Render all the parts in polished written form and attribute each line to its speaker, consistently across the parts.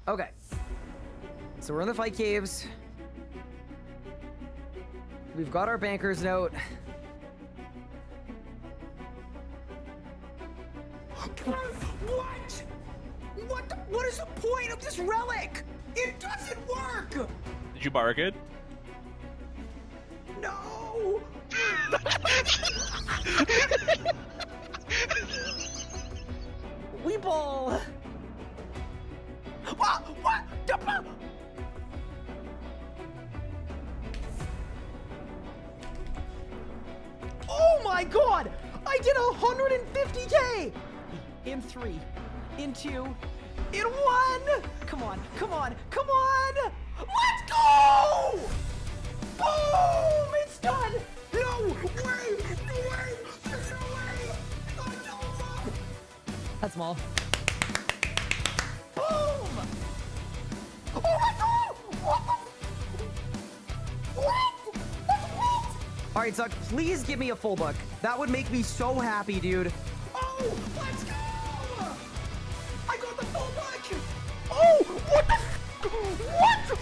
Speaker 1: Okay. So we're in the fight caves. We've got our banker's note. What? What is the point of this relic? It doesn't work!
Speaker 2: Did you bargain? It?
Speaker 1: No! Weeble! What? What? Oh my god! I did 150k! In 3, in 2, in 1! Come on, come on, come on! Let's go! Boom! It's done! No way! No way! There's no way! Oh, no! That's small. Boom! Oh my god! What the? What? What? All right, Zuck, please give me a full book. That would make me so happy, dude. Oh, let's go! I got the full book! Oh, what the? What?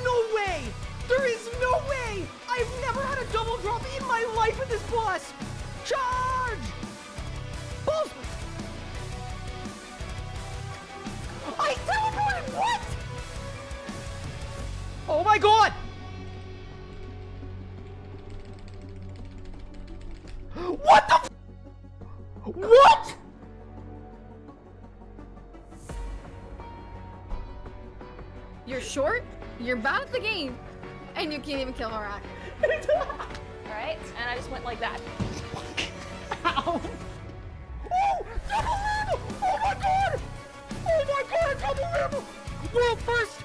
Speaker 1: No way! There is no way! I've never had a double drop in my life in this boss! Charge! Balls! I teleported! What? Oh my god! What the? What?
Speaker 3: You're short, you're bad at the game, and you can't even kill Harak.
Speaker 4: Alright, and I just went like that.
Speaker 1: Ow! Oh! Double rim! Oh my god! Oh my god! Double rim! World first!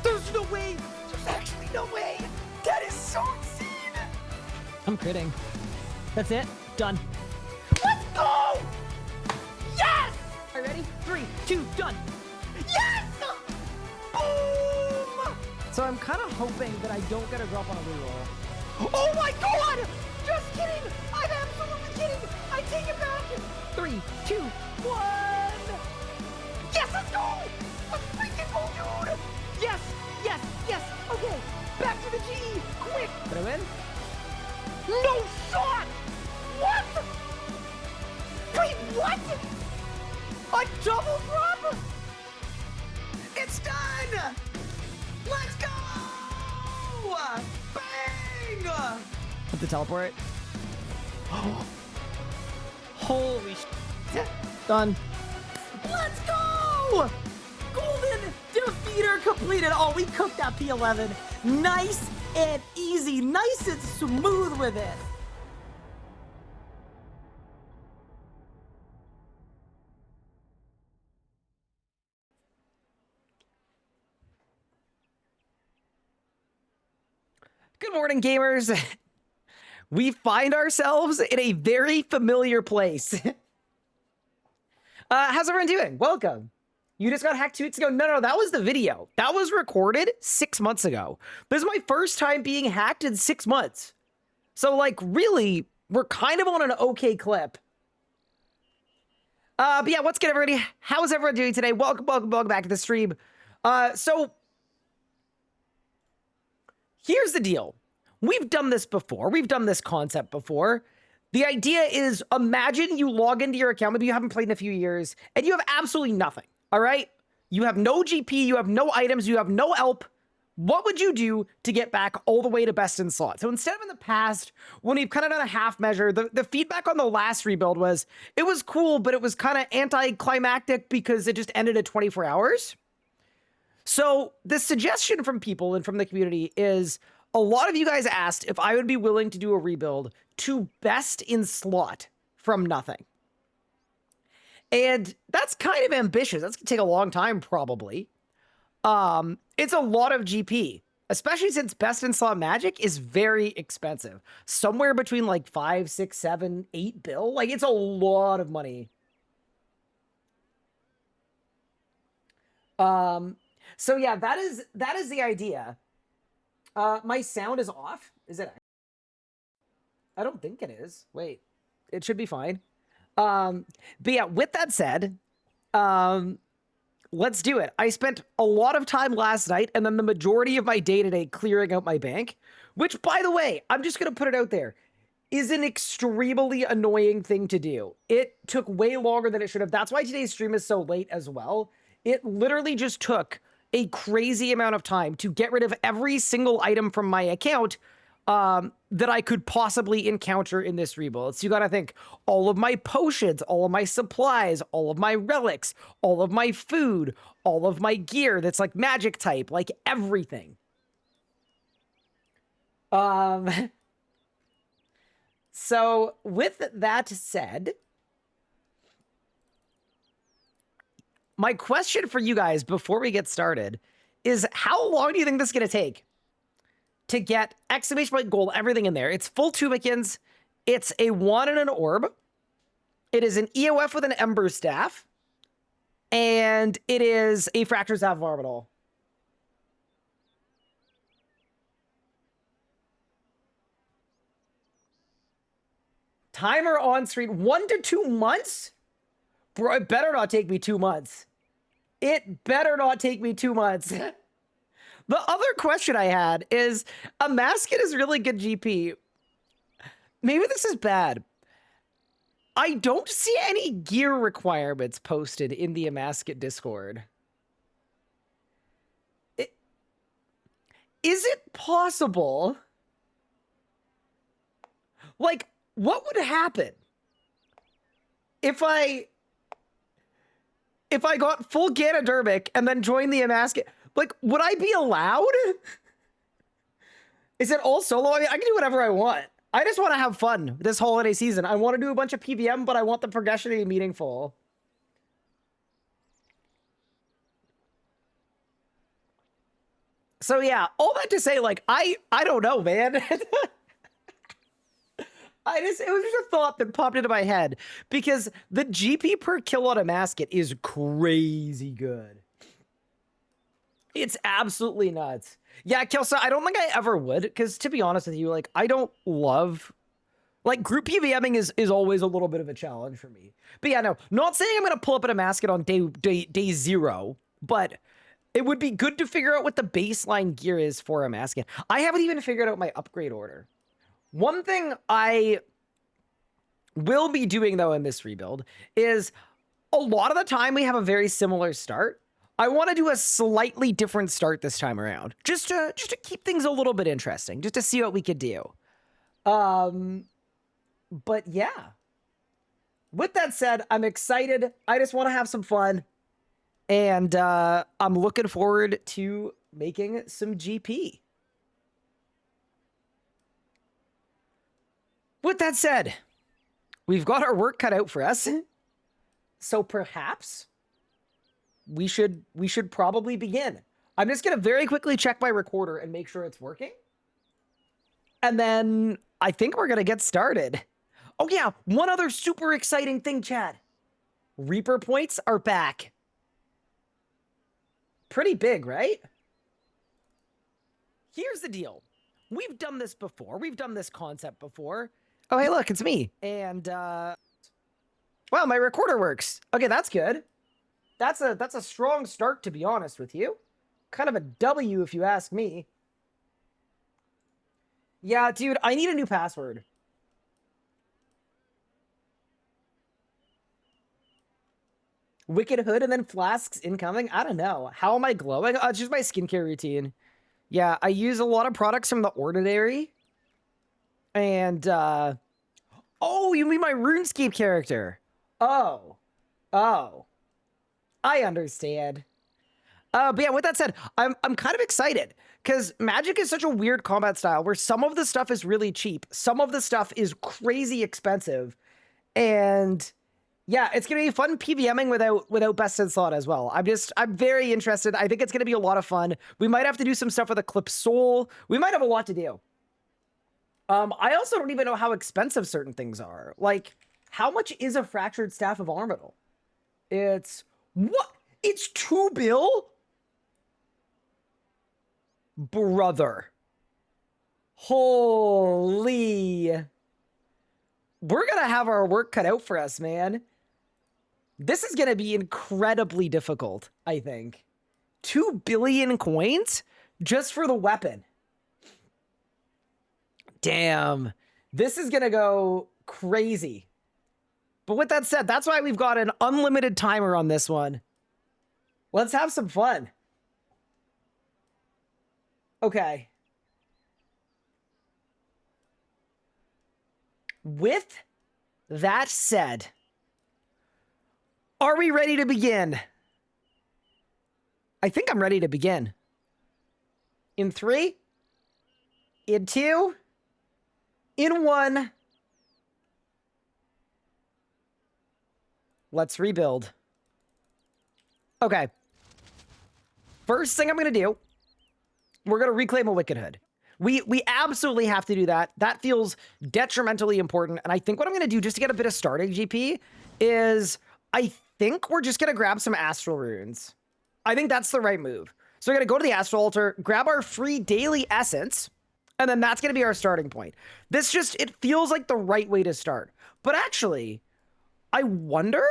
Speaker 1: There's no way! There's actually no way! That is so insane! I'm critting. That's it. Done. Let's go! Yes! Are you ready? 3, 2, done! Yes! Boom! So I'm kind of hoping that I don't get a drop on a reroll. Oh my god! Just kidding! I'm absolutely kidding! I take it back! 3, 2, 1! Yes, let's go! Let's freaking go, dude! Yes! Yes! Yes! Okay! Back to the G! Quick! Did I win? No shot! What? Wait, what? A double drop? It's done! Let's go! Bang! Put the teleport. Holy shit. Done. Let's go! Golden defeater completed. Oh, we cooked that P11. Nice and easy. Nice and smooth with it. Good morning, gamers. We find ourselves in a very familiar place. How's everyone doing? Welcome. You just got hacked 2 weeks ago? No, that was the video. That was recorded 6 months ago. This is my first time being hacked in 6 months. So, like, really, we're kind of on an okay clip. But yeah, what's good, everybody? How's everyone doing today? Welcome back to the stream. So, here's the deal. We've done this before. We've done this concept before. The idea is, imagine you log into your account, maybe you haven't played in a few years, and you have absolutely nothing, all right? You have no GP, you have no items, you have no help. What would you do to get back all the way to best in slot? So instead of in the past, when we've kind of done a half measure, the feedback on the last rebuild was, it was cool, but it was kind of anticlimactic because it just ended at 24 hours. So the suggestion from people and from the community is, a lot of you guys asked if I would be willing to do a rebuild to best in slot from nothing. And that's kind of ambitious. That's gonna take a long time, probably. It's a lot of GP, especially since best in slot magic is very expensive. Somewhere between like 5, 6, 7, 8 bill. Like, it's a lot of money. So yeah, that is the idea. My sound is off. Is it? I don't think it is. Wait, it should be fine. But yeah, with that said, let's do it. I spent a lot of time last night and then the majority of my day today clearing out my bank, which, by the way, I'm just going to put it out there, is an extremely annoying thing to do. It took way longer than it should have. That's why today's stream is so late as well. It literally just took a crazy amount of time to get rid of every single item from my account that I could possibly encounter in this rebuild. So you gotta think, all of my potions, all of my supplies, all of my relics, all of my food, all of my gear that's like magic type, like everything. So with that said, my question for you guys before we get started is, how long do you think this is going to take to get exclamation point gold, everything in there? It's full Tumikins. It's a wand and an orb. It is an EOF with an Ember Staff. And it is a Fractured Staff of Orbital. Timer on screen, 1 to 2 months? Bro, it better not take me 2 months. It better not take me 2 months. The other question I had is, a Masket is really good GP. Maybe this is bad. I don't see any gear requirements posted in the Amasket Discord. Is it possible? Like, what would happen if I got full Ganodermic and then joined the Amasket? Like, would I be allowed? Is it all solo? I mean, I can do whatever I want. I just want to have fun this holiday season. I want to do a bunch of PVM, but I want the progression to be meaningful. So yeah, all that to say, like, I don't know, man. It was just a thought that popped into my head because the GP per kill on a Masket is crazy good. It's absolutely nuts. Yeah, Kelsa, I don't think I ever would, because to be honest with you, like, I don't love, like, group PVMing is always a little bit of a challenge for me. But yeah, no, not saying I'm going to pull up in a Masket on day 0, but it would be good to figure out what the baseline gear is for a Masket. I haven't even figured out my upgrade order. One thing I will be doing, though, in this rebuild is a lot of the time we have a very similar start. I want to do a slightly different start this time around, just to keep things a little bit interesting, just to see what we could do. But yeah. With that said, I'm excited. I just want to have some fun. And I'm looking forward to making some GP. With that said, we've got our work cut out for us. So perhaps we should probably begin. I'm just going to very quickly check my recorder and make sure it's working. And then I think we're going to get started. Oh yeah, one other super exciting thing, Chad. Reaper points are back. Pretty big, right? Here's the deal. We've done this before. We've done this concept before. Oh, hey, look, it's me. And, wow, my recorder works. Okay, that's good. That's a strong start, to be honest with you. Kind of a W, if you ask me. Yeah, dude, I need a new password. Wicked Hood and then flasks incoming? I don't know. How am I glowing? It's just my skincare routine. Yeah, I use a lot of products from The Ordinary. And, oh, you mean my RuneScape character? Oh. I understand. But yeah, with that said, I'm kind of excited because Magic is such a weird combat style where some of the stuff is really cheap, some of the stuff is crazy expensive, and yeah, it's gonna be fun PVMing without best in slot as well. I'm very interested. I think it's gonna be a lot of fun. We might have to do some stuff with Eclipse Soul. We might have a lot to do. I also don't even know how expensive certain things are. Like, how much is a Fractured Staff of Orbital? It's what? It's 2 bill? Brother. Holy. We're gonna have our work cut out for us, man. This is going to be incredibly difficult, I think. 2 billion coins just for the weapon. Damn. This is going to go crazy. But with that said, that's why we've got an unlimited timer on this one. Let's have some fun. Okay. With that said, are we ready to begin? I think I'm ready to begin. In 3, in 2, in 1. Let's rebuild. Okay. First thing I'm going to do, we're going to reclaim a Wicked Hood. We absolutely have to do that. That feels detrimentally important. And I think what I'm going to do just to get a bit of starting GP is I think we're just going to grab some Astral Runes. I think that's the right move. So we're going to go to the Astral Altar, grab our free daily essence, and then that's going to be our starting point. It feels like the right way to start. But actually, I wonder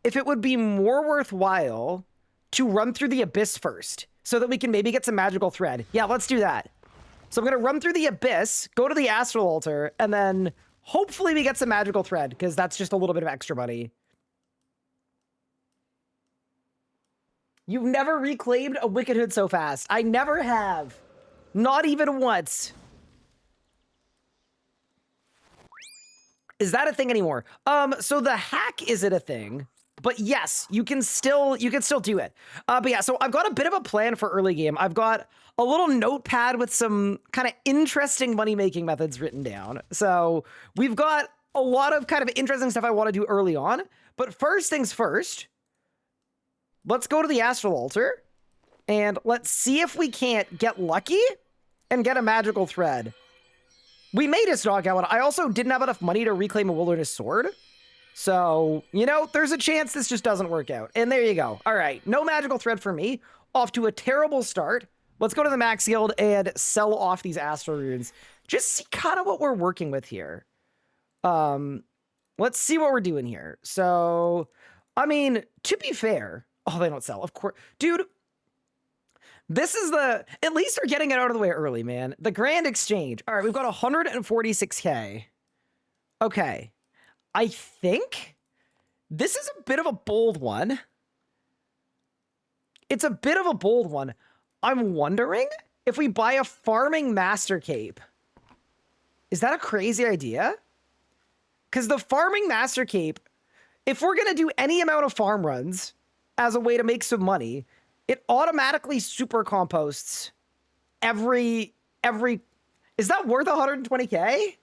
Speaker 1: if it would be more worthwhile to run through the Abyss first so that we can maybe get some magical thread. Yeah, let's do that. So I'm going to run through the Abyss, go to the Astral Altar, and then hopefully we get some magical thread because that's just a little bit of extra money. You've never reclaimed a Wicked Hood so fast. I never have. Not even once. Is that a thing anymore? So the hack isn't a thing. But yes, you can still do it. But yeah, so I've got a bit of a plan for early game. I've got a little notepad with some kind of interesting money-making methods written down. So we've got a lot of kind of interesting stuff I want to do early on. But first things first, let's go to the Astral Altar and let's see if we can't get lucky and get a magical thread. We may just knock out one. I also didn't have enough money to reclaim a Wilderness Sword. So, you know, there's a chance this just doesn't work out. And there you go. All right, no magical thread for me. Off to a terrible start. Let's go to the Max Guild and sell off these Astral Runes. Just see kind of what we're working with here. Let's see what we're doing here. So, I mean, to be fair... Oh, they don't sell, of course. Dude, this is at least we're getting it out of the way early, man. The Grand Exchange. All right, we've got 146K. Okay. I think this is a bit of a bold one. It's a bit of a bold one. I'm wondering if we buy a farming master cape. Is that a crazy idea? Because the farming master cape, if we're going to do any amount of farm runs as a way to make some money, it automatically super composts every, is that worth 120K?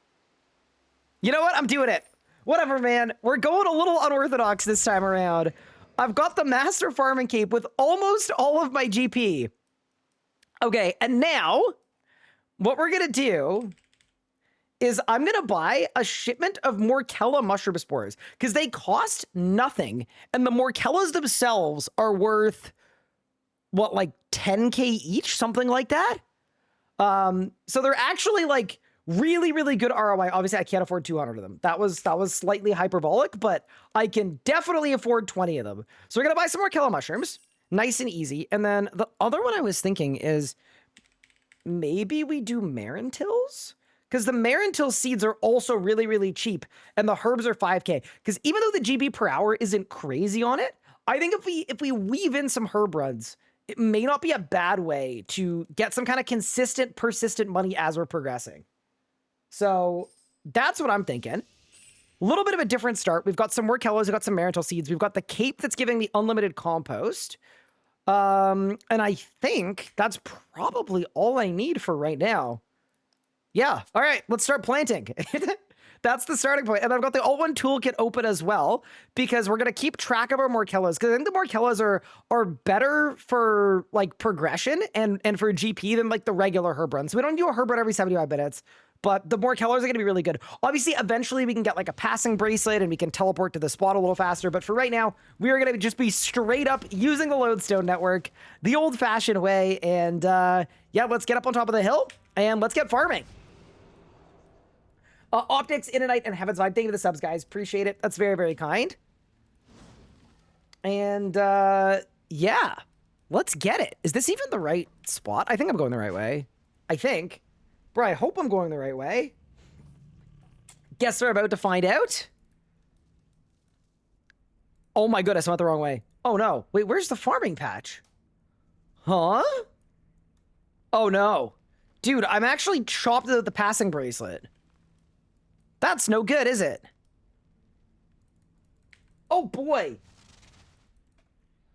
Speaker 1: You know what? I'm doing it. Whatever, man. We're going a little unorthodox this time around. I've got the Master Farming Cape with almost all of my GP. Okay, and now what we're going to do is I'm going to buy a shipment of Morkella mushroom spores because they cost nothing. And the Morkellas themselves are worth, what, like 10K each? Something like that? So they're actually like really, really good ROI. Obviously, I can't afford 200 of them. That was slightly hyperbolic, but I can definitely afford 20 of them. So we're going to buy some Morkella mushrooms. Nice and easy. And then the other one I was thinking is maybe we do Marintils? Because the Marintil seeds are also really, really cheap, and the herbs are 5K. Because even though the GB per hour isn't crazy on it, I think if we weave in some herb runs, it may not be a bad way to get some kind of consistent, persistent money as we're progressing. So that's what I'm thinking. A little bit of a different start. We've got some Morkellas, we've got some Marintil seeds, we've got the cape that's giving me unlimited compost. And I think that's probably all I need for right now. Yeah. All right. Let's start planting. That's the starting point. And I've got the all-one toolkit open as well because we're going to keep track of our Morkellas because I think the Morkellas are better for like progression and for GP than like the regular herb runs. So we don't do a herb run every 75 minutes, but the Morkellas are going to be really good. Obviously, eventually we can get like a passing bracelet and we can teleport to the spot a little faster. But for right now, we are going to just be straight up using the lodestone network the old-fashioned way. And yeah, let's get up on top of the hill and let's get farming. Optics, Inanite, and Heaven's Vibe. Thank you for the subs, guys. Appreciate it. That's very, very kind. And yeah, let's get it. Is this even the right spot? I think I'm going the right way. I think. Bro, I hope I'm going the right way. Guess we're about to find out. Oh my goodness, I went the wrong way. Oh no. Wait, where's the farming patch? Huh? Oh no. Dude, I'm actually chopped at the passing bracelet. That's no good, is it? Oh boy.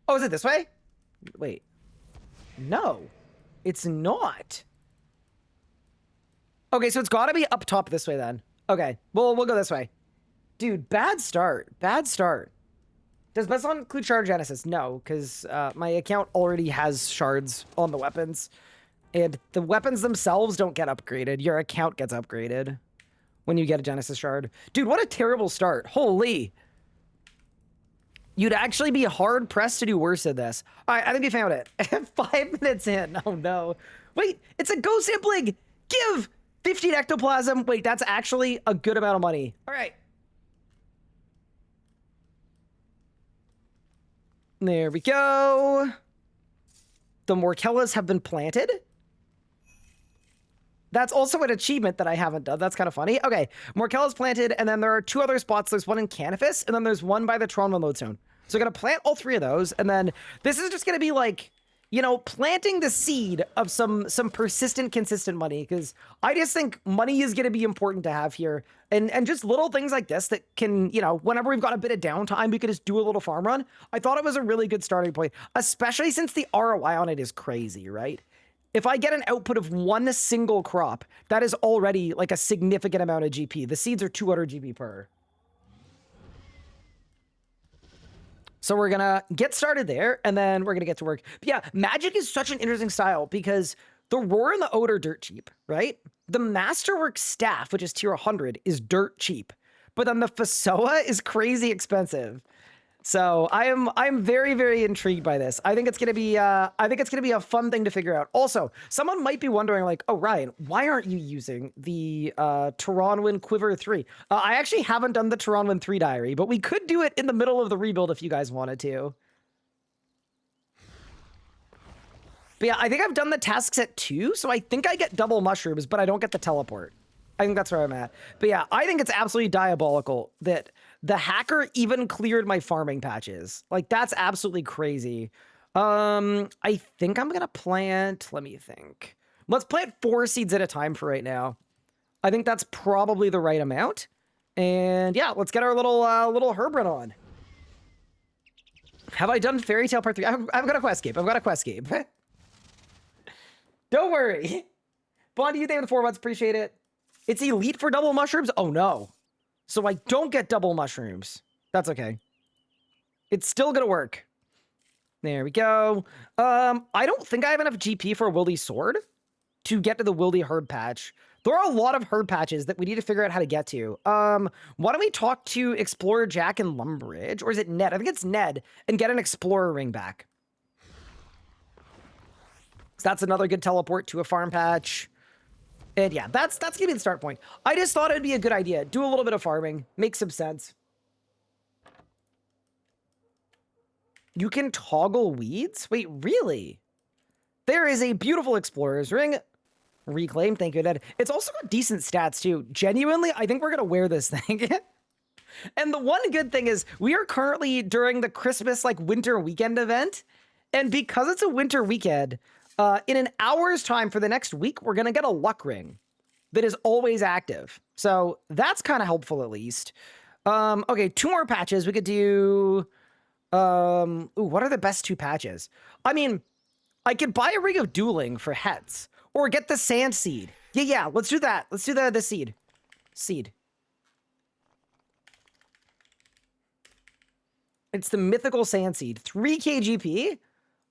Speaker 1: Oh, is it this way? Wait. No, it's not. Okay, so it's gotta be up top this way then. Okay, we'll go this way. Dude, bad start. Bad start. Does best not include Shard Genesis? No, because my account already has shards on the weapons. And the weapons themselves don't get upgraded. Your account gets upgraded when you get a Genesis shard. Dude, what a terrible start. Holy. You'd actually be hard-pressed to do worse than this. All right, I think we found it. 5 minutes in. Oh, no. Wait, it's a go sampling. Give 15 ectoplasm. Wait, that's actually a good amount of money. All right. There we go. The Morkellas have been planted. That's also an achievement that I haven't done. That's kind of funny. Okay, Morkella's planted, and then there are 2 other spots. There's one in Canifis, and then there's one by the Tronwyn lodestone. So I'm going to plant all 3 of those, and then this is just going to be like, you know, planting the seed of some persistent, consistent money, because I just think money is going to be important to have here. And just little things like this that can, you know, whenever we've got a bit of downtime, we could just do a little farm run. I thought it was a really good starting point, especially since the ROI on it is crazy, right? If I get an output of 1 single crop, that is already like a significant amount of GP. The seeds are 200 GP per. So we're gonna get started there, and then we're gonna get to work. But yeah, magic is such an interesting style because the roar and the ode are dirt cheap, right? The masterwork staff, which is tier 100, is dirt cheap, but then the Fasoa is crazy expensive. So I'm very, very intrigued by this. I think it's gonna be a fun thing to figure out. Also, someone might be wondering, like, oh Ryan, why aren't you using the Tronwyn Quiver 3? I actually haven't done the Tronwyn 3 diary, but we could do it in the middle of the rebuild if you guys wanted to. But yeah, I think I've done the tasks at 2, so I think I get double mushrooms, but I don't get the teleport. I think that's where I'm at. But yeah, I think it's absolutely diabolical that the hacker even cleared my farming patches. Like, that's absolutely crazy. I think I'm gonna plant, let me think. Let's plant 4 seeds at a time for right now. I think that's probably the right amount. And yeah, let's get our little herb run on. Have I done Fairy Tale Part 3? I've got a questscape. I've got a questscape. Don't worry. Bond, you, David, 4 months. Appreciate it. It's elite for double mushrooms? Oh, no. So I don't get double mushrooms. That's okay. It's still gonna work. There we go. I don't think I have enough GP for a wildy sword to get to the wildy herb patch. There are a lot of herb patches that we need to figure out how to get to. Why don't we talk to Explorer Jack in Lumbridge? Or is it Ned? I think it's Ned. And get an Explorer ring back. So that's another good teleport to a farm patch. And yeah, that's gonna be the start point. I just thought it'd be a good idea. Do a little bit of farming. Makes some sense. You can toggle weeds? Wait, really? There is a beautiful Explorer's ring. Reclaim, thank you, Ned. It's also got decent stats, too. Genuinely, I think we're gonna wear this thing. And the one good thing is, we are currently during the Christmas, like, winter weekend event. And because it's a winter weekend, in an hour's time for the next week, we're gonna get a luck ring that is always active. So that's kind of helpful, at least. Okay, 2 more patches. We could do... ooh, what are the best 2 patches? I mean, I could buy a ring of dueling for Hets, or get the sand seed. Yeah, let's do that. Let's do the seed. Seed. It's the mythical sand seed. 3k GP?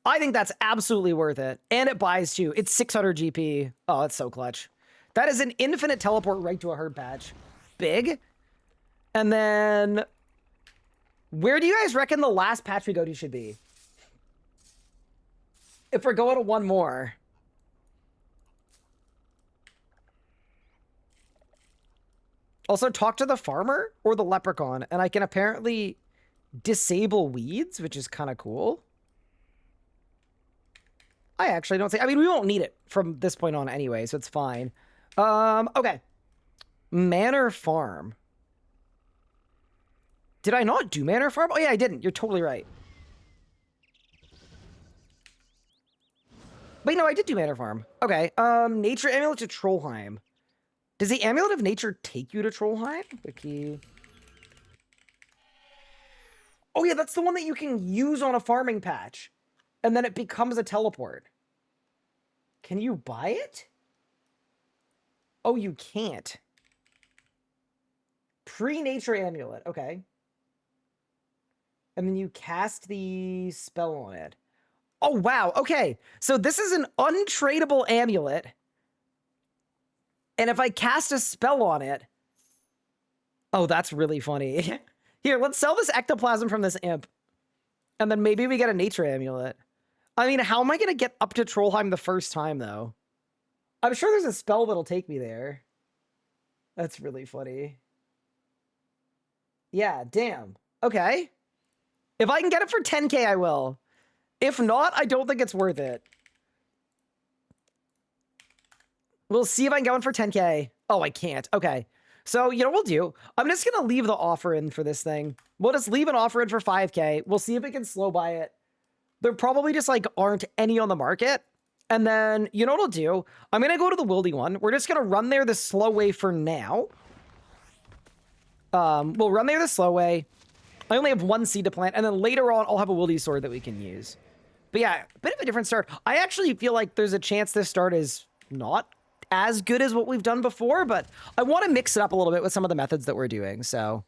Speaker 1: I think that's absolutely worth it. And it buys too. It's 600 GP. Oh, that's so clutch. That is an infinite teleport right to a herb patch. Big. And then... where do you guys reckon the last patch we go to should be? If we're going to one more. Also, talk to the farmer or the leprechaun, and I can apparently disable weeds, which is kind of cool. I actually don't think, I mean, we won't need it from this point on anyway, so it's fine. Okay. Manor Farm. Did I not do Manor Farm? Oh yeah, I didn't. You're totally right. Wait, no, I did do Manor Farm. Okay, Nature Amulet to Trollheim. Does the Amulet of Nature take you to Trollheim? Wiki. Oh yeah, that's the one that you can use on a farming patch. And then it becomes a teleport. Can you buy it? Oh, you can't. Pre-Nature Amulet, okay. And then you cast the spell on it. Oh, wow, okay. So this is an untradeable amulet. And if I cast a spell on it... Oh, that's really funny. Here, let's sell this ectoplasm from this imp. And then maybe we get a nature amulet. I mean, how am I going to get up to Trollheim the first time, though? I'm sure there's a spell that'll take me there. That's really funny. Yeah, damn. Okay. If I can get it for 10k, I will. If not, I don't think it's worth it. We'll see if I can get one for 10k. Oh, I can't. Okay. So, you know what we'll do? I'm just going to leave the offer in for this thing. We'll just leave an offer in for 5k. We'll see if we can slow buy it. There probably just, like, aren't any on the market. And then, you know what I'll do? I'm going to go to the wildy one. We're just going to run there the slow way for now. We'll run there the slow way. I only have one seed to plant. And then later on, I'll have a wildy sword that we can use. But yeah, a bit of a different start. I actually feel like there's a chance this start is not as good as what we've done before, but I want to mix it up a little bit with some of the methods that we're doing, so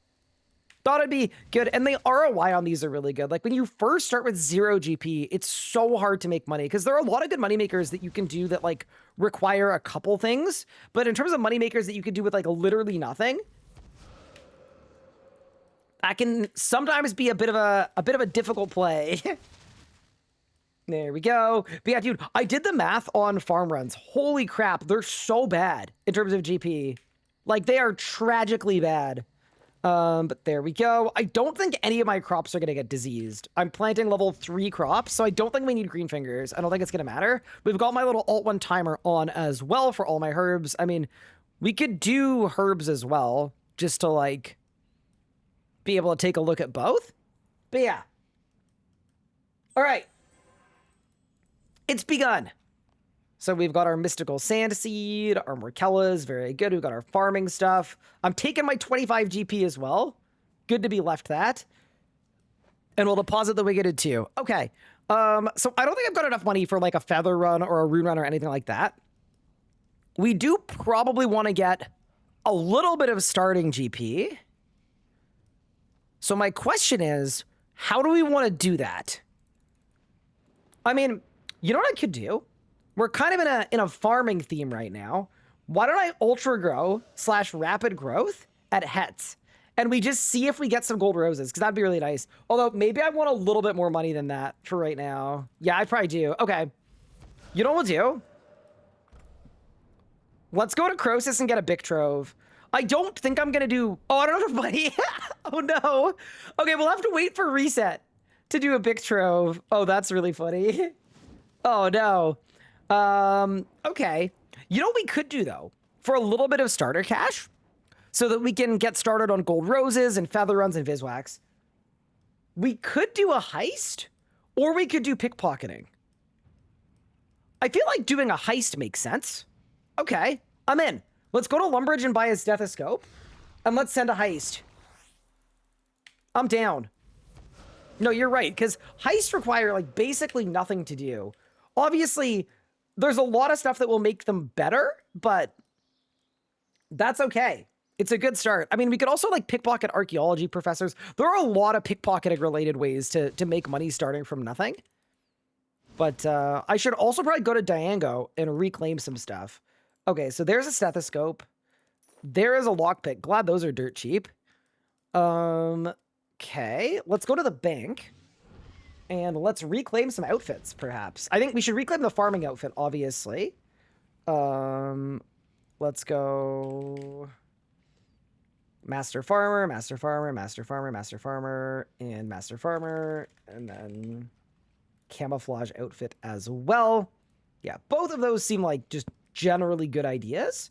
Speaker 1: thought it'd be good. And the ROI on these are really good. Like when you first start with 0 GP, it's so hard to make money because there are a lot of good money makers that you can do that like require a couple things. But in terms of money makers that you could do with like literally nothing, that can sometimes be a bit of a difficult play. There we go. But yeah, dude, I did the math on farm runs. Holy crap, they're so bad in terms of GP. Like, they are tragically bad. But there we go. I don't think any of my crops are going to get diseased. I'm planting level 3 crops, so I don't think we need green fingers. I don't think it's going to matter. We've got my little Alt 1 timer on as well for all my herbs. I mean, we could do herbs as well, just to, like, be able to take a look at both. But yeah. All right. It's begun. So we've got our mystical sand seed, our Morkellas, very good. We've got our farming stuff. I'm taking my 25 GP as well. Good to be left that. And we'll deposit the Wicked too. Okay. So I don't think I've got enough money for like a feather run or a rune run or anything like that. We do probably want to get a little bit of starting GP. So my question is, how do we want to do that? I mean, you know what I could do? We're kind of in a farming theme right now. Why don't I ultra grow / rapid growth at Hetz? And we just see if we get some gold roses, because that'd be really nice. Although maybe I want a little bit more money than that for right now. Yeah, I probably do. Okay. You know what we'll do? Let's go to Croesus and get a Bic Trove. I don't think I'm going to do... Oh, I don't have money. Oh, no. Okay, we'll have to wait for reset to do a Bic Trove. Oh, that's really funny. Oh, no. Okay. You know what we could do, though? For a little bit of starter cash, so that we can get started on gold roses and feather runs and viswax, we could do a heist, or we could do pickpocketing. I feel like doing a heist makes sense. Okay, I'm in. Let's go to Lumbridge and buy a stethoscope, and let's send a heist. I'm down. No, you're right, because heists require, like, basically nothing to do. Obviously, there's a lot of stuff that will make them better, but that's okay. It's a good start. I mean, we could also, like, pickpocket archaeology professors. There are a lot of pickpocketing-related ways to make money starting from nothing. But I should also probably go to Diango and reclaim some stuff. Okay, so there's a stethoscope. There is a lockpick. Glad those are dirt cheap. Okay, let's go to the bank. And let's reclaim some outfits, perhaps. I think we should reclaim the farming outfit, obviously. Let's go... Master Farmer, Master Farmer, Master Farmer, Master Farmer, and Master Farmer, and then camouflage outfit as well. Yeah, both of those seem like just generally good ideas.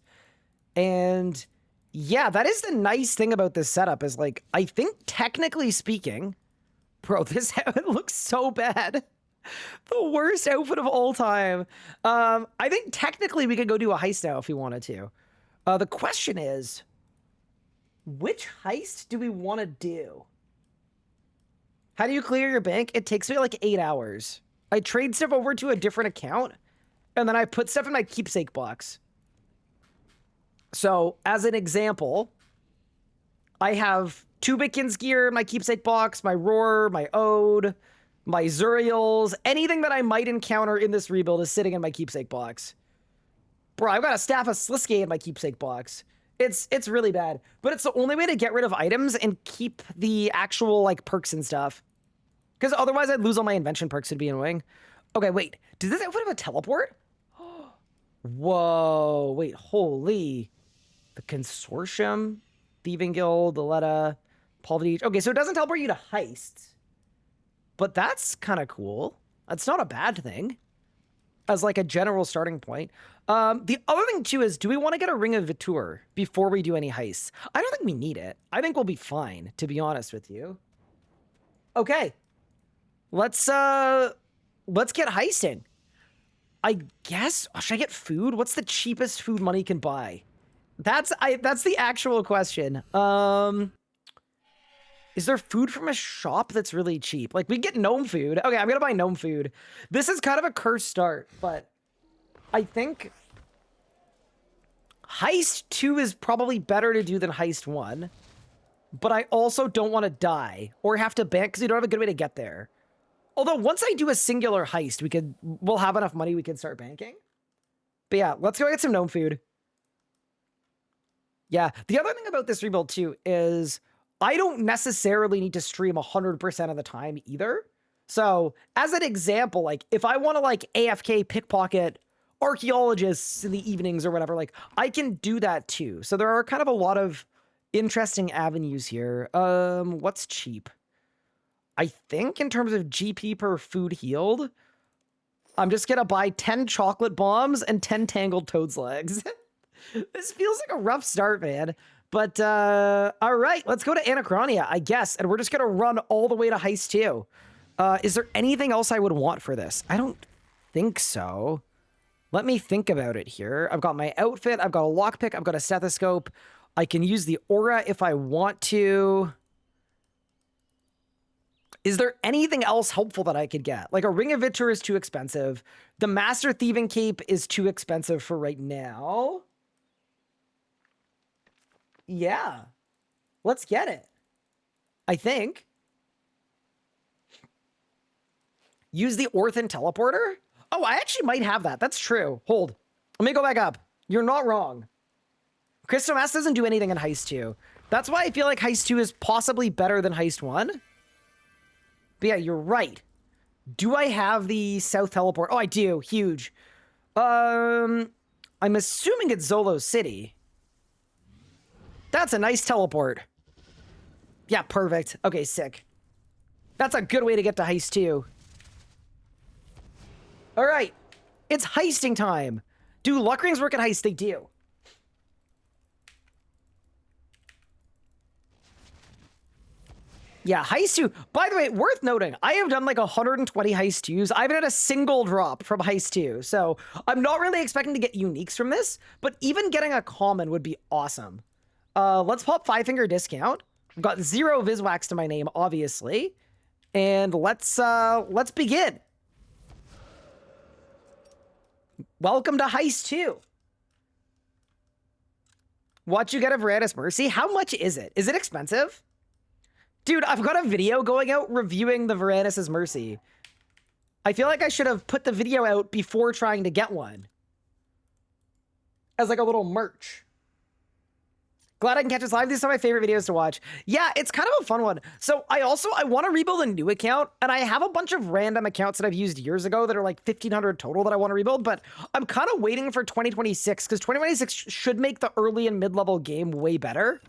Speaker 1: And yeah, that is the nice thing about this setup is like, I think technically speaking, bro, this outfit looks so bad. The worst outfit of all time. I think technically we could go do a heist now if we wanted to. The question is, which heist do we want to do? How do you clear your bank? It takes me like 8 hours. I trade stuff over to a different account, and then I put stuff in my keepsake box. So, as an example, I have 2 Bitkins gear in my keepsake box, my Roar, my Ode, my Zuriels, anything that I might encounter in this rebuild is sitting in my keepsake box. Bro, I've got a Staff of Sliskay in my keepsake box. It's really bad, but it's the only way to get rid of items and keep the actual, like, perks and stuff. Because otherwise I'd lose all my invention perks. It'd be annoying. Okay, wait. Does this outfit have a teleport? Whoa, wait, holy. The Consortium, Thieving Guild, the Letta, Palvadij. Okay, so it doesn't teleport you to heists. But that's kind of cool. That's not a bad thing. As like a general starting point. The other thing too is, do we want to get a Ring of Vitour before we do any heists? I don't think we need it. I think we'll be fine, to be honest with you. Okay. Let's get heisting. I guess, should I get food? What's the cheapest food money can buy? That's the actual question. Is there food from a shop that's really cheap? Like, we get gnome food. Okay, I'm gonna buy gnome food. This is kind of a cursed start, but I think Heist 2 is probably better to do than Heist 1. But I also don't want to die or have to bank because we don't have a good way to get there. Although once I do a singular heist, we'll have enough money we can start banking. But yeah, let's go get some gnome food. Yeah, the other thing about this rebuild too is I don't necessarily need to stream 100% of the time either. So as an example, like if I want to like AFK pickpocket archaeologists in the evenings or whatever, like I can do that too. So there are kind of a lot of interesting avenues here. What's cheap? I think in terms of GP per food healed, I'm just gonna buy 10 chocolate bombs and 10 tangled toad's legs. This feels like a rough start, man. But, all right, let's go to Anachronia, I guess. And we're just going to run all the way to Heist 2. Is there anything else I would want for this? I don't think so. Let me think about it here. I've got my outfit. I've got a lockpick. I've got a stethoscope. I can use the aura if I want to. Is there anything else helpful that I could get? Like a Ring of Vitour is too expensive. The Master Thieving Cape is too expensive for right now. Yeah, let's get it. I think. Use the Orthan teleporter? Oh, I actually might have that. That's true. Hold. Let me go back up. You're not wrong. Crystal Mass doesn't do anything in Heist 2. That's why I feel like Heist 2 is possibly better than Heist 1. But yeah, you're right. Do I have the South teleport? Oh, I do. Huge. I'm assuming it's Zolo City. That's a nice teleport. Yeah, perfect. Okay, sick. That's a good way to get to Heist 2. All right. It's heisting time. Do luck rings work at Heist? They do. Yeah, Heist 2. By the way, worth noting, I have done like 120 Heist 2s. I haven't had a single drop from Heist 2. So I'm not really expecting to get uniques from this, but even getting a common would be awesome. Let's pop 5-finger discount. I've got 0 Viswax to my name, obviously. And let's begin. Welcome to Heist 2. What you get of Varanus Mercy? How much is it? Is it expensive? Dude, I've got a video going out reviewing the Varanus' Mercy. I feel like I should have put the video out before trying to get one. As like a little merch. Glad I can catch this live. These are my favorite videos to watch. Yeah, it's kind of a fun one. So I want to rebuild a new account, and I have a bunch of random accounts that I've used years ago that are like 1,500 total that I want to rebuild, but I'm kind of waiting for 2026 because 2026 should make the early and mid-level game way better.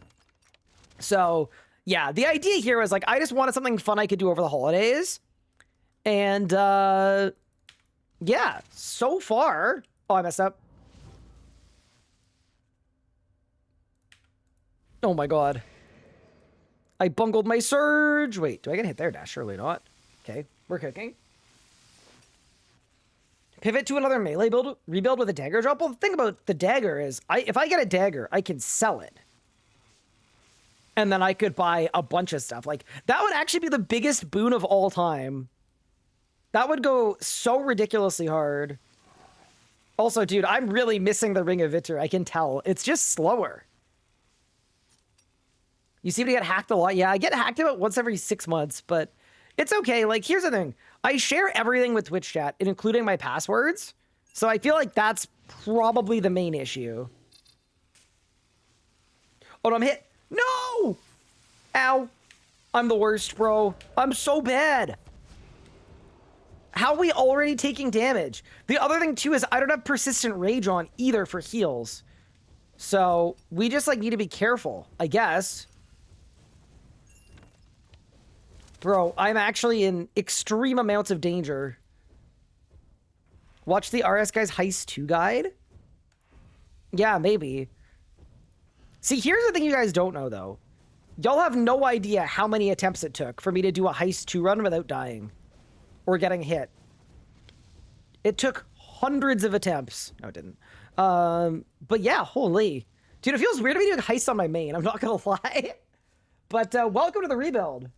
Speaker 1: So yeah, the idea here is like, I just wanted something fun I could do over the holidays. And yeah, so far, oh, I messed up. Oh my God. I bungled my surge. Wait, do I get hit there? Dash? Surely not. Okay, we're cooking. Pivot to another melee build, rebuild with a dagger drop. Well, the thing about the dagger is, if I get a dagger, I can sell it. And then I could buy a bunch of stuff. Like, that would actually be the biggest boon of all time. That would go so ridiculously hard. Also, dude, I'm really missing the Ring of Vitor. I can tell. It's just slower. You seem to get hacked a lot. Yeah, I get hacked about once every 6 months, but it's okay. Like, here's the thing. I share everything with Twitch chat, including my passwords. So I feel like that's probably the main issue. Oh, no, I'm hit. No! Ow. I'm the worst, bro. I'm so bad. How are we already taking damage? The other thing, too, is I don't have persistent rage on either for heals. So we just, like, need to be careful, I guess. Bro, I'm actually in extreme amounts of danger. Watch the RS Guys Heist 2 guide? Yeah, maybe. See, here's the thing you guys don't know, though. Y'all have no idea how many attempts it took for me to do a Heist 2 run without dying. Or getting hit. It took hundreds of attempts. No, it didn't. But yeah, holy. Dude, it feels weird to be doing Heist on my main. I'm not gonna lie. But welcome to the rebuild.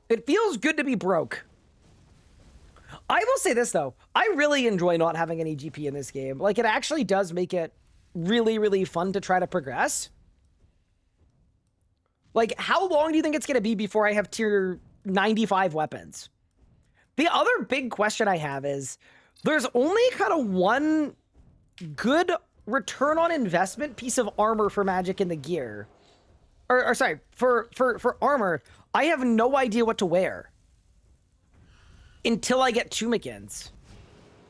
Speaker 1: It feels good to be broke. I will say this, though. I really enjoy not having any GP in this game. Like, it actually does make it really, really fun to try to progress. Like, how long do you think it's going to be before I have tier 95 weapons? The other big question I have is, there's only kind of one good return on investment piece of armor for magic in the gear. Or sorry, for armor, I have no idea what to wear. Until I get Tumikins.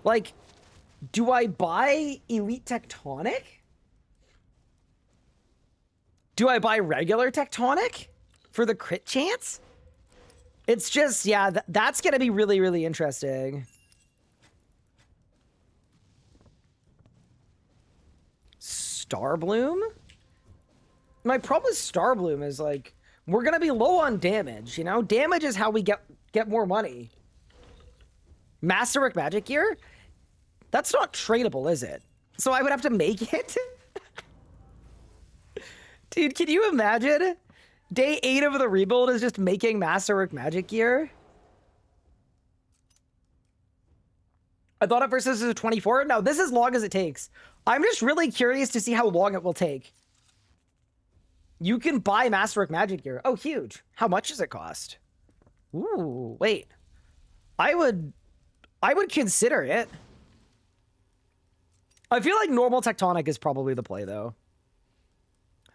Speaker 1: Like, do I buy Elite Tectonic? Do I buy regular Tectonic for the crit chance? It's just, yeah, that's going to be really, really interesting. Starbloom? My problem with Starbloom is, like, we're going to be low on damage, you know? Damage is how we get more money. Masterwork magic gear? That's not tradable, is it? So I would have to make it? Dude, can you imagine? Day 8 of the rebuild is just making Masterwork magic gear? I thought at first this was 24. No, this is as long as it takes. I'm just really curious to see how long it will take. You can buy Masterwork magic gear. Oh, huge. How much does it cost? Ooh, wait. I would consider it. I feel like normal Tectonic is probably the play, though.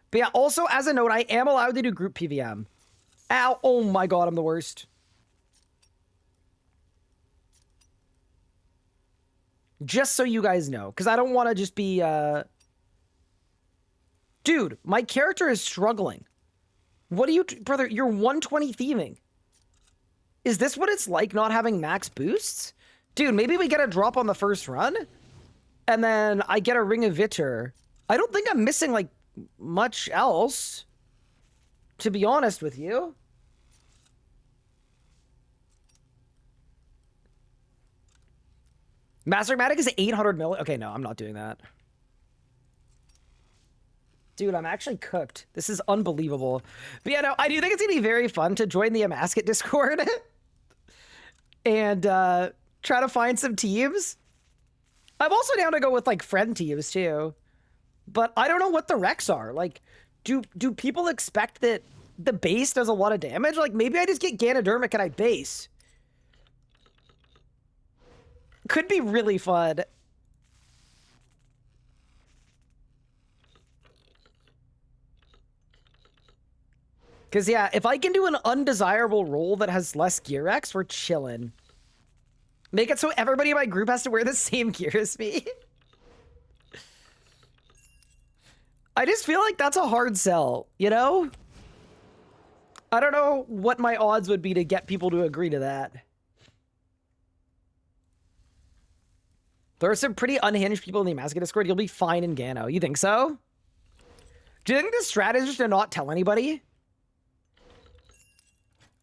Speaker 1: But yeah, also, as a note, I am allowed to do group PVM. Ow. Oh my god, I'm the worst. Just so you guys know, because I don't want to just be, Dude, my character is struggling. What do you... Brother, you're 120 thieving. Is this what it's like not having max boosts? Dude, maybe we get a drop on the first run, and then I get a Ring of Vitor. I don't think I'm missing, like, much else, to be honest with you. Mastermatic is 800 mil. Okay, no, I'm not doing that. Dude, I'm actually cooked. This is unbelievable. But yeah, no, I do think it's gonna be very fun to join the Amasket Discord and try to find some teams. I'm also down to go with like friend teams too. But I don't know what the recs are. Like, do people expect that the base does a lot of damage? Like, maybe I just get Ganodermic and I base. Could be really fun. Because, yeah, if I can do an undesirable role that has less gear X, we're chilling. Make it so everybody in my group has to wear the same gear as me. I just feel like that's a hard sell, you know? I don't know what my odds would be to get people to agree to that. There are some pretty unhinged people in the Amaska Discord. You'll be fine in Gano. You think so? Do you think the strat is just to not tell anybody?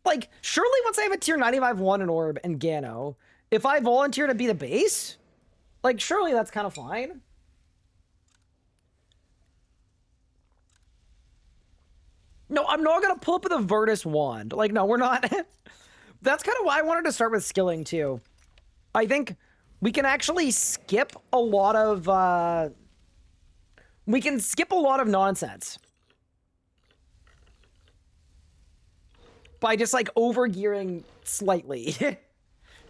Speaker 1: Like, surely once I have a tier 95 1 in Orb and Gano, if I volunteer to be the base, like, surely that's kind of fine. No, I'm not going to pull up with a VODS wand. Like, no, we're not. That's kind of why I wanted to start with skilling, too. I think we can actually skip a lot of, we can skip a lot of nonsense. By just, like, over-gearing slightly.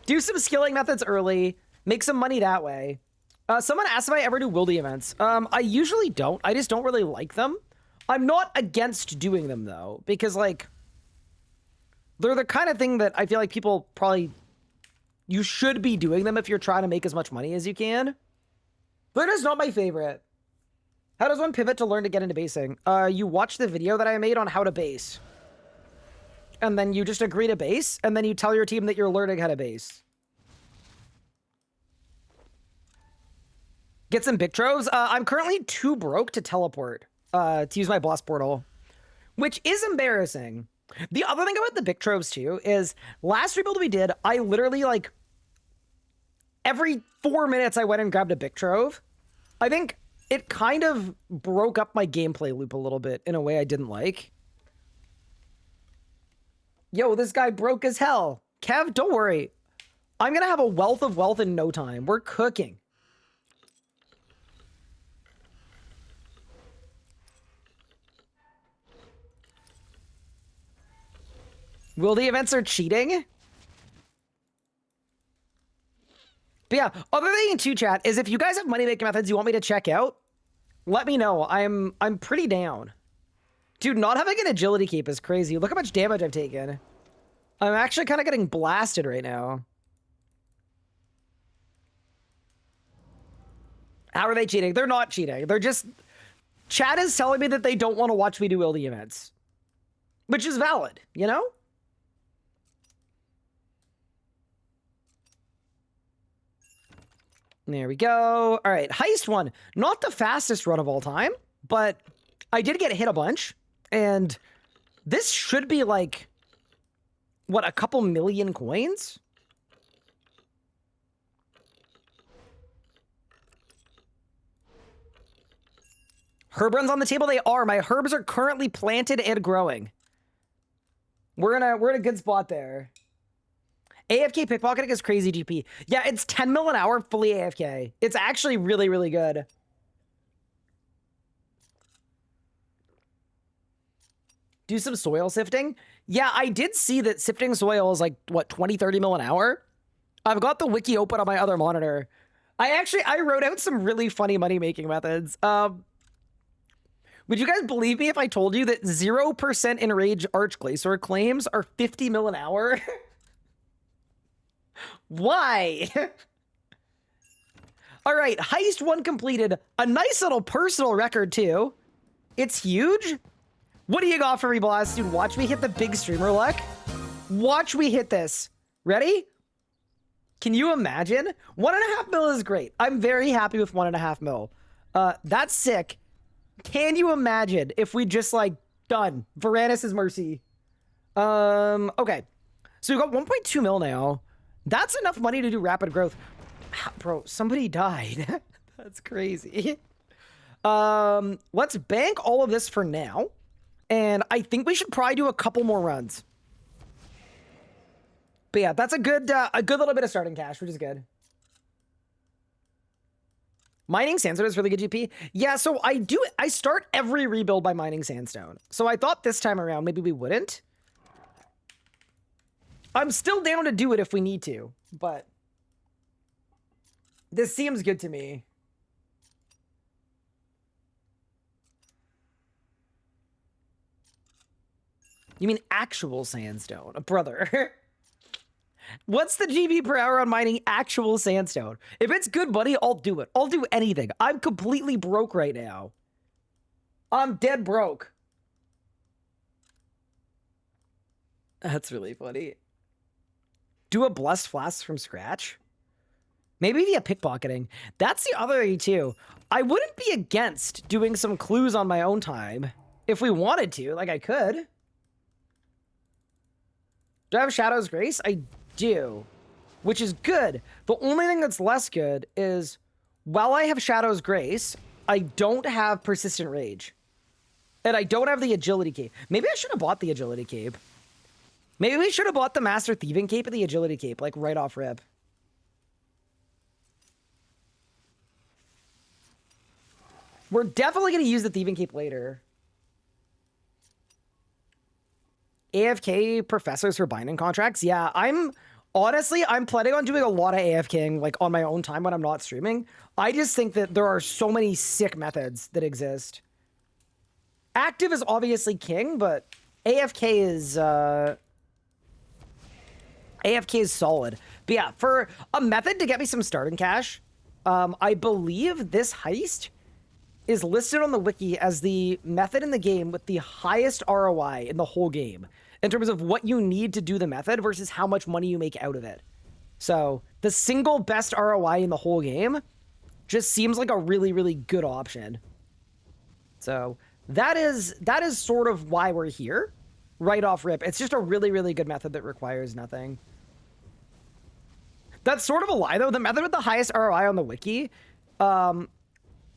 Speaker 1: Do some skilling methods early. Make some money that way. Someone asked if I ever do wildy events. I usually don't. I just don't really like them. I'm not against doing them, though, because, like, they're the kind of thing that I feel like people probably... You should be doing them if you're trying to make as much money as you can. They're just not my favorite. How does one pivot to learn to get into basing? You watch the video that I made on how to base. And then you just agree to base, and then you tell your team that you're learning how to base. Get some big troves. I'm currently too broke to teleport. To use my boss portal, which is embarrassing. The other thing about the big troves too is last rebuild we did, I literally like every 4 minutes I went and grabbed a big trove. I think it kind of broke up my gameplay loop a little bit in a way I didn't like. Yo, this guy broke as hell. Kev, don't worry. I'm gonna have a wealth of wealth in no time. We're cooking. Will the events are cheating? But yeah, other thing too, chat, is if you guys have money making methods you want me to check out, let me know. I'm pretty down. Dude, not having an agility cape is crazy. Look how much damage I've taken. I'm actually kind of getting blasted right now. How are they cheating? They're not cheating. They're just... Chat is telling me that they don't want to watch me do wildy events. Which is valid, you know? There we go. All right, Heist one. Not the fastest run of all time, but I did get hit a bunch. And this should be like, what, a couple million coins? Herb runs on the table? They are. My herbs are currently planted and growing. We're in a good spot there. AFK pickpocketing is crazy GP. Yeah, it's 10 mil an hour fully AFK. It's actually really, really good. Do some soil sifting. Yeah, I did see that sifting soil is like, what, 20, 30 mil an hour? I've got the wiki open on my other monitor. I wrote out some really funny money-making methods. Would you guys believe me if I told you that 0% enraged archglacier claims are 50 mil an hour? Why? All right, Heist 1 completed. A nice little personal record, too. It's huge. What do you got for me, Blast? Dude, watch me hit the big streamer luck. Watch me hit this. Ready? Can you imagine? 1.5 mil is great. I'm very happy with 1.5 mil. That's sick. Can you imagine if we just, like, done? Varanus' mercy. Okay. So we've got 1.2 mil now. That's enough money to do rapid growth. Bro, somebody died. That's crazy. Let's bank all of this for now. And I think we should probably do a couple more runs. But yeah, that's a good little bit of starting cash, which is good. Mining sandstone is really good GP. Yeah, so I start every rebuild by mining sandstone. So I thought this time around maybe we wouldn't. I'm still down to do it if we need to, but this seems good to me. You mean actual sandstone, brother? What's the GB per hour on mining actual sandstone? If it's good money, I'll do it. I'll do anything. I'm completely broke right now. I'm dead broke. That's really funny. Do a blessed flask from scratch? Maybe via pickpocketing. That's the other thing too. I wouldn't be against doing some clues on my own time. If we wanted to, like I could. Do I have Shadow's Grace? I do. Which is good. The only thing that's less good is, while I have Shadow's Grace, I don't have Persistent Rage. And I don't have the Agility Cape. Maybe I should have bought the Agility Cape. Maybe we should have bought the Master Thieving Cape and the Agility Cape, like right off rip. We're definitely going to use the Thieving Cape later. AFK professors for binding contracts. Yeah, I'm planning on doing a lot of AFKing like on my own time when I'm not streaming. I just think that there are so many sick methods that exist. Active is obviously king, but AFK is solid. But yeah, for a method to get me some starting cash, I believe this heist is listed on the wiki as the method in the game with the highest ROI in the whole game in terms of what you need to do the method versus how much money you make out of it. So the single best ROI in the whole game just seems like a really, really good option. So that is sort of why we're here right off rip. It's just a really, really good method that requires nothing. That's sort of a lie though. The method with the highest ROI on the wiki,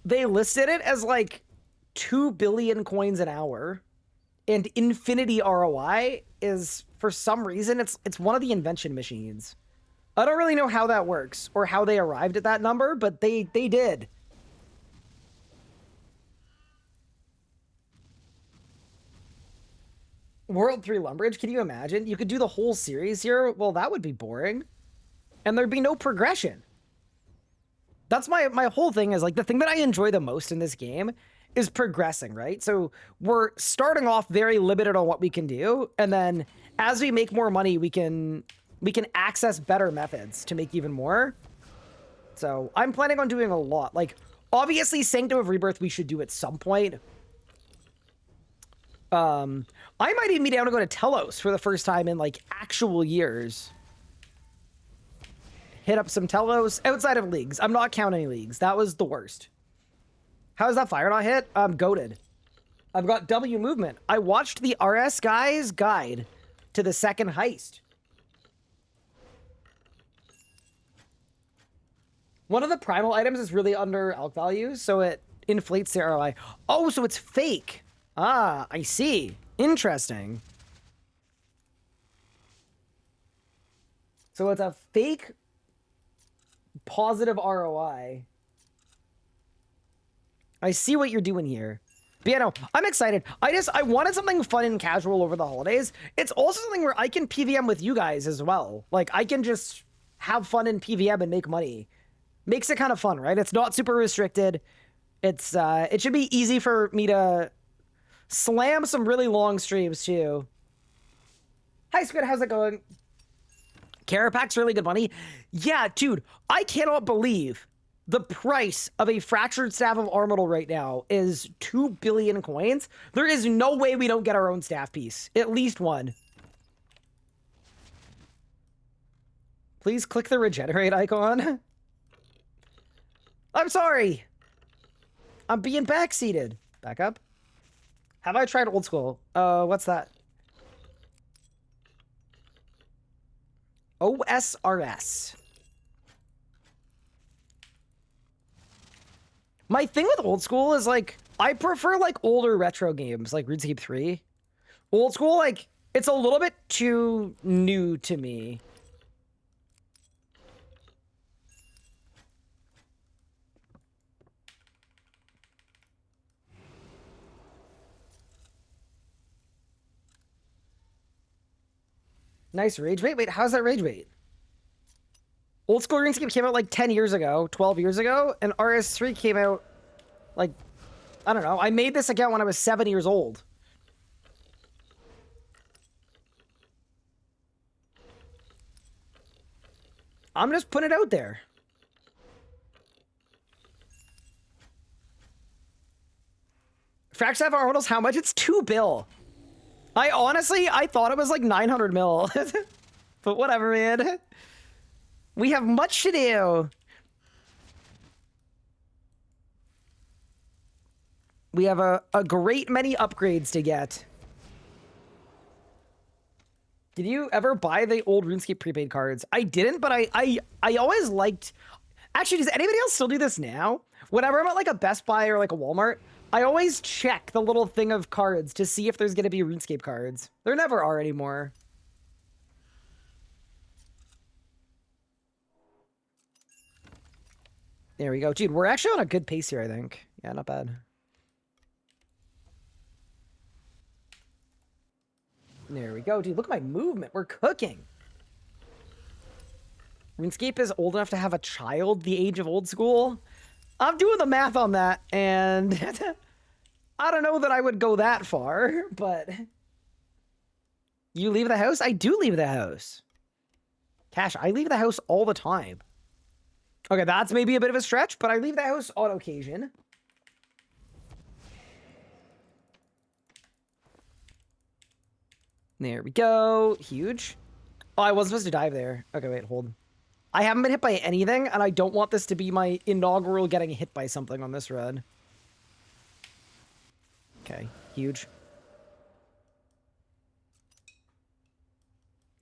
Speaker 1: they listed it as like 2 billion coins an hour, and infinity ROI is, for some reason, it's one of the invention machines. I don't really know how that works or how they arrived at that number, but they did. World 3 Lumbridge, can you imagine? You could do the whole series here? Well, that would be boring. And there'd be no progression. That's my whole thing is, like, the thing that I enjoy the most in this game is progressing, right? So we're starting off very limited on what we can do, and then as we make more money, we can access better methods to make even more. So I'm planning on doing a lot. Like, obviously, Sanctum of Rebirth we should do at some point. I might even be down to go to Telos for the first time in, like, actual years. Hit up some Telos outside of leagues. I'm not counting any leagues. That was the worst. How is that fire not hit? I'm goated. I've got W movement. I watched the RS guy's guide to the second heist. One of the primal items is really under alch value, so it inflates the ROI. Oh, so it's fake. Ah, I see. Interesting. So it's a fake positive ROI. I see what you're doing here. But yeah, no, I'm excited. I wanted something fun and casual over the holidays. It's also something where I can PVM with you guys as well. Like, I can just have fun in PVM and make money. Makes it kind of fun, right? It's not super restricted. It's it should be easy for me to slam some really long streams too. Hi Squid, how's it going? Carapack's really good money. Yeah, dude, I cannot believe the price of a Fractured Staff of Armadil right now is 2 billion coins. There is no way we don't get our own staff piece. At least one. Please click the regenerate icon. I'm sorry. I'm being backseated. Back up. Have I tried old school? What's that? OSRS. My thing with old school is, like, I prefer, like, older retro games, like RuneScape 3. Old school, like, it's a little bit too new to me. Nice rage bait. Wait, how's that rage bait? Old school RuneScape came out like 10 years ago, 12 years ago, and RS3 came out like, I don't know. I made this account when I was 7 years old. I'm just putting it out there. Frax have orbitals, how much? It's 2 bill. I thought it was like 900 mil. But whatever, man. We have much to do. We have a great many upgrades to get. Did you ever buy the old RuneScape prepaid cards? I didn't, but I always liked... Actually, does anybody else still do this now? Whenever I'm at like a Best Buy or like a Walmart, I always check the little thing of cards to see if there's going to be RuneScape cards. There never are anymore. There we go. Dude, we're actually on a good pace here, I think. Yeah, not bad. There we go. Dude, look at my movement. We're cooking. RuneScape is old enough to have a child the age of old school. I'm doing the math on that, and I don't know that I would go that far, but... You leave the house? I do leave the house. Cash, I leave the house all the time. Okay, that's maybe a bit of a stretch, but I leave the house on occasion. There we go. Huge. Oh, I wasn't supposed to dive there. Okay, wait, hold. I haven't been hit by anything, and I don't want this to be my inaugural getting hit by something on this run. Okay, huge.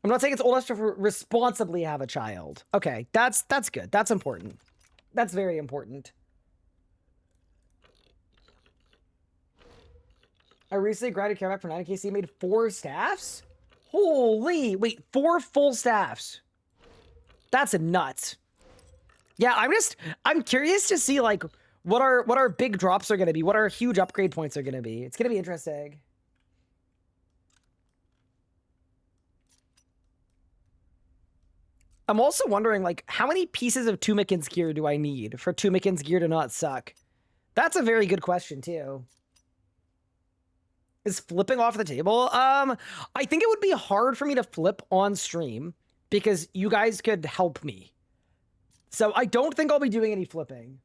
Speaker 1: I'm not saying it's old enough to responsibly have a child. Okay, that's good. That's important. That's very important. I recently grinded care back for 9KC, made 4 staffs? Holy, wait, 4 full staffs. That's nuts. Yeah, I'm curious to see like what our big drops are gonna be, what our huge upgrade points are gonna be. It's gonna be interesting. I'm also wondering, like, how many pieces of Tumikin's gear do I need for Tumikin's gear to not suck? That's a very good question, too. Is flipping off the table? I think it would be hard for me to flip on stream because you guys could help me. So I don't think I'll be doing any flipping.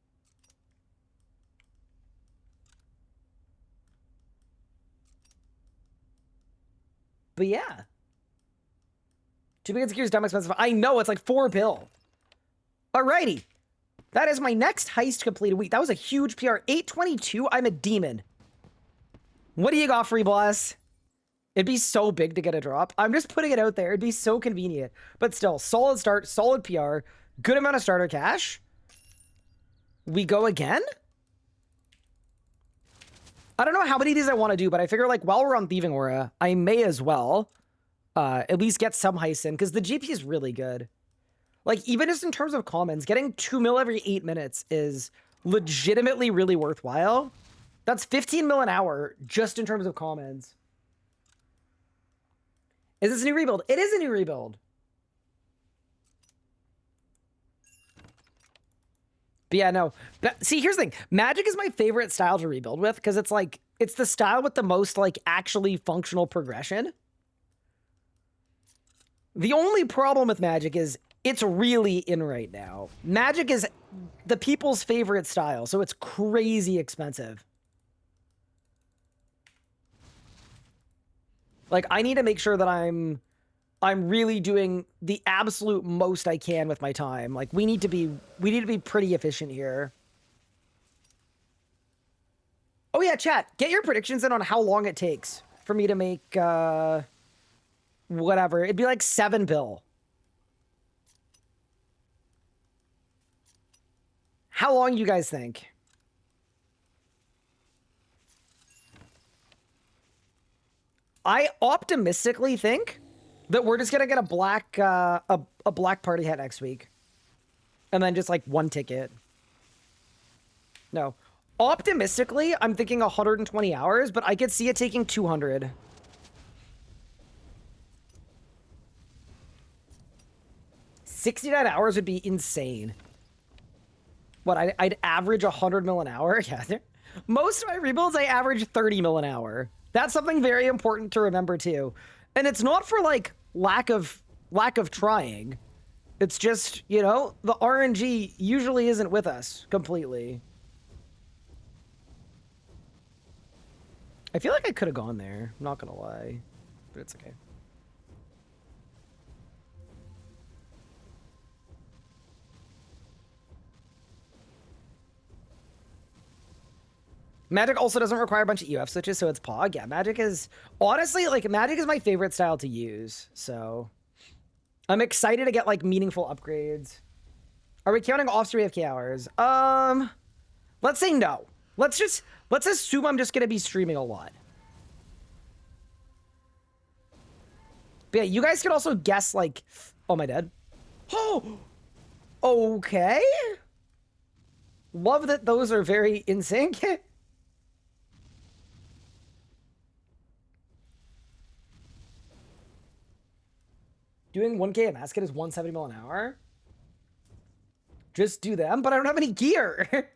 Speaker 1: But yeah. Tumikin's gear is dumb expensive. I know, it's like 4 bill. Alrighty. That is my next heist completed week. That was a huge PR. 822, I'm a demon. What do you got, free boss? It'd be so big to get a drop. I'm just putting it out there. It'd be so convenient. But still, solid start, solid PR, good amount of starter cash. We go again? I don't know how many of these I want to do, but I figure like while we're on Thieving Aura, I may as well at least get some heists in, because the GP is really good. Like, even just in terms of commons, getting 2 mil every 8 minutes is legitimately really worthwhile. That's 15 mil an hour just in terms of commons. Is this a new rebuild? It is a new rebuild. But yeah, no. See, here's the thing. Magic is my favorite style to rebuild with, because it's like, it's the style with the most like actually functional progression. The only problem with Magic is it's really in right now. Magic is the people's favorite style, so it's crazy expensive. Like, I need to make sure that I'm really doing the absolute most I can with my time. Like, we need to be pretty efficient here. Oh yeah, chat, get your predictions in on how long it takes for me to make whatever. It'd be like 7 bill. How long you guys think? I optimistically think that we're just gonna get a black party hat next week, and then just like 1 ticket. No, optimistically, I'm thinking 120 hours, but I could see it taking 200. $69 hours would be insane. What, I'd average 100 mil an hour? Yeah, most of my rebuilds, I average 30 mil an hour. That's something very important to remember too. And it's not for like lack of trying. It's just, you know, the RNG usually isn't with us completely. I feel like I could have gone there. I'm not gonna lie, but it's okay. Magic also doesn't require a bunch of EF switches, so it's Pog. Yeah, Magic is... Honestly, like, Magic is my favorite style to use, so... I'm excited to get, like, meaningful upgrades. Are we counting off-stream AFK hours? Let's say no. Let's assume I'm just gonna be streaming a lot. But yeah, you guys can also guess, like... Oh, am I dead? Oh! Okay. Love that those are very in sync. Doing 1K a basket is 170 mil an hour. Just do them, but I don't have any gear.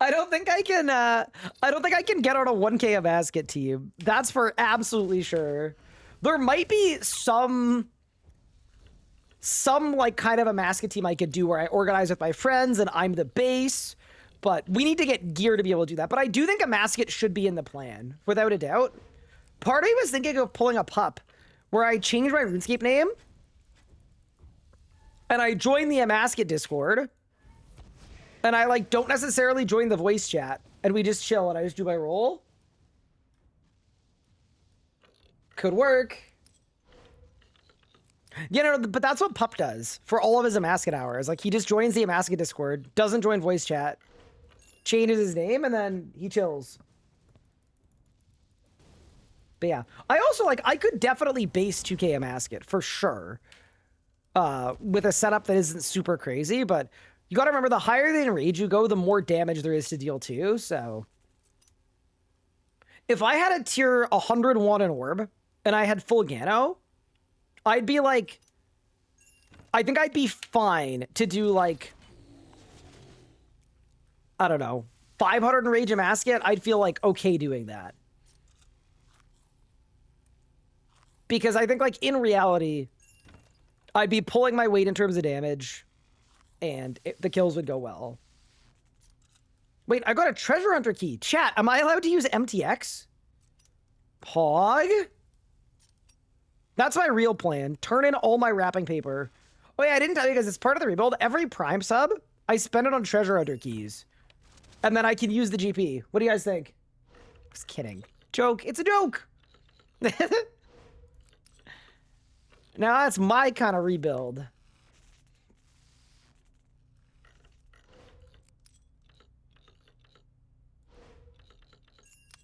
Speaker 1: I don't think I can get on a 1K a basket team. That's for absolutely sure. There might be some like kind of a basket team I could do where I organize with my friends and I'm the base, but we need to get gear to be able to do that. But I do think a basket should be in the plan, without a doubt. Part of me was thinking of pulling a pup, where I changed my RuneScape name, and I joined the Amasket Discord, and I, like, don't necessarily join the voice chat, and we just chill, and I just do my role. Could work. You know, but that's what Pup does for all of his Amasket hours. Like, he just joins the Amasket Discord, doesn't join voice chat, changes his name, and then he chills. But yeah, I also, like, I could definitely base 2K a Masket for sure. With a setup that isn't super crazy, but you gotta remember the higher the enrage you go, the more damage there is to deal too, so. If I had a tier 101 in Orb, and I had full Gano, I'd be like, I think I'd be fine to do like, I don't know, 500 enrage a Masket, I'd feel like okay doing that. Because I think, like, in reality, I'd be pulling my weight in terms of damage, and the kills would go well. Wait, I got a treasure hunter key. Chat, am I allowed to use MTX? Pog? That's my real plan. Turn in all my wrapping paper. Oh yeah, I didn't tell you guys, it's part of the rebuild. Every Prime sub, I spend it on treasure hunter keys. And then I can use the GP. What do you guys think? Just kidding. Joke. It's a joke. Now that's my kind of rebuild.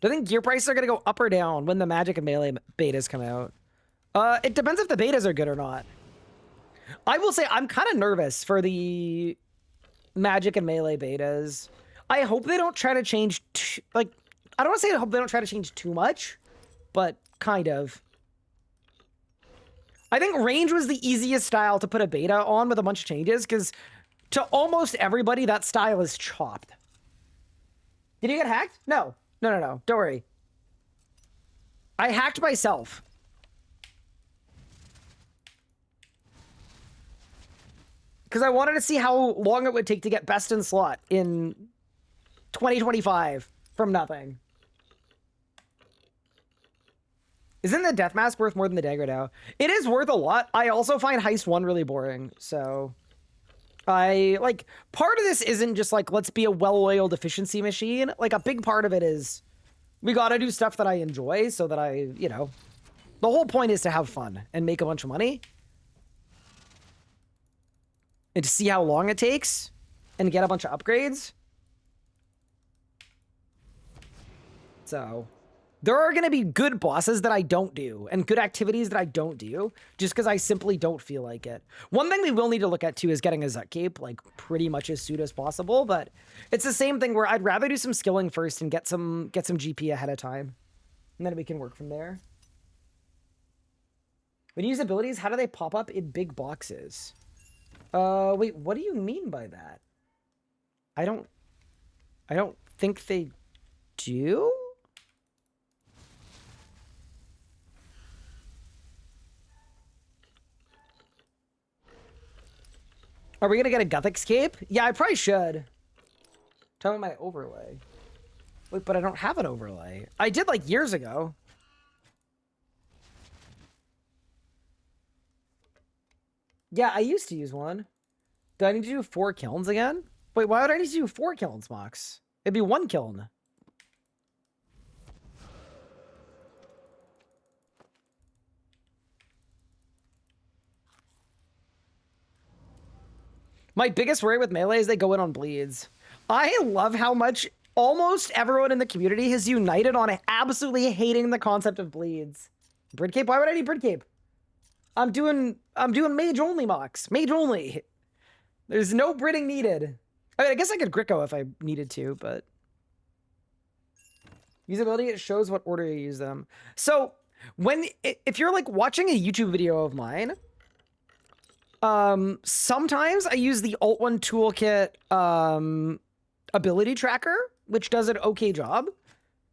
Speaker 1: Do you think gear prices are going to go up or down when the Magic and Melee betas come out? It depends if the betas are good or not. I will say I'm kind of nervous for the Magic and Melee betas. I hope they don't try to change, like, I don't want to say I hope they don't try to change too much, but kind of. I think range was the easiest style to put a beta on with a bunch of changes, because to almost everybody, that style is chopped. Did you get hacked? No. No. Don't worry. I hacked myself. Because I wanted to see how long it would take to get best in slot in 2025 from nothing. Isn't the death mask worth more than the dagger now? It is worth a lot. I also find Heist 1 really boring, so... like, part of this isn't just like, let's be a well-oiled efficiency machine. Like, a big part of it is, we gotta do stuff that I enjoy so that I, you know... The whole point is to have fun and make a bunch of money. And to see how long it takes and get a bunch of upgrades. So... There are going to be good bosses that I don't do, and good activities that I don't do, just because I simply don't feel like it. One thing we will need to look at, too, is getting a Zut Cape, like, pretty much as soon as possible, but it's the same thing where I'd rather do some skilling first and get some GP ahead of time, and then we can work from there. When you use abilities, how do they pop up in big boxes? Wait, what do you mean by that? I don't think they do? Are we gonna get a Gothic cape? Yeah, I probably should. Tell me my overlay. Wait, but I don't have an overlay. I did like years ago. Yeah, I used to use one. Do I need to do 4 kilns again? Wait, why would I need to do 4 kilns, Mox? It'd be 1 kiln. My biggest worry with Melee is they go in on bleeds. I love how much almost everyone in the community has united on absolutely hating the concept of bleeds. Brid cape? Why would I need Brid cape? I'm doing mage only, Mox. Mage only. There's no Bridding needed. I mean, I guess I could Gricko if I needed to, but usability, it shows what order you use them. So if you're like watching a YouTube video of mine, sometimes I use the Alt1 toolkit ability tracker, which does an okay job,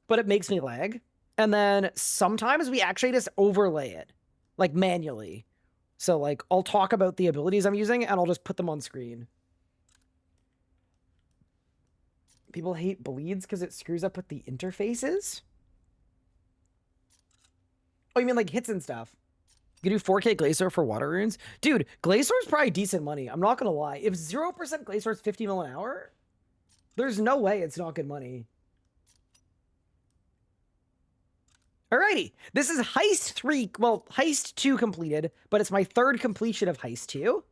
Speaker 1: but it makes me lag. And then sometimes we actually just overlay it, like manually. So like I'll talk about the abilities I'm using and I'll just put them on screen. People hate bleeds because it screws up with the interfaces. Oh, you mean like hits and stuff? You can do 4K Glacier for water runes? Dude, Glacier is probably decent money. I'm not going to lie. If 0% Glacier is 50 mil an hour, there's no way it's not good money. Alrighty. This is Heist 3. Well, Heist 2 completed, but it's my 3rd completion of Heist 2.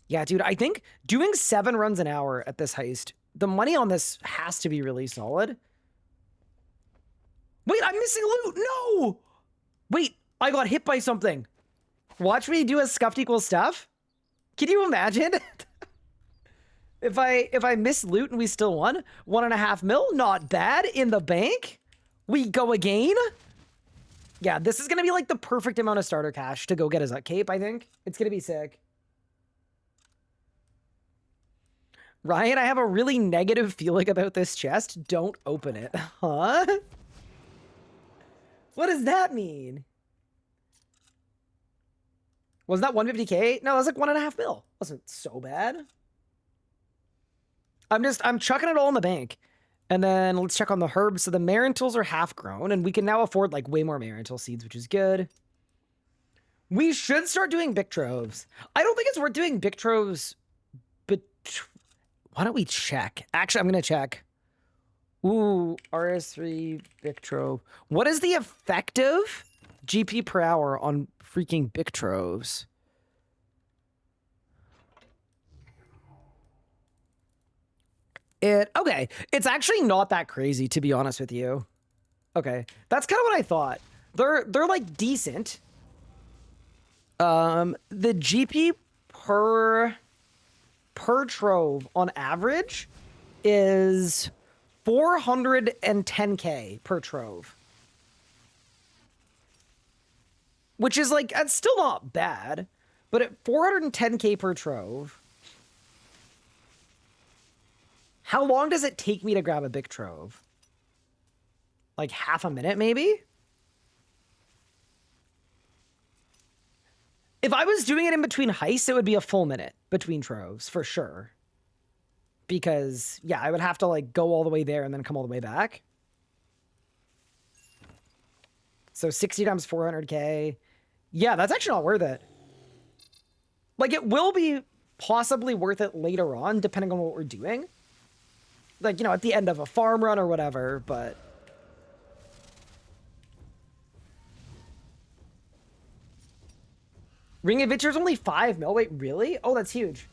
Speaker 1: Yeah, dude, I think doing 7 runs an hour at this Heist, the money on this has to be really solid. Wait, I'm missing loot. No! Wait. I got hit by something. Watch me do a scuffed equals stuff. Can you imagine? if I miss loot and we still won? 1.5 mil, not bad. In the bank. We go again. Yeah, this is gonna be like the perfect amount of starter cash to go get his cape, I think. It's gonna be sick. Ryan, I have a really negative feeling about this chest. Don't open it. Huh? What does that mean? Was that 150K? No, it was like 1.5 mil. Wasn't so bad. I'm chucking it all in the bank. And then let's check on the herbs. So the Marintils are half grown, and we can now afford like way more Marintil seeds, which is good. We should start doing Bic Troves. I don't think it's worth doing Bic Troves, but why don't we check? Actually, I'm going to check. Ooh, RS3 Bic Trove. What is the effective GP per hour on freaking Bic Troves? Okay, it's actually not that crazy, to be honest with you. Okay, that's kind of what I thought. They're like decent. The GP per trove on average is 410K per trove. Which is like, that's still not bad, but at 410K per trove, how long does it take me to grab a Bic Trove? Like half a minute, maybe? If I was doing it in between heists, it would be a full minute between troves, for sure. Because, yeah, I would have to, like, go all the way there and then come all the way back. So 60 times 400K. Yeah, that's actually not worth it. Like, it will be possibly worth it later on, depending on what we're doing. Like, you know, at the end of a farm run or whatever, but... Ring Adventure's only 5 mil? Wait, really? Oh, that's huge.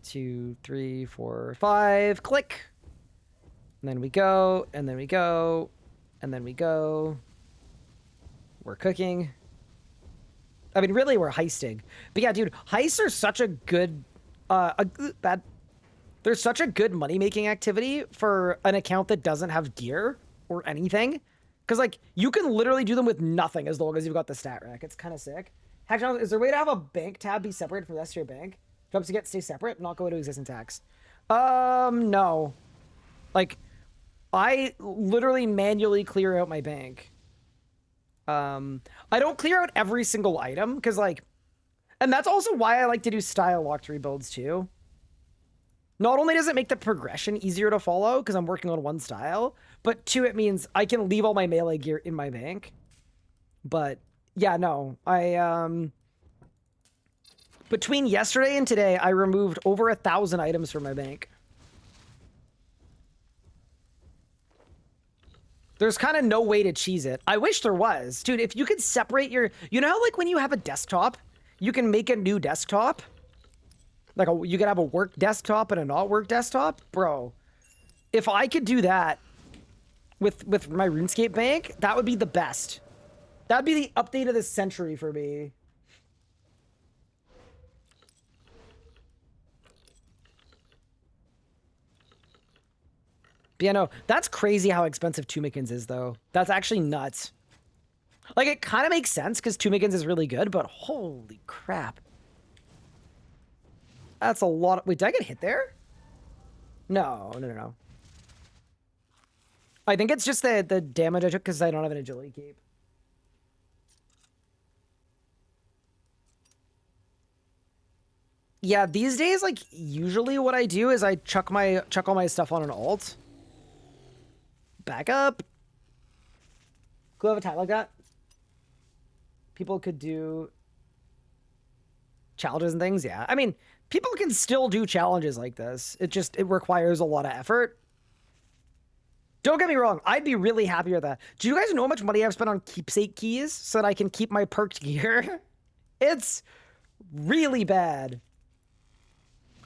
Speaker 1: Two, three, four, five. Click. And then we go, and then we go, and then we go. We're cooking. I mean, really, we're heisting. But yeah, dude, heists are such a good... There's such a good money-making activity for an account that doesn't have gear or anything. Because, like, you can literally do them with nothing as long as you've got the stat rack. It's kind of sick. Hackdown, is there a way to have a bank tab be separated from the rest of your bank? Jumps to get stay separate, not go into existing tax. No. Like, I literally manually clear out my bank. I don't clear out every single item, because, like, and that's also why I like to do style locked rebuilds, too. Not only does it make the progression easier to follow, because I'm working on one style, but two, it means I can leave all my melee gear in my bank. But, yeah, no. Between yesterday and today, I removed over 1,000 items from my bank. There's kind of no way to cheese it. I wish there was. Dude, if you could separate your... You know how, like, when you have a desktop, you can make a new desktop? Like, you could have a work desktop and a not work desktop? Bro, if I could do that with my RuneScape bank, that would be the best. That'd be the update of the century for me. But yeah, no, that's crazy how expensive Tumikins is, though. That's actually nuts. Like, it kind of makes sense, because Tumikins is really good, but holy crap. That's a lot of... Wait, did I get hit there? No. I think it's just the damage I took because I don't have an agility cape. Yeah, these days, like, usually what I do is I chuck all my stuff on an alt. Back up. Could have a time like that. People could do challenges and things. Yeah, I mean, people can still do challenges like this. It requires a lot of effort. Don't get me wrong. I'd be really happy with that. Do you guys know how much money I've spent on keepsake keys so that I can keep my perked gear? It's really bad.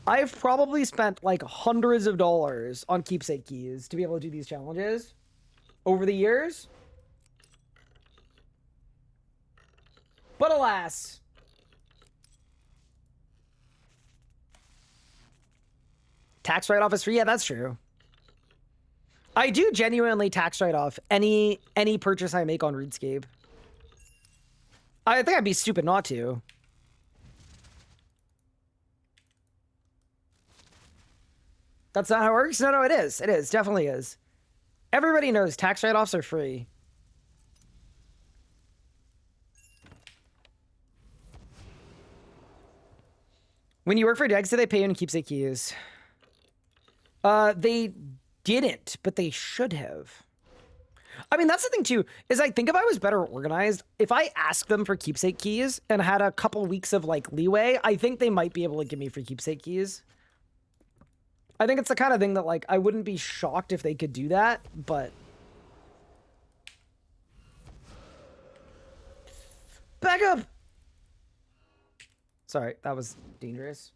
Speaker 1: I've probably spent like hundreds of dollars on keepsake keys to be able to do these challenges over the years. But alas. Tax write-off is free? Yeah, that's true. I do genuinely tax write-off any purchase I make on RuneScape. I think I'd be stupid not to. That's not how it works? No, it is. It is. Definitely is. Everybody knows tax write-offs are free. When you work for Dex, do they pay you in keepsake keys? They didn't, but they should have. I mean, that's the thing too, is I think if I was better organized, if I asked them for keepsake keys and had a couple weeks of like leeway, I think they might be able to give me free keepsake keys. I think it's the kind of thing that, like, I wouldn't be shocked if they could do that, but... Back up! Sorry, that was dangerous.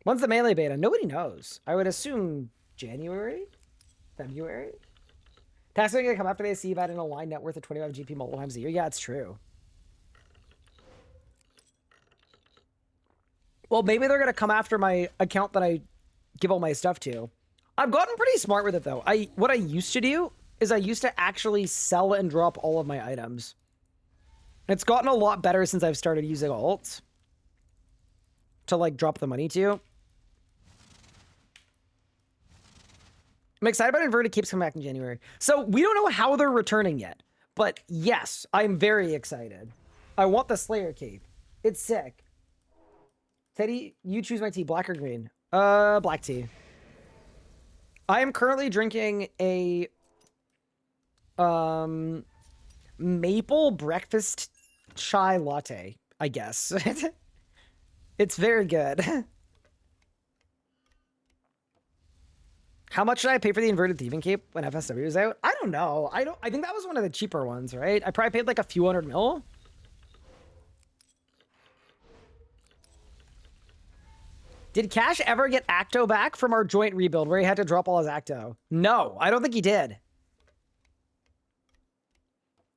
Speaker 1: When's the melee beta? Nobody knows. I would assume January? February? Tax are gonna come after they see that in a line net worth of 25 GP multiple times a year. Yeah, it's true. Well, maybe they're going to come after my account that I give all my stuff to. I've gotten pretty smart with it, though. What I used to do is I used to actually sell and drop all of my items. It's gotten a lot better since I've started using alts to, like, drop the money to. I'm excited about Inverted Keeps coming back in January. So we don't know how they're returning yet. But yes, I'm very excited. I want the Slayer cape. It's sick. Teddy, you choose my tea, black or green? Black tea. I am currently drinking a maple breakfast chai latte, I guess. It's very good. How much should I pay for the inverted thieving cape when FSW was out? I don't know. I think that was one of the cheaper ones, right? I probably paid like a few $100 mil. Did Cash ever get Acto back from our joint rebuild where he had to drop all his Acto? No, I don't think he did.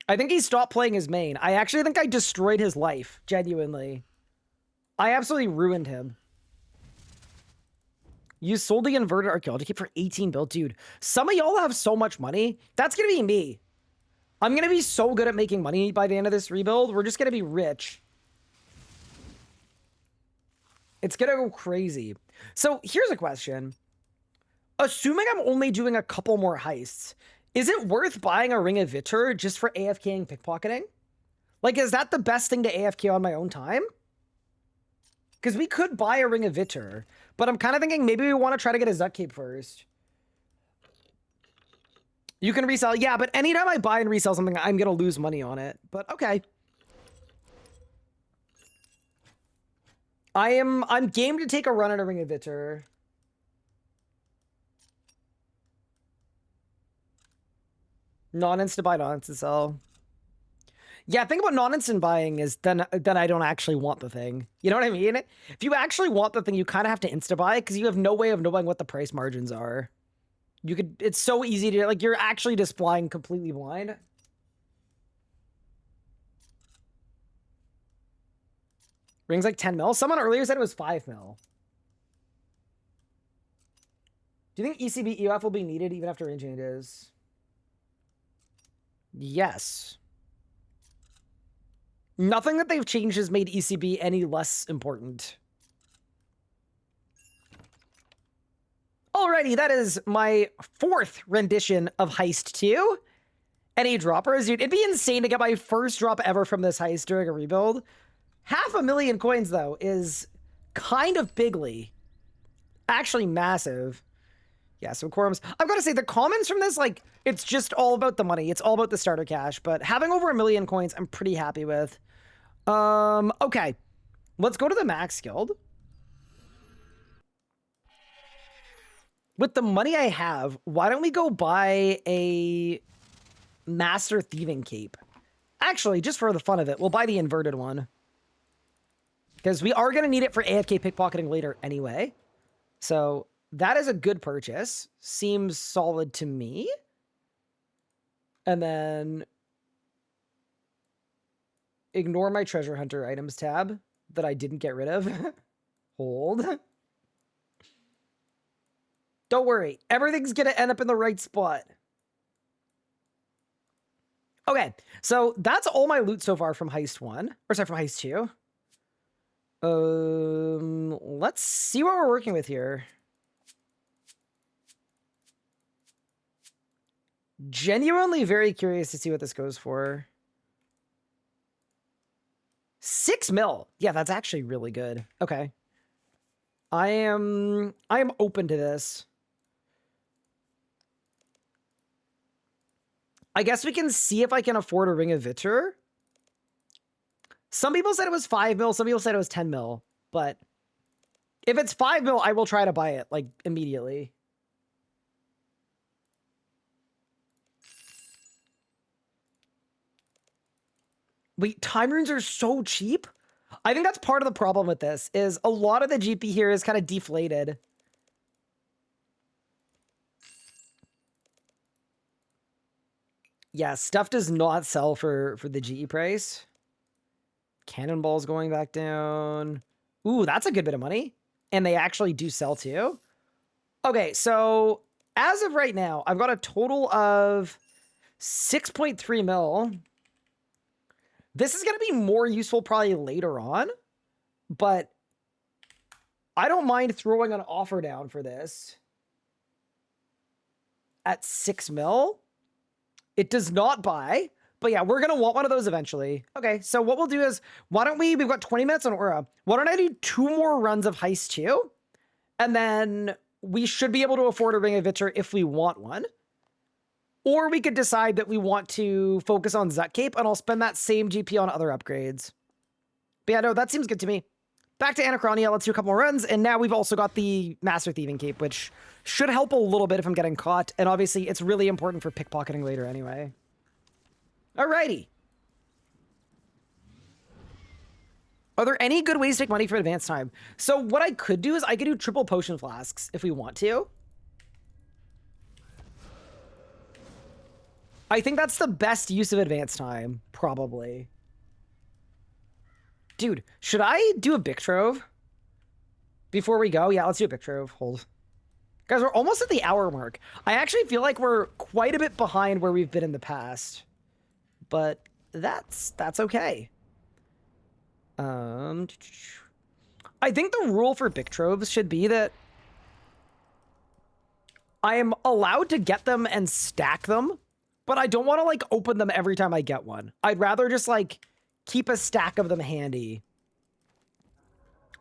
Speaker 1: I think he stopped playing his main. I actually think I destroyed his life, genuinely. I absolutely ruined him. You sold the inverted archaeology kit for 18 bill. Dude, some of y'all have so much money. That's going to be me. I'm going to be so good at making money by the end of this rebuild. We're just going to be rich. It's going to go crazy. So here's a question. assuming I'm only doing a couple more heists, is it worth buying a Ring of Vitor just for AFKing pickpocketing? Like, is that the best thing to AFK on my own time? Because we could buy a Ring of Vitor, but I'm kind of thinking maybe we want to try to get a Zut Cape first. You can resell. Yeah, but anytime I buy and resell something, I'm going to lose money on it. But okay. I'm game to take a run at a Ring of Vitor. Non-instant buy, non-instant sell. Yeah, think about non-instant buying is then I don't actually want the thing. You know what I mean? If you actually want the thing, you kind of have to insta-buy because you have no way of knowing what the price margins are. It's so easy to, like, you're actually just flying completely blind. Rings like 10 mil. Someone earlier said it was 5 mil. Do you think ECB EOF will be needed even after ring changes? Yes. Nothing that they've changed has made ECB any less important. Alrighty, that is my 4th rendition of Heist 2. Any droppers? Dude, it'd be insane to get my first drop ever from this heist during a rebuild. 500,000 coins, though, is kind of bigly. Actually massive. Yeah, some quorums. I've got to say, the commons from this, like, it's just all about the money. It's all about the starter cash. But having over 1 million coins, I'm pretty happy with. Okay. Let's go to the Max Guild. With the money I have, why don't we go buy a Master Thieving Cape? Actually, just for the fun of it, we'll buy the inverted one. Because we are going to need it for AFK pickpocketing later anyway. So that is a good purchase. Seems solid to me. And then ignore my treasure hunter items tab that I didn't get rid of. Hold. Don't worry. Everything's going to end up in the right spot. Okay. So that's all my loot so far from Heist 1. Or sorry, from Heist 2. Let's see what we're working with here. Genuinely very curious to see what this goes for. 6 mil. Yeah, that's actually really good. Okay. I am open to this. I guess we can see if I can afford a Ring of Vitor. Some people said it was 5 mil. Some people said it was 10 mil. But if it's 5 mil, I will try to buy it, like, immediately. Wait, time runes are so cheap? I think that's part of the problem with this, is a lot of the GP here is kind of deflated. Yeah, stuff does not sell for the GE price. Cannonball's going back down. Ooh, that's a good bit of money. And they actually do sell too. Okay, so as of right now, I've got a total of 6.3 mil. This is going to be more useful probably later on, but I don't mind throwing an offer down for this at 6 mil. It does not buy, but yeah, we're going to want one of those eventually. Okay, so what we'll do is, we've got 20 minutes on Aura. Why don't I do 2 more runs of Heist 2? And then we should be able to afford a Ring of Vitor if we want one. Or we could decide that we want to focus on Zut Cape, and I'll spend that same GP on other upgrades. But yeah, no, that seems good to me. Back to Anachronia, let's do a couple more runs, and now we've also got the Master Thieving Cape, which should help a little bit if I'm getting caught, and obviously it's really important for pickpocketing later anyway. Alrighty. Are there any good ways to make money for advance time? So what I could do is I could do triple potion flasks if we want to. I think that's the best use of advance time, probably. Dude, should I do a Bic Trove before we go? Yeah, let's do a Bic Trove. Hold. Guys, we're almost at the hour mark. I actually feel like we're quite a bit behind where we've been in the past. But that's okay. I think the rule for Bic Troves should be that I am allowed to get them and stack them, but I don't want to like open them every time I get one. I'd rather just like keep a stack of them handy.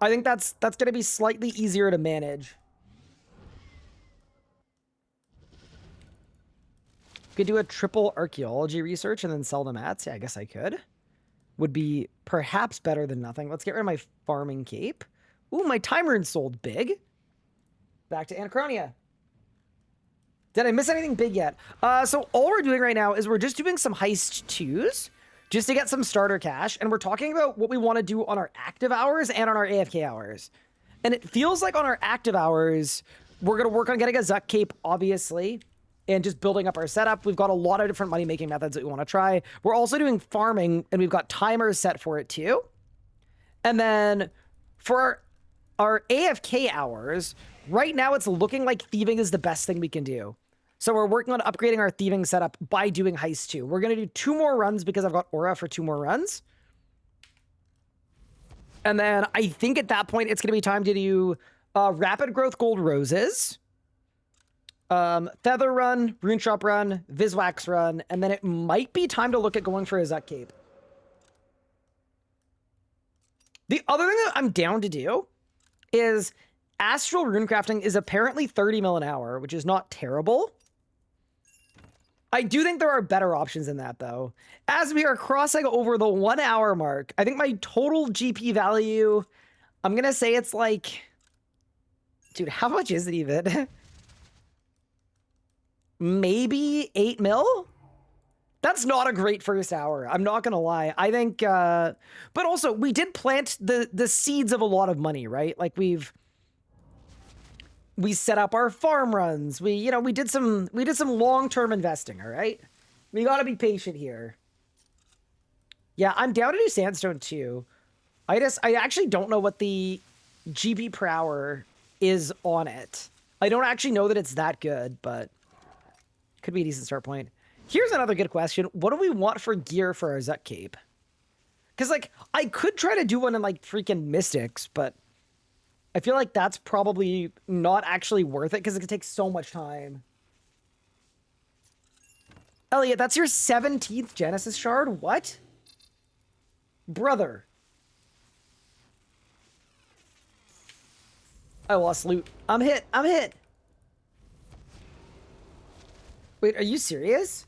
Speaker 1: I think that's going to be slightly easier to manage. Could do a triple archaeology research and then sell them at. Yeah, I guess I could. Would be perhaps better than nothing. Let's get rid of my farming cape. Ooh, my time rune sold big. Back to Anachronia. Did I miss anything big yet? So all we're doing right now is we're just doing some Heist 2s just to get some starter cash. And we're talking about what we want to do on our active hours and on our AFK hours. And it feels like on our active hours, we're going to work on getting a Zuck cape, obviously, and just building up our setup. We've got a lot of different money-making methods that we want to try. We're also doing farming, and we've got timers set for it too. And then for our AFK hours, right now it's looking like thieving is the best thing we can do. So we're working on upgrading our thieving setup by doing Heist 2. We're going to do 2 more runs because I've got aura for 2 more runs. And then I think at that point it's going to be time to do rapid growth gold roses, feather run, rune shop run, viswax run, and then it might be time to look at going for a Zuck cape. The other thing that I'm down to do is astral rune crafting is apparently 30 mil an hour, which is not terrible. I do think there are better options than that, though. As we are crossing over the 1 hour mark, I think my total GP value, I'm going to say it's like... Dude, how much is it even? Maybe 8 mil? That's not a great first hour. I'm not going to lie. I think... but also, we did plant the seeds of a lot of money, right? Like, we set up our farm runs. We did some long-term investing, all right? We got to be patient here. Yeah, I'm down to do sandstone too. I actually don't know what the GP per hour is on it. I don't actually know that it's that good, but could be a decent start point. Here's another good question. What do we want for gear for our Zuck cape? Because, like, I could try to do one in, like, freaking Mystics, but I feel like that's probably not actually worth it because it could take so much time. Elliot, that's your 17th Genesis shard? What? Brother. I lost loot. I'm hit. I'm hit. Wait, are you serious?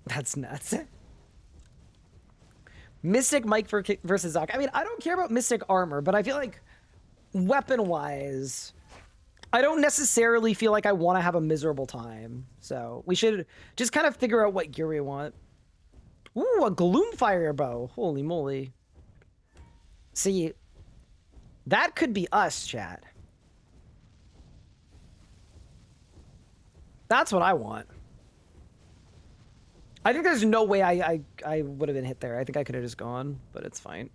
Speaker 1: That's nuts. Mystic Mike versus Zuck. I mean, I don't care about Mystic armor, but I feel like weapon-wise, I don't necessarily feel like I want to have a miserable time. So we should just kind of figure out what gear we want. Ooh, a Gloomfire bow. Holy moly. See, that could be us, chat. That's what I want. I think there's no way I would have been hit there. I think I could have just gone, but it's fine.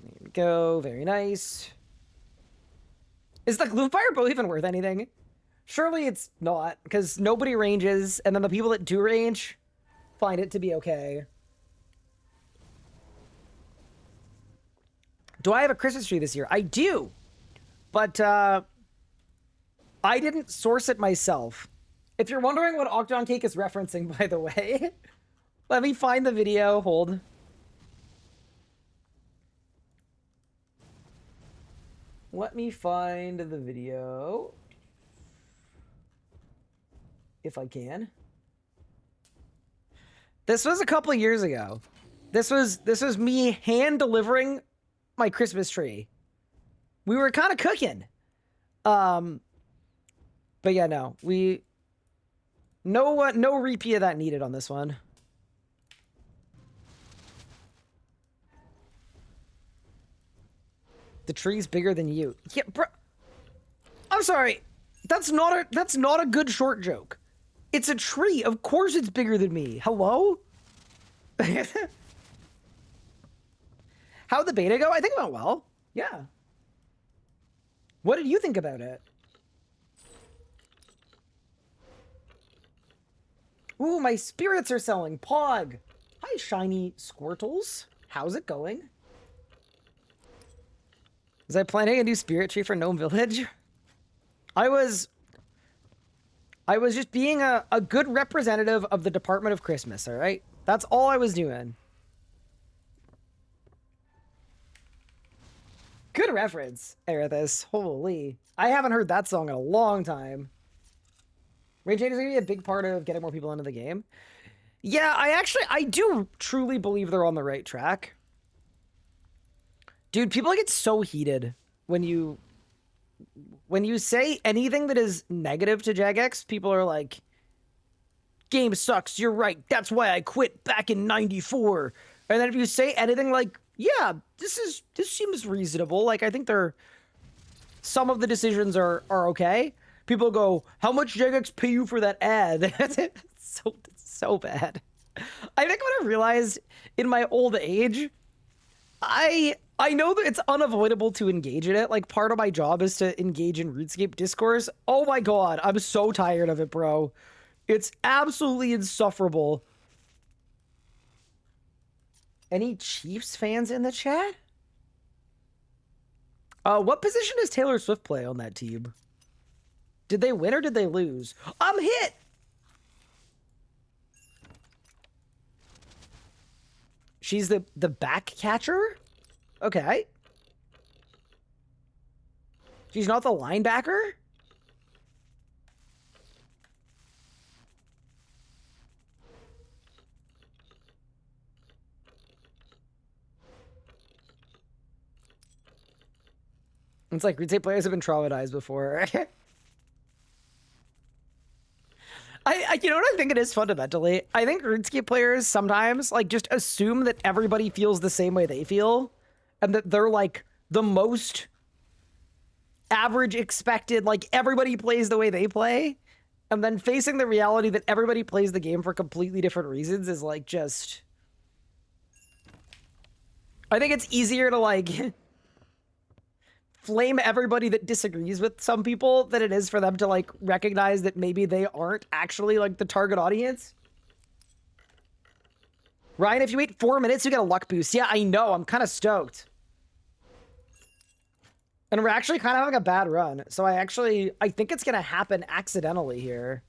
Speaker 1: There we go. Very nice. Is the Gloomfire bow even worth anything? Surely it's not, because nobody ranges, and then the people that do range find it to be okay. Do I have a Christmas tree this year? I do, but I didn't source it myself. If you're wondering what Octon Cake is referencing, by the way, let me find the video. Hold. Let me find the video. If I can. This was a couple of years ago. This was me hand delivering my Christmas tree. We were kind of cooking. But yeah, no. No repeat of that needed on this one. The tree's bigger than you. Yeah, bro. I'm sorry. That's not a good short joke. It's a tree. Of course it's bigger than me. Hello? How'd the beta go? I think it went well. Yeah. What did you think about it? Ooh, my spirits are selling. Pog. Hi, shiny Squirtles. How's it going? Was I planning a new spirit tree for Gnome Village? I was just being a good representative of the Department of Christmas, all right? That's all I was doing. Good reference, Erithus. Holy. I haven't heard that song in a long time. Rage 8 is going to be a big part of getting more people into the game. Yeah, I do truly believe they're on the right track. Dude, people get so heated when you say anything that is negative to Jagex. People are like, game sucks, you're right, that's why I quit back in 94. And then if you say anything like, yeah, this seems reasonable, like I think some of the decisions are okay, people go, how much Jagex pay you for that ad? It's so bad. I think what I realized in my old age, I know that it's unavoidable to engage in it. Like, part of my job is to engage in RuneScape discourse. Oh my god, I'm so tired of it, bro. It's absolutely insufferable. Any Chiefs fans in the chat? What position does Taylor Swift play on that team? Did they win or did they lose? I'm hit! She's the back catcher? Okay. She's not the linebacker? It's like RuneScape players have been traumatized before. You know what I think it is fundamentally? I think RuneScape players sometimes like just assume that everybody feels the same way they feel, and that they're like the most average expected, like everybody plays the way they play, and then facing the reality that everybody plays the game for completely different reasons is like just... I think it's easier to like flame everybody that disagrees with some people than it is for them to like recognize that maybe they aren't actually like the target audience. Ryan, if you wait 4 minutes, you get a luck boost. Yeah, I know. I'm kind of stoked. And we're actually kind of having a bad run. So I think it's going to happen accidentally here.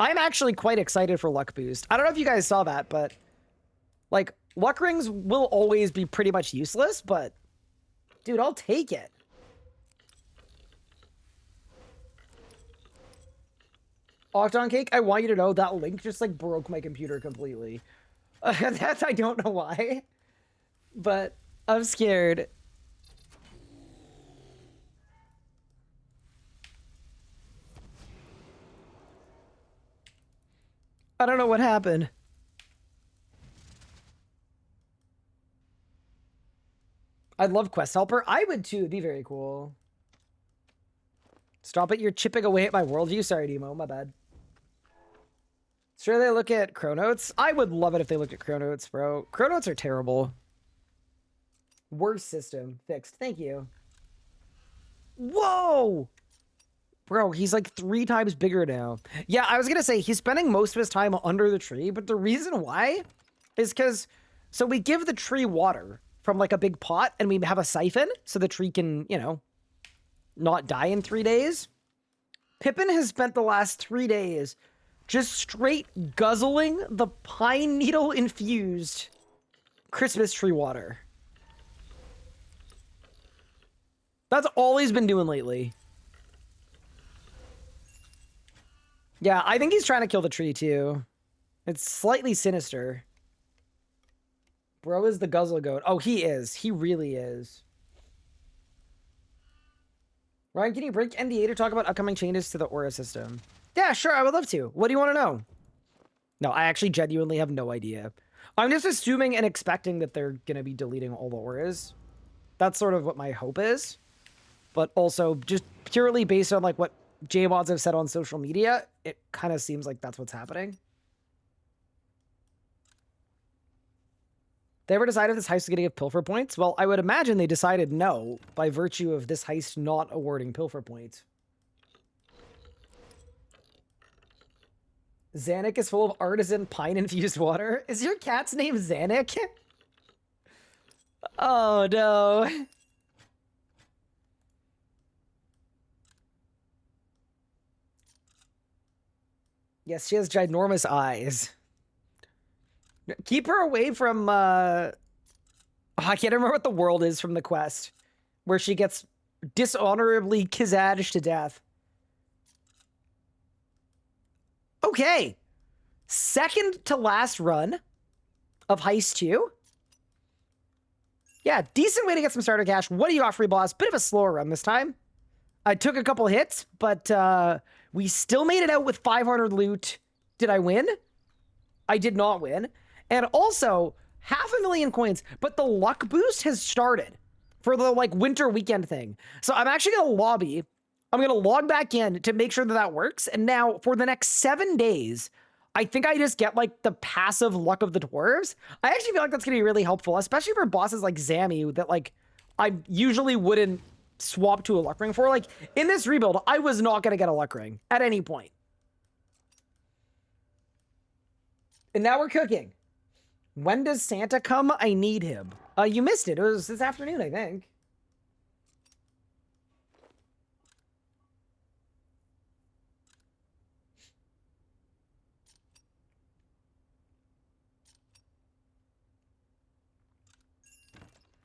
Speaker 1: I'm actually quite excited for luck boost. I don't know if you guys saw that, but like luck rings will always be pretty much useless, but dude, I'll take it. Octon Cake, I want you to know that link just like broke my computer completely. That's, I don't know why, but I'm scared. I don't know what happened. I'd love Quest Helper. I would too. It'd be very cool. Stop it. You're chipping away at my worldview. Sorry, Demo. My bad. Sure, they look at Chronotes. I would love it if they looked at Chronotes, bro. Chronotes are terrible. Worst system. Fixed. Thank you. Whoa! Bro, he's like 3 times bigger now. Yeah, I was gonna say, he's spending most of his time under the tree, but the reason why is because... So we give the tree water from like a big pot, and we have a siphon so the tree can, you know, not die in 3 days. Pippin has spent the last 3 days just straight guzzling the pine needle infused Christmas tree water. That's all he's been doing lately. Yeah, I think he's trying to kill the tree too. It's slightly sinister. Bro is the guzzle goat. Oh, he is. He really is. Ryan, can you break NDA to talk about upcoming changes to the Aura system? Yeah, sure. I would love to. What do you want to know? No, I actually genuinely have no idea. I'm just assuming and expecting that they're going to be deleting all the Auras. That's sort of what my hope is. But also, just purely based on like what JMods have said on social media, it kind of seems like that's what's happening. They ever decided this heist is going to give pilfer points? Well, I would imagine they decided no, by virtue of this heist not awarding pilfer points. Zanuck is full of artisan pine-infused water. Is your cat's name Zanuck? Oh no. Yes, she has ginormous eyes. Keep her away from, I can't remember what the world is from the quest, where she gets dishonorably kizadged to death. Okay. Second to last run of Heist 2. Yeah, decent way to get some starter cash. What do you got, free boss? Bit of a slower run this time. I took a couple hits, but we still made it out with 500 loot. Did I win? I did not win. And also, 500,000 coins, but the luck boost has started for the like winter weekend thing. So I'm actually gonna lobby. I'm gonna log back in to make sure that that works. And now for the next 7 days, I think I just get like the passive luck of the dwarves. I actually feel like that's gonna be really helpful, especially for bosses like Zammy that like I usually wouldn't swap to a luck ring for. Like in this rebuild, I was not gonna get a luck ring at any point. And now we're cooking. When does Santa come? I need him. You missed it. It was this afternoon, I think.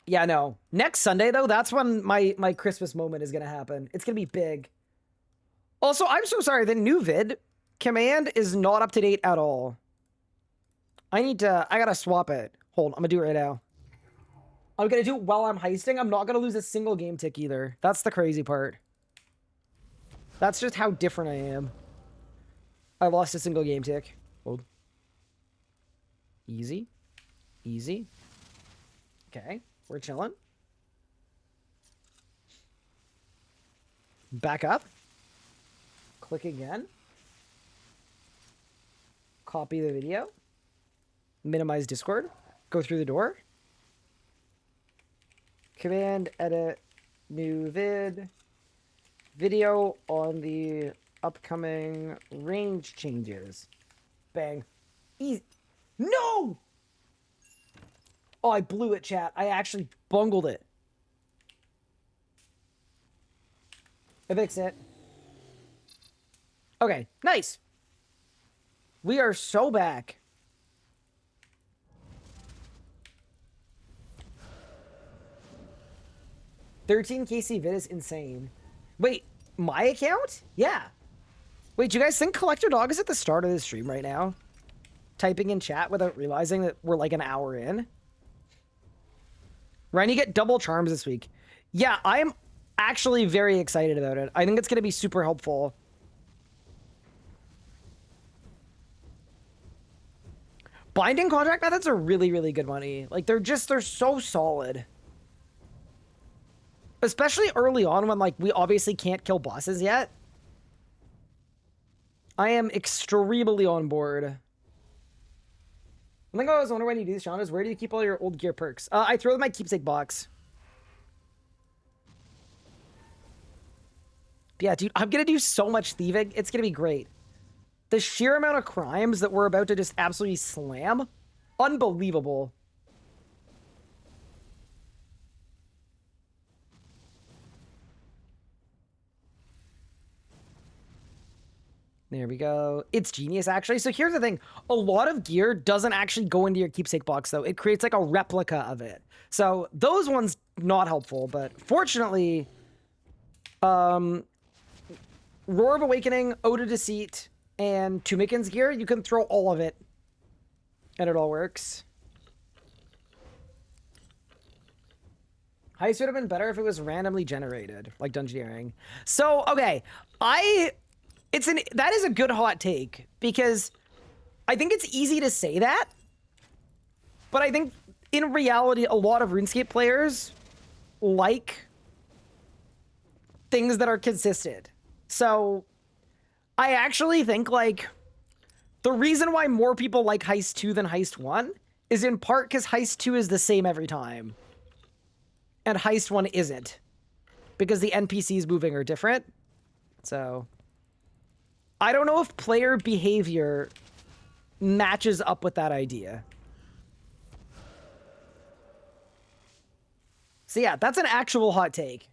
Speaker 1: Yeah, no. Next Sunday, though, that's when my Christmas moment is going to happen. It's going to be big. Also, I'm so sorry. The new vid command is not up to date at all. I gotta swap it. Hold on, I'm gonna do it right now. I'm gonna do it while I'm heisting. I'm not gonna lose a single game tick either. That's the crazy part. That's just how different I am. I lost a single game tick. Hold. Easy. Easy. Okay, we're chilling. Back up. Click again. Copy the video. Minimize Discord. Go through the door. Command, edit, new vid. Video on the upcoming range changes. Bang. Easy. No! Oh, I blew it, chat. I actually bungled it. I fixed it. Okay, nice. We are so back. $13 KC vid is insane. Wait, my account? Yeah. Wait, do you guys think Collector Dog is at the start of the stream right now? Typing in chat without realizing that we're like an hour in? Ryan, you get double charms this week. Yeah, I'm actually very excited about it. I think it's going to be super helpful. Binding contract methods are really, really good money. Like, they're so solid. Especially early on when, like, we obviously can't kill bosses yet. I am extremely on board. One thing I always wonder when you do this, Sean, is where do you keep all your old gear perks? I throw them in my keepsake box. Yeah, dude, I'm gonna do so much thieving. It's gonna be great. The sheer amount of crimes that we're about to just absolutely slam, unbelievable. There we go. It's genius, actually. So here's the thing. A lot of gear doesn't actually go into your keepsake box, though. It creates like a replica of it. So those ones, not helpful. But fortunately, Roar of Awakening, Ode of Deceit, and Tumikin's gear, you can throw all of it. And it all works. Heist would have been better if it was randomly generated, like Dungeoneering. So, okay. That is a good hot take, because I think it's easy to say that, but I think in reality, a lot of RuneScape players like things that are consistent. So I actually think, like, the reason why more people like Heist 2 than Heist 1 is in part because Heist 2 is the same every time, and Heist 1 isn't, because the NPCs moving are different. So I don't know if player behavior matches up with that idea. So yeah, that's an actual hot take.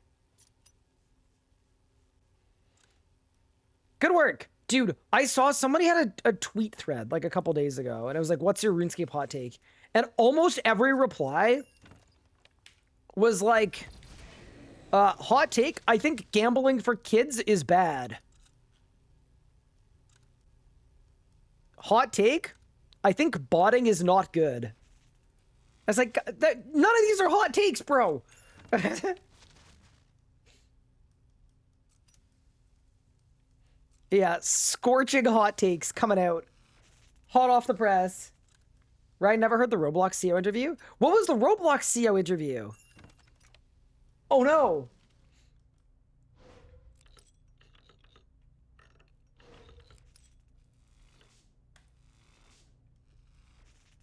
Speaker 1: Good work. Dude, I saw somebody had a tweet thread like a couple days ago, and it was like, what's your RuneScape hot take? And almost every reply was like, hot take, I think gambling for kids is bad. Hot take, I think botting is not good. I was like, none of these are hot takes, bro. Yeah, scorching hot takes coming out. Hot off the press. Right, never heard the Roblox CEO interview? What was the Roblox CEO interview? Oh no!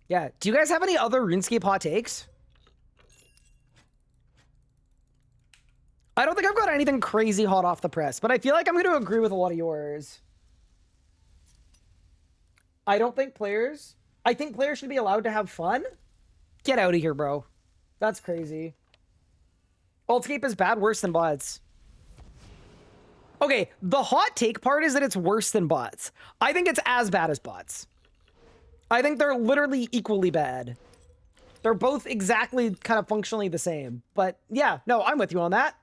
Speaker 1: Yeah, do you guys have any other RuneScape hot takes? I don't think I've got anything crazy hot off the press, but I feel like I'm going to agree with a lot of yours. I think players should be allowed to have fun. Get out of here, bro. That's crazy. Altscape is bad, worse than bots. Okay, the hot take part is that it's worse than bots. I think it's as bad as bots. I think they're literally equally bad. They're both exactly kind of functionally the same. But yeah, no, I'm with you on that.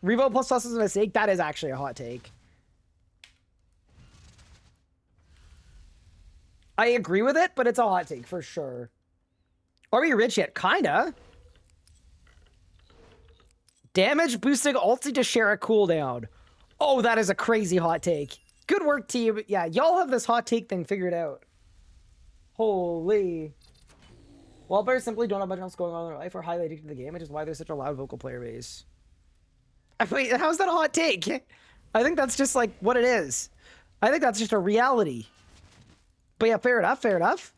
Speaker 1: Revo plus plus is a mistake. That is actually a hot take. I agree with it, but it's a hot take for sure. Are we rich yet? Kinda. Damage boosting ulti to share a cooldown. Oh, that is a crazy hot take. Good work, team. Yeah, y'all have this hot take thing figured out. Holy. Well, players simply don't have much else going on in their life or highly addicted to the game, which is why there's such a loud vocal player base. Wait, how's that a hot take? I think that's just like what it is. I think that's just a reality. But yeah, fair enough, fair enough.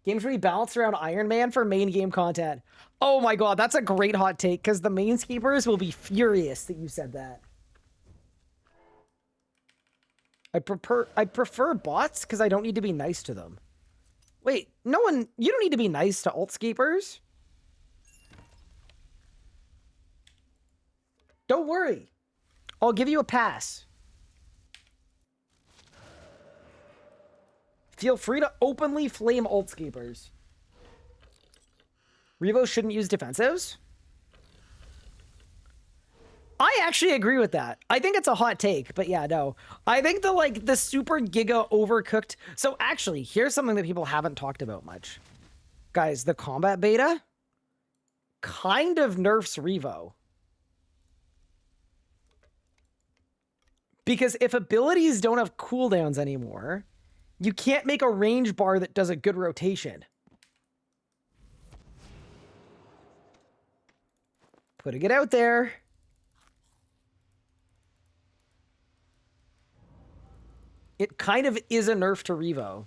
Speaker 1: Games should be balanced around Iron Man for main game content. Oh my god, that's a great hot take, because the mainscapers will be furious that you said that. I prefer bots because I don't need to be nice to them. Wait, you don't need to be nice to altscapers. Don't worry. I'll give you a pass. Feel free to openly flame altscapers. Revo shouldn't use defensives. I actually agree with that. I think it's a hot take, but yeah, no. I think the super giga overcooked. So actually, here's something that people haven't talked about much. Guys, the combat beta kind of nerfs Revo. Because if abilities don't have cooldowns anymore, you can't make a range bar that does a good rotation. Putting it out there. It kind of is a nerf to Revo.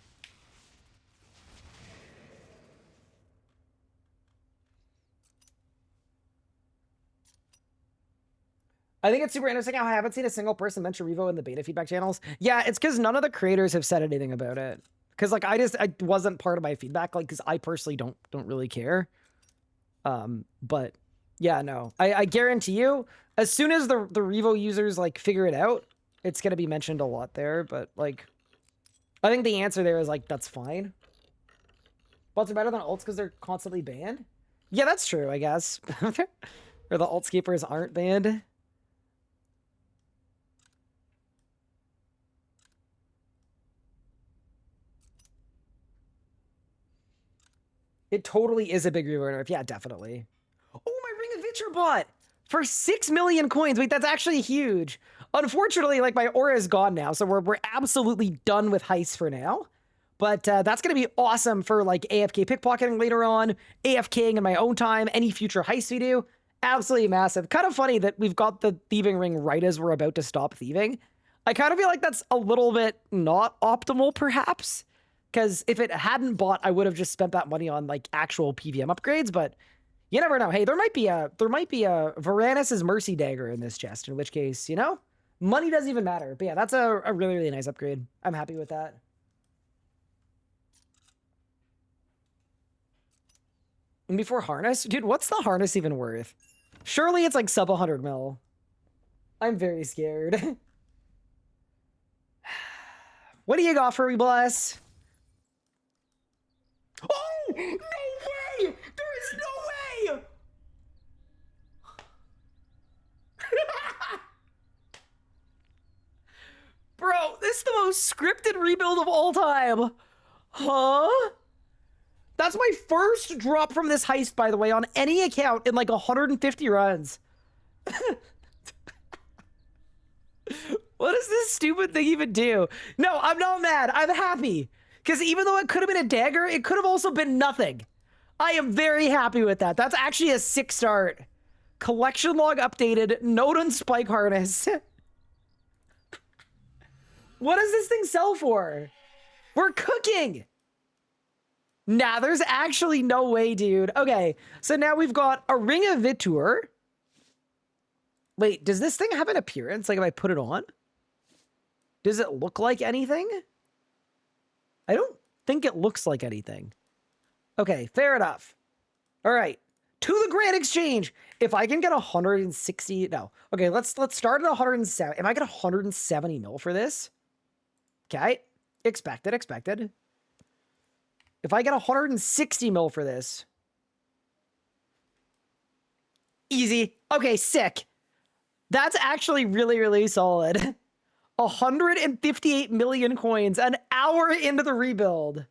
Speaker 1: I think it's super interesting how I haven't seen a single person mention Revo in the beta feedback channels. Yeah, it's because none of the creators have said anything about it. Because like I wasn't part of my feedback, like because I personally don't really care. But yeah, no, I guarantee you, as soon as the Revo users like figure it out, it's gonna be mentioned a lot there. But like, I think the answer there is like that's fine. Bots are better than alts because they're constantly banned. Yeah, that's true, I guess. Or the altscapers aren't banned. It totally is a big Revo nerf. Yeah, definitely. Oh, my Ring of Vitcher bot! For 6 million coins. Wait, that's actually huge. Unfortunately, like, my aura is gone now, so we're absolutely done with Heist for now. But that's going to be awesome for, like, AFK pickpocketing later on, AFKing in my own time, any future Heist we do. Absolutely massive. Kind of funny that we've got the thieving ring right as we're about to stop thieving. I kind of feel like that's a little bit not optimal, perhaps. Because if it hadn't bought, I would have just spent that money on like actual PVM upgrades. But you never know. Hey, there might be a Varanus' Mercy Dagger in this chest. In which case, you know, money doesn't even matter. But yeah, that's a really nice upgrade. I'm happy with that. And before harness? Dude, what's the harness even worth? Surely it's like sub 100 mil. I'm very scared. What do you got for me, Bless? Oh! No way! There is no way! Bro, this is the most scripted rebuild of all time. Huh? That's my first drop from this heist, by the way, on any account in like 150 runs. What does this stupid thing even do? No, I'm not mad. I'm happy. Because even though it could have been a dagger, it could have also been nothing. I am very happy with that. That's actually a 6 start. Collection log updated. Note on spike harness. What does this thing sell for? We're cooking. Nah, there's actually no way, dude. Okay, so now we've got a Ring of Vitur. Wait, does this thing have an appearance? Like if I put it on? Does it look like anything? I don't think it looks like anything. Okay, fair enough. All right, to the Grand Exchange. If I can get 160, no. Okay, let's start at 107. If I get 170 mil for this, okay, expected. If I get 160 mil for this, easy. Okay, sick. That's actually really, really solid. 158 million coins, an hour into the rebuild.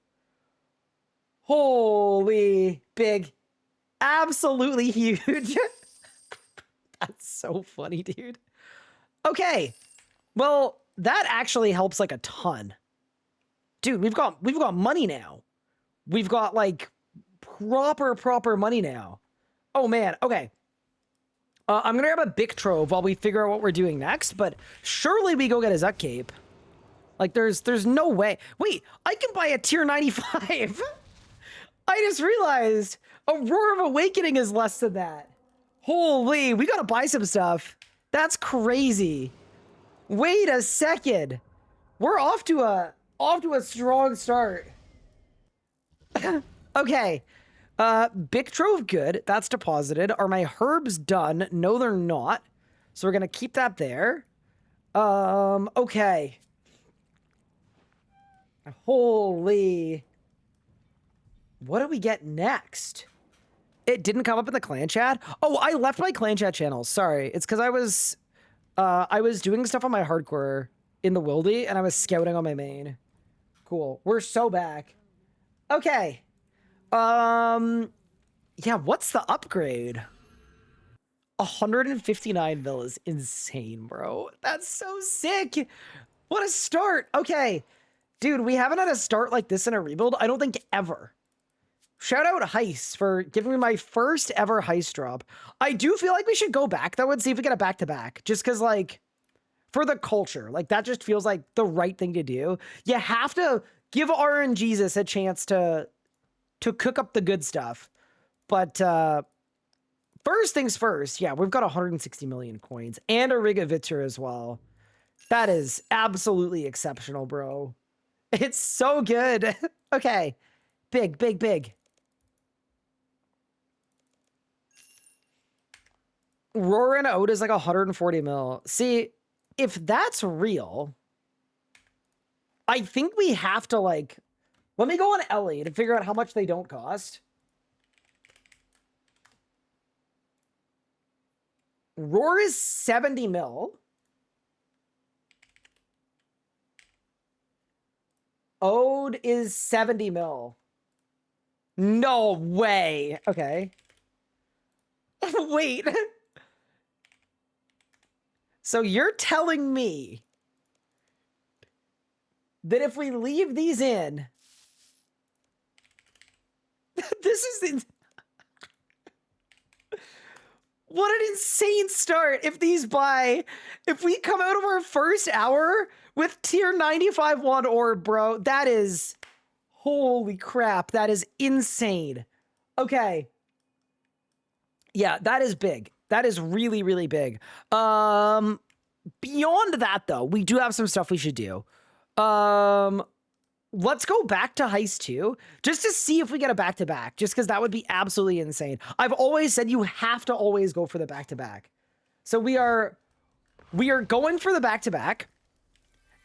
Speaker 1: Holy big. Absolutely huge. That's so funny, dude. Okay. Well, that actually helps like a ton. Dude, we've got money now. We've got like proper money now. Oh man, okay. I'm gonna grab a Bic Trove while we figure out what we're doing next, but surely we go get a Zuck Cape. Like there's no way. Wait, I can buy a tier 95. I just realized a Roar of Awakening is less than that. Holy, we gotta buy some stuff. That's crazy. Wait a second. We're off to a strong start. Okay. Bic Trove good. That's deposited. Are my herbs done? No, they're not. So we're gonna keep that there. Okay. Holy. What do we get next? It didn't come up in the clan chat. Oh, I left my clan chat channel. Sorry. It's because I was doing stuff on my hardcore in the wildy and I was scouting on my main. Cool. We're so back. Okay. Yeah, what's the upgrade? 159 mil is insane, bro. That's so sick. What a start. Okay. Dude, we haven't had a start like this in a rebuild, I don't think ever. Shout out Heist for giving me my first ever Heist drop. I do feel like we should go back, though, and see if we get a back-to-back. Just because, like, for the culture. Like, that just feels like the right thing to do. You have to give RNGesus a chance to cook up the good stuff. But first things first, yeah, we've got 160 million coins and a Rig of Vitur as well. That is absolutely exceptional, bro. It's so good. Okay. Big. Roar and Ode is like 140 mil. See, if that's real, I think we have to like, let me go on Ellie to figure out how much they don't cost. Roar is 70 mil. Ode is 70 mil. No way. Okay. Wait. So you're telling me that if we leave these in, this is what an insane start. If we come out of our first hour with tier 95 1 orb, bro, that is, holy crap, that is insane. Okay. Yeah, that is big. That is really, really big. Beyond that, though, we do have some stuff we should do. let's go back to Heist 2 just to see if we get a back-to-back, just because that would be absolutely insane. I've always said you have to always go for the back-to-back. So we are going for the back-to-back.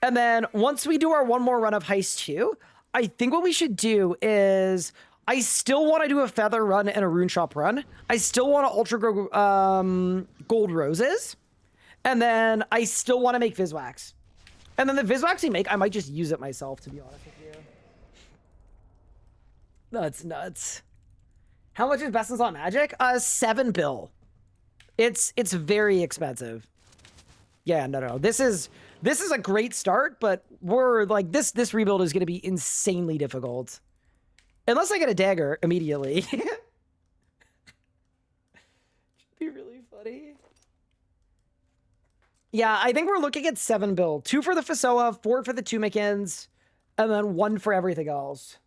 Speaker 1: And then once we do our one more run of Heist 2, I think what we should do is I still want to do a feather run and a rune shop run. I still want to ultra grow gold roses. And then I still want to make Viswax. And then the Viswax we make, I might just use it myself, to be honest with you. That's nuts. How much is Best in Slot Magic? 7 bill. It's very expensive. Yeah, no. This is a great start, but we're like this rebuild is going to be insanely difficult. Unless I get a dagger immediately. Should be really funny. Yeah, I think we're looking at 7 bill. 2 for the Fasoa, 4 for the Tumikins, and then 1 for everything else.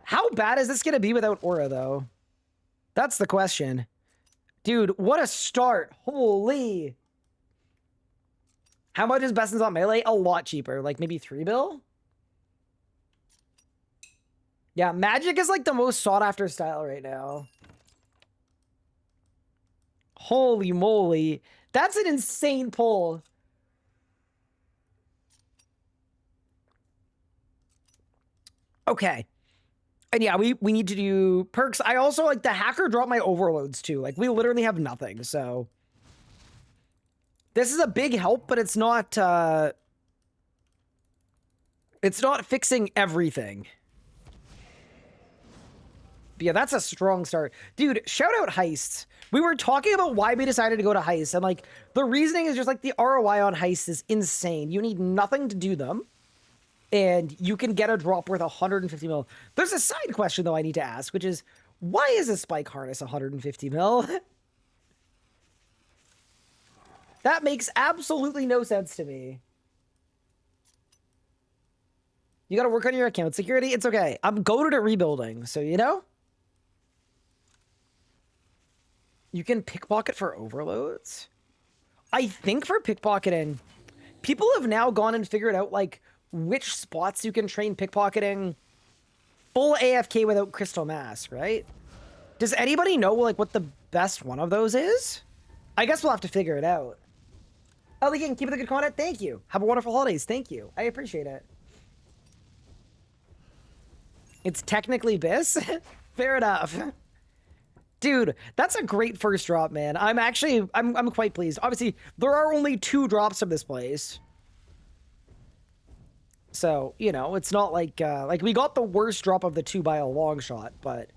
Speaker 1: How bad is this going to be without Aura, though? That's the question. Dude, what a start. Holy. How much is Best in Slot Melee? A lot cheaper. Like maybe 3 bill? Yeah, Magic is like the most sought after style right now. Holy moly. That's an insane pull. Okay. And yeah, we need to do perks. I also like the hacker dropped my overloads too. Like we literally have nothing. So this is a big help, but it's not fixing everything. But yeah, that's a strong start. Dude, shout out Heist. We were talking about why we decided to go to Heist, and like the reasoning is just like the ROI on Heist is insane. You need nothing to do them, and you can get a drop worth 150 mil. There's a side question though I need to ask, which is why is a spike harness 150 mil? That makes absolutely no sense to me. You got to work on your account security. It's okay. I'm goated at rebuilding, so you know. You can pickpocket for overloads? I think for pickpocketing, people have now gone and figured out, like, which spots you can train pickpocketing full AFK without Crystal Mass, right? Does anybody know, like, what the best one of those is? I guess we'll have to figure it out. Oh, again, keep up the good content. Thank you. Have a wonderful holidays. Thank you. I appreciate it. It's technically Biss? Fair enough. Dude, that's a great first drop, man. I'm quite pleased. Obviously, there are only 2 drops from this place. So, you know, it's not like, like we got the worst drop of the 2 by a long shot, but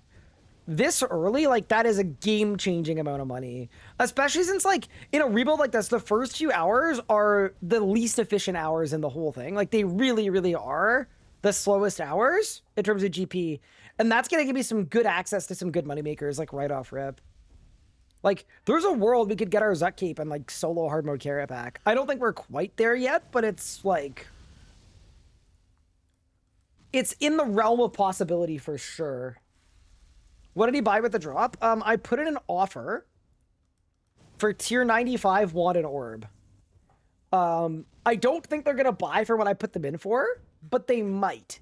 Speaker 1: this early, like that is a game-changing amount of money. Especially since like in a rebuild like this, the first few hours are the least efficient hours in the whole thing. Like they really, really are the slowest hours in terms of GP. And that's going to give me some good access to some good moneymakers, like right off rip. Like, there's a world we could get our Zuck Cape and, like, solo hard mode carry pack. I don't think we're quite there yet, but it's, like... It's in the realm of possibility for sure. What did he buy with the drop? I put in an offer for tier 95 wand and orb. I don't think they're going to buy for what I put them in for, but they might.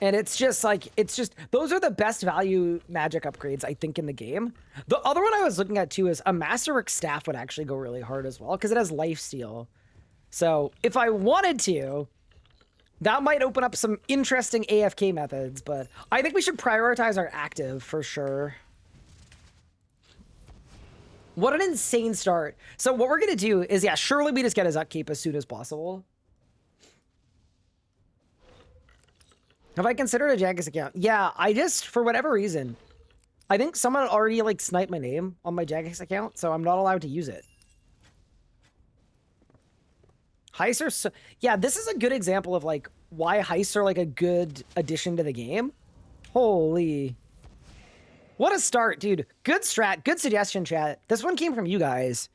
Speaker 1: And it's just like, those are the best value magic upgrades, I think, in the game. The other one I was looking at too is a Masterwork Staff would actually go really hard as well, because it has lifesteal. So if I wanted to, that might open up some interesting AFK methods, but I think we should prioritize our active for sure. What an insane start. So what we're going to do is, yeah, surely we just get a Zuck Cape as soon as possible. Have I considered a Jagex account? Yeah, I just, for whatever reason, I think someone already, like, sniped my name on my Jagex account, so I'm not allowed to use it. Heists are so... Yeah, this is a good example of, like, why heists are, like, a good addition to the game. Holy... What a start, dude. Good strat, good suggestion, chat. This one came from you guys.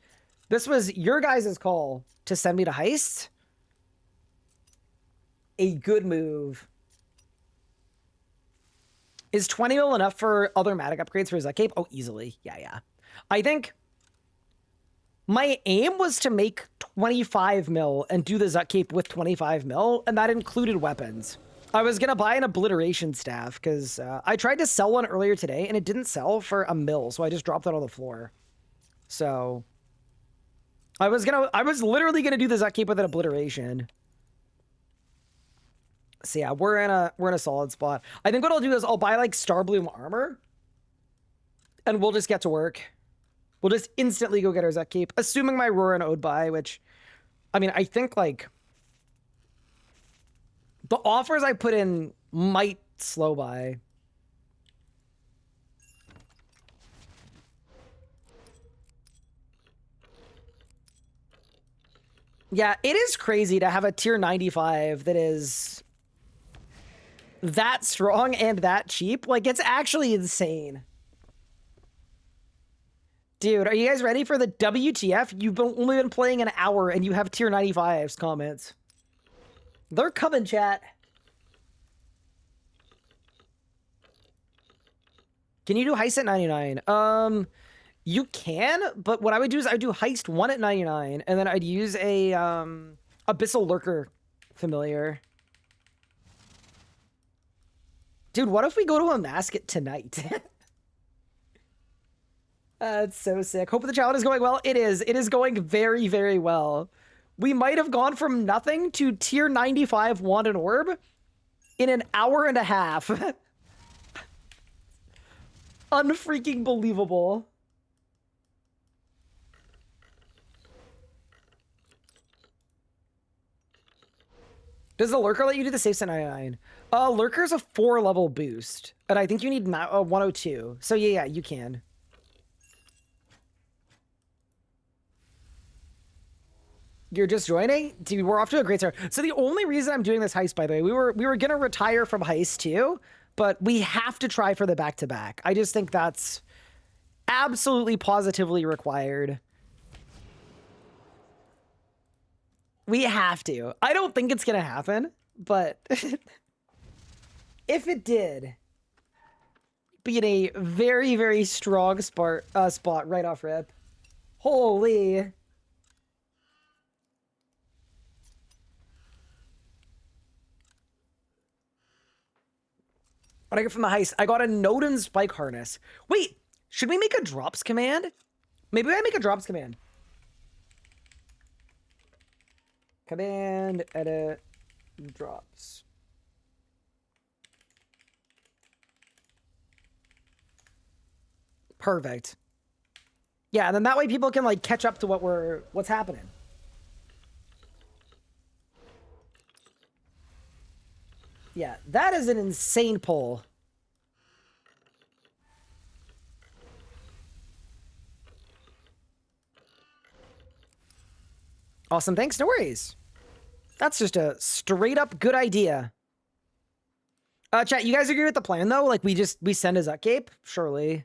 Speaker 1: This was your guys' call to send me to Heist. A good move. Is 20 mil enough for other Matic upgrades for Zuck Cape? Oh, easily. Yeah, yeah. I think my aim was to make 25 mil and do the Zut Cape with 25 mil, and that included weapons. I was gonna buy an obliteration staff because I tried to sell one earlier today and it didn't sell for a mil, so I just dropped it on the floor. So I was literally gonna do the Zut Cape with an obliteration. So yeah, we're in a solid spot. I think what I'll do is I'll buy like Starbloom armor, and we'll just get to work. We'll just instantly go get our Zut Cape, assuming my Roar and Ode buy, which, I mean, I think, like, the offers I put in might slow buy. Yeah, it is crazy to have a tier 95 that is that strong and that cheap. Like, it's actually insane. Dude, are you guys ready for the WTF? You've only been playing an hour and you have tier 95s comments. They're coming, chat. Can you do Heist at 99? You can, but what I would do is I'd do Heist 1 at 99, and then I'd use a Abyssal Lurker familiar. Dude, what if we go to a Masket tonight? It's so sick. Hope the challenge is going well. It is. It is going very, very well. We might have gone from nothing to tier 95 Wand and Orb in an hour and a half. Unfreaking believable. Does the Lurker let you do the safe at 99? Lurker's a 4-level boost, and I think you need 102. So yeah, you can. You're just joining? Dude, we're off to a great start. So the only reason I'm doing this heist, by the way, we were gonna retire from heist too, but we have to try for the back-to-back. I just think that's absolutely positively required. We have to. I don't think it's gonna happen, but if it did, be in a very, very strong spot right off rip. Holy. What I get from the heist? I got a Nodin spike harness. Wait, should we make a drops command? Maybe I make a drops command. Command, edit, drops. Perfect. Yeah, and then that way people can like catch up to what's happening. Yeah, that is an insane pull. Awesome, thanks, no worries. That's just a straight up good idea. Chat, you guys agree with the plan though? Like we send a Zut Cape? Surely.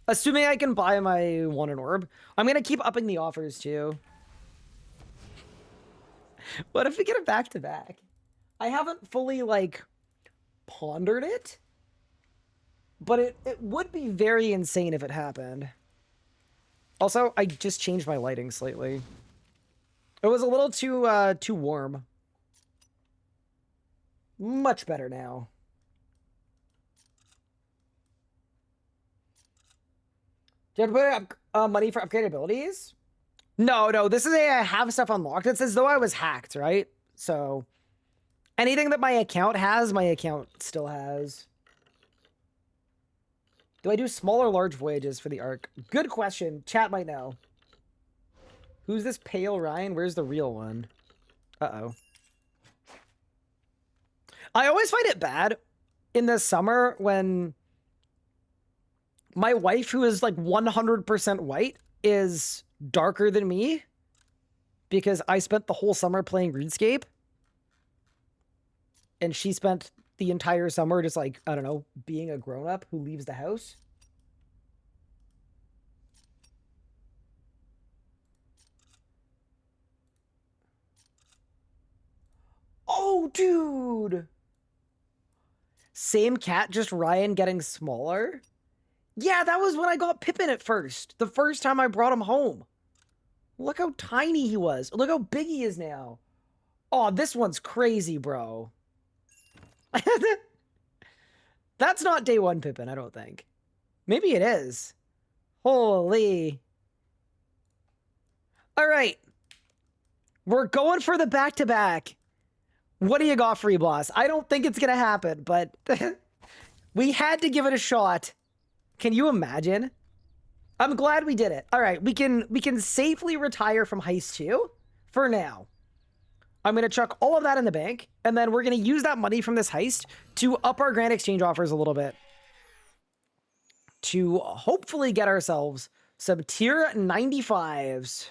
Speaker 1: Assuming I can buy my Wand and Orb. I'm gonna keep upping the offers too. What if we get it back-to-back? I haven't fully, like, pondered it. But it would be very insane if it happened. Also, I just changed my lighting slightly. It was a little too warm. Much better now. Do you have to put money for upgraded abilities? No, this is I have stuff unlocked. It's as though I was hacked, right? So anything that my account has, my account still has. Do I do small or large voyages for the Ark? Good question. Chat might know. Who's this pale Ryan? Where's the real one? Uh-oh. I always find it bad in the summer when my wife, who is like 100% white, is darker than me because I spent the whole summer playing RuneScape. And she spent the entire summer just like, I don't know, being a grown-up who leaves the house. Oh, dude! Same cat, just Ryan getting smaller? Yeah, that was when I got Pippin at first. The first time I brought him home. Look how tiny he was. Look how big he is now. Oh, this one's crazy, bro. That's not day one Pippin, I don't think. Maybe it is. Holy. All right. We're going for the back-to-back. What do you got, Free Boss? I don't think it's going to happen, but we had to give it a shot. Can you imagine? I'm glad we did it. All right, we can safely retire from Heist 2 for now. I'm going to chuck all of that in the bank, and then we're going to use that money from this heist to up our grand exchange offers a little bit to hopefully get ourselves some tier 95s.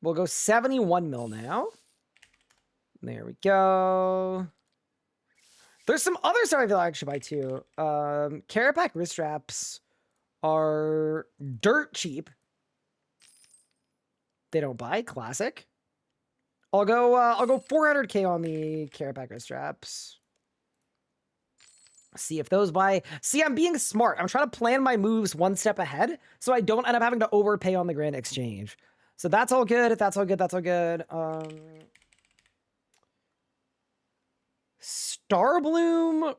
Speaker 1: We'll go 71 mil now. There we go. There's some other stuff I feel like I should buy too. Carapac wrist straps are dirt cheap. They don't buy. Classic. I'll go 400k on the Carapac wrist straps. See if those buy. See, I'm being smart. I'm trying to plan my moves one step ahead so I don't end up having to overpay on the grand exchange. So that's all good. That's all good. That's all good. Starbloom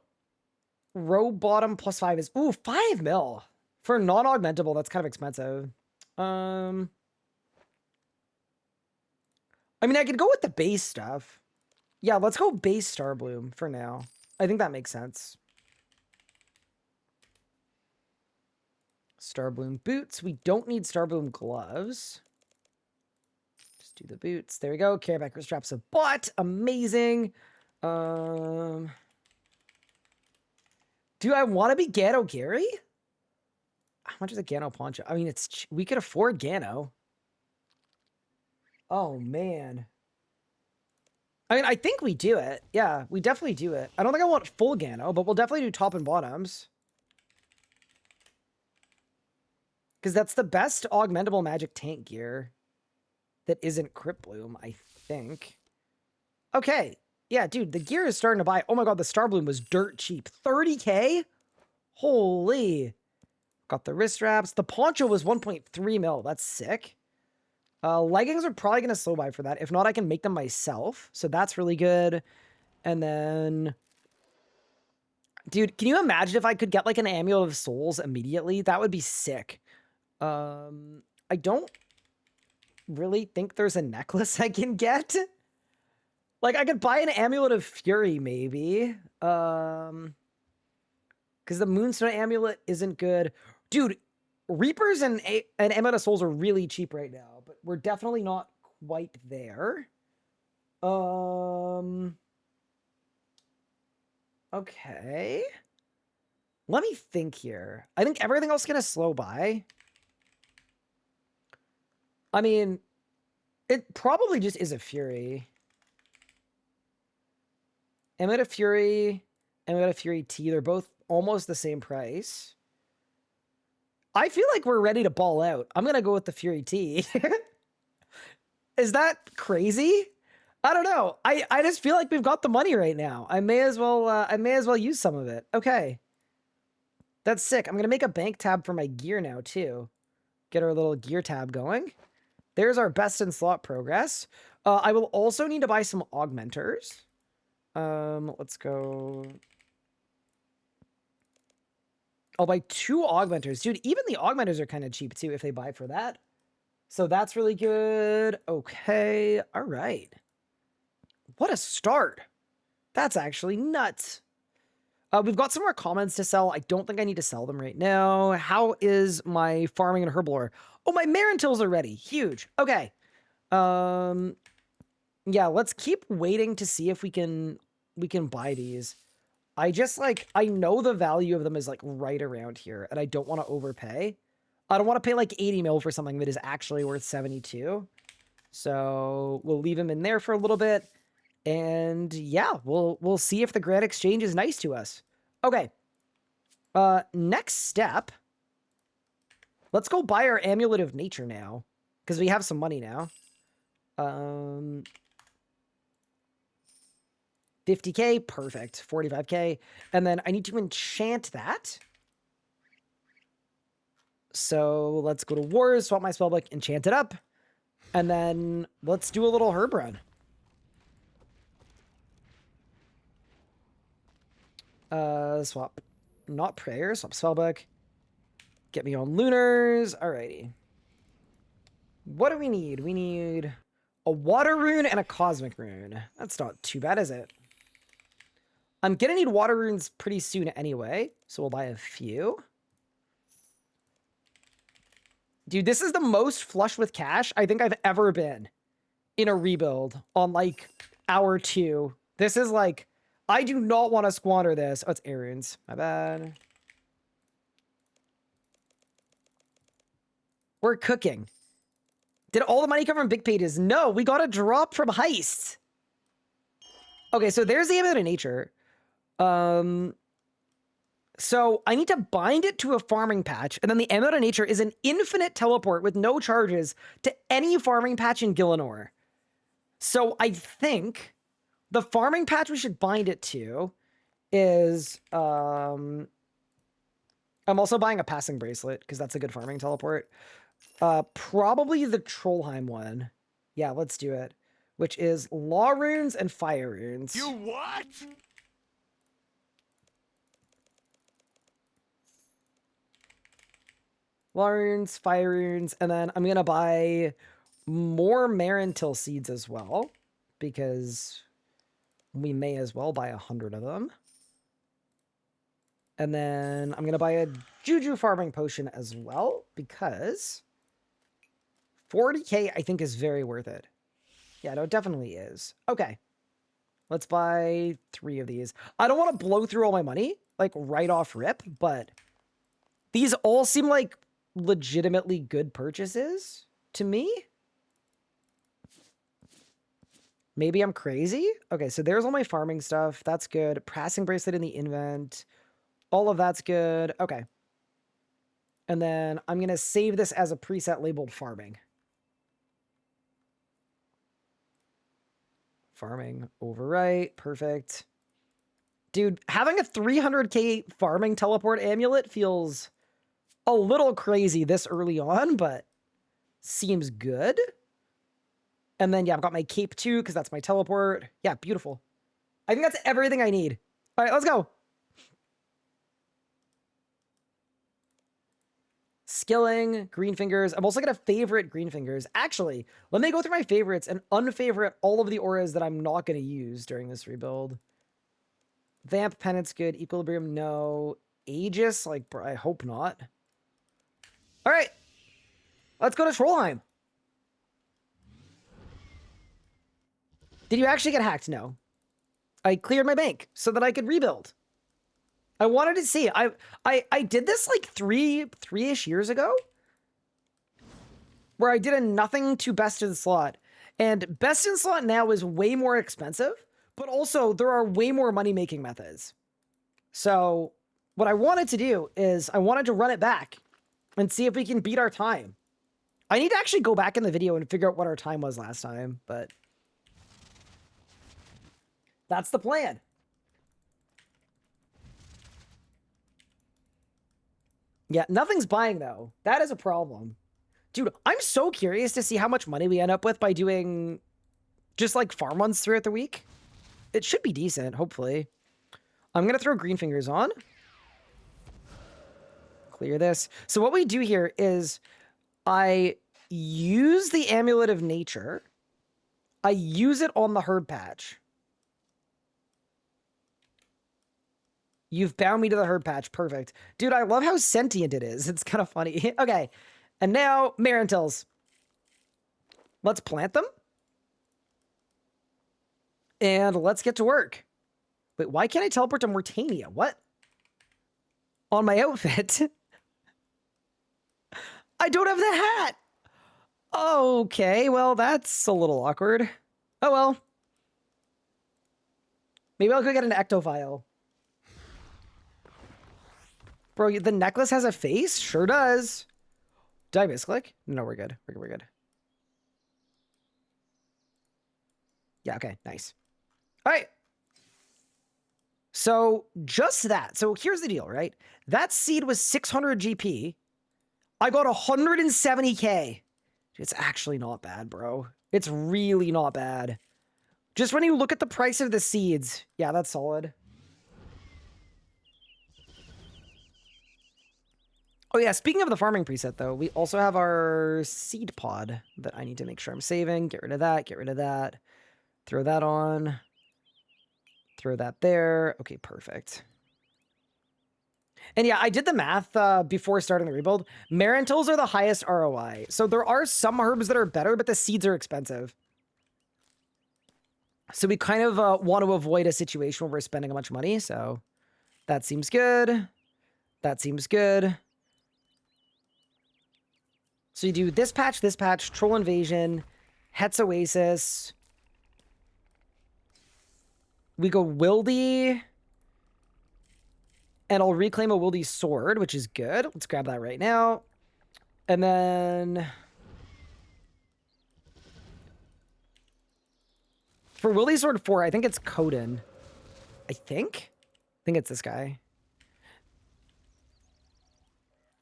Speaker 1: row bottom +5 is, ooh, 5 mil. For non-augmentable, that's kind of expensive. I mean, I could go with the base stuff. Yeah, let's go base Starbloom for now. I think that makes sense. Starbloom boots. We don't need Starbloom gloves. Just do the boots. There we go. Carapac wrist straps of bought. Amazing. Do I want to be Gano Gary? How much is a Gano poncho? I mean, we could afford Gano. Oh, man. I mean, I think we do it. Yeah, we definitely do it. I don't think I want full Gano, but we'll definitely do top and bottoms. Because that's the best augmentable magic tank gear that isn't Crypt Bloom, I think. Okay. Yeah, dude, the gear is starting to buy. Oh my god, the Starbloom was dirt cheap. 30k? Holy. Got the wrist straps. The poncho was 1.3 mil. That's sick. Leggings are probably going to slow buy for that. If not, I can make them myself. So that's really good. And then... Dude, can you imagine if I could get like an Amulet of Souls immediately? That would be sick. I don't really think there's a necklace I can get. Like, I could buy an Amulet of Fury, maybe. Because the Moonstone Amulet isn't good. Dude, Reapers and Amulet of Souls are really cheap right now, but we're definitely not quite there. Okay. Let me think here. I think everything else is going to slow by. I mean, it probably just is a Fury. Amulet of Fury, Amulet of Fury T, they're both almost the same price. I feel like we're ready to ball out. I'm going to go with the Fury T. Is that crazy? I don't know. I just feel like we've got the money right now. I may as well use some of it. Okay. That's sick. I'm going to make a bank tab for my gear now too. Get our little gear tab going. There's our best in slot progress. I will also need to buy some augmenters. Let's go. I'll buy 2 augmenters. Dude, even the augmenters are kind of cheap too if they buy for that. So that's really good. Okay. All right. What a start. That's actually nuts. We've got some more commons to sell. I don't think I need to sell them right now. How is my farming and herblore? Oh, my Marintils are ready. Huge. Okay. Yeah, let's keep waiting to see if we can buy these. I just I know the value of them is like right around here, and I don't want to overpay. I don't want to pay like 80 mil for something that is actually worth 72. So we'll leave them in there for a little bit. And yeah, we'll see if the Grand Exchange is nice to us. Okay. Next step. Let's go buy our Amulet of Nature now, because we have some money now. 50k, perfect. 45k. And then I need to enchant that. So let's go to Wars, swap my spellbook, enchant it up. And then let's do a little herb run. Swap, not prayer, swap spellbook. Get me on lunars. Alrighty. What do we need? We need a water rune and a cosmic rune. That's not too bad, is it? I'm gonna need water runes pretty soon anyway, so we'll buy a few. Dude, this is the most flush with cash I think I've ever been in a rebuild on like hour 2. This is like, I do not want to squander this. Oh, it's air runes. My bad. We're cooking. Did all the money come from big pages? No, we got a drop from Heist. Okay, so there's the Amulet of Nature. So I need to bind it to a farming patch, and then the Amulet of Nature is an infinite teleport with no charges to any farming patch in Gielinor. So I think the farming patch we should bind it to is, I'm also buying a passing bracelet because that's a good farming teleport. Probably the Trollheim one. Yeah, let's do it. Which is law runes and fire runes.
Speaker 2: You what?
Speaker 1: Law runes, fire runes, and then I'm gonna buy more Marintil seeds as well, because we may as well buy 100 of them. And then I'm gonna buy a Juju farming potion as well, because 40k I think is very worth it. Yeah, no, it definitely is. Okay. Let's buy 3 of these. I don't want to blow through all my money, like right off rip, but these all seem like legitimately good purchases to me. Maybe I'm crazy. Okay, so there's all my farming stuff. That's good. Passing bracelet in the invent. All of that's good. Okay. And then I'm going to save this as a preset labeled farming. Farming overwrite. Perfect. Dude, having a 300k farming teleport amulet feels a little crazy this early on, but seems good. And then, yeah, I've got my cape too, because that's my teleport. Yeah, beautiful. I think that's everything I need. All right, let's go. Skilling, green fingers. I'm also going to favorite green fingers. Actually, let me go through my favorites and unfavorite all of the auras that I'm not going to use during this rebuild. Vamp, Penance, good. Equilibrium, no. Aegis, like, I hope not. All right. Let's go to Trollheim. Did you actually get hacked? No. I cleared my bank so that I could rebuild. I wanted to see. I did this like three-ish years ago, where I did a nothing to best in slot. And best in slot now is way more expensive, but also there are way more money-making methods. So what I wanted to do is I wanted to run it back and see if we can beat our time. I need to actually go back in the video and figure out what our time was last time, but that's the plan. Yeah, nothing's buying, though. That is a problem. Dude, I'm so curious to see how much money we end up with by doing just, like, farm runs throughout the week. It should be decent, hopefully. I'm going to throw green fingers on. Clear this. So what we do here is I use the Amulet of Nature. I use it on the herb patch. You've bound me to the herb patch. Perfect. Dude, I love how sentient it is. It's kind of funny. Okay. And now, Marintils. Let's plant them. And let's get to work. Wait, why can't I teleport to Mortania? What? On my outfit? I don't have the hat! Okay, well, that's a little awkward. Oh, well. Maybe I'll go get an ectovial. Bro, the necklace has a face? Sure does. Did I misclick? No, we're good. We're good. Yeah, okay, nice. All right. So just that. So here's the deal, right? That seed was 600 GP. I got 170K. It's actually not bad, bro. It's really not bad. Just when you look at the price of the seeds. Yeah, that's solid. Oh yeah, speaking of the farming preset though, we also have our seed pod that I need to make sure I'm saving. Get rid of that, get rid of that. Throw that on. Throw that there. Okay, perfect. And yeah, I did the math before starting the rebuild. Marantils are the highest ROI. So there are some herbs that are better, but the seeds are expensive. So we kind of want to avoid a situation where we're spending a bunch of money. So that seems good. That seems good. So you do this patch, Troll Invasion, Het's Oasis. We go Wildy. And I'll reclaim a Wildy Sword, which is good. Let's grab that right now. And then... for Wildy Sword 4, I think it's Coden. I think it's this guy.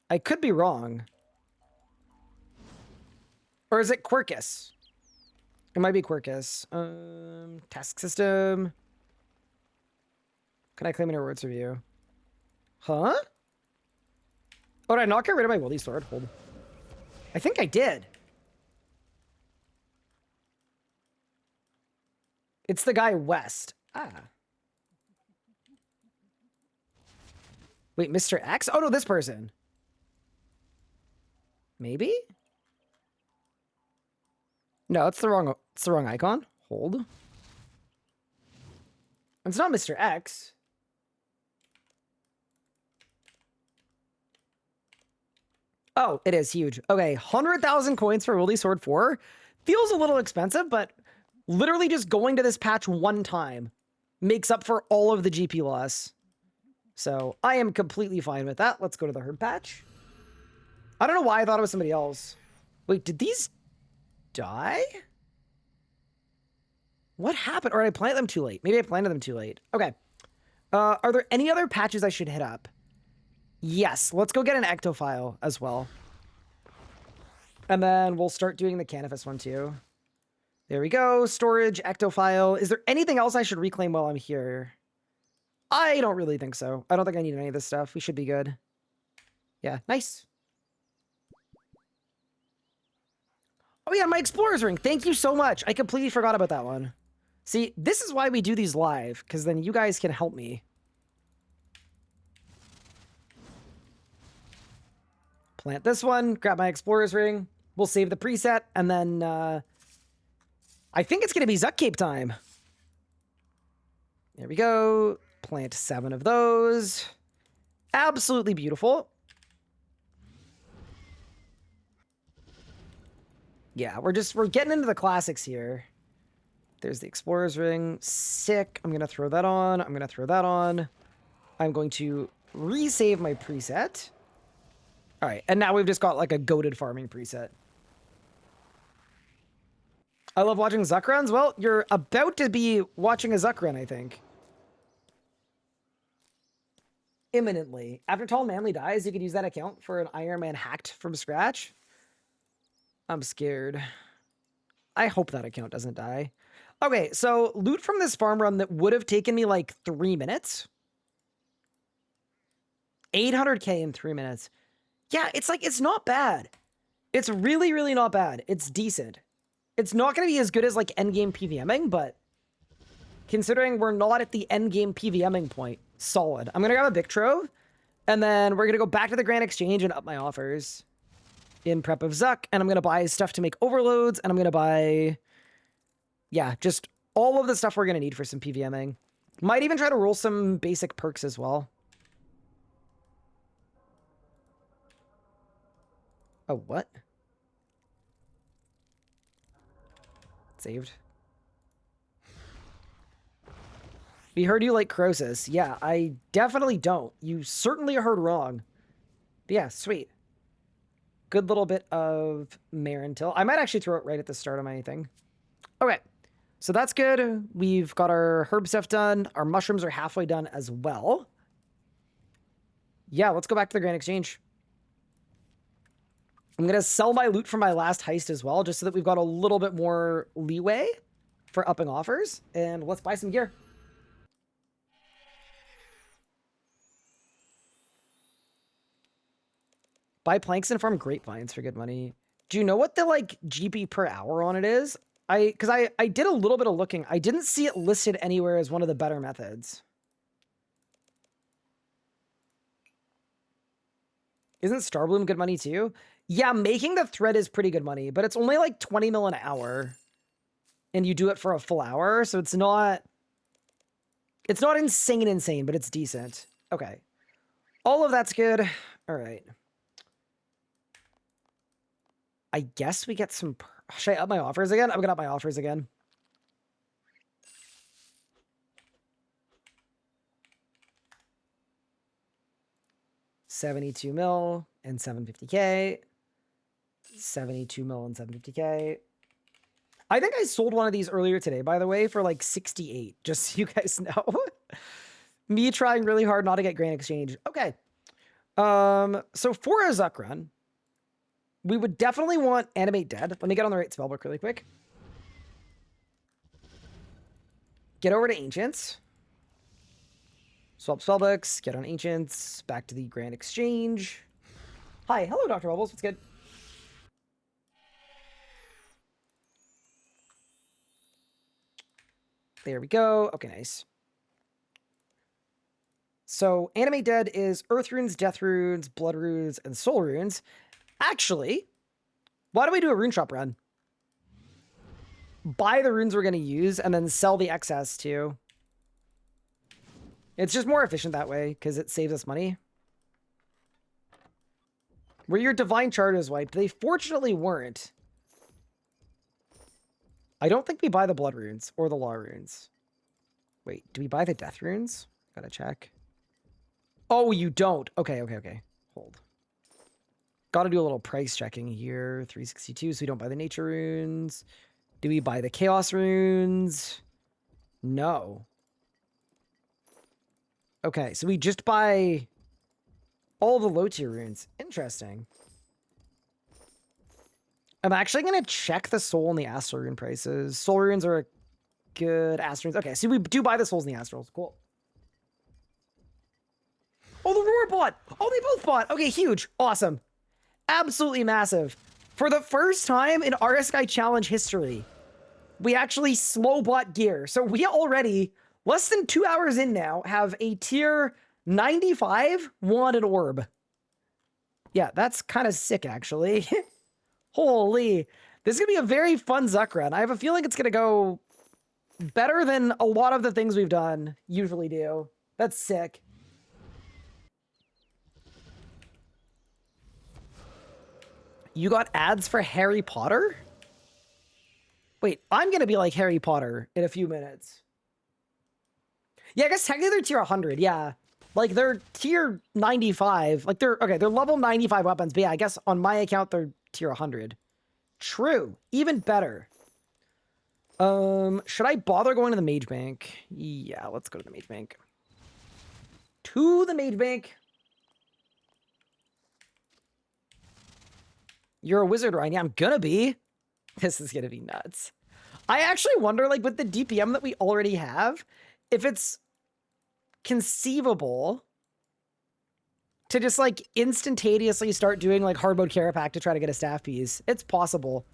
Speaker 1: I could be wrong. Or is it Quirkus? It might be Quirkus. Task system. Can I claim any rewards review? Huh? Oh, did I not get rid of my Wildy Sword? Hold. I think I did. It's the guy west. Ah. Wait, Mr. X? Oh, no, this person. Maybe? No, it's the wrong icon. Hold. It's not Mr. X. Oh, it is huge. Okay, 100,000 coins for Wildy Sword 4. Feels a little expensive, but literally just going to this patch one time makes up for all of the GP loss. So I am completely fine with that. Let's go to the herb patch. I don't know why I thought it was somebody else. Wait, did these die? What happened? Or did I plant them too late? Maybe I planted them too late. Okay. Are there any other patches I should hit up? Yes, let's go get an ectophile as well. And then we'll start doing the Canifis one too. There we go. Storage, ectophile. Is there anything else I should reclaim while I'm here? I don't really think so. I don't think I need any of this stuff. We should be good. Yeah, nice. Oh yeah, my Explorer's Ring. Thank you so much. I completely forgot about that one. See, this is why we do these live, because then you guys can help me. Plant this one, grab my Explorer's Ring. We'll save the preset, and then I think it's going to be Zuck Cape time. There we go. Plant 7 of those. Absolutely beautiful. Yeah, we're getting into the classics here. There's the Explorer's Ring. Sick. I'm going to throw that on. I'm going to throw that on. I'm going to resave my preset. All right, and now we've just got like a goated farming preset. I love watching Zuck runs. Well, you're about to be watching a Zuck run, I think. Imminently. After Tall Manly dies, you could use that account for an Iron Man hacked from scratch. I'm scared. I hope that account doesn't die. Okay, so loot from this farm run that would have taken me like 3 minutes. 800K in 3 minutes. Yeah, it's like, it's not bad. It's really, really not bad. It's decent. It's not going to be as good as like endgame PVMing, but considering we're not at the endgame PVMing point, solid. I'm going to grab a Big Trove, and then we're going to go back to the Grand Exchange and up my offers in prep of Zuck, and I'm going to buy stuff to make overloads, and I'm going to buy, yeah, just all of the stuff we're going to need for some PVMing. Might even try to roll some basic perks as well. Oh, what? Saved. We heard you like Croesus. Yeah, I definitely don't. You certainly heard wrong. But yeah, sweet. Good little bit of Marintil. I might actually throw it right at the start of my thing. Okay. So that's good. We've got our herb stuff done. Our mushrooms are halfway done as well. Yeah, let's go back to the Grand Exchange. I'm going to sell my loot from my last heist as well, just so that we've got a little bit more leeway for upping offers. And let's buy some gear. Buy planks and farm grapevines for good money. Do you know what the like GP per hour on it is? Because I did a little bit of looking. I didn't see it listed anywhere as one of the better methods. Isn't Starbloom good money too? Yeah, making the thread is pretty good money, but it's only like 20 mil an hour. And you do it for a full hour, so it's not insane, but it's decent. Okay. All of that's good. All right. I guess we get some... Should I up my offers again? I'm going to up my offers again. $72 mil and 750K. 72 mil and 750K. I think I sold one of these earlier today, by the way, for like 68, just so you guys know. Me trying really hard not to get Grand Exchange. Okay. So for a Zuck run, we would definitely want Animate Dead. Let me get on the right spellbook really quick. Get over to Ancients. Swap spellbooks, get on Ancients, back to the Grand Exchange. Hi, hello, Dr. Bubbles, what's good? There we go. Okay, nice. So, Animate Dead is Earth Runes, Death Runes, Blood Runes, and Soul Runes. Actually, why don't we do a rune shop run? Buy the runes we're going to use, and then sell the excess, too. It's just more efficient that way, because it saves us money. Were your Divine Charters wiped? They fortunately weren't. I don't think we buy the Blood Runes or the Law Runes. Wait, do we buy the Death Runes? Gotta check. Oh, you don't. Okay. Hold. Gotta do a little price checking here. 362, so we don't buy the Nature Runes. Do we buy the Chaos Runes? No. Okay, so we just buy all the low-tier runes. Interesting. I'm actually going to check the soul and the astral rune prices. Soul runes are a good astral runes. Okay, so we do buy the souls and the astrals. Cool. Oh, the roar bought. Oh, they both bought. Okay, huge. Awesome. Absolutely massive. For the first time in RSky Challenge history, we actually slow bought gear. So we already, less than 2 hours in now, have a tier 95 wanted orb. Yeah, that's kind of sick, actually. Holy. This is going to be a very fun Zuck run. I have a feeling it's going to go better than a lot of the things we've done usually do. That's sick. You got ads for Harry Potter? Wait, I'm going to be like Harry Potter in a few minutes. Yeah, I guess technically they're tier 100, yeah. Like, they're tier 95. Like, they're level 95 weapons, but yeah, I guess on my account, they're tier 100. True. Even better. Should I bother going to the Mage Bank? Yeah, let's go to the Mage Bank. To the Mage Bank. You're a wizard, Ryan. Yeah, I'm gonna be. This is gonna be nuts. I actually wonder, like, with the DPM that we already have, if it's conceivable to just, like, instantaneously start doing, like, hard mode Carapac to try to get a staff piece. It's possible.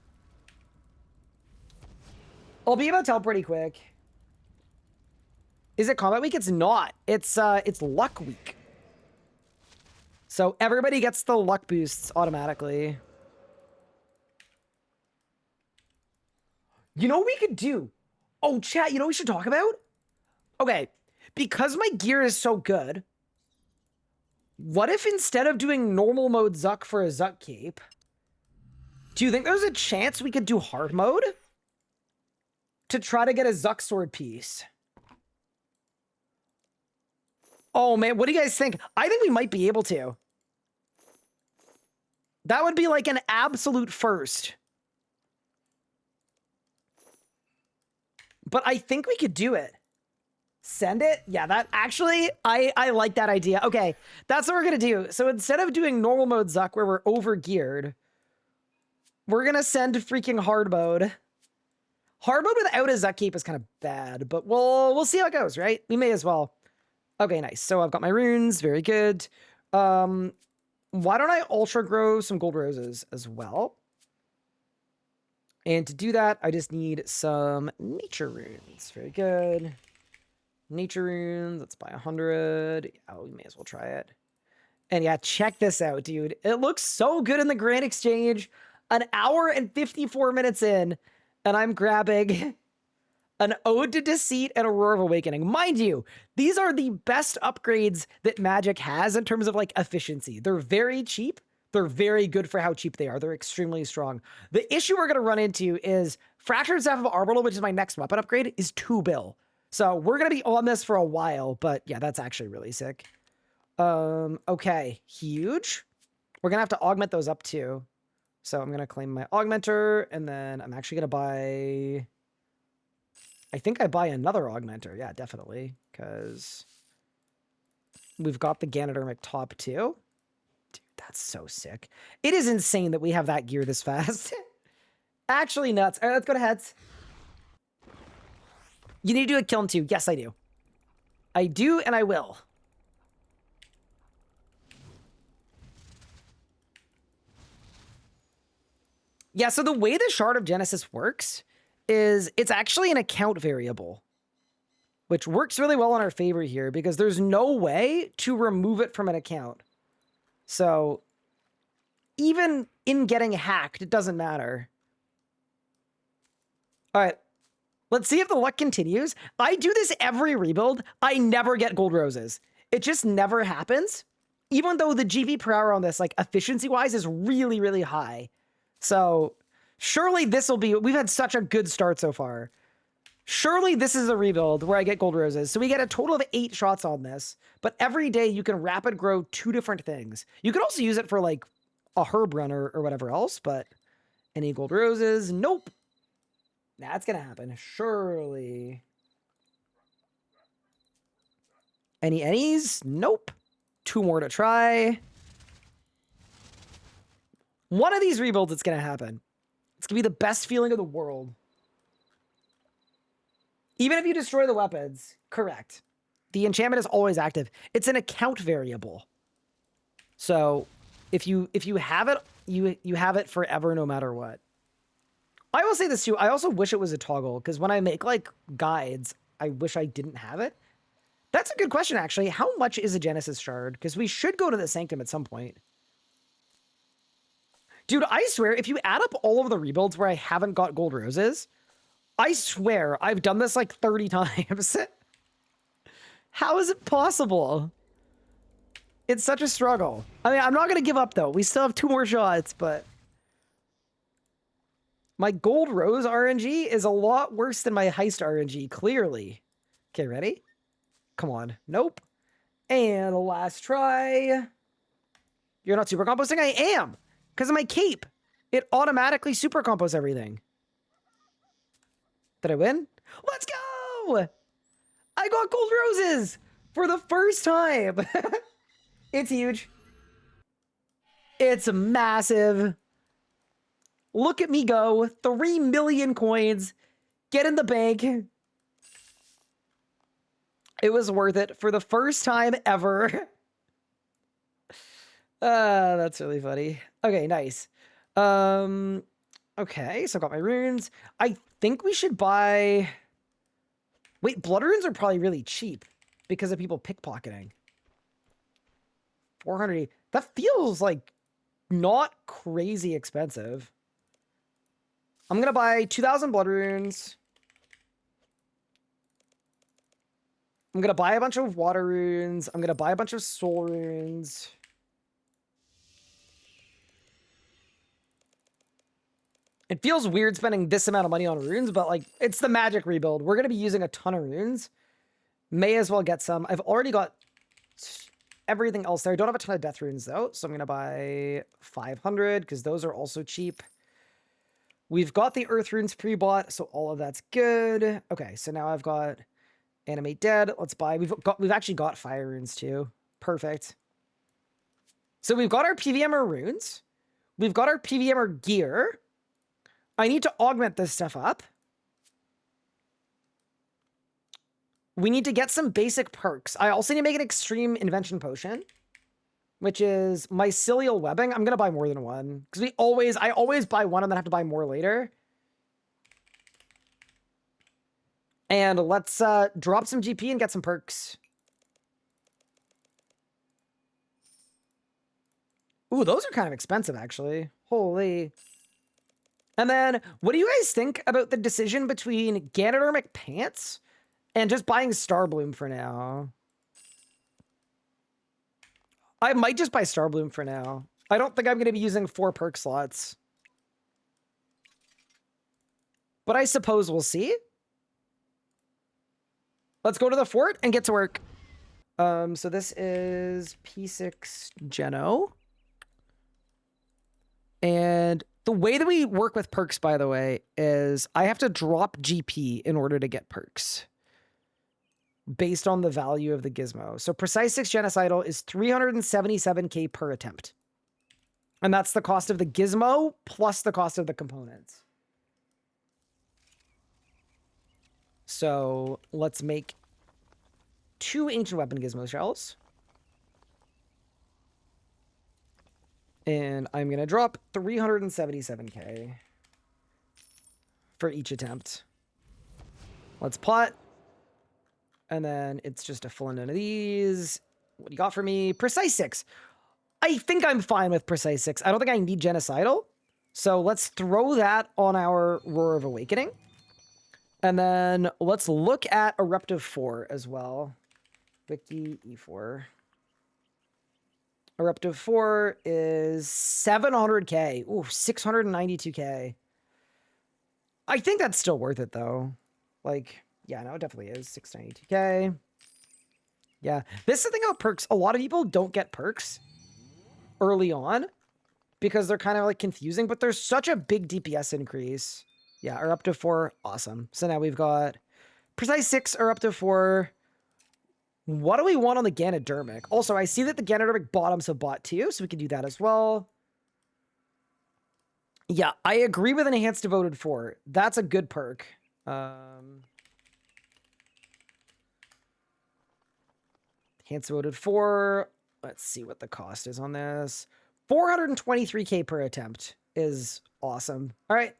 Speaker 1: I'll be able to tell pretty quick. Is it combat week? It's not. It's luck week. So everybody gets the luck boosts automatically. You know what we could do? Oh, chat, you know what we should talk about? Okay, because my gear is so good, what if instead of doing normal mode Zuck for a Zuck cape, do you think there's a chance we could do hard mode to try to get a Zuck sword piece? Oh man, what do you guys think? I think we might be able to. That would be like an absolute first. but I think we could do it. Send it? Yeah, that actually, I like that idea. Okay, that's what we're gonna do. So instead of doing normal mode Zuck where we're over geared, we're gonna send freaking hard mode. Hard mode without a Zuck cape is kind of bad, but we'll see how it goes, right? We may as well. Okay, nice. So I've got my runes, very good. Why don't I ultra grow some gold roses as well? And to do that, I just need some nature runes. Very good. Nature runes, let's buy 100. Oh, we may as well try it. And yeah, check this out, dude. It looks so good in the Grand Exchange. An hour and 54 minutes in, and I'm grabbing an Ode to Deceit and a Roar of Awakening. Mind you, these are the best upgrades that Magic has in terms of like efficiency. They're very cheap. They're very good for how cheap they are. They're extremely strong. The issue we're going to run into is Fractured Staff of Arballo, which is my next weapon upgrade, is 2 bill. So we're going to be on this for a while, but yeah, that's actually really sick. Okay, huge. We're going to have to augment those up too. So I'm going to claim my augmenter, and then I'm actually going to buy... I think I buy another augmenter. Yeah, definitely, because we've got the Ganodermic top too. Dude, that's so sick. It is insane that we have that gear this fast. Actually nuts. All right, let's go to heads. You need to do a kiln too. Yes, I do. I do, and I will. Yeah, so the way the Shard of Genesis works is it's actually an account variable, which works really well in our favor here because there's no way to remove it from an account. So even in getting hacked, it doesn't matter. All right. Let's see if the luck continues. I do this every rebuild. I never get gold roses. It just never happens. Even though the GP per hour on this, like efficiency-wise, is really, really high. So surely this will be... We've had such a good start so far. Surely this is a rebuild where I get gold roses. So we get a total of 8 shots on this. But every day you can rapid grow 2 different things. You could also use it for like a herb runner or whatever else. But any gold roses? Nope. That's going to happen. Surely. Any's? Nope. 2 more to try. One of these rebuilds, it's going to happen. It's going to be the best feeling of the world. Even if you destroy the weapons. Correct. The enchantment is always active. It's an account variable. So if you have it, you have it forever no matter what. I will say this too. I also wish it was a toggle because when I make like guides, I wish I didn't have it. That's a good question, actually. How much is a Genesis shard? Because we should go to the Sanctum at some point. Dude, I swear, if you add up all of the rebuilds where I haven't got gold roses, I swear I've done this like 30 times. How is it possible? It's such a struggle. I mean, I'm not going to give up, though. We still have 2 more shots, but... My gold rose RNG is a lot worse than my heist RNG, clearly. Okay, ready? Come on. Nope. And last try. You're not super composting? I am! Because of my cape. It automatically super composts everything. Did I win? Let's go! I got gold roses for the first time. It's huge. It's massive. Look at me go. 3 million coins. Get in the bank. It was worth it for the first time ever. That's really funny. Okay, nice. Okay, so I got my runes. I think we should buy... Wait, blood runes are probably really cheap because of people pickpocketing. 400. That feels like not crazy expensive. I'm going to buy 2,000 blood runes. I'm going to buy a bunch of water runes. I'm going to buy a bunch of soul runes. It feels weird spending this amount of money on runes, but like it's the magic rebuild. We're going to be using a ton of runes. May as well get some. I've already got everything else there. I don't have a ton of death runes though, so I'm going to buy 500 because those are also cheap. We've got the Earth Runes pre-bought, so all of that's good. Okay, so now I've got Animate Dead. Let's buy. We've actually got Fire Runes too. Perfect. So we've got our PVMer runes. We've got our PVMer gear. I need to augment this stuff up. We need to get some basic perks. I also need to make an extreme invention potion, which is mycelial webbing. I'm gonna buy more than one because I always buy one and then have to buy more later. And let's drop some GP and get some perks. Ooh, those are kind of expensive, actually. Holy. And then, what do you guys think about the decision between Ganodermic Pants and just buying Starbloom for now? I might just buy Starbloom for now. I don't think I'm going to be using 4 perk slots. But I suppose we'll see. Let's go to the fort and get to work. So this is P6 Geno. And the way that we work with perks, by the way, is I have to drop GP in order to get perks based on the value of the gizmo. So Precise 6 Genocidal is 377k per attempt. And that's the cost of the gizmo plus the cost of the components. So let's make 2 Ancient Weapon Gizmo Shells. And I'm going to drop 377k for each attempt. Let's pot. And then it's just a full none of these. What do you got for me? Precise 6. I think I'm fine with Precise 6. I don't think I need Genocidal. So let's throw that on our Roar of Awakening. And then let's look at Eruptive 4 as well. Wiki E4. Eruptive 4 is 700k. Ooh, 692k. I think that's still worth it, though. Like, yeah, no, it definitely is. 692k. Yeah. This is the thing about perks. A lot of people don't get perks early on because they're kind of, like, confusing, but there's such a big DPS increase. Yeah, Eruptive 4, awesome. So now we've got Precise 6, Eruptive 4. What do we want on the Ganodermic? Also, I see that the Ganodermic bottoms have bought too, so we can do that as well. Yeah, I agree with Enhanced Devoted 4. That's a good perk. Enhanced Devoted 4. Let's see what the cost is on this. 423k per attempt is awesome. All right.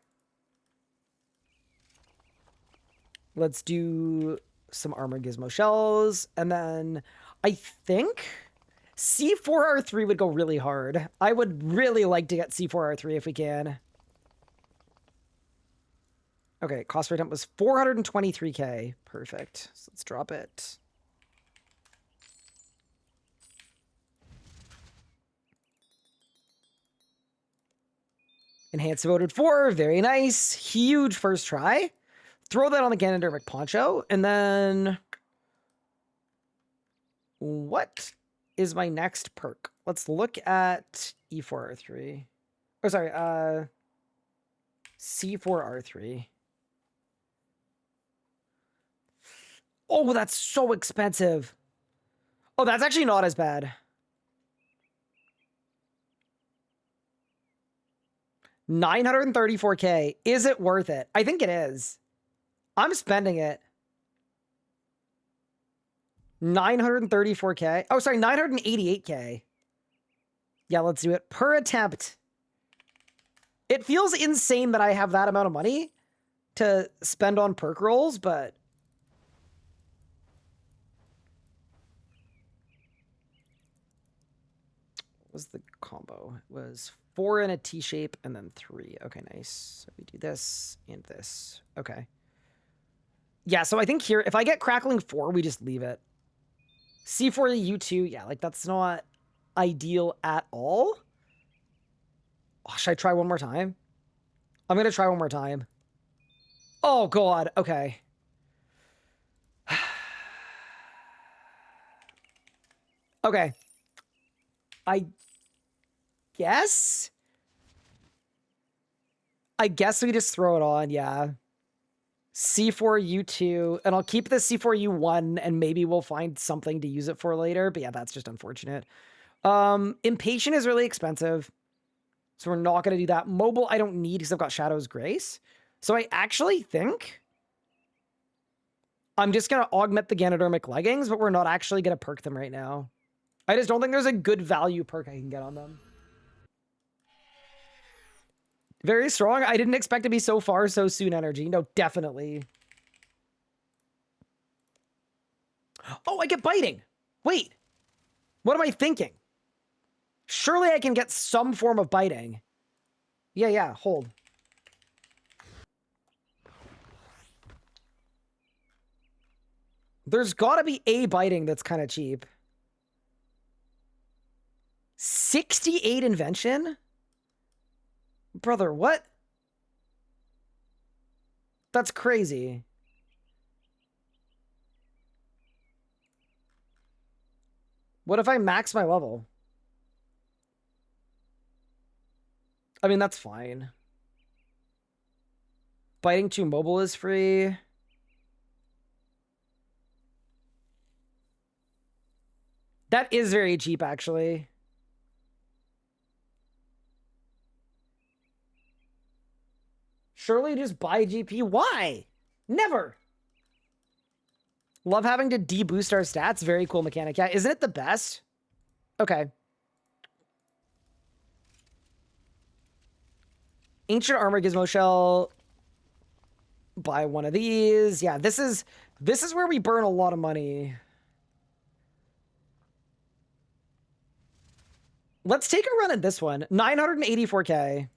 Speaker 1: Let's do some Armor Gizmo Shells. And then I think C4R3 would go really hard. I would really like to get C4R3 if we can. Okay, cost per attempt was 423k. Perfect. So let's drop it. Enhanced Devoted 4, very nice. Huge first try. Throw that on the Ganodermic Poncho, and then what is my next perk? Let's look at E4R3. Oh, sorry, C4R3. Oh, that's so expensive. Oh, that's actually not as bad. 934k. Is it worth it? I think it is. I'm spending it. 934k. Oh, sorry, 988k. Yeah, let's do it. Per attempt. It feels insane that I have that amount of money to spend on perk rolls, but... what was the combo? It was 4 in a T-shape and then 3. Okay, nice. So we do this and this. Okay. Yeah, so I think here, if I get Crackling 4, we just leave it. C4 to U2, yeah, like that's not ideal at all. Oh, should I try one more time? I'm going to try one more time. Oh, God. Okay. Okay. I guess I guess we just throw it on, yeah. C4U2, and I'll keep the C4U1, and maybe we'll find something to use it for later, but yeah, that's just unfortunate. Impatient is really expensive, so we're not going to do that. Mobile I don't need because I've got Shadow's Grace. So I actually think I'm just going to augment the Ganodermic leggings, but we're not actually going to perk them right now. I just don't think there's a good value perk I can get on them. Very strong. I didn't expect to be so far so soon energy. No, definitely. Oh, I get biting. Wait. What am I thinking? Surely I can get some form of biting. Yeah, hold. There's got to be a biting that's kind of cheap. 68 invention? Brother, what? That's crazy. What if I max my level? I mean, that's fine. Biting 2 mobile is free. That is very cheap, actually. Surely just buy GP. Why? Never. Love having to deboost our stats. Very cool mechanic. Yeah, isn't it the best? Okay. Ancient Armor Gizmo Shell. Buy one of these. Yeah, this is where we burn a lot of money. Let's take a run at this one. 984K.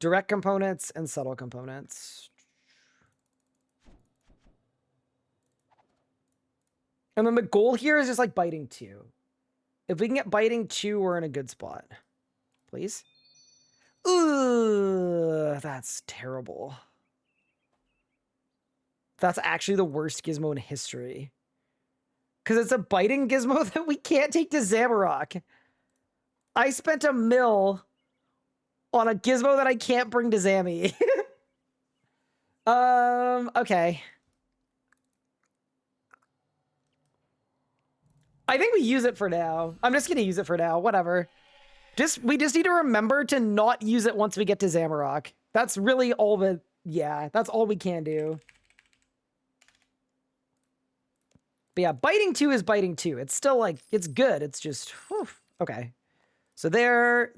Speaker 1: Direct components and subtle components. And then the goal here is just like biting 2. If we can get biting 2, we're in a good spot. Please. Ugh, that's terrible. That's actually the worst gizmo in history. Because it's a biting gizmo that we can't take to Zamorak. I spent $1 mil on a gizmo that I can't bring to Zammy. Okay. I think we use it for now. I'm just gonna use it for now. Whatever. We just need to remember to not use it once we get to Zamorak. That's really all the... Yeah, that's all we can do. But yeah, biting 2 is biting 2. It's still like... It's good. It's just... Whew, okay. So there,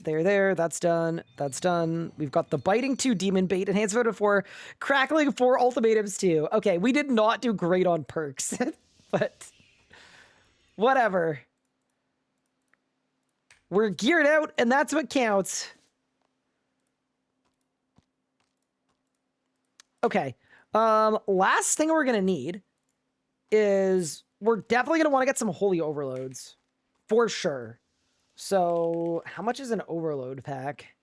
Speaker 1: that's done. That's done. We've got the biting 2 demon bait, enhanced voted 4, crackling 4 ultimatums 2. Okay, we did not do great on perks, but whatever. We're geared out, and that's what counts. Okay. Last thing we're gonna need is we're definitely gonna want to get some holy overloads. For sure. So how much is an overload pack?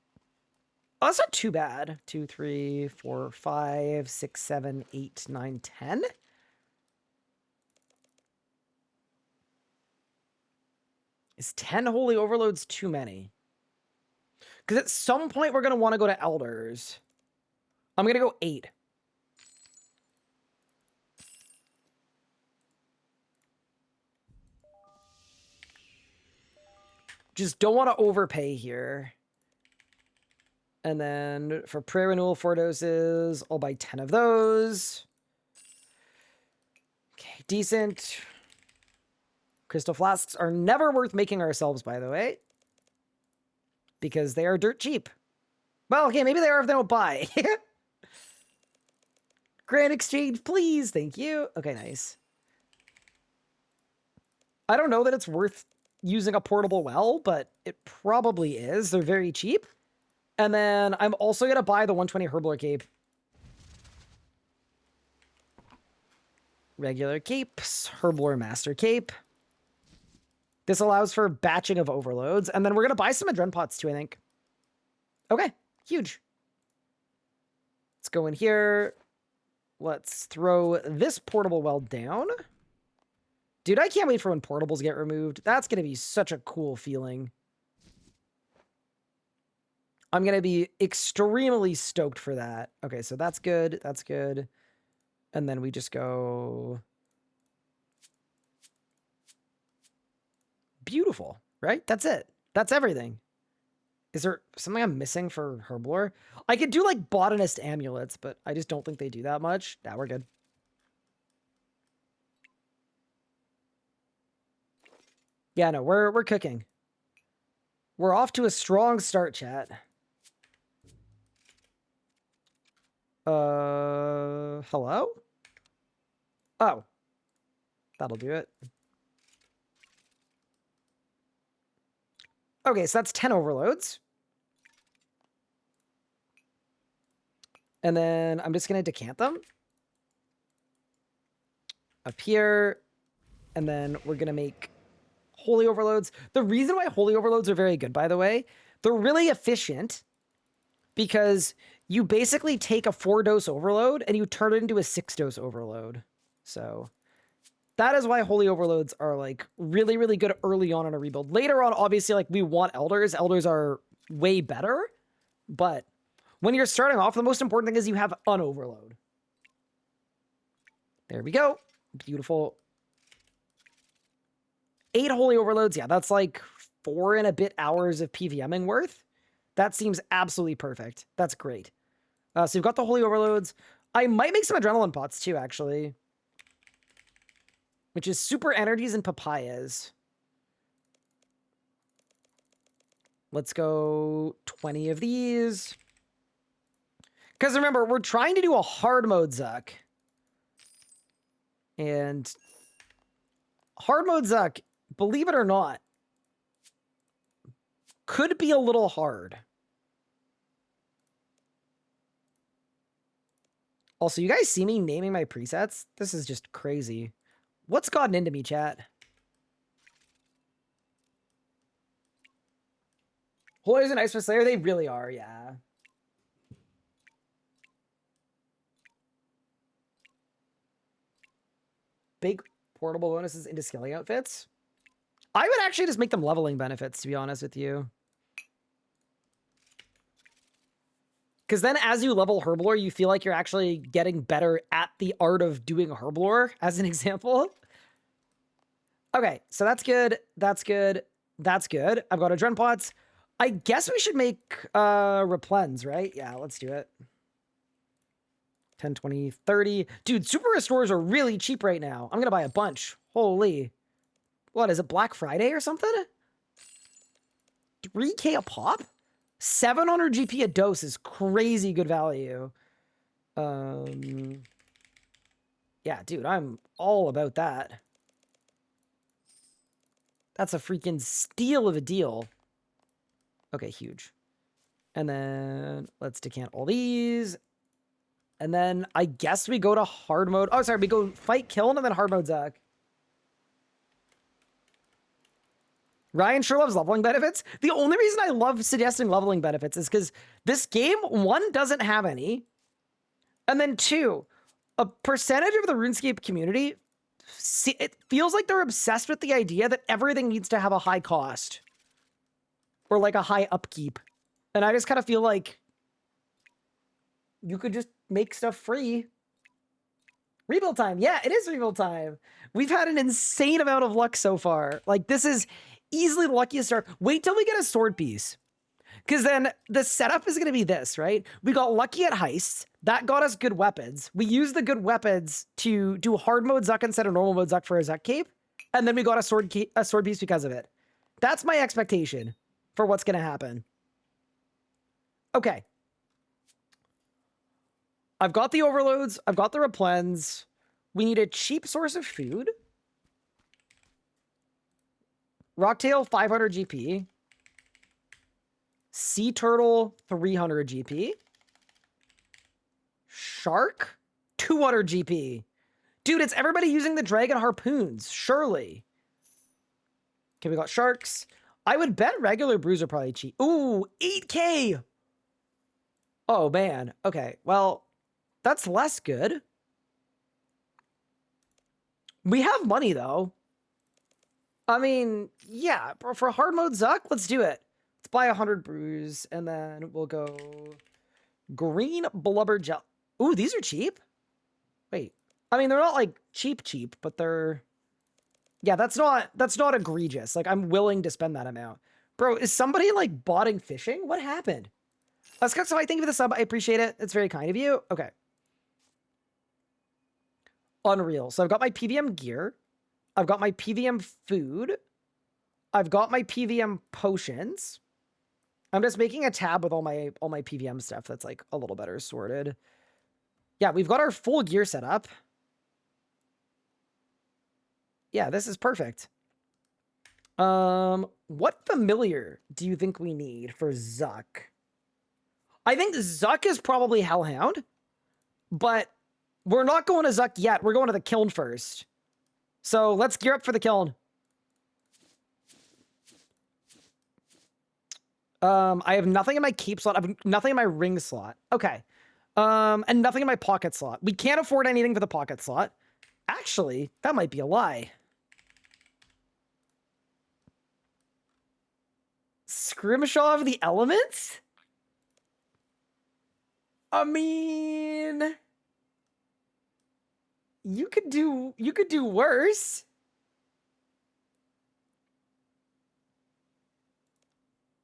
Speaker 1: Oh, that's not too bad. 2, 3, 4, 5, 6, 7, 8, 9, 10. Is 10 holy overloads too many? Because at some point we're going to want to go to elders. I'm going to go 8. Just don't want to overpay here. And then for prayer renewal 4 doses, I'll buy 10 of those. Okay, decent. Crystal flasks are never worth making ourselves, by the way. Because they are dirt cheap. Well, okay, maybe they are if they don't buy. Grand exchange, please. Thank you. Okay, nice. I don't know that it's worth using a portable well, but it probably is. They're very cheap. And then I'm also going to buy the 120 Herblore Cape. Regular capes. Herblore Master Cape. This allows for batching of overloads. And then we're going to buy some Adren Pots too, I think. Okay, huge. Let's go in here. let's throw this portable well down. Dude, I can't wait for when portables get removed. That's going to be such a cool feeling. I'm going to be extremely stoked for that. Okay, so that's good. That's good. And then we just go... Beautiful, right? That's it. That's everything. Is there something I'm missing for Herblore? I could do like botanist amulets, but I just don't think they do that much. Nah, we're good. Yeah, no, we're cooking. We're off to a strong start, chat. Hello? Oh. That'll do it. Okay, so that's 10 overloads. And then I'm just going to decant them. Up here. And then we're going to make holy overloads. The reason why holy overloads are very good, by the way, they're really efficient because you basically take a 4-dose overload and you turn it into a 6-dose overload. So that is why holy overloads are like really, really good early on in a rebuild. Later on, obviously, like we want elders. Elders are way better. But when you're starting off, the most important thing is you have an overload. There we go. Beautiful. 8 holy overloads. Yeah, that's like 4 and a bit hours of PVMing worth. That seems absolutely perfect. That's great. So you've got the holy overloads. I might make some adrenaline pots too, actually. Which is super energies and papayas. Let's go 20 of these. Because remember, we're trying to do a hard mode Zuck. And hard mode Zuck, believe it or not, could be a little hard. Also, you guys see me naming my presets? This is just crazy. What's gotten into me, chat? Holy's an Ice for Slayer? They really are, yeah. Big portable bonuses into skilling outfits? I would actually just make them leveling benefits, to be honest with you. Because then as you level Herblore, you feel like you're actually getting better at the art of doing Herblore, as an example. Okay, so that's good. That's good. That's good. I've got Adren pots. I guess we should make replens, right? Yeah, let's do it. 10, 20, 30. Dude, super restorers are really cheap right now. I'm going to buy a bunch. Holy. What, is it Black Friday or something? 3K a pop? 700 GP a dose is crazy good value. Yeah, dude, I'm all about that. That's a freaking steal of a deal. Okay, huge. And then let's decant all these. And then I guess we go to hard mode. Oh, sorry, we go fight, kill, and then hard mode Zuck. Ryan sure loves leveling benefits. The only reason I love suggesting leveling benefits is because this game, 1, doesn't have any. And then 2, a percentage of the RuneScape community, it feels like they're obsessed with the idea that everything needs to have a high cost. Or like a high upkeep. And I just kind of feel like you could just make stuff free. Rebuild time. Yeah, it is rebuild time. We've had an insane amount of luck so far. Like, this is easily the luckiest start. Wait till we get a sword piece. Because then the setup is going to be this, right? We got lucky at heists. That got us good weapons. We used the good weapons to do hard mode Zuck instead of normal mode Zuck for a Zuck cape. And then we got a sword piece because of it. That's my expectation for what's going to happen. Okay. I've got the overloads. I've got the replens. We need a cheap source of food. Rocktail, 500 GP. Sea turtle, 300 GP. Shark, 200 GP. Dude, it's everybody using the dragon harpoons, surely. Okay, we got sharks. I would bet regular brews are probably cheap. Ooh, 8K. Oh, man. Okay, well, that's less good. We have money, though. I mean, yeah, for hard mode Zuck, let's do it. Let's buy 100 brews, and then we'll go green blubber gel. Ooh, these are cheap. Wait, I mean, they're not like cheap, but they're, yeah, that's not egregious. Like, I'm willing to spend that amount. Bro, is somebody like botting fishing? What happened? Let's go. So I thank you for the sub. I appreciate it. It's very kind of you. Okay. Unreal. So I've got my PVM gear. I've got my PVM food. I've got my PVM potions. I'm just making a tab with all my PVM stuff that's like a little better sorted. Yeah, we've got our full gear set up. Yeah, this is perfect. What familiar do you think we need for Zuck? I think Zuck is probably Hellhound, but we're not going to Zuck yet. We're going to the kiln first. So let's gear up for the kiln. I have nothing in my keep slot. I have nothing in my ring slot. Okay. And nothing in my pocket slot. We can't afford anything for the pocket slot. Actually, that might be a lie. Scrimshaw of the Elements? I mean, you could do worse.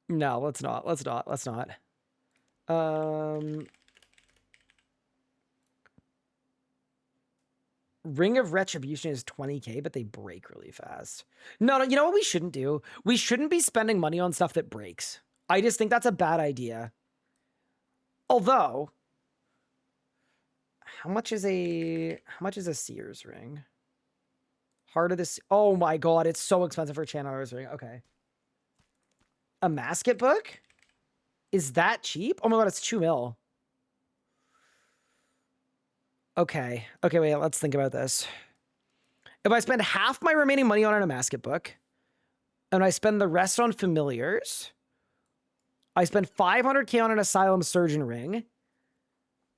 Speaker 1: No, let's not. Ring of Retribution is 20k, but they break really fast. No, you know what we shouldn't do? We shouldn't be spending money on stuff that breaks. I just think that's a bad idea. Although, how much is a Sears ring? Heart of this. Oh my god, it's so expensive for a Channeler's ring. Okay. A Masket book? Is that cheap? Oh my god, it's 2 mil. Okay. Okay, wait, let's think about this. If I spend half my remaining money on a Masket book, and I spend the rest on familiars, I spend 500k on an Asylum Surgeon ring,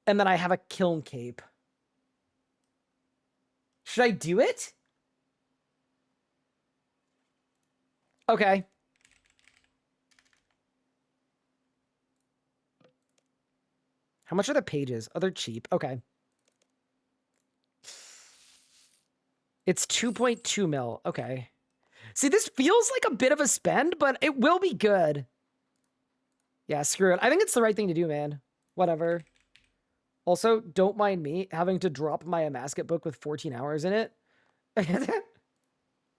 Speaker 1: and then I have a Kiln cape. Should I do it? Okay. How much are the pages? Oh, they're cheap. Okay. It's 2.2 mil. Okay. See, this feels like a bit of a spend, but it will be good. Yeah, screw it. I think it's the right thing to do, man. Whatever. Also, don't mind me having to drop my Amasket book with 14 hours in it.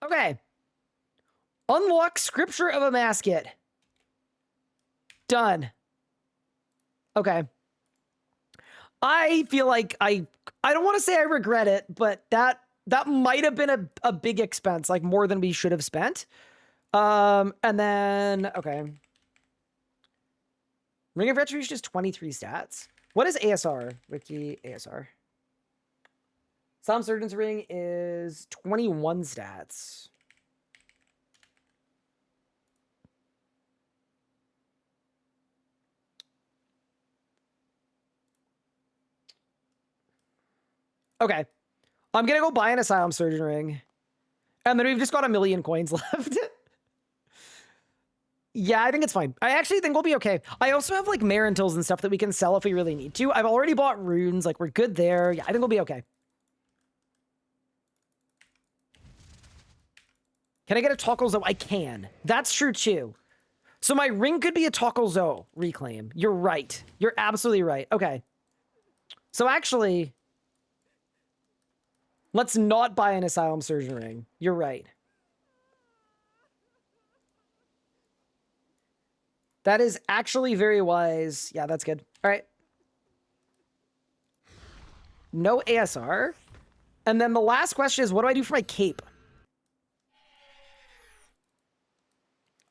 Speaker 1: Okay. Unlock Scripture of Amasket. Done. Okay. I feel like I don't want to say I regret it, but that might have been a big expense, like more than we should have spent. And then, okay. Ring of Retribution is 23 stats. What is ASR? Wiki ASR. Psalm Surgeon's Ring is 21 stats. Okay. I'm gonna go buy an Asylum Surgeon ring. And then we've just got 1 million coins left. Yeah, I think it's fine. I actually think we'll be okay. I also have like Marintils and stuff that we can sell if we really need to. I've already bought runes. Like, we're good there. Yeah, I think we'll be okay. Can I get a Toggle Zo? I can. That's true too. So my ring could be a Toggle Zo reclaim. You're right. You're absolutely right. Okay. So actually, let's not buy an Asylum Surgeon ring. You're right. That is actually very wise. Yeah, that's good. All right. No ASR. And then the last question is, what do I do for my cape?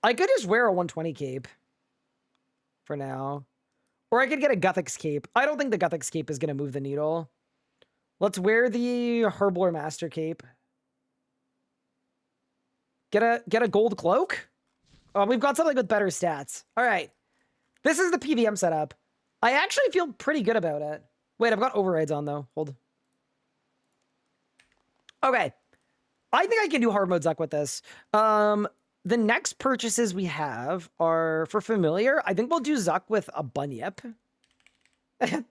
Speaker 1: I could just wear a 120 cape for now. Or I could get a Guthix cape. I don't think the Guthix cape is going to move the needle. Let's wear the Herblore Master cape. Get a gold cloak? Oh, we've got something with better stats. All right. This is the PVM setup. I actually feel pretty good about it. Wait, I've got overrides on, though. Hold. Okay. I think I can do hard mode Zuck with this. The next purchases we have are for familiar. I think we'll do Zuck with a bunyip. Or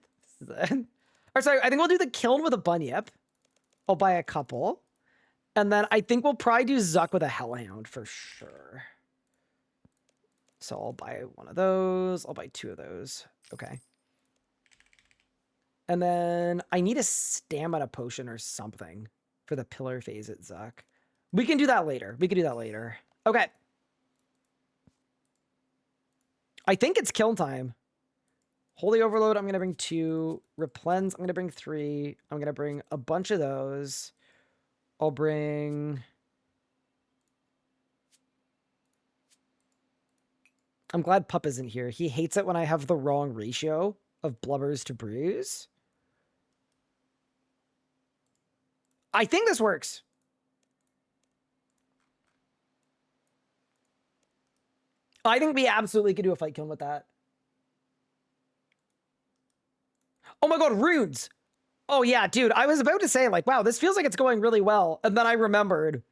Speaker 1: sorry, I think we'll do the kiln with a bunyip. I'll buy a couple. And then I think we'll probably do Zuck with a hellhound for sure. So I'll buy one of those. I'll buy 2 of those. Okay. And then I need a stamina potion or something for the pillar phase at Zuck. We can do that later. We can do that later. Okay. I think it's kiln time. Holy Overload, I'm going to bring 2. Replens, I'm going to bring 3. I'm going to bring a bunch of those. I'll bring... I'm glad Pup isn't here. He hates it when I have the wrong ratio of blubbers to brews. I think this works. I think we absolutely could do a fight kiln with that. Oh my god, runes! Oh yeah, dude, I was about to say, like, wow, this feels like it's going really well. And then I remembered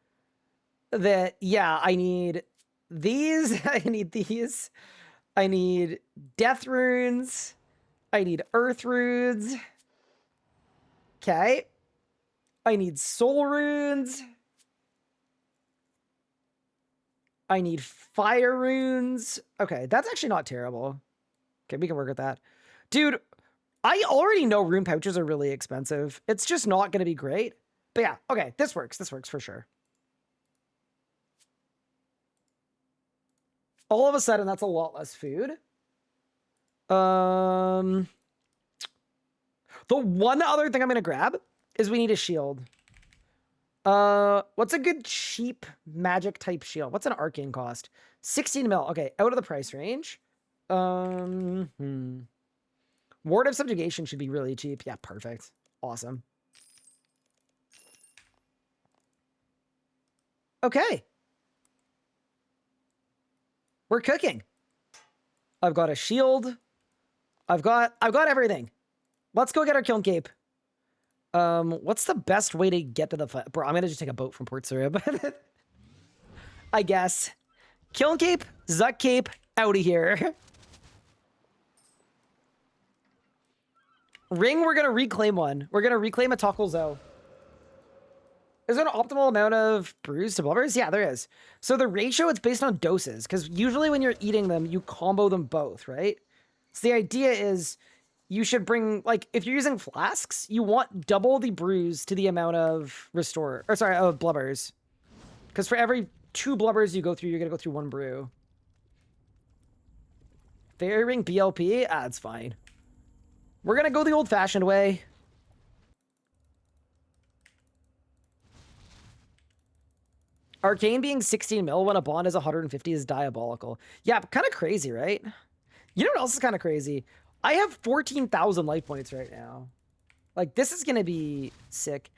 Speaker 1: that, yeah, I need these, I need these, I need death runes, I need earth runes. Okay. I need soul runes. I need fire runes. Okay, that's actually not terrible. Okay, we can work with that. Dude, I already know rune pouches are really expensive. It's just not going to be great. But yeah, okay, this works. This works for sure. All of a sudden, that's a lot less food. The one other thing I'm going to grab is we need a shield. What's a good cheap magic type shield? What's an arcane cost? 16 mil. Okay, out of the price range. Ward of Subjugation should be really cheap. Yeah, perfect. Awesome. Okay. We're cooking. I've got a shield. I've got everything. Let's go get our kiln cape. What's the best way to get to the bro? I'm gonna just take a boat from Port Sarib. I guess. Kiln cape, Zuck cape, out of here. Ring, we're gonna reclaim one. We're gonna reclaim a Tackle Zo. Is there an optimal amount of brews to blubbers? Yeah, there is. So the ratio, it's based on doses, because usually when you're eating them, you combo them both, right? So the idea is you should bring, like, if you're using flasks, you want double the brews to the amount of of blubbers. Because for every 2 blubbers you go through, you're going to go through 1 brew. Fairy Ring BLP? Ah, it's fine. We're going to go the old-fashioned way. Arcane being 16 mil when a bond is 150 is diabolical. Yeah, kind of crazy, right? You know what else is kind of crazy? I have 14,000 life points right now. Like, this is going to be sick.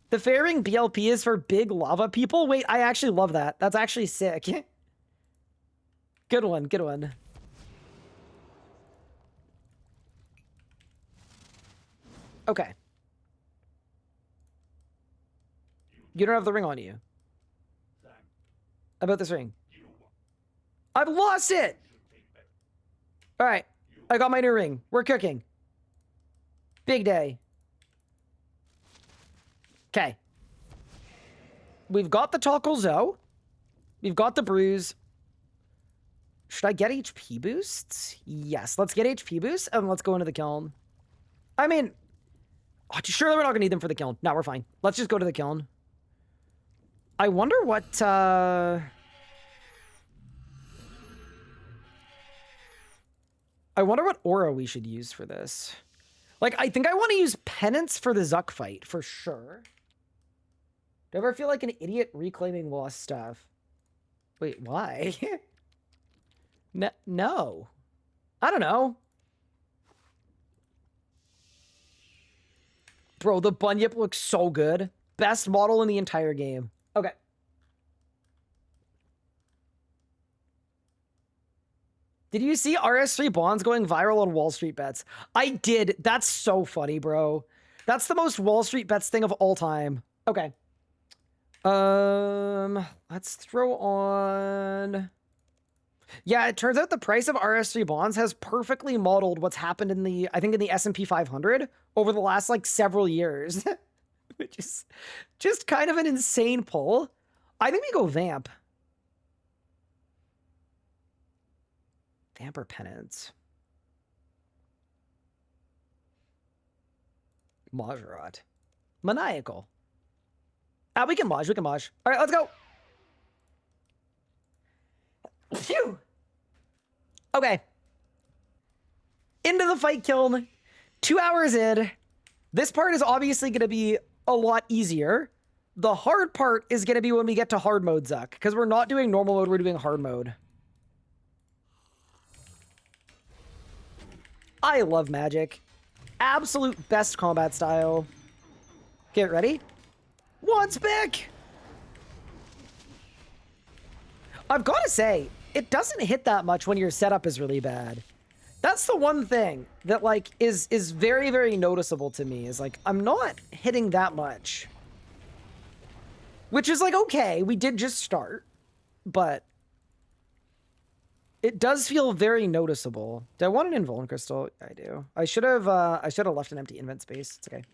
Speaker 1: The Fairing BLP is for big lava people? Wait, I actually love that. That's actually sick. Good one, good one. Okay. You don't have the ring on you. About this ring. I've lost it! Alright. I got my new ring. We're cooking. Big day. Okay. We've got the Tackle Zo. We've got the brews. Should I get HP boosts? Yes, let's get HP boosts and let's go into the kiln. I mean, surely we're not gonna need them for the kiln. No, we're fine. Let's just go to the kiln. I wonder what, I wonder what aura we should use for this. Like, I think I want to use penance for the Zuck fight, for sure. Do I ever feel like an idiot reclaiming lost stuff? Wait, why? No. I don't know. Bro, the bunyip looks so good. Best model in the entire game. Okay. Did you see RS3 bonds going viral on Wall Street bets? I did. That's so funny, bro. That's the most Wall Street bets thing of all time. Okay. Let's throw on... Yeah, it turns out the price of RS3 bonds has perfectly modeled what's happened in the, I think in the S&P 500 over the last like several years, which is just kind of an insane pull. I think we go Vamp. Vamp or Penance? Majorat. Maniacal. Ah, we can Maj, we can Maj. All right, let's go. Phew. Okay. Into the fight kiln. 2 hours in. This part is obviously going to be a lot easier. The hard part is going to be when we get to hard mode, Zuck, because we're not doing normal mode, we're doing hard mode. I love magic. Absolute best combat style. Get ready. One spec! I've got to say, it doesn't hit that much when your setup is really bad. That's the one thing that, like, is very, very noticeable to me, is, like, I'm not hitting that much. Which is, like, okay, we did just start, but it does feel very noticeable. Do I want an Invuln Crystal? I do. I should have left an empty invent space. It's okay.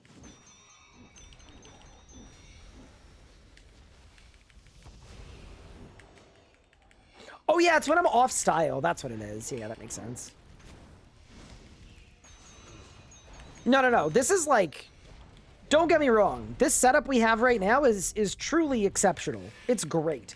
Speaker 1: Oh yeah, it's when I'm off style. That's what it is. Yeah, that makes sense. No. This is like, don't get me wrong. This setup we have right now is truly exceptional. It's great.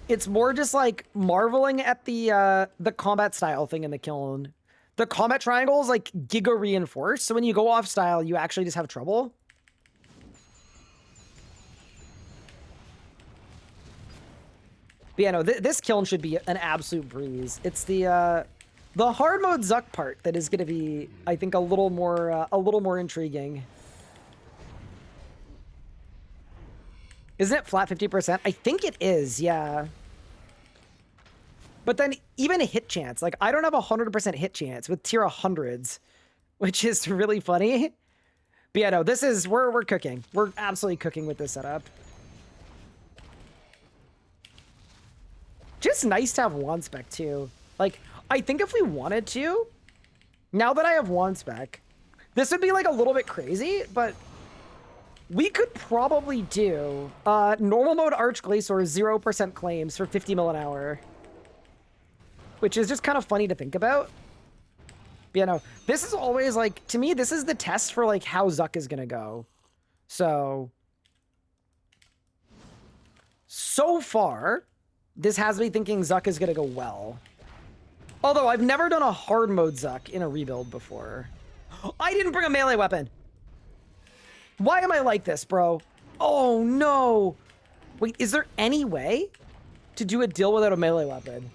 Speaker 1: It's more just like marveling at the combat style thing in the kiln. The combat triangle is like giga reinforced, so when you go off style, you actually just have trouble. But yeah, no, this kiln should be an absolute breeze. It's the hard mode Zuck part that is going to be, I think, a little more intriguing. Isn't it flat 50%? I think it is, yeah. But then even a hit chance, like I don't have a 100% hit chance with tier 100s, which is really funny. But yeah, no, this is, we're cooking. We're absolutely cooking with this setup. Just nice to have one spec too. Like, I think if we wanted to, now that I have one spec, this would be like a little bit crazy, but we could probably do normal mode Arch Glacier 0% claims for 50 mil an hour, which is just kind of funny to think about. But, you know, this is always like, to me, this is the test for like how Zuck is gonna go. So far, this has me thinking Zuck is gonna go well. Although I've never done a hard mode Zuck in a rebuild before. I didn't bring a melee weapon. Why am I like this, bro? Oh no. Wait, is there any way to do a deal without a melee weapon?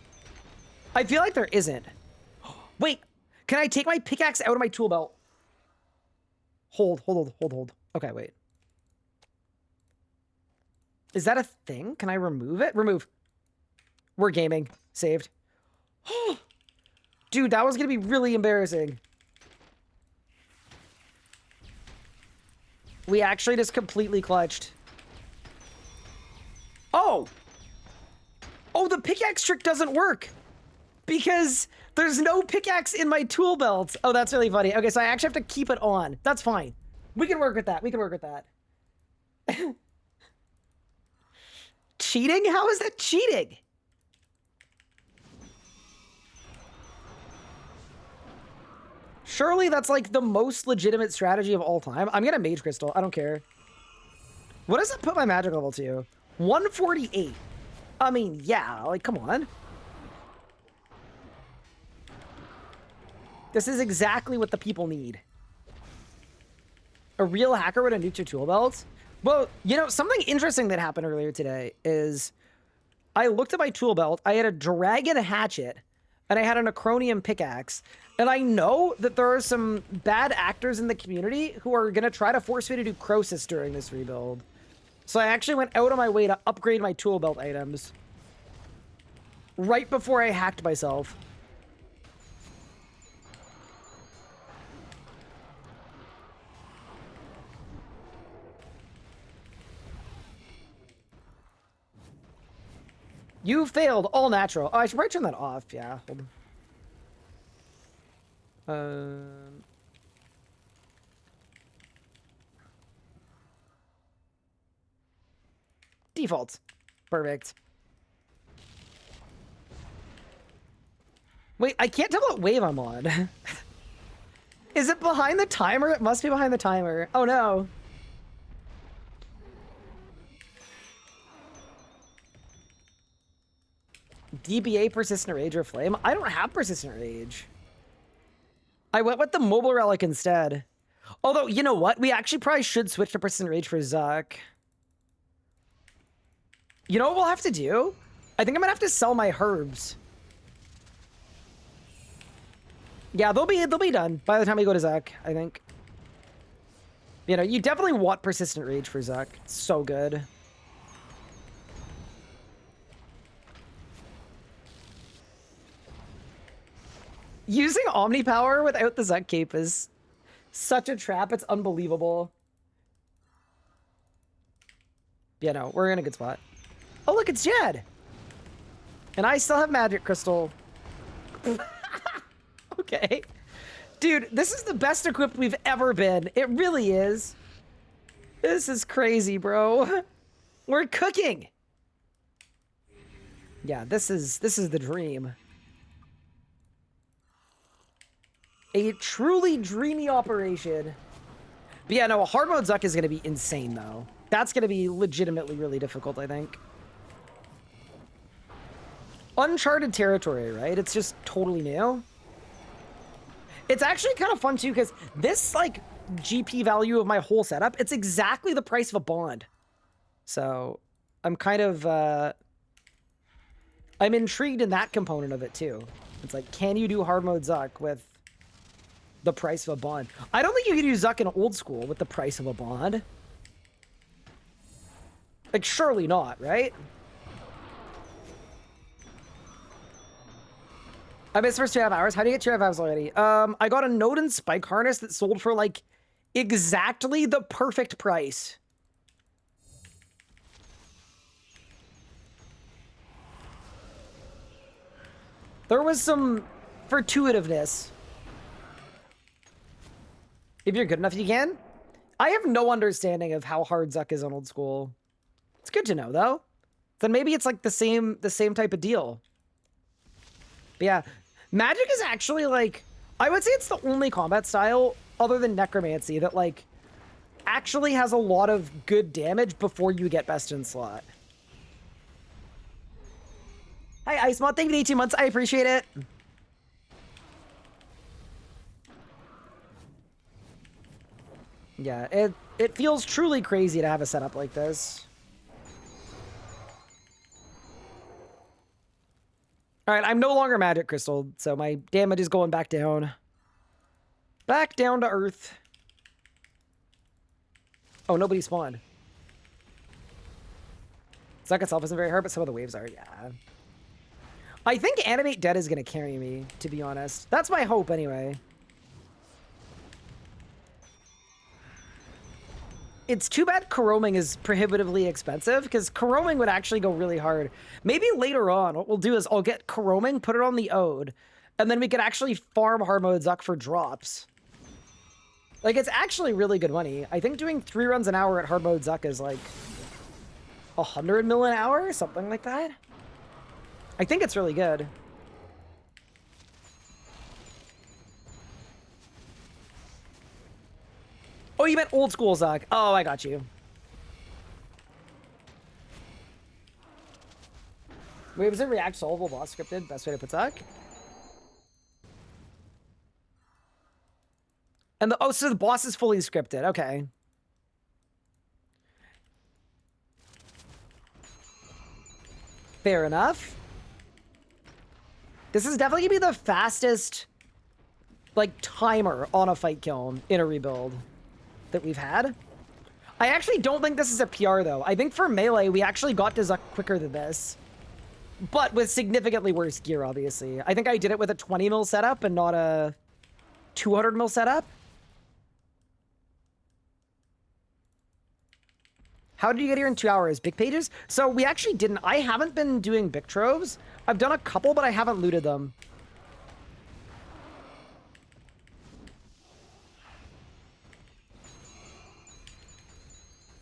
Speaker 1: I feel like there isn't. Wait, can I take my pickaxe out of my tool belt? Hold. Okay, wait. Is that a thing? Can I remove it? Remove. We're gaming. Saved. Dude, that was gonna be really embarrassing. We actually just completely clutched. Oh! Oh, the pickaxe trick doesn't work! Because there's no pickaxe in my tool belt. Oh, that's really funny. Okay, so I actually have to keep it on. That's fine. We can work with that. We can work with that. Cheating? How is that cheating? Surely that's like the most legitimate strategy of all time. I'm gonna Mage Crystal. I don't care. What does it put my magic level to? 148. I mean, yeah, like, come on. This is exactly what the people need. A real hacker would have nuked your tool belt? Well, you know, something interesting that happened earlier today is I looked at my tool belt. I had a dragon hatchet and I had an acronium pickaxe. And I know that there are some bad actors in the community who are going to try to force me to do Croesus during this rebuild. So I actually went out of my way to upgrade my tool belt items right before I hacked myself. You failed all natural. Oh, I should probably turn that off. Yeah, hold on. Default. Perfect. Wait, I can't tell what wave I'm on. Is it behind the timer? It must be behind the timer. Oh no. DBA Persistent Rage or Flame? I don't have Persistent Rage. I went with the Mobile Relic instead. Although, you know what? We actually probably should switch to Persistent Rage for Zuck. You know what we'll have to do? I think I'm gonna have to sell my herbs. Yeah, they'll be done by the time we go to Zuck, I think. You know, you definitely want Persistent Rage for Zuck. It's so good. Using Omni Power without the Zuck cape is such a trap. It's unbelievable. Yeah, no, we're in a good spot. Oh, look, it's Jed. And I still have Magic Crystal. Okay. Dude, this is the best equipped we've ever been. It really is. This is crazy, bro. We're cooking. Yeah, this is the dream. A truly dreamy operation. But yeah, no, a hard mode Zuck is going to be insane, though. That's going to be legitimately really difficult, I think. Uncharted territory, right? It's just totally new. It's actually kind of fun, too, because this, like, GP value of my whole setup, it's exactly the price of a bond. So, I'm kind of, I'm intrigued in that component of it, too. It's like, can you do hard mode Zuck with the price of a bond? I don't think you can do Zuck in old school with the price of a bond. Like, surely not, right? I missed the first 2.5 hours. How do you get 2.5 hours already? I got a Node and Spike Harness that sold for, like, exactly the perfect price. There was some fortuitiveness. If you're good enough, you can. I have no understanding of how hard Zuck is on old school. It's good to know, though. Then maybe it's like the same type of deal. But yeah, Magic is actually like, I would say it's the only combat style other than Necromancy that like actually has a lot of good damage before you get best in slot. Hi, Icemod. Thank you for 18 months. I appreciate it. Yeah, it feels truly crazy to have a setup like this. All right, I'm no longer Magic Crystal, so my damage is going back down. Back down to earth. Oh, nobody spawned. Zuck itself isn't very hard, but some of the waves are, yeah. I think Animate Dead is going to carry me, to be honest. That's my hope, anyway. It's too bad Coroming is prohibitively expensive, because Coroming would actually go really hard. Maybe later on, what we'll do is I'll get Coroming, put it on the Ode, and then we could actually farm hard mode Zuck for drops. Like, it's actually really good money. I think doing 3 runs an hour at hard mode Zuck is like 100 mil an hour, something like that. I think it's really good. Oh, you meant old school Zuck. Oh, I got you. Wait, was it React solvable boss scripted? Best way to put Zuck? And oh, so the boss is fully scripted. Okay. Fair enough. This is definitely gonna be the fastest, like, timer on a fight kiln in a rebuild that we've had. I actually don't think this is a PR, though. I think for Melee, we actually got to Zuck quicker than this. But with significantly worse gear, obviously. I think I did it with a 20 mil setup and not a 200 mil setup. How did you get here in 2 hours? Big pages? So we actually didn't. I haven't been doing big troves. I've done a couple, but I haven't looted them.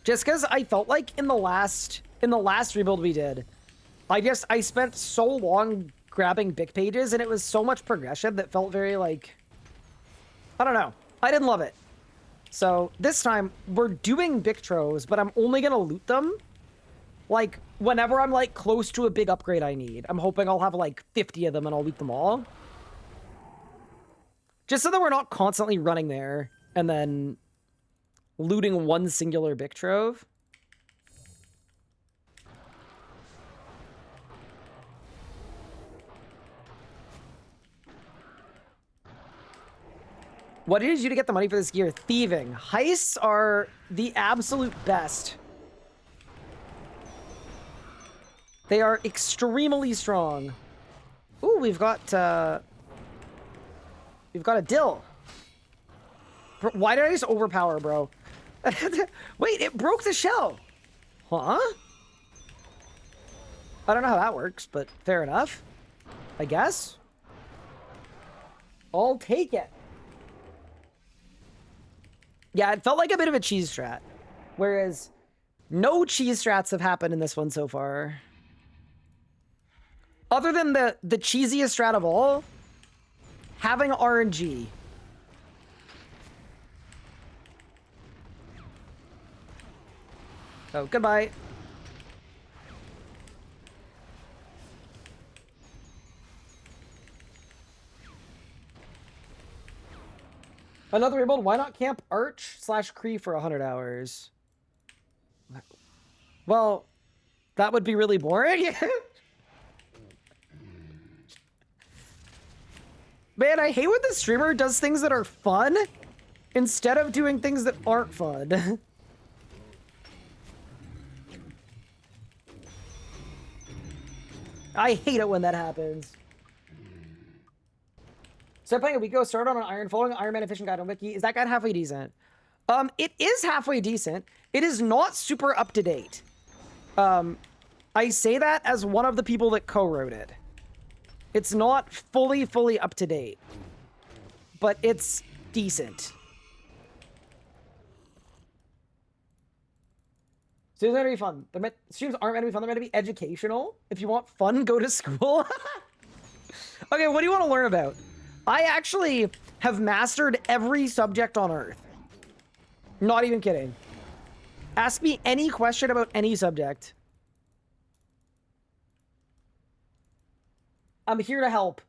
Speaker 1: Just because I felt like in the last rebuild we did, I spent so long grabbing big pages and it was so much progression that felt very like, I don't know. I didn't love it. So this time we're doing big troves, but I'm only gonna loot them like whenever I'm like close to a big upgrade I need. I'm hoping I'll have like 50 of them and I'll loot them all. Just so that we're not constantly running there and then looting one singular big trove. What did you do to get the money for this gear? Thieving. Heists are the absolute best. They are extremely strong. Ooh, we've got a dill. Why did I just overpower, bro? Wait, it broke the shell. Huh? I don't know how that works, but fair enough. I guess. I'll take it. Yeah, it felt like a bit of a cheese strat. Whereas no cheese strats have happened in this one so far. Other than the cheesiest strat of all, having RNG. Oh, goodbye. Another rebuild, why not camp Arch / Cree for 100 hours? Well, that would be really boring. Man, I hate when the streamer does things that are fun instead of doing things that aren't fun. I hate it when that happens. Start playing a week ago, started on an iron, following Iron Man efficient guide on Wiki. Is that guide halfway decent? It is halfway decent. It is not super up to date. I say that as one of the people that co-wrote it. It's not fully up to date, but it's decent. Streams are meant to be fun. Streams aren't meant to be fun. They're meant to be educational. If you want fun, go to school. Okay, what do you want to learn about? I actually have mastered every subject on Earth. Not even kidding. Ask me any question about any subject. I'm here to help.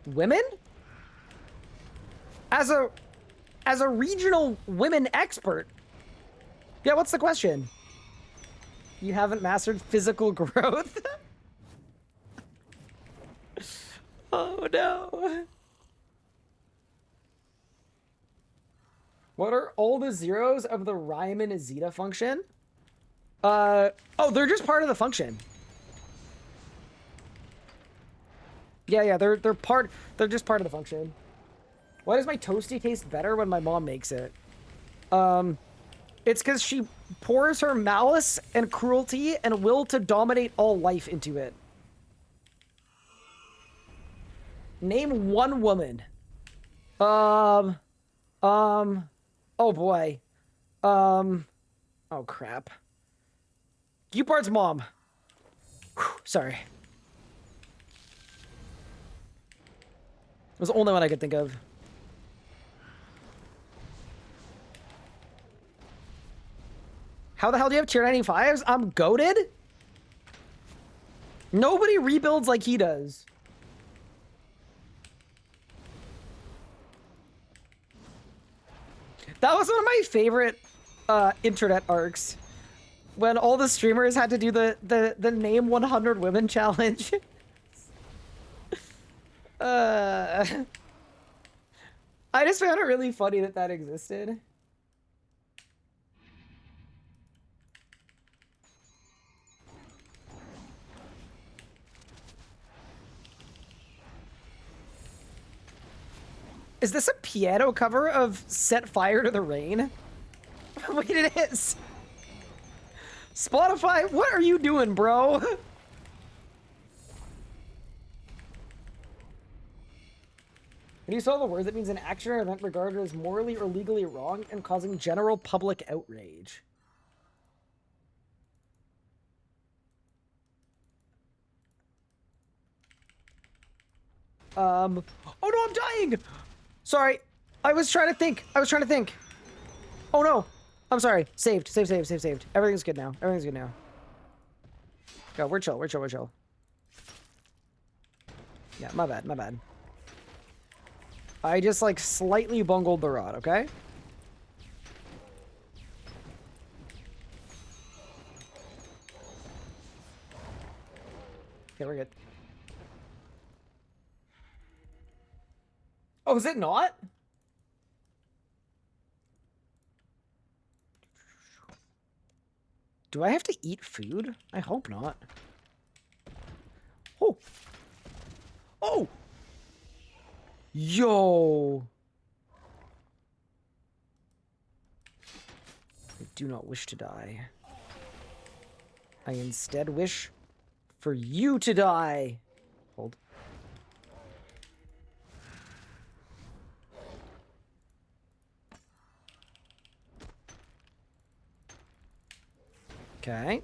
Speaker 1: Women? As a regional women expert. Yeah, what's the question? You haven't mastered physical growth? Oh no. What are all the zeros of the Riemann zeta function? Oh, they're just part of the function. Yeah, they're just part of the function. Why does my toasty taste better when my mom makes it? It's because she pours her malice and cruelty and will to dominate all life into it. Name one woman. Oh boy. Oh crap. Gupard's mom. Whew, sorry. It was the only one I could think of. How the hell do you have tier 95s? I'm goated? Nobody rebuilds like he does. That was one of my favorite internet arcs. When all the streamers had to do the name 100 women challenge. I just found it really funny that that existed. Is this a piano cover of Set Fire to the Rain? Wait, it is. Spotify, what are you doing, bro? When you saw the words, it means an action or event regarded as morally or legally wrong and causing general public outrage. Oh no, I'm dying! Sorry. I was trying to think. Oh no. I'm sorry. Saved. Everything's good now. Go, we're chill. Yeah, my bad. I just, like, slightly bungled the rod, okay? Okay, we're good. Oh, is it not? Do I have to eat food? I hope not. Oh! Oh! Yo! I do not wish to die. I instead wish for you to die. Hold. Okay.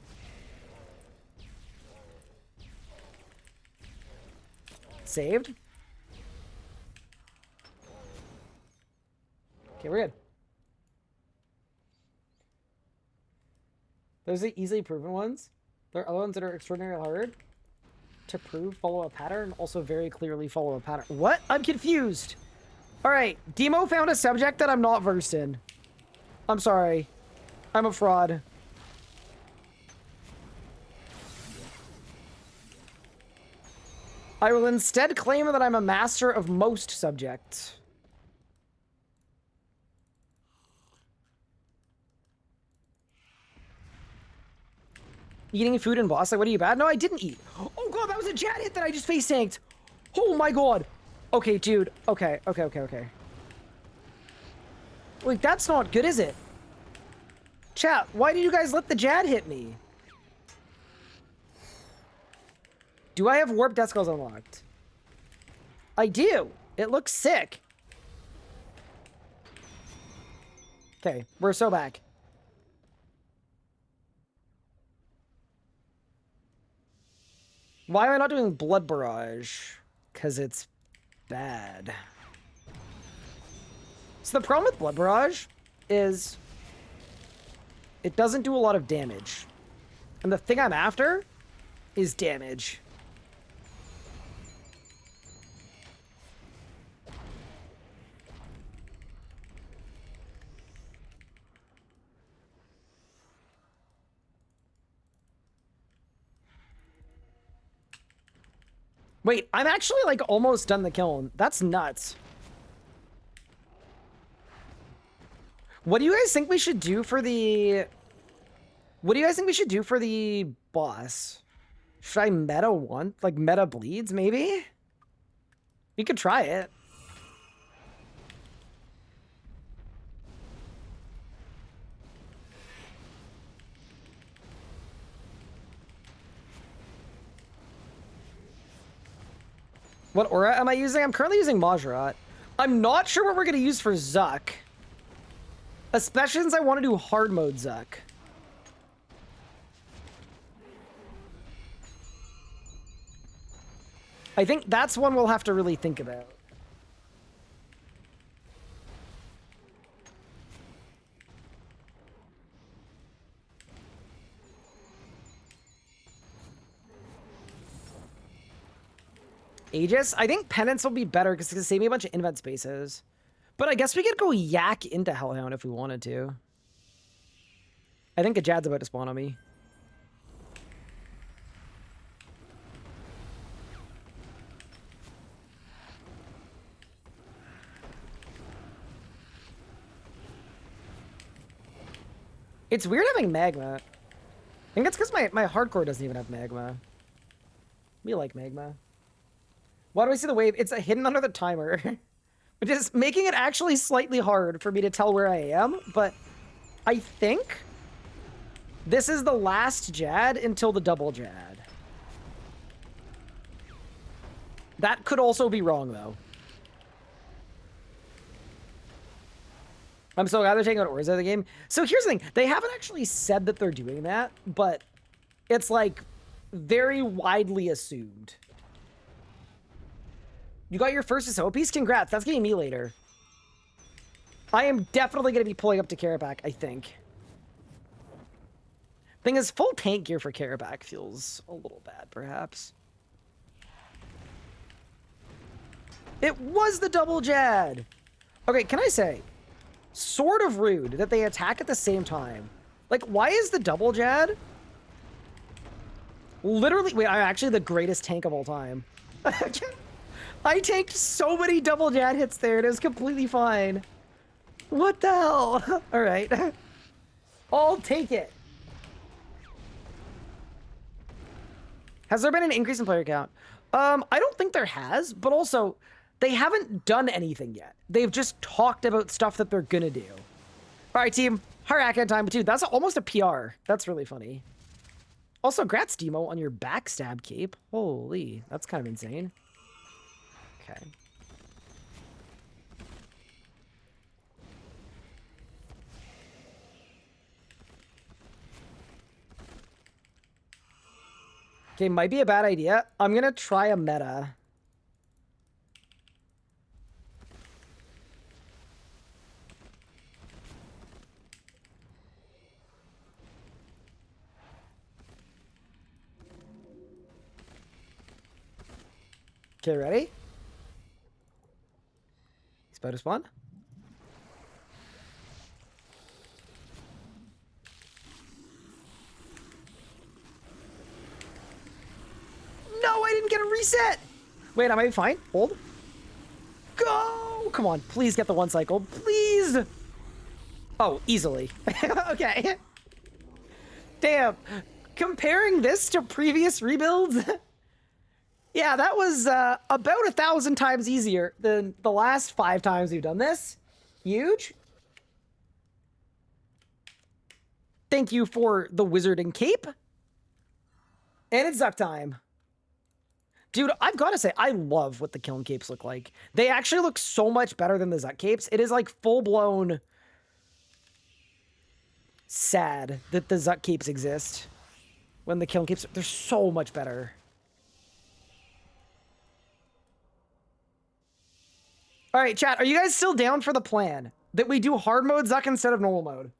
Speaker 1: Saved. Okay, we're good. Those are the easily proven ones. There are other ones that are extraordinarily hard to prove, follow a pattern, also very clearly follow a pattern. What? I'm confused. All right, Demo found a subject that I'm not versed in. I'm sorry. I'm a fraud. I will instead claim that I'm a master of most subjects. Eating food in boss, like, what are you bad? No, I didn't eat. Oh god, that was a jet hit that I just face tanked. Oh my god. Okay, dude. Okay. Wait, that's not good, is it? Chat, why did you guys let the Jad hit me? Do I have warp death skulls unlocked? I do. It looks sick. Okay, we're so back. Why am I not doing blood barrage? Because it's bad. So the problem with blood barrage is it doesn't do a lot of damage. And the thing I'm after is damage. Wait, I'm actually, like, almost done the kiln. That's nuts. What do you guys think we should do for the... What do you guys think we should do for the boss? Should I meta one? Like, meta bleeds, maybe? We could try it. What aura am I using? I'm currently using Majrat. I'm not sure what we're going to use for Zuck. Especially since I want to do hard mode Zuck. I think that's one we'll have to really think about. Aegis? I think Penance will be better because it's going to save me a bunch of invent spaces. But I guess we could go yak into Hellhound if we wanted to. I think a Jad's about to spawn on me. It's weird having magma. I think it's because my hardcore doesn't even have magma. We like magma. Why do I see the wave? It's hidden under the timer. which is making it actually slightly hard for me to tell where I am, but I think this is the last Jad until the double Jad. That could also be wrong, though. I'm so glad they're taking out ores out of the game. So here's the thing. They haven't actually said that they're doing that, but it's, like, very widely assumed. You got your first SO piece? Congrats. That's getting me later. I am definitely going to be pulling up to Karabac, I think. Thing is, full tank gear for Karabac feels a little bad, perhaps. It was the double Jad. Okay, can I say, sort of rude that they attack at the same time. Like, why is the double Jad literally... Wait, I'm actually the greatest tank of all time. I tanked so many double Jad hits there. It was completely fine. What the hell? All right. I'll take it. Has there been an increase in player count? I don't think there has, but also they haven't done anything yet. They've just talked about stuff that they're gonna do. All right, team. Harakan time, dude. That's almost a PR. That's really funny. Also, grats, Demo, on your backstab cape. Holy, that's kind of insane. Okay. Okay, might be a bad idea. I'm gonna try a meta. Okay, ready? He's about to spawn. No, I didn't get a reset. Wait, am I fine? Hold. Go! Come on, please get the one cycle. Please! Oh, easily. Okay. Damn. Comparing this to previous rebuilds... Yeah, that was about 1,000 times easier than the last 5 times we've done this. Huge. Thank you for the wizarding cape. And it's Zuck time. Dude, I've got to say, I love what the kiln capes look like. They actually look so much better than the Zuck capes. It is like full-blown sad that the Zuck capes exist. When the kiln capes, they're so much better. All right, chat, are you guys still down for the plan that we do hard mode Zuck instead of normal mode?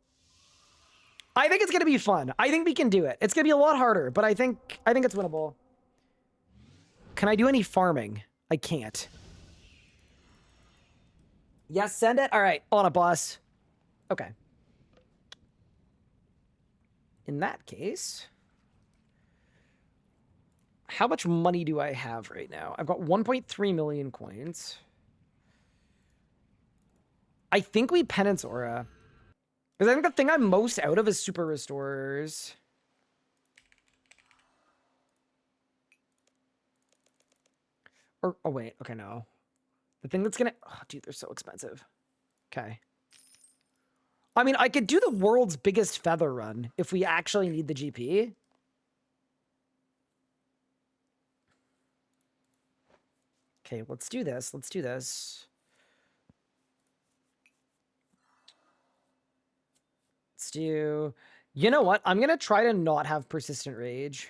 Speaker 1: I think it's going to be fun. I think we can do it. It's going to be a lot harder, but I think it's winnable. Can I do any farming? I can't. Yes, send it. All right, on a boss. Okay. In that case, how much money do I have right now? I've got 1.3 million coins. I think we penance aura. Because I think the thing I'm most out of is super restorers. Or, oh wait, okay, no. The thing that's gonna, oh dude, they're so expensive. Okay. I mean, I could do the world's biggest feather run if we actually need the GP. Okay, let's do this. Let's do this. Let's do... You know what? I'm going to try to not have persistent rage.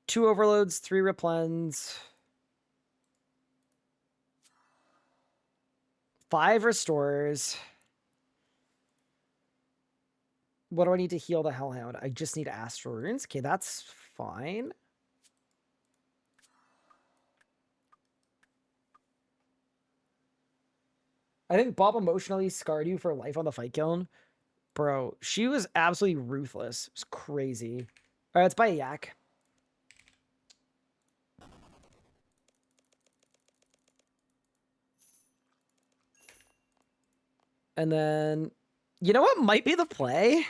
Speaker 1: 2 overloads, 3 replens. 5 restores. What do I need to heal the Hellhound? I just need Astral Runes. Okay, that's fine. I think Bob emotionally scarred you for life on the fight kiln. Bro, she was absolutely ruthless. It was crazy. All right, let's buy a yak. And then, you know what might be the play?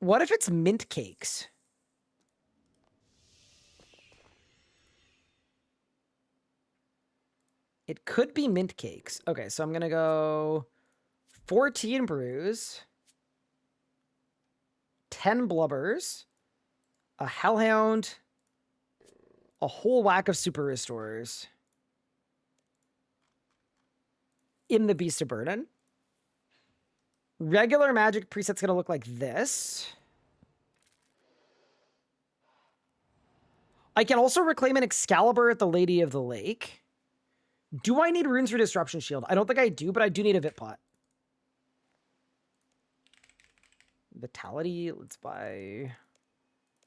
Speaker 1: What if it's mint cakes? It could be mint cakes. Okay, so I'm gonna go 14 brews, 10 blubbers, a hellhound, a whole whack of super restores in the Beast of Burden. Regular magic preset's gonna look like this. I can also reclaim an Excalibur at the Lady of the Lake. Do I need runes for Disruption Shield? I don't think I do, but I do need a Vit Pot. Vitality, let's buy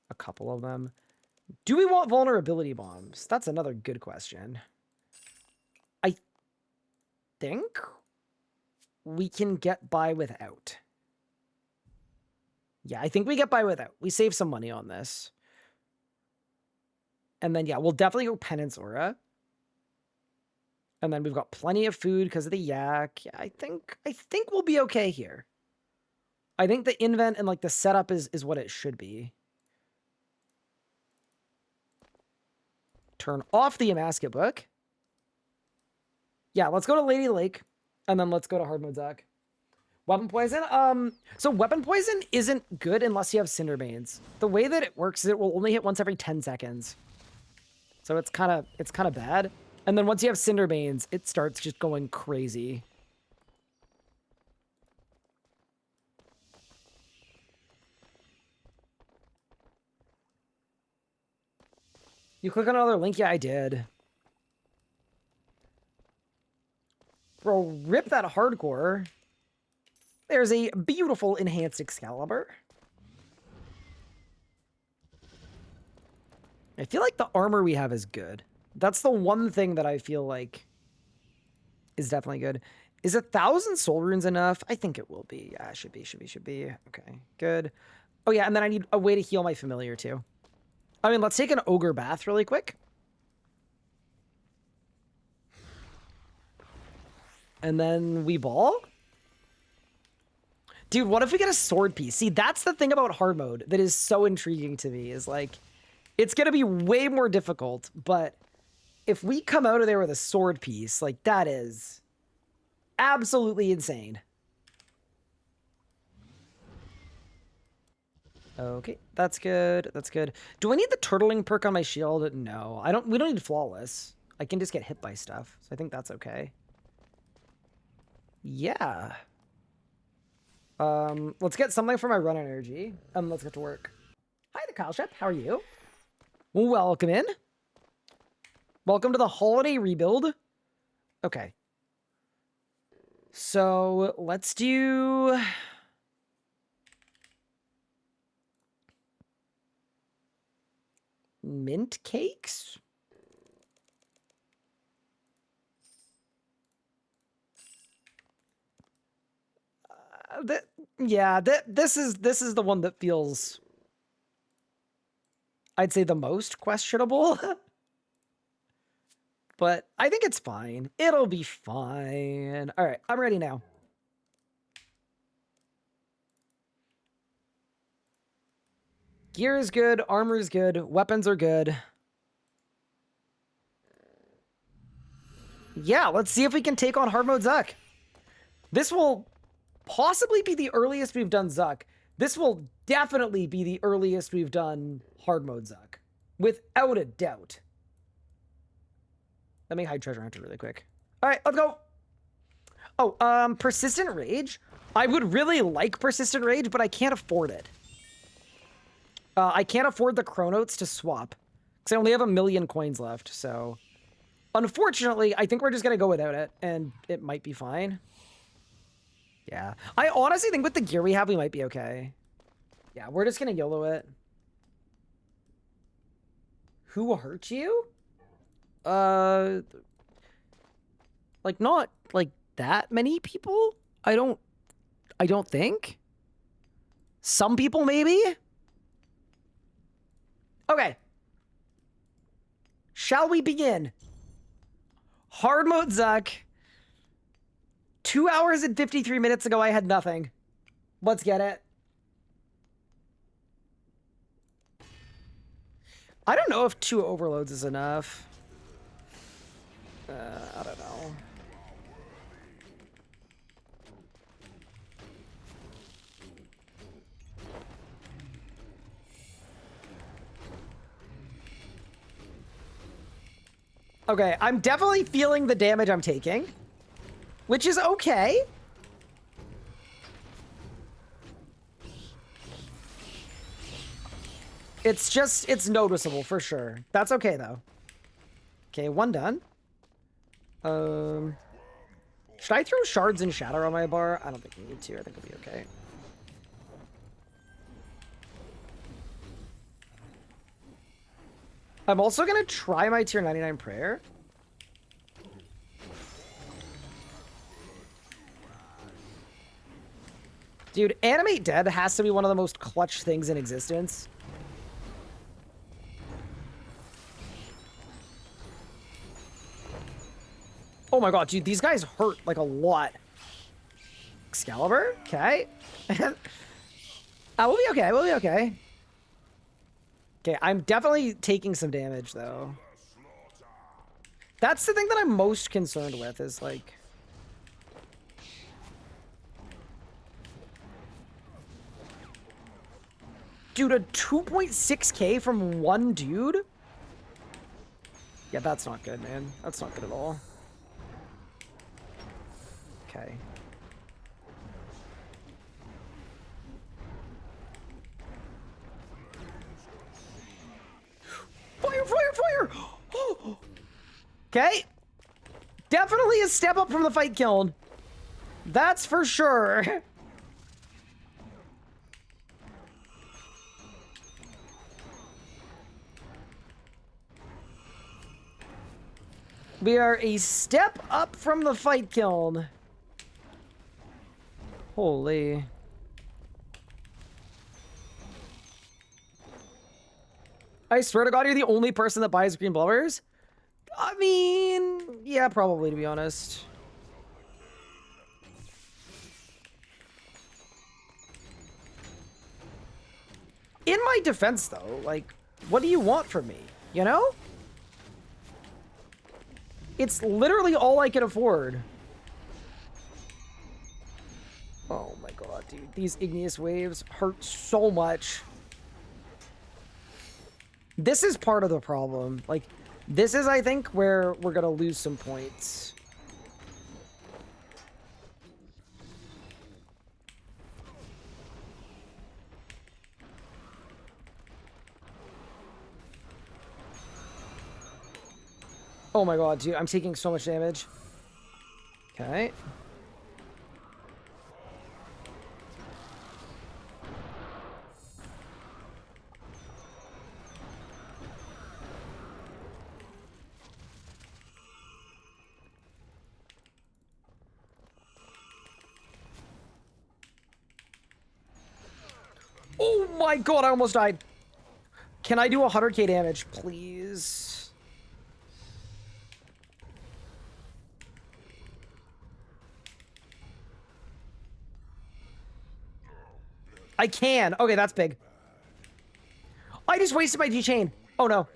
Speaker 1: a couple of them. Do we want vulnerability bombs? That's another good question. I think we can get by without. Yeah, I think we get by without. We save some money on this. And then, yeah, we'll definitely go Penance Aura. And then we've got plenty of food because of the yak. Yeah, I think we'll be okay here. I think the invent and like the setup is what it should be. Turn off the Amasket book. Yeah, let's go to Lady Lake. And then let's go to hard mode Zac. Weapon poison. So weapon poison isn't good unless you have Cinderbanes. The way that it works is it will only hit once every 10 seconds. So it's kind of bad. And then once you have Cinderbanes, it starts just going crazy. You click on another link? Yeah, I did. Bro, rip that hardcore. There's a beautiful enhanced Excalibur. I feel like the armor we have is good. That's the one thing that I feel like is definitely good. Is 1,000 soul runes enough? I think it will be. Yeah, should be. Okay, good. Oh yeah, and then I need a way to heal my familiar too. I mean, let's take an ogre bath really quick. And then we ball. Dude, what if we get a sword piece? See, that's the thing about hard mode that is so intriguing to me is like, it's going to be way more difficult, but if we come out of there with a sword piece, like that is absolutely insane. Okay, that's good. That's good. Do I need the turtling perk on my shield? No, I don't. We don't need flawless. I can just get hit by stuff, so I think that's okay. Yeah. Let's get something for my run energy, and let's get to work. Hi, the Kyle Shep. How are you? Welcome in. Welcome to the holiday rebuild. Okay. So let's do... mint cakes? This is the one that feels, I'd say, the most questionable. But I think it's fine. It'll be fine. All right, I'm ready now. Gear is good, armor is good, weapons are good. Yeah, let's see if we can take on hard mode Zac. This will possibly be the earliest we've done Zac. This will definitely be the earliest we've done hard mode Zac. Without a doubt. Let me hide treasure hunter really quick. All right, let's go. Oh, persistent rage. I would really like persistent rage, but I can't afford it. I can't afford the chronotes to swap because I only have 1,000,000 coins left. So unfortunately, I think we're just going to go without it and it might be fine. Yeah, I honestly think with the gear we have, we might be okay. Yeah, we're just going to YOLO it. Who hurt you? Like not like that many people. I don't think. Some people maybe. Okay. Shall we begin? Hard mode Zac. 2 hours and 53 minutes ago, I had nothing. Let's get it. I don't know if 2 overloads is enough. I don't know. Okay, I'm definitely feeling the damage I'm taking, which is okay. It's just, it's noticeable for sure. That's okay though. Okay, one done. Should I throw shards and shatter on my bar? I don't think we need to. I think we'll be okay. I'm also gonna try my tier 99 prayer. Dude, animate dead has to be one of the most clutch things in existence. Oh my god, dude, these guys hurt like a lot. Excalibur? Okay. We'll be okay, we'll be okay. Okay, I'm definitely taking some damage, though. That's the thing that I'm most concerned with, is, like... Dude, a 2.6k from one dude? Yeah, that's not good, man. That's not good at all. Okay. Fire, fire, fire! Okay. Definitely a step up from the fight kiln. That's for sure. We are a step up from the fight kiln. Holy. I swear to God, you're the only person that buys green blowers? I mean, yeah, probably, to be honest. In my defense, though, like, what do you want from me? You know? It's literally all I can afford. Oh my god, dude. These igneous waves hurt so much. This is part of the problem. Like, this is, I think, where we're gonna lose some points. Oh my god, dude. I'm taking so much damage. Okay. Oh my god, I almost died. Can I do 100k damage, please? I can. Okay, that's big. I just wasted my G-chain. Oh no.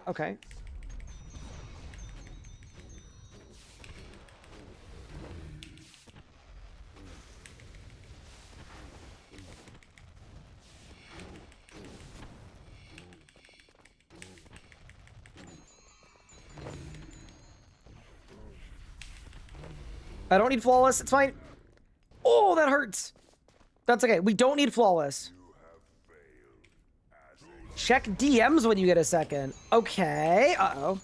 Speaker 1: Okay. I don't need flawless. It's fine. Oh, that hurts. That's okay. We don't need flawless. Check DMs when you get a second. Okay. Uh-oh.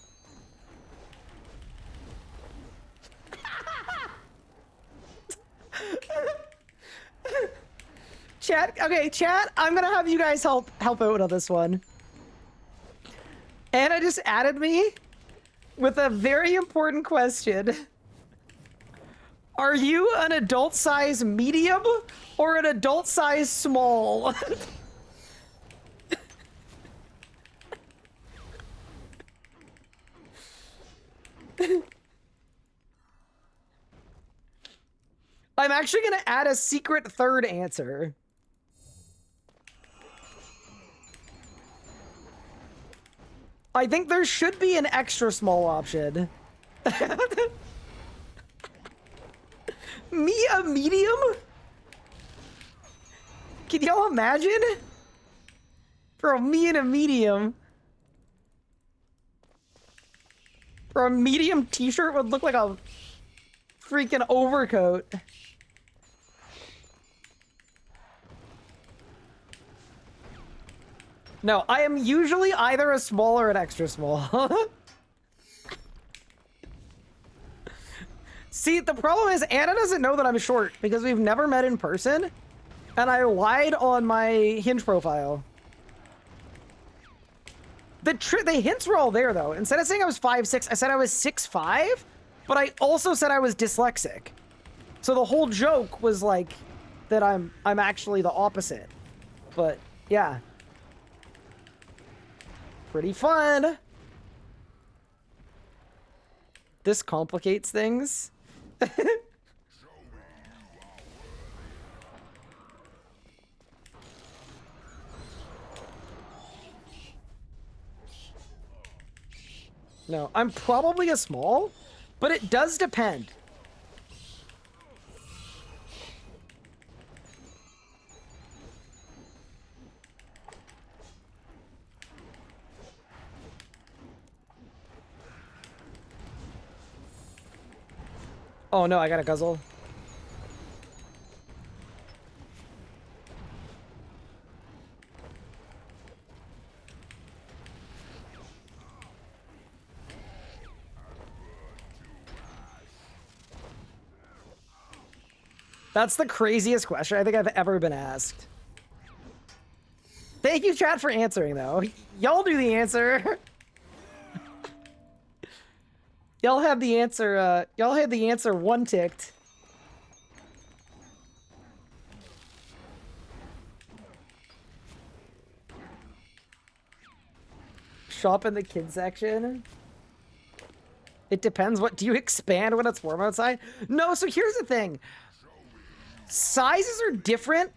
Speaker 1: Chat. Okay, chat. I'm gonna have you guys help out on this one. Anna just added me with a very important question. Are you an adult size medium or an adult size small? I'm actually gonna add a secret third answer. I think there should be an extra small option. Me a medium? Can y'all imagine? For me and a medium. Or a medium t-shirt would look like a freaking overcoat. No, I am usually either a small or an extra small. See, the problem is Anna doesn't know that I'm short because we've never met in person, and I lied on my Hinge profile. The hints were all there, though. Instead of saying I was 5'6", I said I was 6'5", but I also said I was dyslexic. So the whole joke was like that I'm actually the opposite. But yeah, pretty fun. This complicates things. No, I'm probably a small, but it does depend. Oh no, I got a guzzle. That's the craziest question I think I've ever been asked. Thank you, chat, for answering, though. Y'all do the answer. Y'all have the answer, y'all had the answer one ticked. Shop in the kids section. It depends. What do you expand when it's warm outside? No, so here's the thing. Sizes are different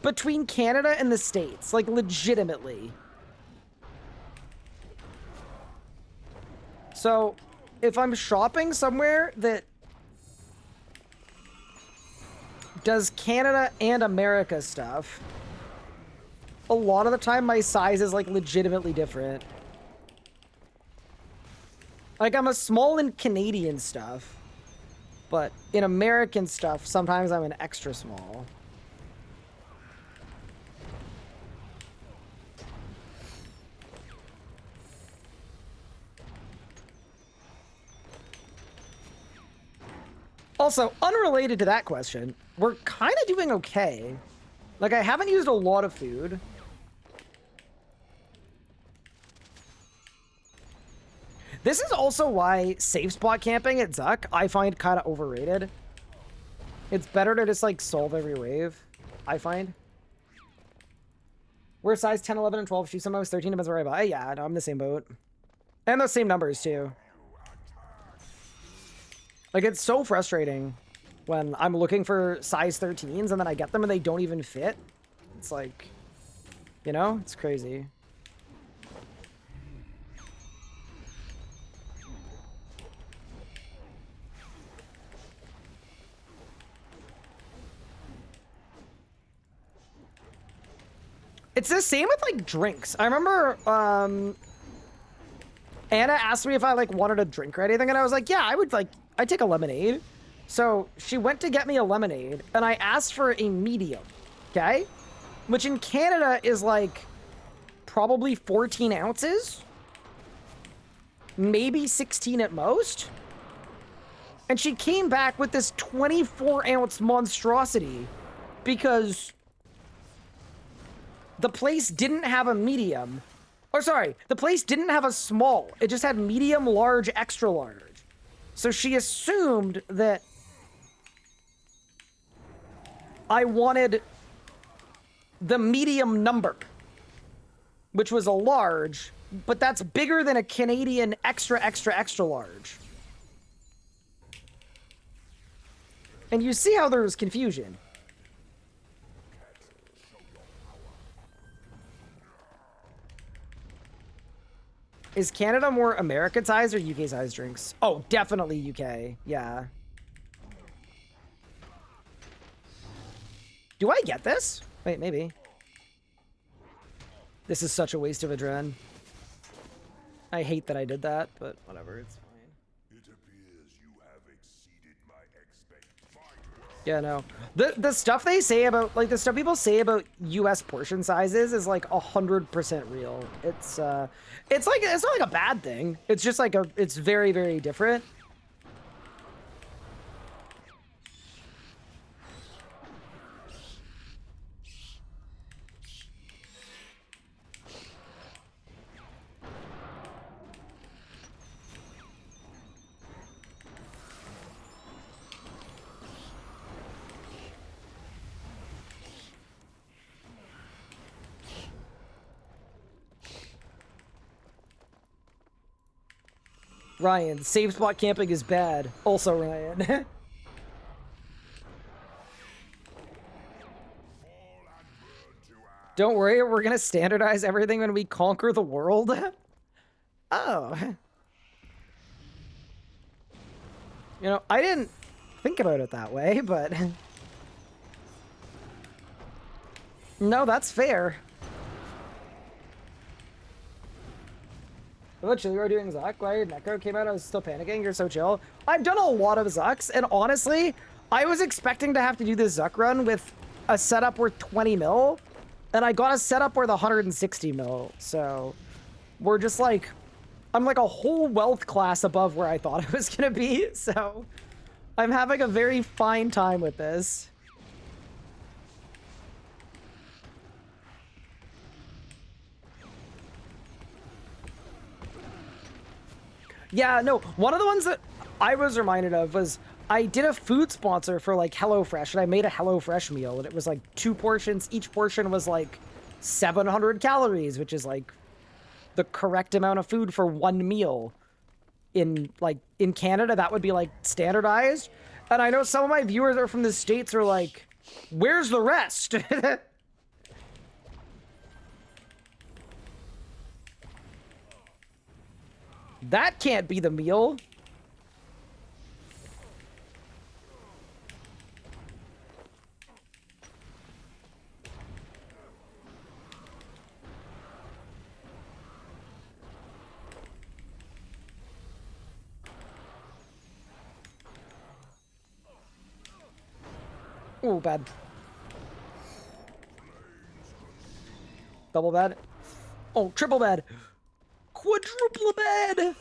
Speaker 1: between Canada and the States, like legitimately. So if I'm shopping somewhere that does Canada and America stuff, a lot of the time my size is like legitimately different. Like I'm a small in Canadian stuff. But in American stuff, sometimes I'm an extra small. Also, unrelated to that question, we're kind of doing okay. Like, I haven't used a lot of food. This is also why safe spot camping at Zuck I find kind of overrated. It's better to just like solve every wave, I find. We're size 10, 11, and 12 shoes. Sometimes 13 depends where I buy. Yeah, no, I'm the same boat. And those same numbers too. Like it's so frustrating when I'm looking for size 13s and then I get them and they don't even fit. It's like, you know, it's crazy. It's the same with like drinks. I remember Anna asked me if I like wanted a drink or anything, and I was like, yeah, I'd take a lemonade. So she went to get me a lemonade, and I asked for a medium, okay? Which in Canada is like probably 14 ounces, maybe 16 at most. And she came back with this 24-ounce monstrosity because the place didn't have a medium. Or sorry, the place didn't have a small. It just had medium, large, extra large. So she assumed that I wanted the medium number, which was a large, but that's bigger than a Canadian extra, extra, extra large. And you see how there's confusion. Is Canada more American size or UK size drinks? Oh, definitely UK. Yeah. Do I get this? Wait, maybe. This is such a waste of adrenaline. I hate that I did that, but whatever, it's fine.
Speaker 2: It appears you have exceeded my expectations.
Speaker 1: Yeah, no. The stuff they say about, like, the stuff people say about US portion sizes is like 100% real. It's like, it's not like a bad thing. It's just like it's very, very different. Ryan, save spot camping is bad. Also, Ryan. Don't worry, we're gonna standardize everything when we conquer the world. Oh. You know, I didn't think about it that way, but... No, that's fair. Literally, we were doing Zuck. Why Necro came out, I was still panicking. You're so chill. I've done a lot of Zucks, and honestly, I was expecting to have to do this Zuck run with a setup worth 20 mil, and I got a setup worth 160 mil, so we're just like, I'm like a whole wealth class above where I thought I was gonna be, so I'm having a very fine time with this. Yeah, no, one of the ones that I was reminded of was I did a food sponsor for like HelloFresh, and I made a HelloFresh meal, and it was like 2 portions. Each portion was like 700 calories, which is like the correct amount of food for one meal. In Canada, that would be like standardized. And I know some of my viewers are from the States are like, where's the rest? That can't be the meal. Ooh, bad. Double bad. Oh, triple bad. Quadruple bad.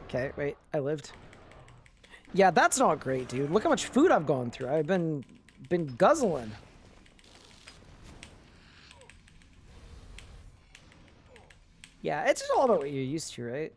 Speaker 1: Okay, wait, I lived. Yeah, that's not great, dude. Look how much food I've gone through. I've been guzzling. Yeah, it's just all about what you're used to, right?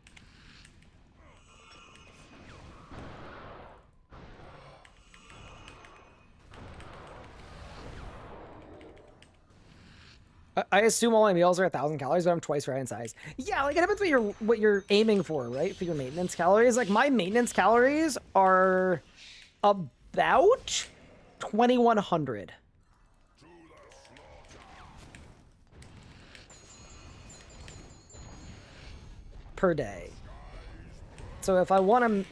Speaker 1: I assume all my meals are 1,000 calories, but I'm twice Ryan's size. Yeah, like it depends what you're aiming for, right? For your maintenance calories. Like my maintenance calories are about 2,100 per day. So if I want to,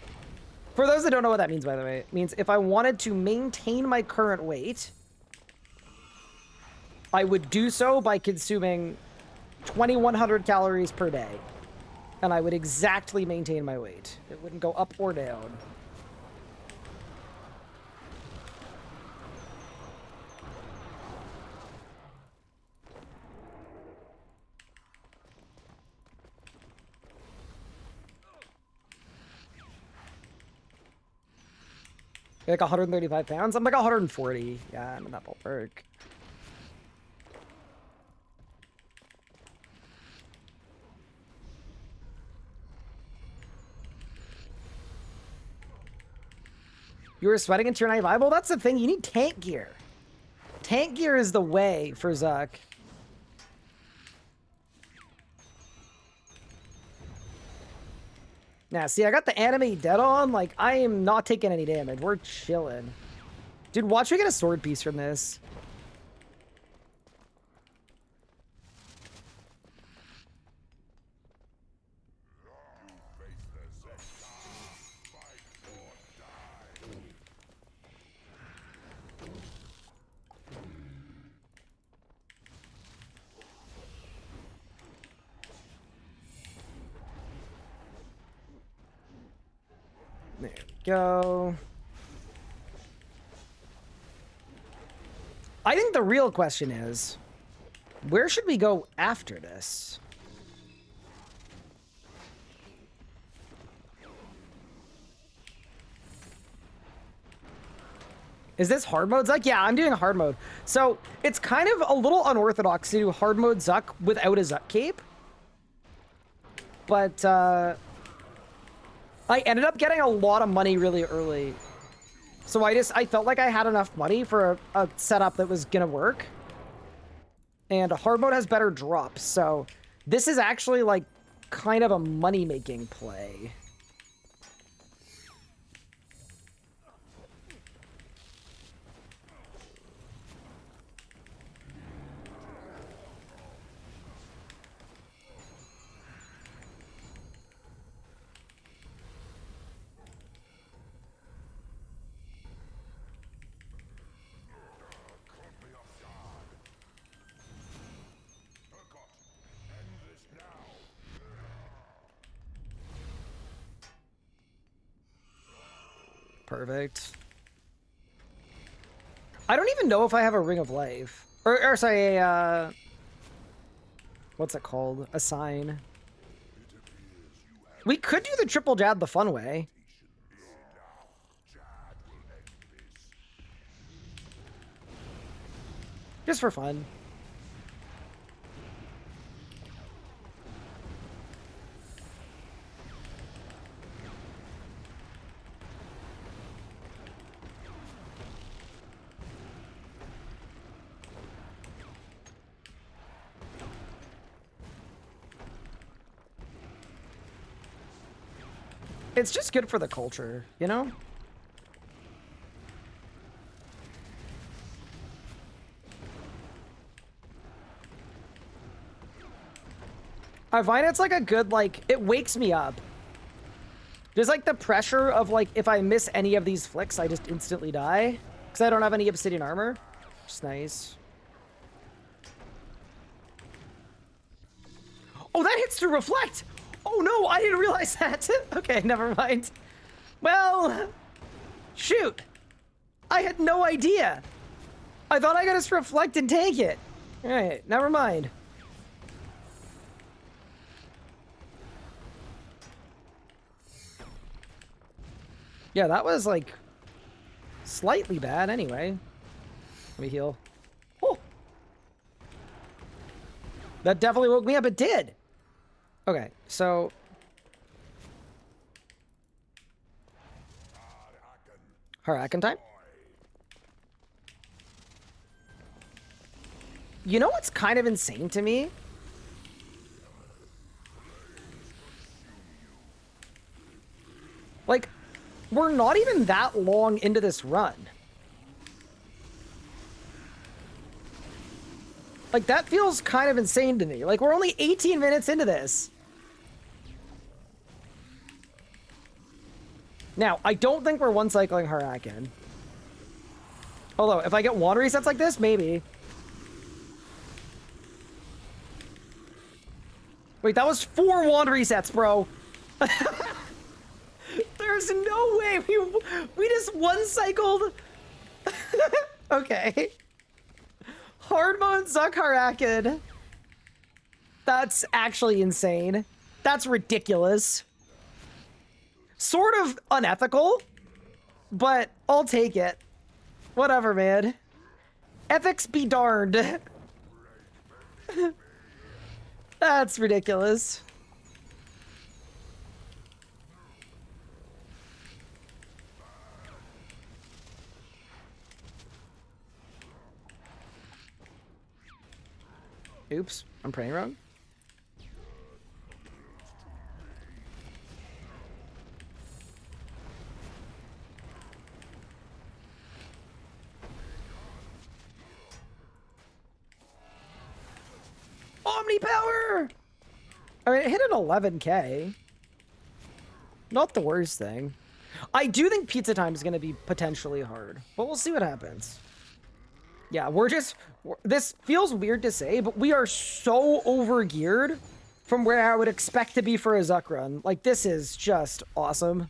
Speaker 1: for those that don't know what that means, by the way, it means if I wanted to maintain my current weight, I would do so by consuming 2,100 calories per day. And I would exactly maintain my weight. It wouldn't go up or down. You're like 135 pounds? I'm like 140. Yeah, I'm in that ballpark. You were sweating in tier 9 viable? That's the thing. You need tank gear. Tank gear is the way for Zuck. Now, see, I got the anime dead on. Like, I am not taking any damage. We're chilling. Dude, watch me get a sword piece from this. There we go. I think the real question is, where should we go after this? Is this hard mode Zuck? Yeah, I'm doing hard mode. So it's kind of a little unorthodox to do hard mode Zuck without a Zuck cape. But I ended up getting a lot of money really early. So I felt like I had enough money for a setup that was gonna work. And hard mode has better drops, so this is actually like kind of a money-making play. Perfect. I don't even know if I have a Ring of Life. Or sorry, a, what's it called? A sign. We could do the triple jab the fun way. Just for fun. It's just good for the culture, you know? I find it's like a good, like, it wakes me up. There's like the pressure of like, if I miss any of these flicks, I just instantly die. Because I don't have any obsidian armor. Which is nice. Oh, that hits to reflect! Oh no, I didn't realize that. Okay, never mind. Well, shoot. I had no idea. I thought I could just reflect and take it. All right, never mind. Yeah, that was like slightly bad anyway. Let me heal. Oh. That definitely woke me up. It did. Okay, so Harakan time. You know what's kind of insane to me? Like, we're not even that long into this run. Like, that feels kind of insane to me. Like, we're only 18 minutes into this. Now, I don't think we're one-cycling Harakan. Although, if I get wand resets like this, maybe. Wait, that was 4 wand resets, bro. There's no way we just one-cycled. Okay. Hard mode Zuck Harakan. That's actually insane. That's ridiculous. Sort of unethical, but I'll take it. Whatever, man. Ethics be darned. That's ridiculous. Oops, I'm praying wrong. Omni power! I mean, it hit an 11k. Not the worst thing. I do think pizza time is going to be potentially hard, but we'll see what happens. Yeah, this feels weird to say, but we are so over-geared from where I would expect to be for a Zuck run. Like, this is just awesome.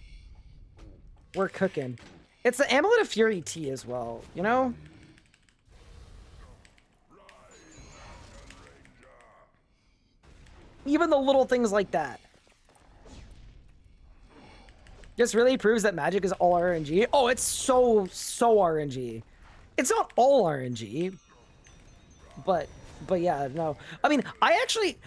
Speaker 1: We're cooking. It's the Amulet of Fury T as well, you know? Even the little things like that. Just really proves that magic is all RNG. Oh, it's so RNG. It's not all RNG. But yeah, no. I mean,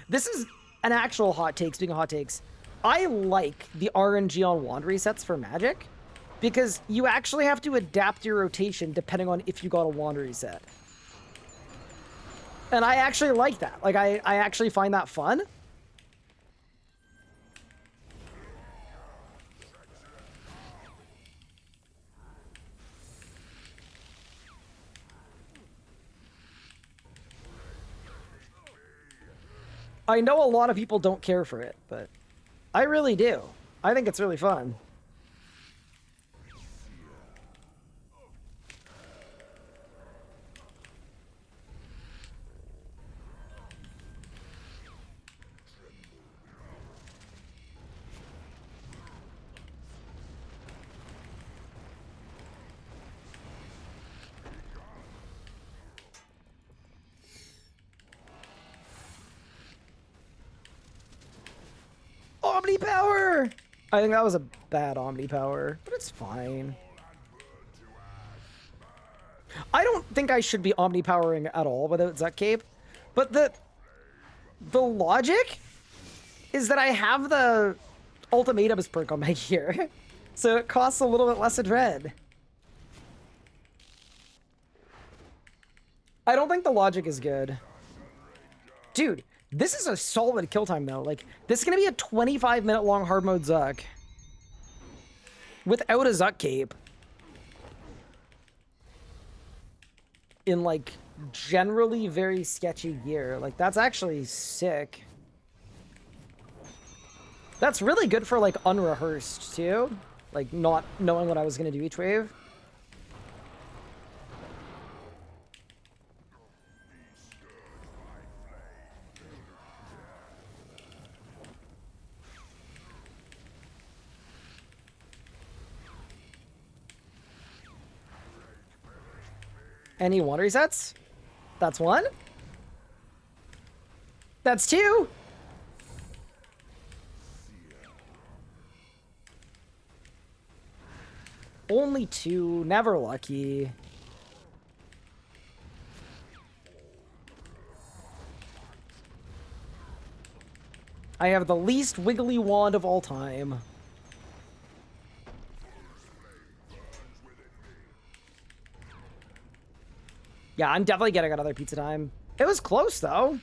Speaker 1: this is an actual hot take, speaking of hot takes. I like the RNG on wand resets for magic because you actually have to adapt your rotation depending on if you got a wand reset. And I actually like that. Like, I actually find that fun. I know a lot of people don't care for it, but I really do. I think it's really fun. Omni power! I think that was a bad Omni power, but it's fine. I don't think I should be Omni powering at all without Zuck Cape, but the logic is that I have the ultimatums perk on my gear, so it costs a little bit less of dread. I don't think the logic is good. Dude, this is a solid kill time, though. Like, this is going to be a 25-minute long hard mode Zuck. Without a Zuck Cape. In, like, generally very sketchy gear. Like, that's actually sick. That's really good for, like, unrehearsed, too. Like, not knowing what I was going to do each wave. Any wand resets? That's one. That's two. Only two. Never lucky. I have the least wiggly wand of all time. Yeah, I'm definitely getting another pizza time. It was close, though.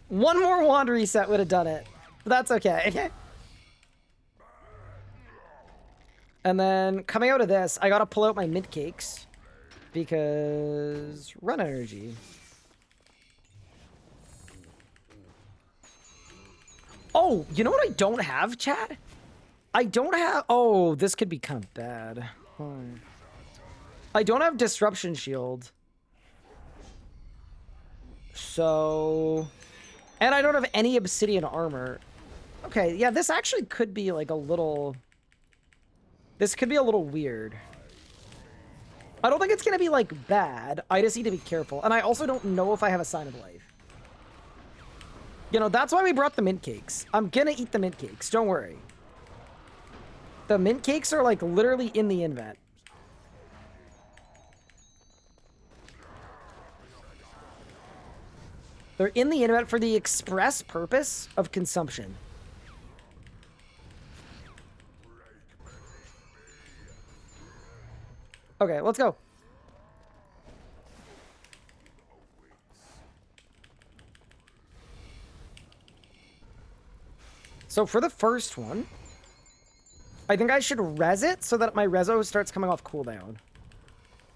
Speaker 1: One more wand reset would have done it. But that's okay. And then, coming out of this, I gotta pull out my mint cakes. Because... run energy. Oh, you know what I don't have, chat? I don't have... oh, this could be kind of bad. I don't have Disruption Shield. So... and I don't have any Obsidian Armor. Okay, yeah, this actually could be like a little... this could be a little weird. I don't think it's going to be like bad. I just need to be careful. And I also don't know if I have a Sign of Life. You know, that's why we brought the mint cakes. I'm going to eat the mint cakes. Don't worry. The mint cakes are like literally in the invent. They're in the invent for the express purpose of consumption. Okay, let's go. So for the first one, I think I should res it so that my reso starts coming off cooldown.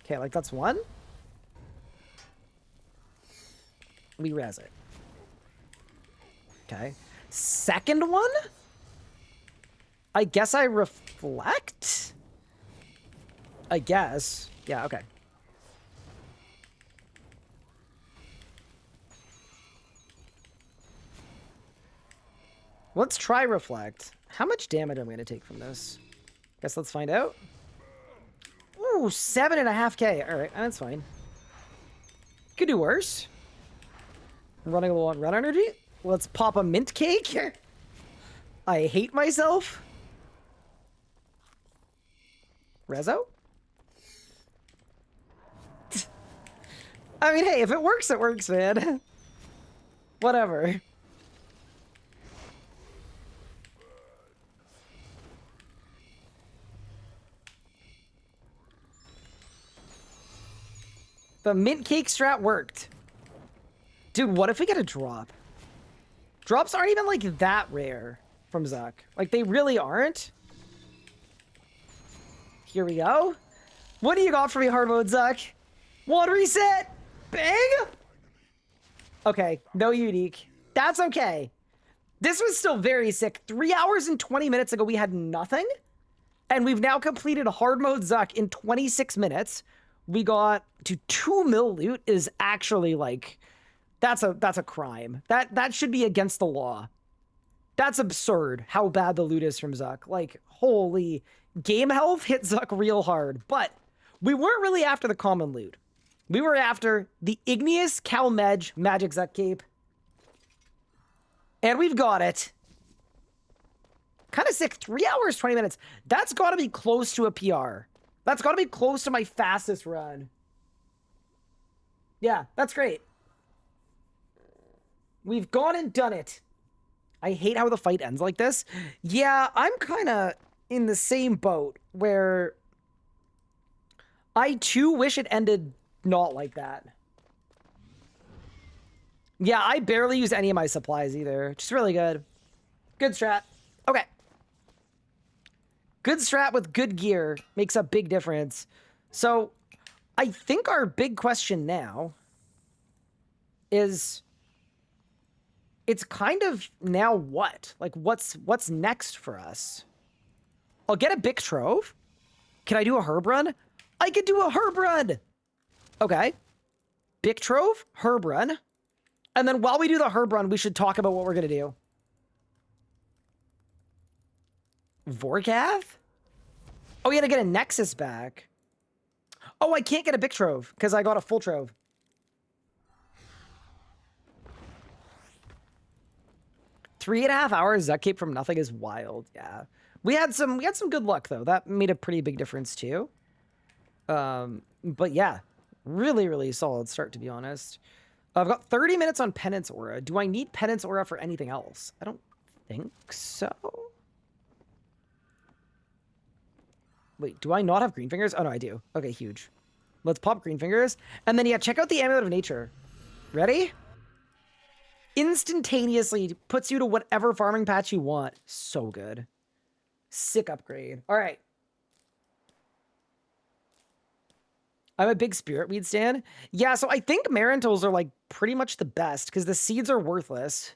Speaker 1: Okay, like that's one. We res it. Okay. Second one? I guess I reflect? I guess. Yeah, okay. Let's try reflect. How much damage am I going to take from this? Guess let's find out. Ooh, 7.5k. All right, that's fine. Could do worse. Running low on run energy. Let's pop a mint cake. I hate myself. Rezo? I mean, hey, if it works, man. Whatever. The mint cake strat worked. Dude, what if we get a drop? Drops aren't even like that rare from Zuck. Like they really aren't. Here we go. What do you got for me, hard mode Zuck? One reset. Bang. Okay, no unique. That's okay. This was still very sick. 3 hours and 20 minutes ago, we had nothing. And we've now completed hard mode Zuck in 26 minutes. We got to 2 mil loot is actually like, that's a crime. That should be against the law. That's absurd how bad the loot is from Zuck. Like, holy, game health hit Zuck real hard. But we weren't really after the common loot. We were after the Igneous Calmedge Magic Zuck Cape. And we've got it. Kind of sick. 3 hours, 20 minutes. That's got to be close to a PR. That's got to be close to my fastest run. Yeah, that's great. We've gone and done it. I hate how the fight ends like this. Yeah, I'm kind of in the same boat where I too wish it ended not like that. Yeah, I barely use any of my supplies either. Just really good. Good strat. Okay. Good strat with good gear makes a big difference. So I think our big question now is, it's kind of now what? Like what's next for us? I'll get a big trove. Can I do a herb run? I could do a herb run. Okay. Big trove, herb run. And then while we do the herb run, we should talk about what we're going to do. Vorkath? Oh, you gotta get a Nexus back. Oh, I can't get a big trove because I got a full trove. Three and a half hours Zuck Cape from nothing is wild. Yeah. We had some good luck though. That made a pretty big difference too. But yeah, really, really solid start to be honest. I've got 30 minutes on Penance Aura. Do I need Penance Aura for anything else? I don't think so. Wait, do I not have green fingers? Oh no, I do. Okay, huge. Let's pop green fingers. And then yeah, check out the Amulet of Nature. Ready? Instantaneously puts you to whatever farming patch you want. So good. Sick upgrade. All right. I'm a big spirit weed stan. Yeah, so I think Marintles are like pretty much the best because the seeds are worthless.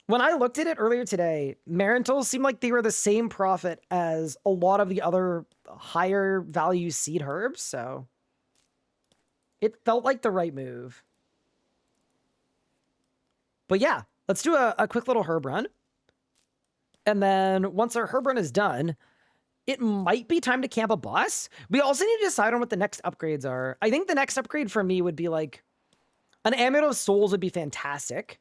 Speaker 1: When I looked at it earlier today, Marintles seemed like they were the same profit as a lot of the other higher value seed herbs, so it felt like the right move. But yeah, let's do a quick little herb run. And then once our herb run is done, it might be time to camp a boss. We also need to decide on what the next upgrades are. I think the next upgrade for me would be like an Amulet of Souls would be fantastic.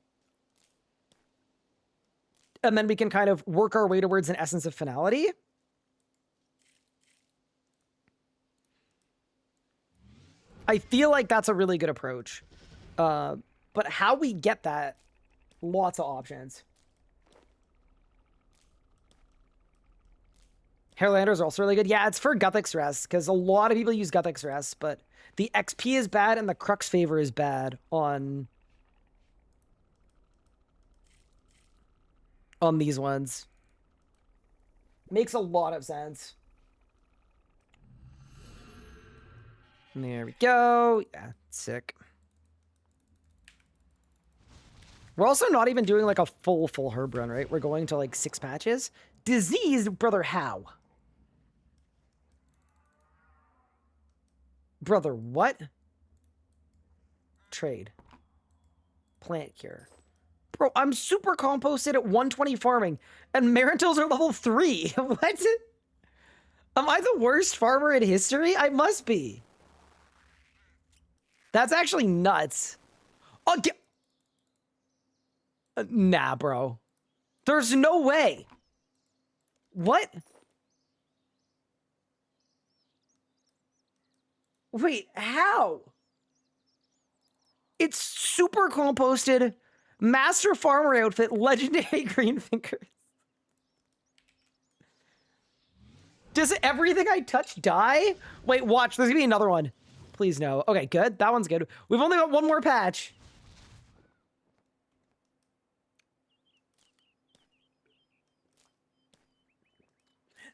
Speaker 1: And then we can kind of work our way towards an Essence of Finality. I feel like that's a really good approach. But how we get that, lots of options. Hairlanders are also really good. Yeah, it's for Guthix Rest, because a lot of people use Guthix Rest, but the XP is bad and the Crux Favor is bad on these ones. Makes a lot of sense. And there we go. Yeah, sick. We're also not even doing like a full herb run, right? We're going to like 6 patches. Diseased, brother, how? Brother, what? Trade. Plant cure. Bro, I'm super composted at 120 farming, and Marintils are level 3. What? Am I the worst farmer in history? I must be. That's actually nuts. Oh, nah, bro. There's no way. What? Wait, how? It's super composted, master farmer outfit, legendary green fingers. Does everything I touch die? Wait, watch. There's gonna be another one. Please no. Okay, good. That one's good. We've only got one more patch.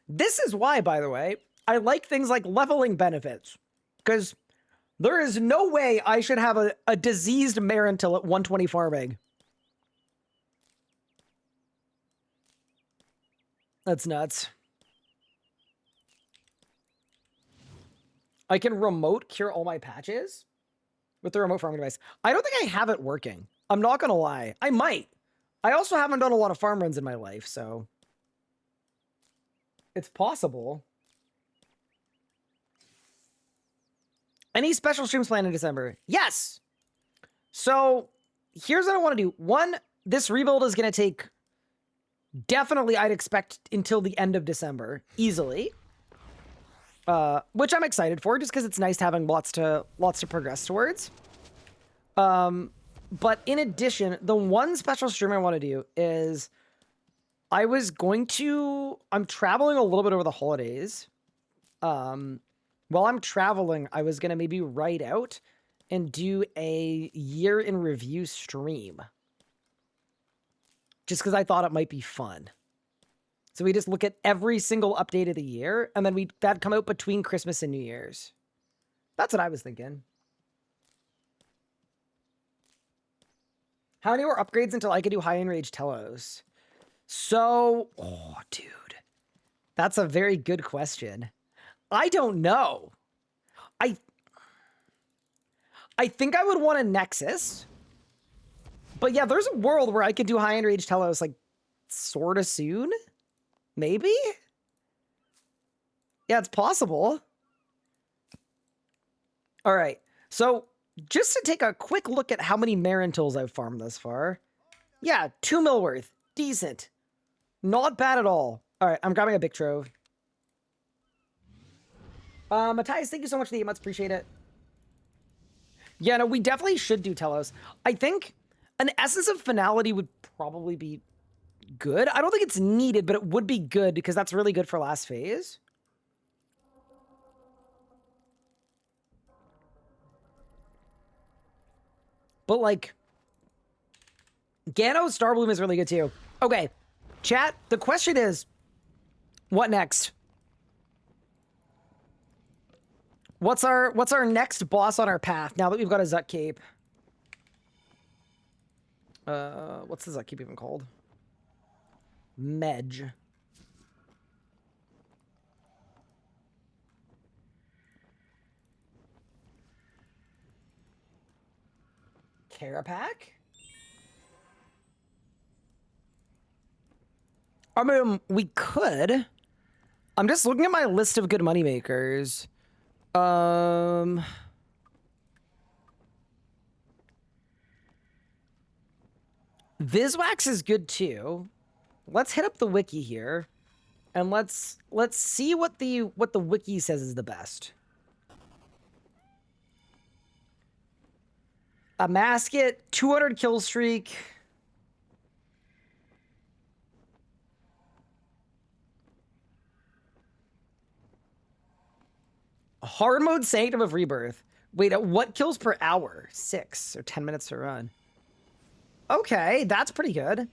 Speaker 1: This is why, by the way, I like things like leveling benefits. Because there is no way I should have a diseased Marintil at 120 farming. That's nuts. I can remote cure all my patches with the remote farming device. I don't think I have it working. I'm not going to lie. I might. I also haven't done a lot of farm runs in my life, so it's possible. Any special streams planned in December? Yes. So here's what I want to do. One, this rebuild is going to take definitely, I'd expect, until the end of December, easily. Which I'm excited for, just because it's nice having lots to progress towards. But in addition, the one special stream I want to do is I'm traveling a little bit over the holidays. While I'm traveling, I was going to maybe write out and do a year in review stream. Just because I thought it might be fun. So we just look at every single update of the year, and then that'd come out between Christmas and New Year's. That's what I was thinking. How many more upgrades until I could do high enraged telos? So, oh, dude. That's a very good question. I don't know. I think I would want a Nexus. But yeah, there's a world where I could do high enraged telos, like, sort of soon. Maybe? Yeah, it's possible. All right. So just to take a quick look at how many Marintils I've farmed thus far. Yeah, 2 mil worth. Decent. Not bad at all. All right, I'm grabbing a big trove. Matthias, thank you so much for the 8 months. Appreciate it. Yeah, no, we definitely should do telos. I think an Essence of Finality would probably be good. I don't think it's needed, but it would be good because that's really good for last phase. But like, Gano Starbloom is really good too. Okay, chat, the question is, what next? What's our next boss on our path now that we've got a Zut Cape? What's the Zut Cape even called? Medj. Carapac? I mean, we could. I'm just looking at my list of good moneymakers. Viswax is good too. Let's hit up the wiki here, and let's see what the wiki says is the best. A Masket, 200 kill streak. Hard mode Sanctum of Rebirth. Wait, what kills per hour? 6 or 10 minutes to run. Okay, that's pretty good.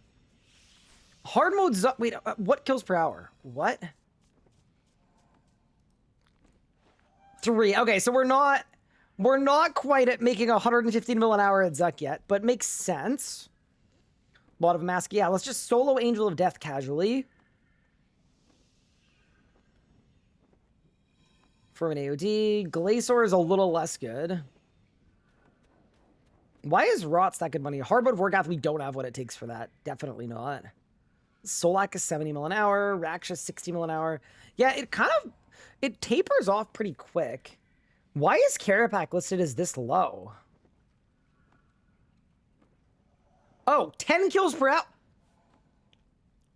Speaker 1: Hard mode, wait, what kills per hour? What? 3. Okay, so we're not quite at making 115 mil an hour at Zuck yet, but makes sense. A lot of mask. Yeah, let's just solo Angel of Death casually. From an AOD. Glacior is a little less good. Why is Rots that good money? Hard mode Wargath, we don't have what it takes for that. Definitely not. Solak is 70 mil an hour. Raksha 60 mil an hour. Yeah, it tapers off pretty quick. Why is Karapak listed as this low? Oh, 10 kills per hour.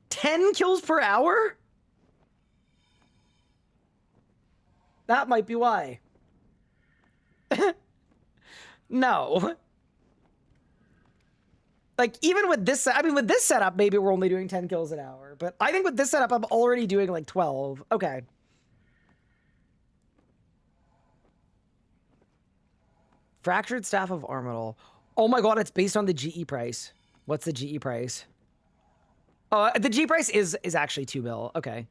Speaker 1: 10 kills per hour? That might be why. No. Like, even with this, I mean, with this setup, maybe we're only doing 10 kills an hour. But I think with this setup, I'm already doing like 12. Okay. Fractured Staff of Armadal. Oh my god, it's based on the GE price. What's the GE price? Oh, the G price is actually 2 mil. Okay.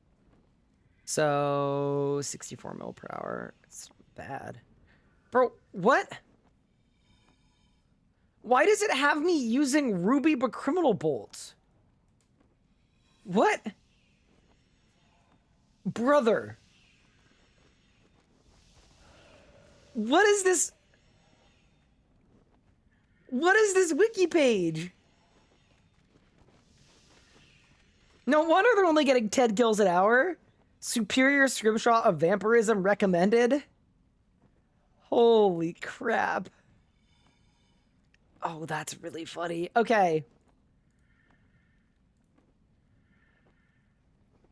Speaker 1: So 64 mil per hour. It's bad. Bro, what? Why does it have me using Ruby but criminal bolts? What? Brother. What is this? What is this wiki page? No wonder they're only getting 10 kills an hour. Superior scrimshot of vampirism recommended. Holy crap. Oh, that's really funny. Okay.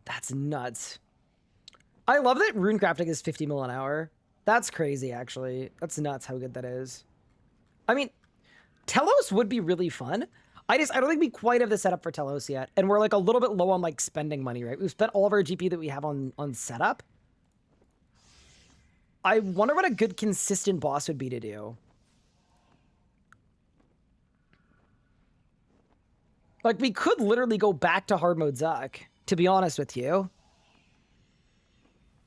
Speaker 1: That's nuts. I love that runecrafting is 50 mil an hour. That's crazy, actually. That's nuts how good that is. I mean, Telos would be really fun. I don't think we quite have the setup for Telos yet. And we're like a little bit low on like spending money, right? We've spent all of our GP that we have on setup. I wonder what a good consistent boss would be to do. Like, we could literally go back to hard mode Zuck, to be honest with you.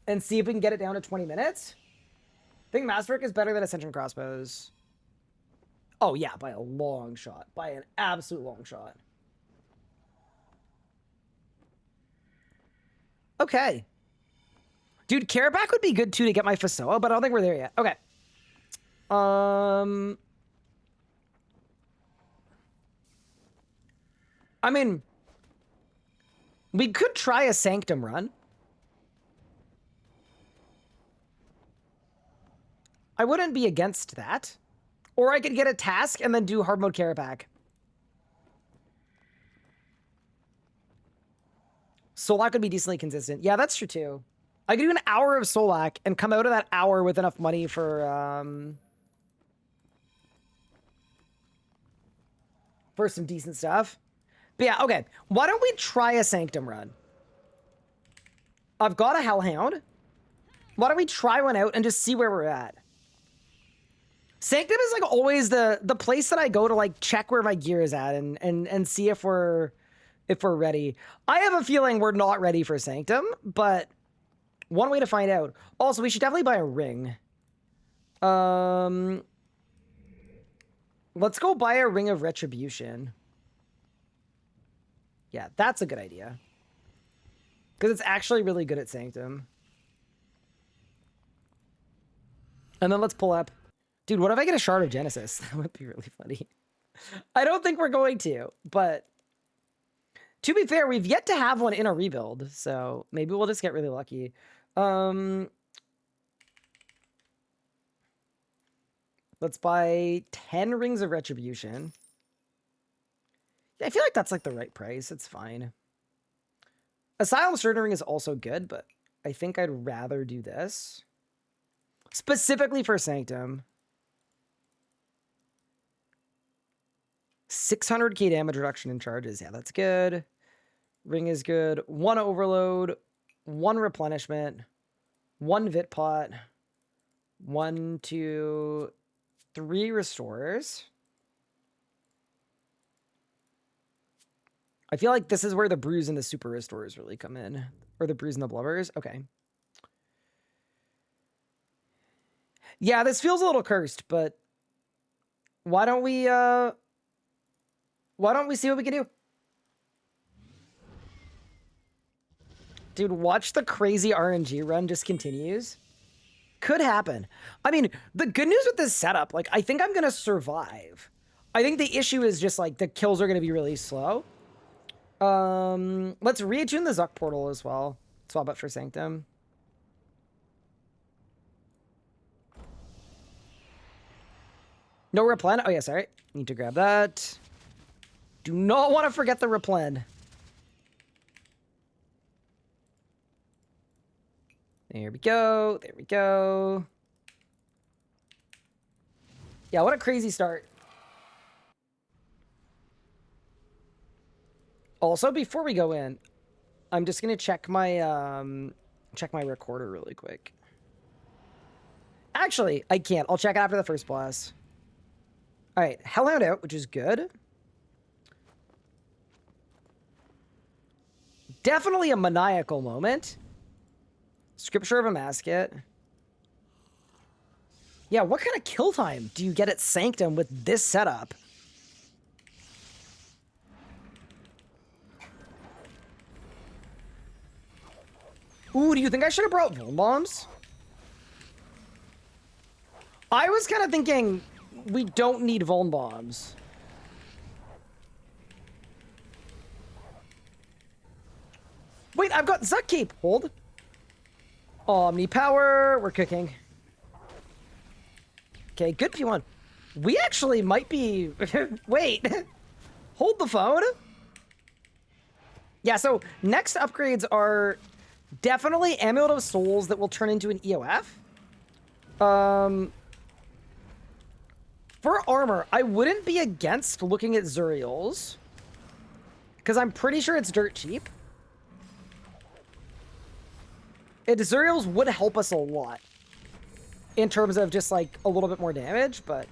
Speaker 1: And see if we can get it down to 20 minutes. I think Masterwork is better than Ascension Crossbows. Oh, yeah, by a long shot. By an absolute long shot. Okay. Dude, Karapak would be good, too, to get my Fasoa, but I don't think we're there yet. Okay. I mean, we could try a Sanctum run. I wouldn't be against that. Or I could get a task and then do hard mode Karapak. Solak could be decently consistent. Yeah, that's true too. I could do an hour of Solak and come out of that hour with enough money for some decent stuff. But yeah, okay. Why don't we try a Sanctum run? I've got a Hellhound. Why don't we try one out and just see where we're at? Sanctum is like always the place that I go to like check where my gear is at and see if we're ready. I have a feeling we're not ready for Sanctum, but one way to find out. Also, we should definitely buy a ring. Let's go buy a Ring of Retribution. Yeah, that's a good idea. Because it's actually really good at Sanctum. And then let's pull up. Dude, what if I get a Shard of Genesis? That would be really funny. I don't think we're going to, but to be fair, we've yet to have one in a rebuild, so maybe we'll just get really lucky. Let's buy 10 Rings of Retribution. Yeah, I feel like that's like the right price. It's fine. Asylum Certain Ring is also good, but I think I'd rather do this. Specifically for Sanctum. 600k damage reduction in charges. Yeah, that's good. Ring is good. 1 overload. 1 replenishment. 1 vit pot. 1, 2, 3 restorers. I feel like this is where the bruise and the super restorers really come in. Or the bruise and the blubbers. Okay. Yeah, this feels a little cursed, but why don't we see what we can do? Dude, watch the crazy RNG run just continues. Could happen. I mean, the good news with this setup, like, I think I'm going to survive. I think the issue is just like the kills are going to be really slow. Let's reattune the Zuck portal as well. Swap it for Sanctum. No replen. Oh, yeah, sorry. Need to grab that. Do not want to forget the replen. There we go. There we go. Yeah, what a crazy start. Also, before we go in, I'm just gonna check my recorder really quick. Actually, I can't. I'll check it after the first blast. All right, Hellhound out, which is good. Definitely a maniacal moment. Scripture of a Masket. Yeah, what kind of kill time do you get at Sanctum with this setup? Ooh, do you think I should have brought Vuln Bombs? I was kind of thinking we don't need Vuln Bombs. Wait, I've got Zuck Cape. Hold. Omni Power. We're cooking. Okay, good P1. We actually might be... Wait. Hold the phone. Yeah, so next upgrades are definitely Amulet of Souls that will turn into an EOF. For armor, I wouldn't be against looking at Zuriel's, because I'm pretty sure it's dirt cheap. Zuriel's would help us a lot in terms of just like a little bit more damage, but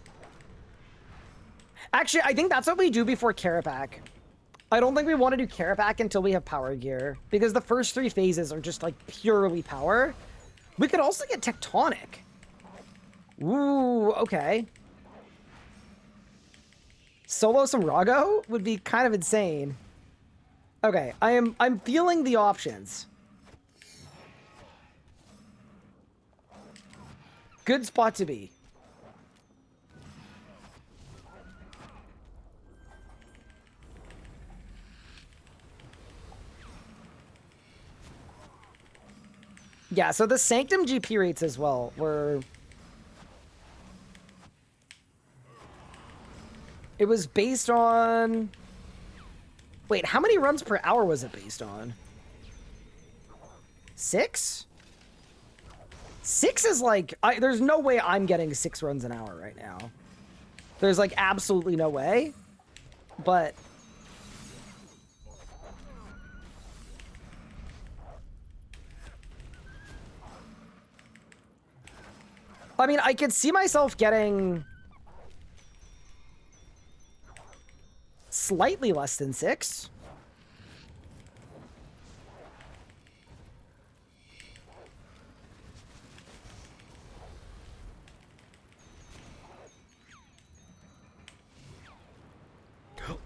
Speaker 1: actually I think that's what we do before Carapac. I don't think we want to do Carapac until we have power gear, because the first 3 phases are just like purely power. We could also get Tectonic. Ooh, okay. Solo some Rago would be kind of insane. Okay, I'm feeling the options. Good spot to be. Yeah, so the Sanctum GP rates as well were... It was based on... Wait, how many runs per hour was it based on? 6? 6 is like... there's no way I'm getting 6 runs an hour right now. There's like absolutely no way. But... I mean, I could see myself getting... slightly less than 6.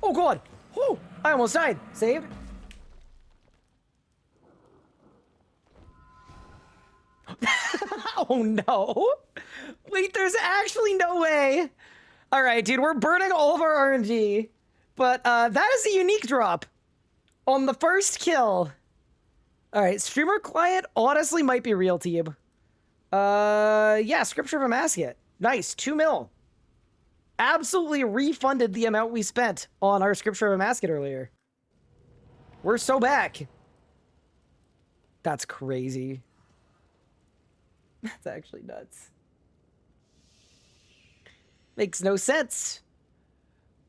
Speaker 1: Oh god! Oh, I almost died. Saved. Oh no! Wait, there's actually no way. All right, dude, we're burning all of our RNG. But that is a unique drop on the first kill. All right, streamer client honestly might be real team. Yeah, Scripture of a Masket. Nice, 2 mil. Absolutely refunded the amount we spent on our Scripture of a Masket earlier. We're so back. That's crazy. That's actually nuts. Makes no sense.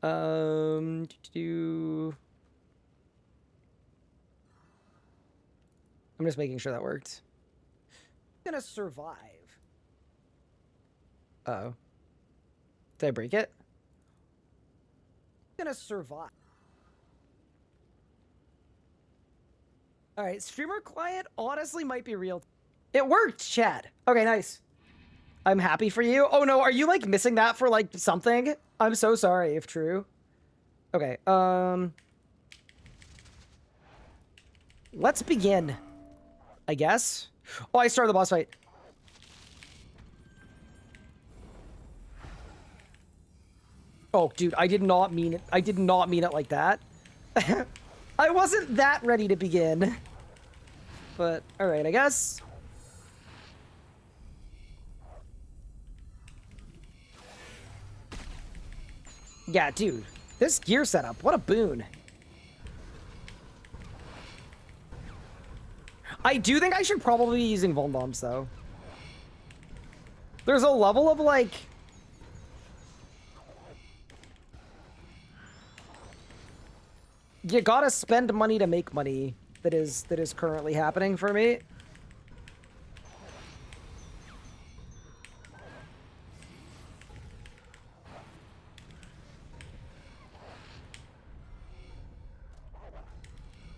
Speaker 1: I'm just making sure that worked. I'm gonna survive. Uh-oh. Did I break it? I'm gonna survive. All right, streamer client honestly might be real. It worked, Chad. Okay, nice. I'm happy for you. Oh no, are you like missing that for like something? I'm so sorry if true. Okay, let's begin, I guess. Oh, I started the boss fight. Oh, dude, I did not mean it. I did not mean it like that. I wasn't that ready to begin. But, alright, I guess. Yeah, dude. This gear setup, what a boon. I do think I should probably be using Vuln Bombs, though. There's a level of, like... You gotta spend money to make money that is currently happening for me.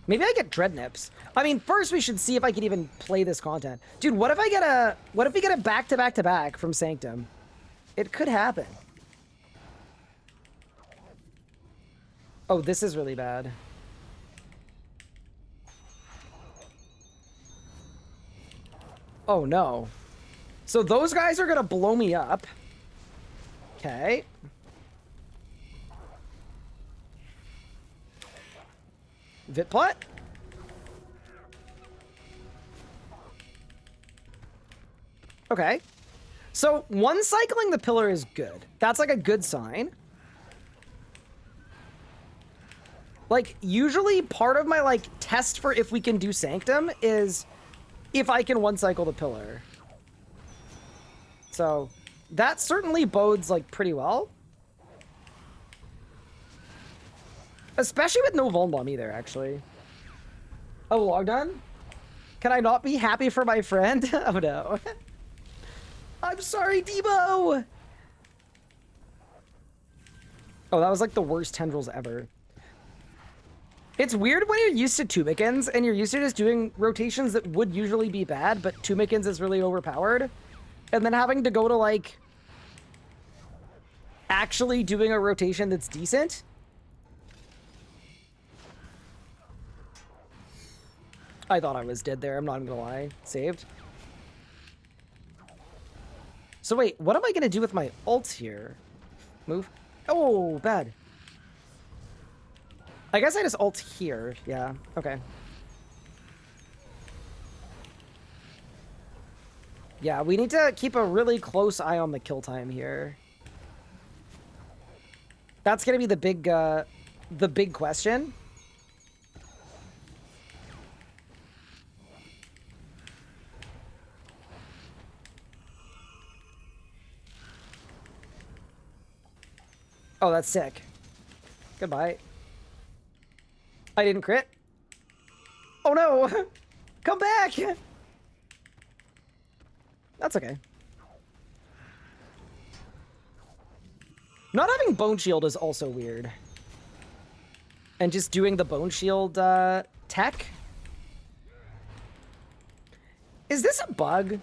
Speaker 1: Maybe I get Dread Nips. I mean, first we should see if I can even play this content. Dude, what if we get a back-to-back-to-back from Sanctum? It could happen. Oh, this is really bad. Oh, no. So those guys are gonna blow me up. Okay. Vitpot? Okay. So, one cycling the pillar is good. That's like a good sign. Like, usually part of my, like, test for if we can do Sanctum is if I can one cycle the pillar. So, that certainly bodes, like, pretty well. Especially with no Vuln Bomb either, actually. Oh, logged on? Can I not be happy for my friend? Oh, no. I'm sorry, Debo! Oh, that was like the worst tendrils ever. It's weird when you're used to Tumikins and you're used to just doing rotations that would usually be bad, but Tumikins is really overpowered. And then having to go to, like, actually doing a rotation that's decent. I thought I was dead there, I'm not even gonna lie. Saved. So wait, what am I gonna do with my ult here? Move. Oh, bad. I guess I just ult here. Yeah, okay. Yeah, we need to keep a really close eye on the kill time here. That's gonna be the big question. Oh, that's sick. Goodbye. I didn't crit. Oh no! Come back! That's okay. Not having Bone Shield is also weird. And just doing the Bone Shield tech. Is this a bug?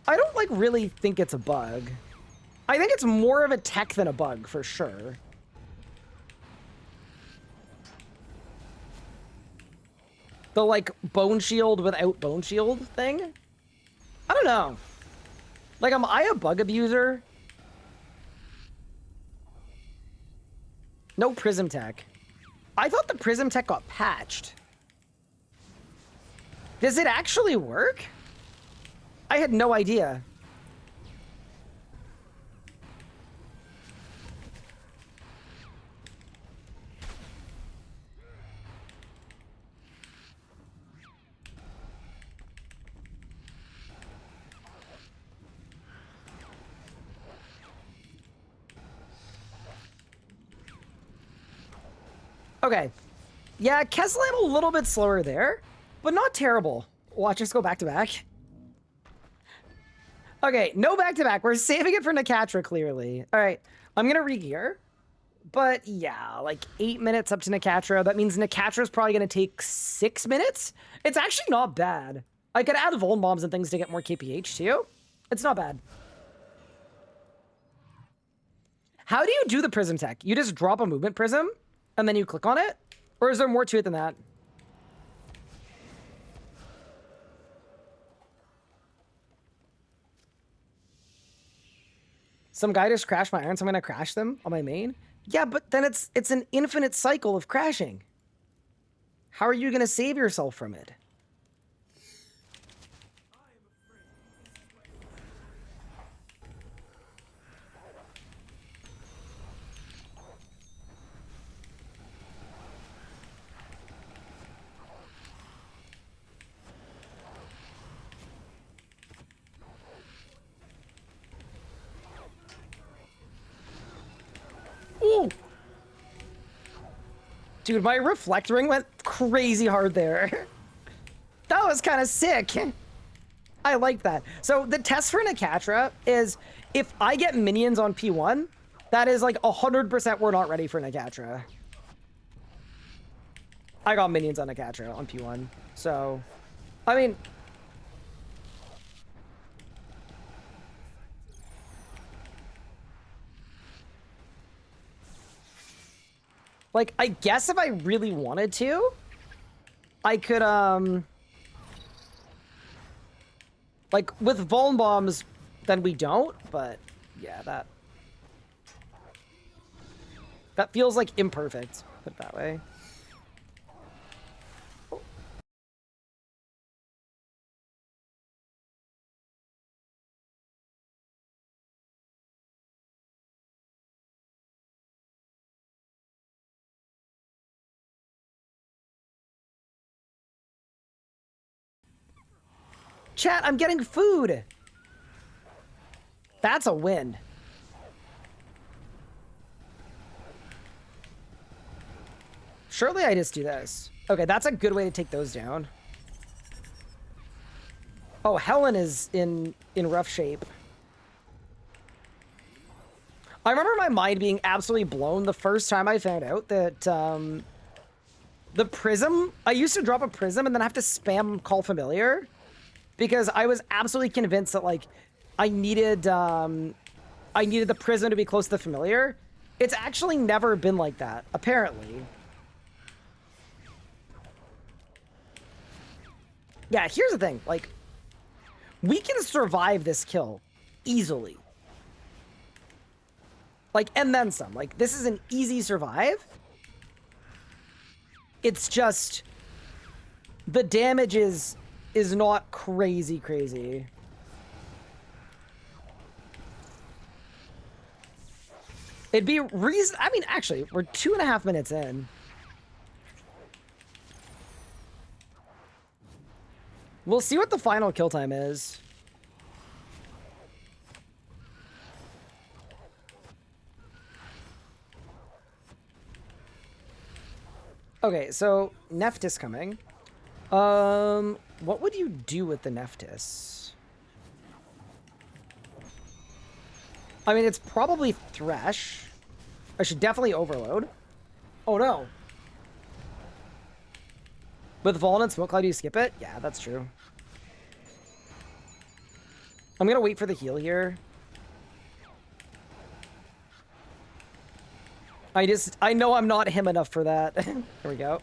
Speaker 1: I don't, like, really think it's a bug. I think it's more of a tech than a bug, for sure. The, like, Bone Shield without Bone Shield thing? I don't know. Like, am I a bug abuser? No Prism Tech. I thought the Prism Tech got patched. Does it actually work? I had no idea. Okay. Yeah, Keslam a little bit slower there, but not terrible. Watch us go back to back. Okay, no back to back. We're saving it for Nakatra, clearly. All right, I'm gonna re-gear. But yeah, like 8 minutes up to Nakatra. That means Nakatra's probably gonna take 6 minutes. It's actually not bad. I could add Vuln Bombs and things to get more KPH too. It's not bad. How do you do the Prism Tech? You just drop a movement prism and then you click on it? Or is there more to it than that? Some guy just crashed my iron, so I'm gonna crash them on my main. Yeah, but then it's an infinite cycle of crashing. How are you gonna save yourself from it? Ooh. Dude, my reflect ring went crazy hard there. That was kind of sick. I like that. So the test for Nakatra is if I get minions on P1, that is like 100% we're not ready for Nakatra. I got minions on Nakatra on P1. So, I mean... Like, I guess if I really wanted to, I could, like, with Vuln Bombs, then we don't, but, yeah, that feels, like, imperfect, put it that way. Chat, I'm getting food! That's a win. Surely I just do this. Okay, that's a good way to take those down. Oh, Helen is in rough shape. I remember my mind being absolutely blown the first time I found out that the prism... I used to drop a prism and then have to spam call familiar because I was absolutely convinced that, like, I needed the prism to be close to the familiar. It's actually never been like that, apparently. Yeah, here's the thing. Like, we can survive this kill easily. Like, and then some. Like, this is an easy survive. It's just... the damage is not crazy. It'd be reason... I mean, actually, we're 2.5 minutes in. We'll see what the final kill time is. Okay, so Nephthys coming. What would you do with the Nephthys? I mean, it's probably Thresh. I should definitely Overload. Oh no. With Vuln and Smoke Cloud, do you skip it? Yeah, that's true. I'm gonna wait for the heal here. I know I'm not him enough for that. Here we go.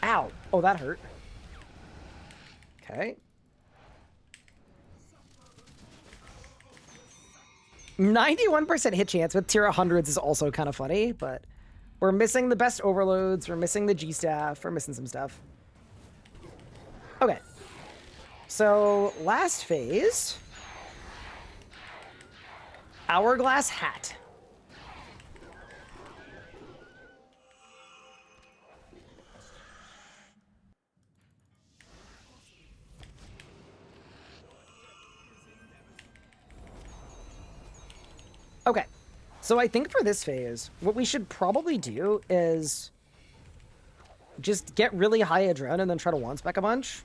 Speaker 1: Ow. Oh, that hurt. Okay. 91% hit chance with tier 100s is also kind of funny, but we're missing the best overloads. We're missing the G-Staff. We're missing some stuff. Okay. So, last phase. Hourglass Hat. Okay, so I think for this phase, what we should probably do is just get really high adrenaline and then try to one-spec a bunch.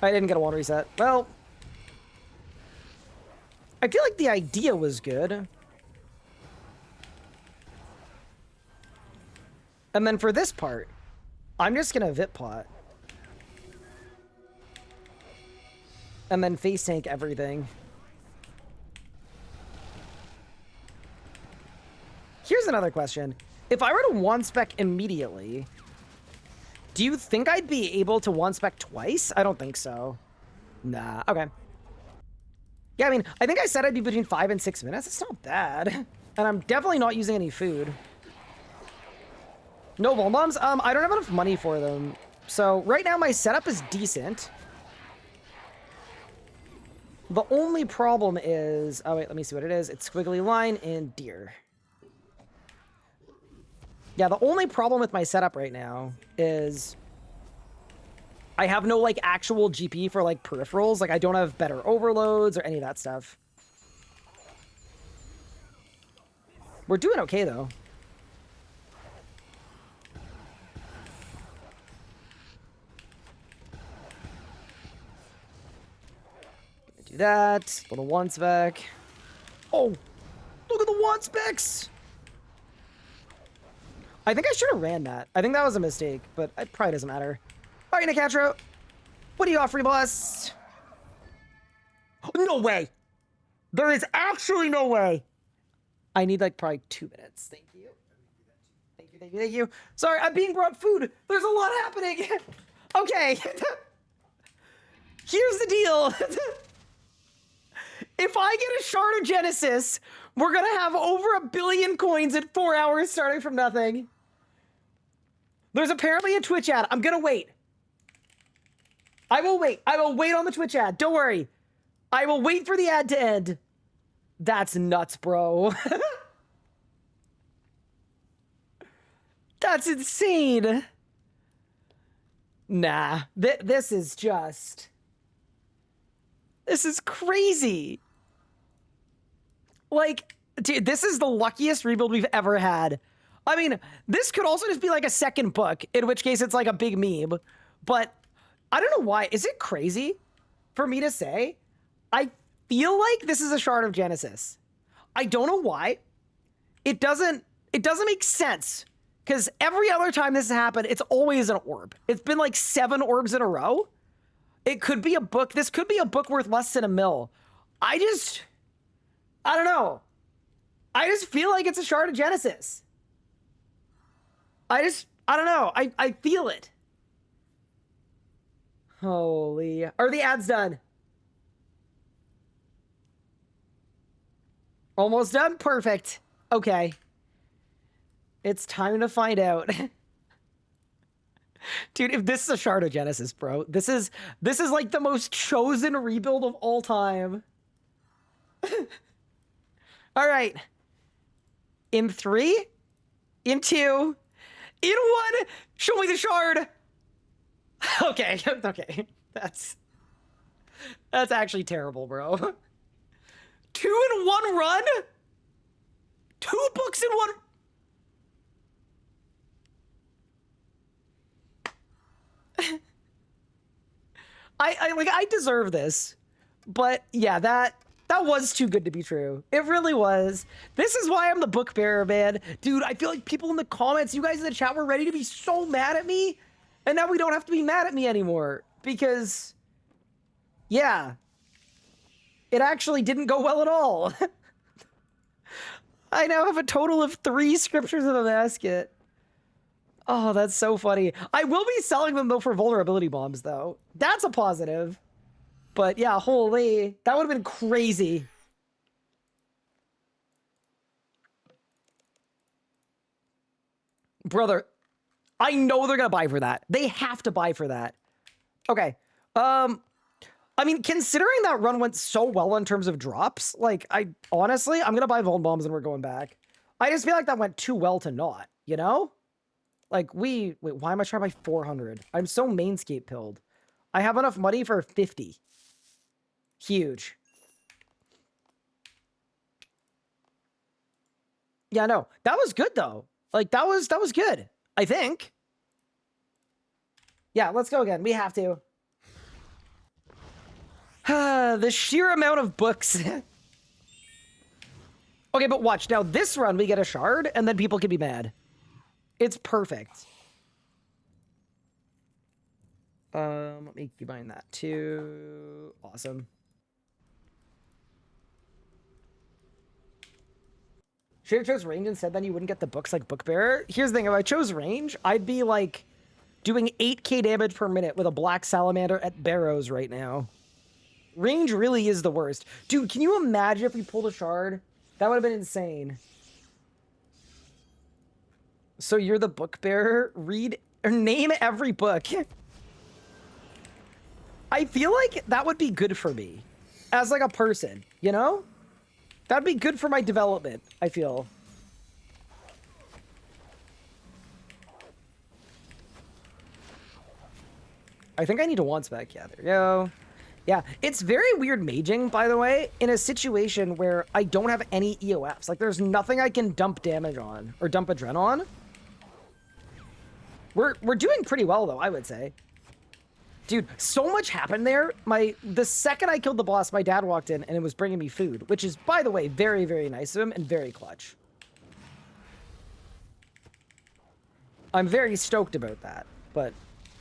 Speaker 1: I didn't get a one reset. Well, I feel like the idea was good. And then for this part, I'm just gonna Vit Pot. And then face tank everything. Here's the another question. If I were to one spec immediately, do you think I'd be able to one spec twice? I don't think so. Nah, okay. Yeah, I mean, I think I said I'd be between 5 and 6 minutes. It's not bad. And I'm definitely not using any food. No vol bombs? I don't have enough money for them. So right now my setup is decent. The only problem is, oh wait, let me see what it is. It's squiggly line and deer. Yeah, the only problem with my setup right now is I have no like actual GP for like peripherals. Like I don't have better overloads or any of that stuff. We're doing okay though. Do that. Little one spec. Oh, look at the one specs. I think I should have ran that. I think that was a mistake, but it probably doesn't matter. All right, Nicatro. What do you offer, boss? No way. There is actually no way. I need like probably 2 minutes. Thank you. Thank you, thank you, thank you. Sorry, I'm being brought food. There's a lot happening. Okay. Here's the deal. If I get a shard of Genesis, we're gonna have over 1 billion coins in 4 hours starting from nothing. There's apparently a Twitch ad. I'm gonna wait. I will wait. I will wait on the Twitch ad. Don't worry. I will wait for the ad to end. That's nuts, bro. That's insane. Nah, this is just... This is crazy. Like, dude, this is the luckiest rebuild we've ever had. I mean, this could also just be like a second book, in which case it's like a big meme. But I don't know why. Is it crazy for me to say? I feel like this is a Shard of Genesis. I don't know why. It doesn't make sense. Because every other time this has happened, it's always an orb. It's been like 7 orbs in a row. It could be a book. This could be a book worth less than $1 mil. I don't know. I just feel like it's a Shard of Genesis. I don't know. I feel it. Holy. Are the ads done? Almost done? Perfect. Okay. It's time to find out. Dude, if this is a Shard of Genesis, bro, this is like the most chosen rebuild of all time. All right. In 3, in 2, in 1, show me the shard. Okay, okay. That's actually terrible, bro. 2 in 1 run? 2 books in 1. I deserve this, but yeah, that was too good to be true. It really was. This is why I'm the book bearer, man. Dude, I feel like people in the comments, you guys in the chat were ready to be so mad at me, and now we don't have to be mad at me anymore because, yeah, it actually didn't go well at all. I now have a total of 3 scriptures in the basket. Oh, that's so funny. I will be selling them, though, for vulnerability bombs, though. That's a positive. But, yeah, holy. That would have been crazy. Brother, I know they're going to buy for that. They have to buy for that. Okay. I mean, considering that run went so well in terms of drops, like, honestly, I'm going to buy Vuln Bombs and we're going back. I just feel like that went too well to not, you know? Like, wait, why am I trying to buy 400? I'm so mainscape pilled. I have enough money for 50. Huge. Yeah, no, that was good though. Like, that was good, I think. Yeah, let's go again. We have to. The sheer amount of books. Okay, but watch. Now, this run, we get a shard, and then people can be mad. It's perfect. Let me keep buying that too. Awesome. Should have chose range instead, then you wouldn't get the books like Book Bearer. Here's the thing, if I chose range, I'd be like doing 8k damage per minute with a black salamander at Barrows right now. Range really is the worst. Dude, can you imagine if we pulled a shard? That would have been insane. So you're the book bearer? Read or name every book. I feel like that would be good for me as like a person, you know? That'd be good for my development, I feel. I think I need to once back. Yeah, there we go. Yeah, it's very weird maging, by the way, in a situation where I don't have any EOFs. Like, there's nothing I can dump damage on or dump adren on. We're doing pretty well, though, I would say. Dude, so much happened there. The second I killed the boss, my dad walked in and it was bringing me food, which is, by the way, very, very nice of him and very clutch. I'm very stoked about that, but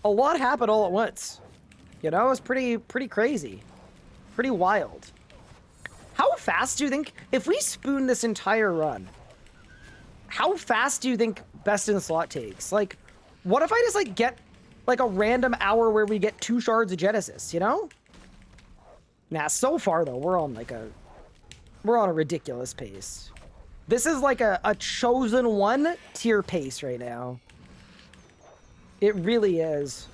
Speaker 1: a lot happened all at once. You know, it was pretty crazy. Pretty wild. How fast do you think, if we spoon this entire run, how fast do you think best in slot takes? Like, what if I just, like, get, like, a random hour where we get 2 shards of Genesis, you know? Nah, so far, though, we're on a ridiculous pace. This is like a chosen one tier pace right now. It really is.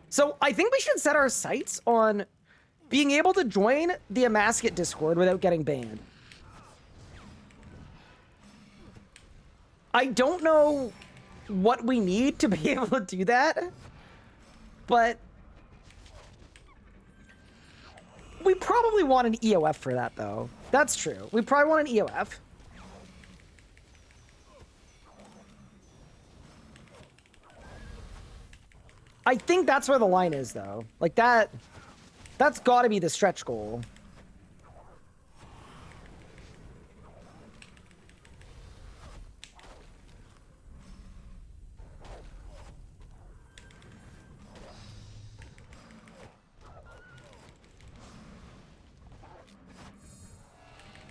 Speaker 1: So I think we should set our sights on being able to join the Amasket Discord without getting banned. I don't know what we need to be able to do that, but we probably want an EOF for that, though. That's true. We probably want an EOF. I think that's where the line is, though. Like, that's got to be the stretch goal.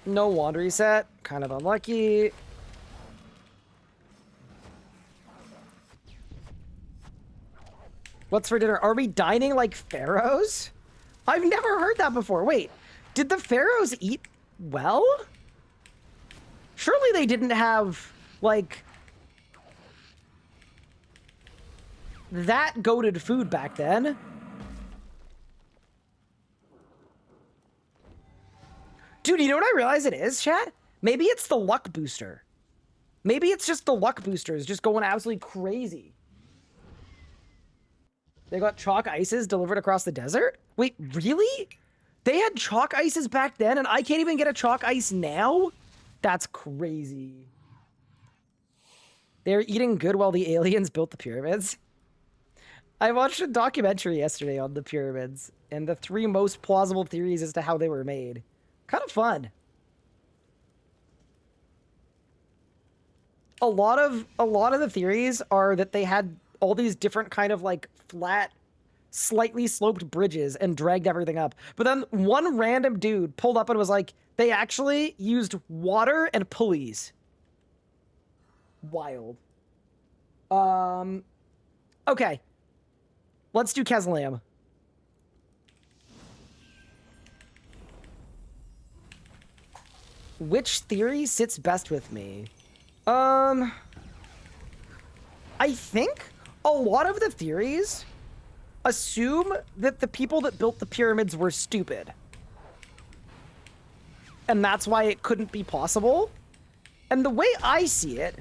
Speaker 1: No wand reset. Kind of unlucky. What's for dinner? Are we dining like pharaohs? I've never heard that before. Wait, did the pharaohs eat well? Surely they didn't have, like, that goated food back then. Dude, you know what I realize it is, chat? Maybe it's the luck booster. Maybe it's just the luck boosters just going absolutely crazy. They got chalk ices delivered across the desert? Wait, really? They had chalk ices back then and I can't even get a chalk ice now? That's crazy. They're eating good while the aliens built the pyramids. I watched a documentary yesterday on the pyramids and the 3 most plausible theories as to how they were made. Kind of fun. A lot of the theories are that they had all these different kind of like flat, slightly sloped bridges and dragged everything up. But then one random dude pulled up and was like, they actually used water and pulleys. Wild. Okay. Let's do Keslam. Which theory sits best with me? I think a lot of the theories assume that the people that built the pyramids were stupid. And that's why it couldn't be possible. And the way I see it,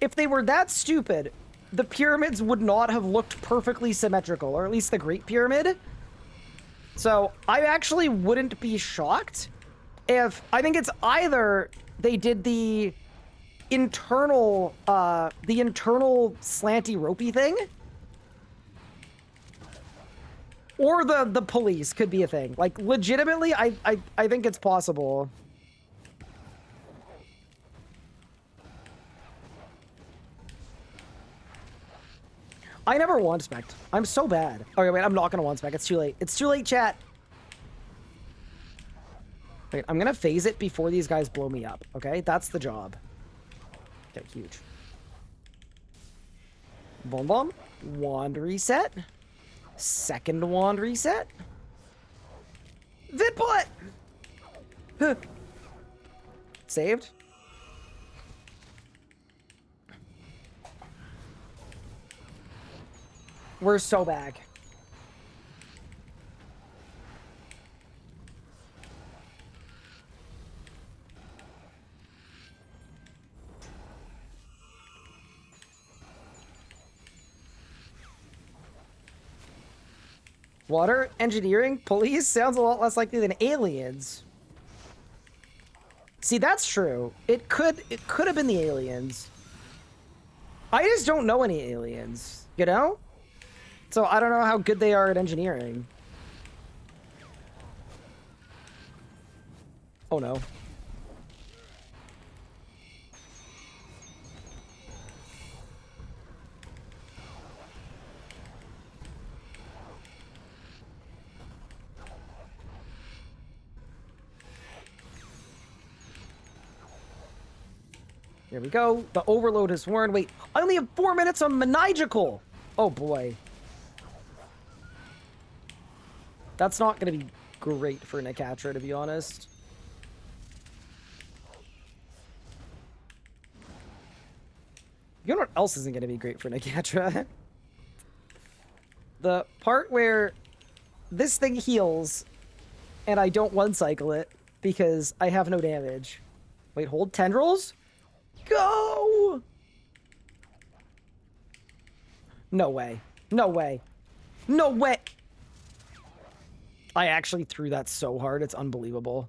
Speaker 1: if they were that stupid, the pyramids would not have looked perfectly symmetrical, or at least the Great Pyramid. So I actually wouldn't be shocked if, I think it's either they did the internal slanty ropey thing, or the police could be a thing. Like, legitimately, I think it's possible. I never want spect. I'm so bad. Okay, wait, I'm not gonna want spec. It's too late. It's too late, chat. Wait, I'm gonna phase it before these guys blow me up, okay? That's the job. Okay, huge. Boom, boom. Wand reset. Second wand reset. Vidput! Saved. We're so back. Water engineering police sounds a lot less likely than aliens. See, that's true. It could have been the aliens. I just don't know any aliens, you know? So I don't know how good they are at engineering. Oh no. Here we go. The overload has worn. Wait, I only have 4 minutes on maniacal. Oh boy. That's not going to be great for Nakatra, to be honest. You know what else isn't going to be great for Nakatra? The part where this thing heals and I don't one-cycle it because I have no damage. Wait, hold tendrils? Go! No way. No way. No way! I actually threw that so hard, it's unbelievable.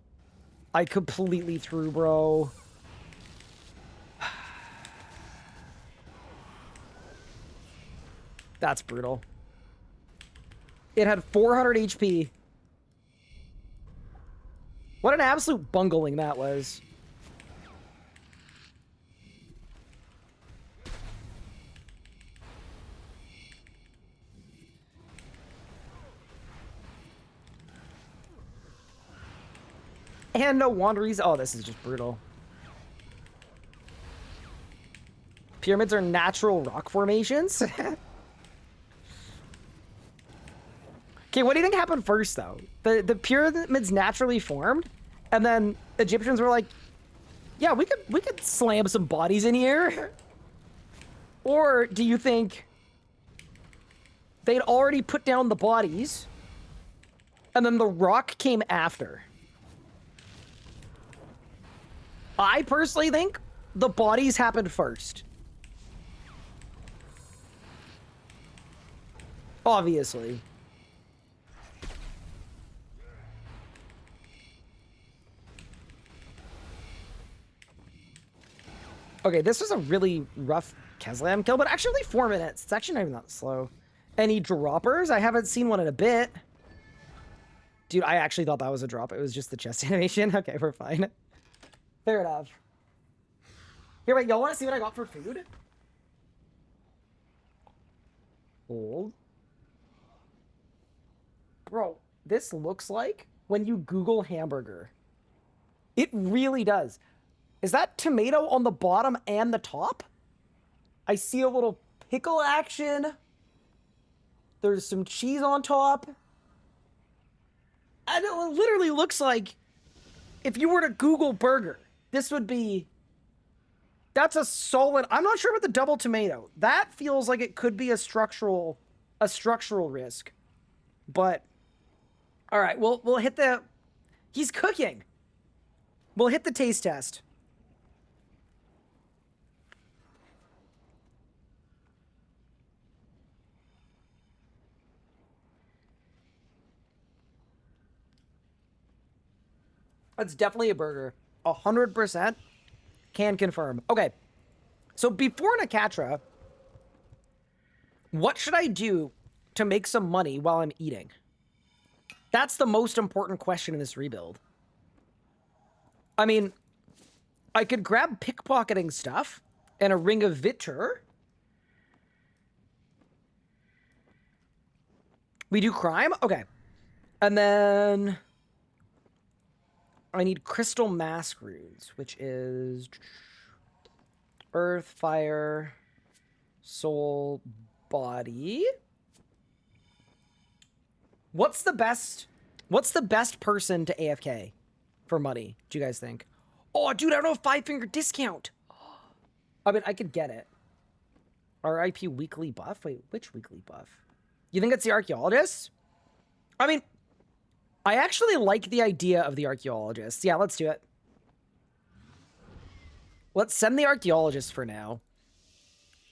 Speaker 1: I completely threw, bro. That's brutal. It had 400 HP. What an absolute bungling that was. And no wanderies. Oh, this is just brutal. Pyramids are natural rock formations. Okay, what do you think happened first, though? The pyramids naturally formed, and then Egyptians were like, "Yeah, we could slam some bodies in here." Or do you think they'd already put down the bodies, and then the rock came after? I personally think the bodies happened first. Obviously. Okay, this was a really rough Keslam kill, but actually only 4 minutes. It's actually not even that slow. Any droppers? I haven't seen one in a bit. Dude, I actually thought that was a drop. It was just the chest animation. Okay, we're fine. Fair enough. Here, wait, y'all want to see what I got for food? Hold. Bro, this looks like when you Google hamburger. It really does. Is that tomato on the bottom and the top? I see a little pickle action. There's some cheese on top. And it literally looks like if you were to Google burger, this would be... That's a solid... I'm not sure about the double tomato. That feels like it could be a structural risk. But... All right, we'll hit the... He's cooking. We'll hit the taste test. It's definitely a burger. 100% can confirm. Okay, so before Nakatra, what should I do to make some money while I'm eating? That's the most important question in this rebuild. I mean, I could grab pickpocketing stuff and a ring of Vitur. We do crime? Okay. And then... I need crystal mask runes, which is earth, fire, soul, body. What's the best person to AFK for money, do you guys think? Oh, dude, I don't know, 5-finger discount. I mean, I could get it. RIP weekly buff? Wait, which weekly buff? You think it's the archaeologist? I mean, I actually like the idea of the archaeologist. Yeah, let's do it. Let's send the archaeologist for now.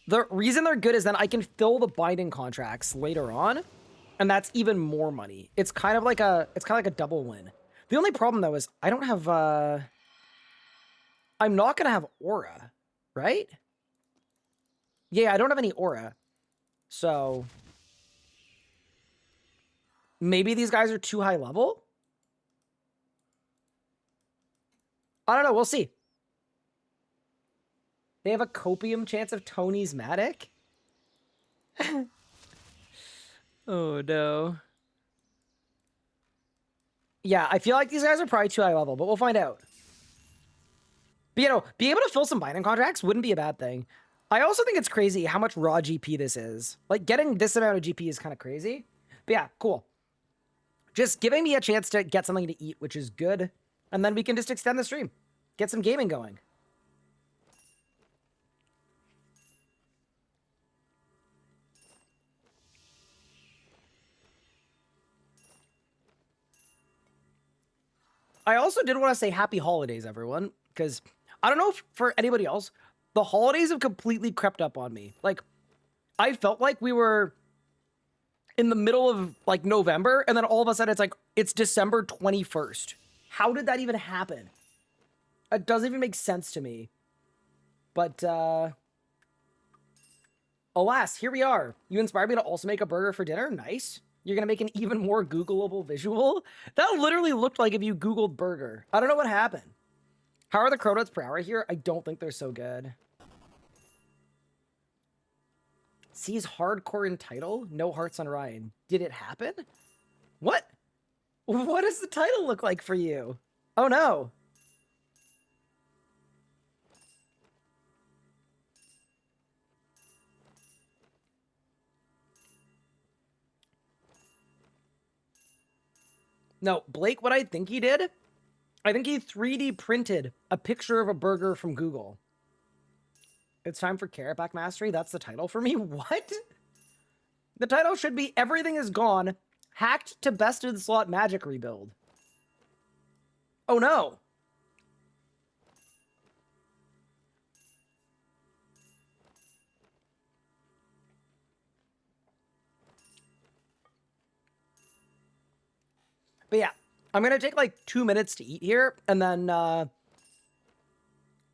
Speaker 1: The reason they're good is then I can fill the binding contracts later on, and that's even more money. It's kind of like a double win. The only problem though is I don't have I'm not gonna have aura, right? Yeah, I don't have any aura. So maybe these guys are too high level? I don't know, we'll see. They have a copium chance of Tony's Matic? Oh no. Yeah, I feel like these guys are probably too high level, but we'll find out. But you know, being able to fill some binding contracts wouldn't be a bad thing. I also think it's crazy how much raw GP this is. Like, getting this amount of GP is kind of crazy. But yeah, cool. Just giving me a chance to get something to eat, which is good. And then we can just extend the stream. Get some gaming going. I also did want to say happy holidays, everyone, because I don't know if for anybody else, the holidays have completely crept up on me. Like, I felt like we were in the middle of like November, and then all of a sudden it's like, it's December 21st. How did that even happen? It doesn't even make sense to me. But, alas, here we are. You inspired me to also make a burger for dinner. Nice. You're gonna make an even more Googleable visual? That literally looked like if you Googled burger. I don't know what happened. How are the credits per hour here? I don't think they're so good. Sees hardcore in title? No hearts on Ryan. Did it happen? What? What does the title look like for you? Oh no. No, Blake, what I think he did, I think he 3D printed a picture of a burger from Google. It's time for Carrot Back Mastery. That's the title for me. What? The title should be Everything is Gone, Hacked to Bested Slot Magic Rebuild. Oh no. But yeah, I'm going to take like 2 minutes to eat here, and then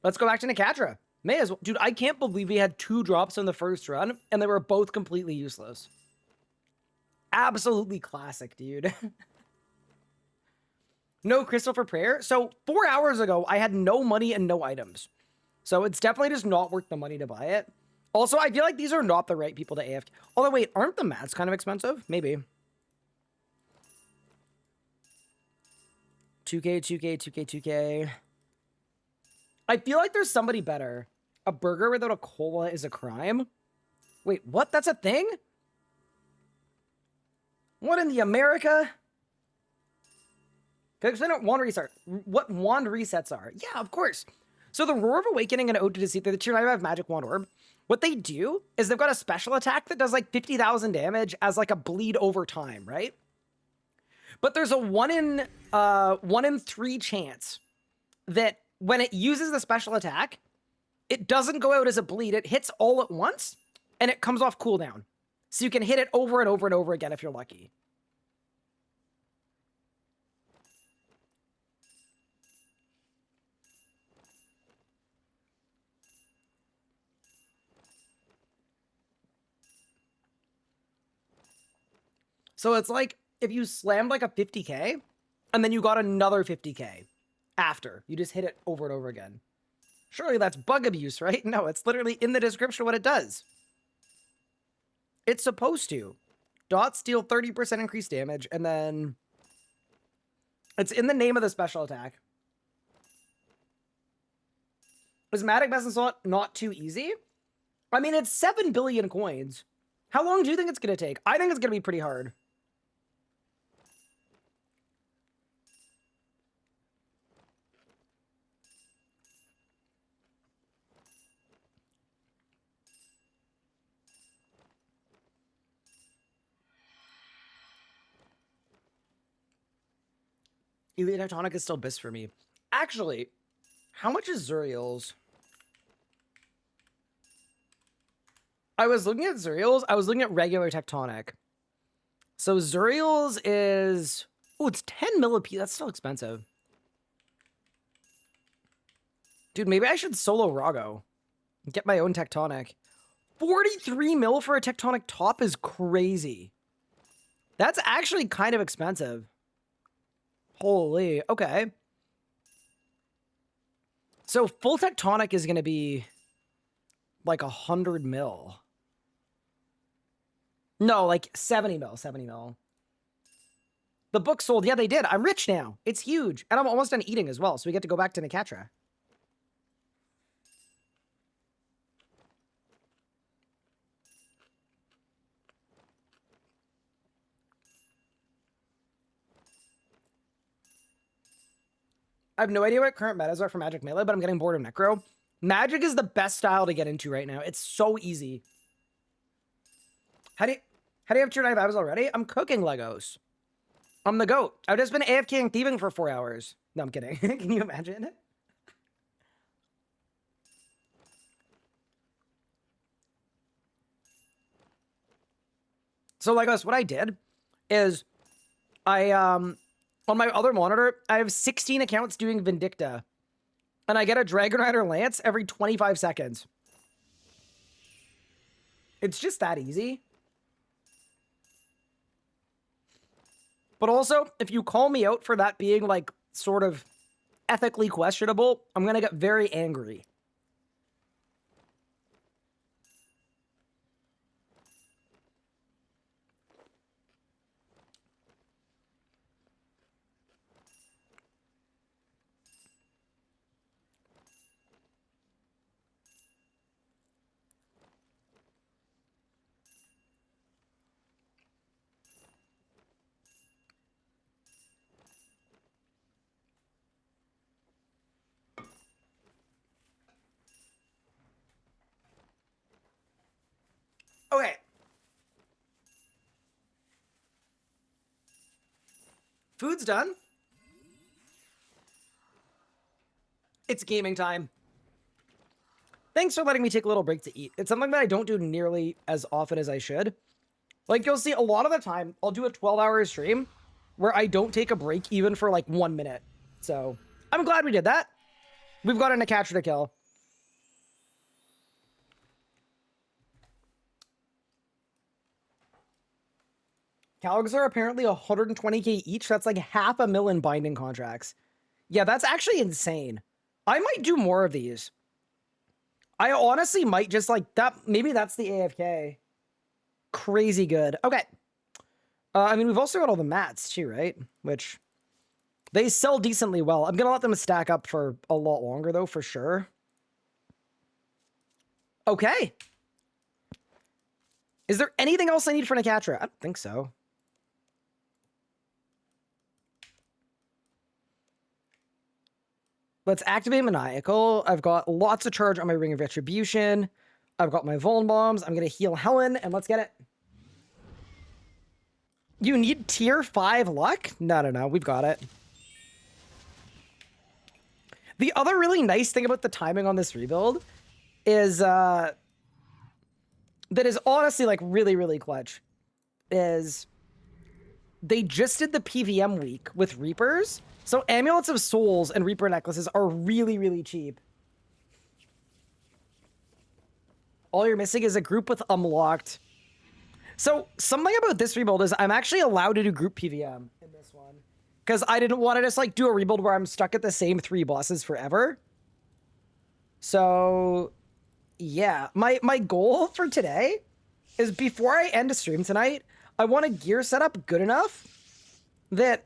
Speaker 1: let's go back to Nicatra. May as well. Dude, I can't believe we had 2 drops in the first run, and they were both completely useless. Absolutely classic, dude. No crystal for prayer. So 4 hours ago, I had no money and no items. So it's definitely just not worth the money to buy it. Also, I feel like these are not the right people to AFK. Although, wait, aren't the mats kind of expensive? Maybe. 2K, 2K, 2K, 2K. I feel like there's somebody better. A burger without a cola is a crime? Wait, what? That's a thing? What in the America? Explain what wand resets are. Yeah, of course. So the Roar of Awakening and Ode to Deceit, they're the tier 95 Magic Wand Orb. What they do is they've got a special attack that does like 50,000 damage as like a bleed over time, right? But there's a 1 in 3 chance that when it uses the special attack, it doesn't go out as a bleed. It hits all at once, and it comes off cooldown. So you can hit it over and over and over again if you're lucky. So it's like if you slammed like a 50k, and then you got another 50k after. You just hit it over and over again. Surely that's bug abuse, right? No, it's literally in the description what it does. It's supposed to. Dots deal 30% increased damage, and then it's in the name of the special attack. Is Matic Best in Slot not too easy? I mean, it's 7 billion coins. How long do you think it's going to take? I think it's going to be pretty hard. Elite Tectonic is still BIS for me. Actually, how much is Zuriel's? I was looking at Zuriel's. I was looking at regular Tectonic. So Zuriel's is... Oh, it's 10 millipede. That's still expensive. Dude, maybe I should solo Rago. Get my own Tectonic. 43 mil for a Tectonic top is crazy. That's actually kind of expensive. Holy, okay. So full Tectonic is going to be like 100 mil. No, like 70 mil, 70 mil. The book sold. Yeah, they did. I'm rich now. It's huge. And I'm almost done eating as well, so we get to go back to Nakatra. I have no idea what current metas are for Magic Melee, but I'm getting bored of Necro. Magic is the best style to get into right now. It's so easy. How do you have tier 9 vibes already? I'm cooking Legos. I'm the GOAT. I've just been AFK and thieving for 4 hours. No, I'm kidding. Can you imagine? So Legos, what I did is on my other monitor, I have 16 accounts doing Vindicta. And I get a Dragon Rider Lance every 25 seconds. It's just that easy. But also, if you call me out for that being, like, sort of ethically questionable, I'm gonna get very angry. Okay. Food's done. It's gaming time. Thanks for letting me take a little break to eat. It's something that I don't do nearly as often as I should. Like, you'll see a lot of the time, I'll do a 12-hour stream where I don't take a break even for, like, 1 minute. So, I'm glad we did that. We've got a catcher to kill. Caligs are apparently 120k each. That's like 500,000 binding contracts. Yeah, that's actually insane. I might do more of these. I honestly might just like that. Maybe that's the AFK. Crazy good. Okay. I mean, we've also got all the mats too, right? Which they sell decently well. I'm going to let them stack up for a lot longer though, for sure. Okay. Is there anything else I need for Nakatra? I don't think so. Let's activate Maniacal. I've got lots of charge on my Ring of Retribution. I've got my Vuln Bombs. I'm going to heal Helen, and let's get it. You need tier 5 luck? No. We've got it. The other really nice thing about the timing on this rebuild is, that is honestly, like, really, really clutch, is they just did the PVM week with Reapers. So Amulets of Souls and Reaper necklaces are really, really cheap. All you're missing is a group with unlocked. So something about this rebuild is I'm actually allowed to do group PVM in this one. Because I didn't want to just like do a rebuild where I'm stuck at the same 3 bosses forever. So yeah, my goal for today is before I end a stream tonight, I want a gear setup good enough that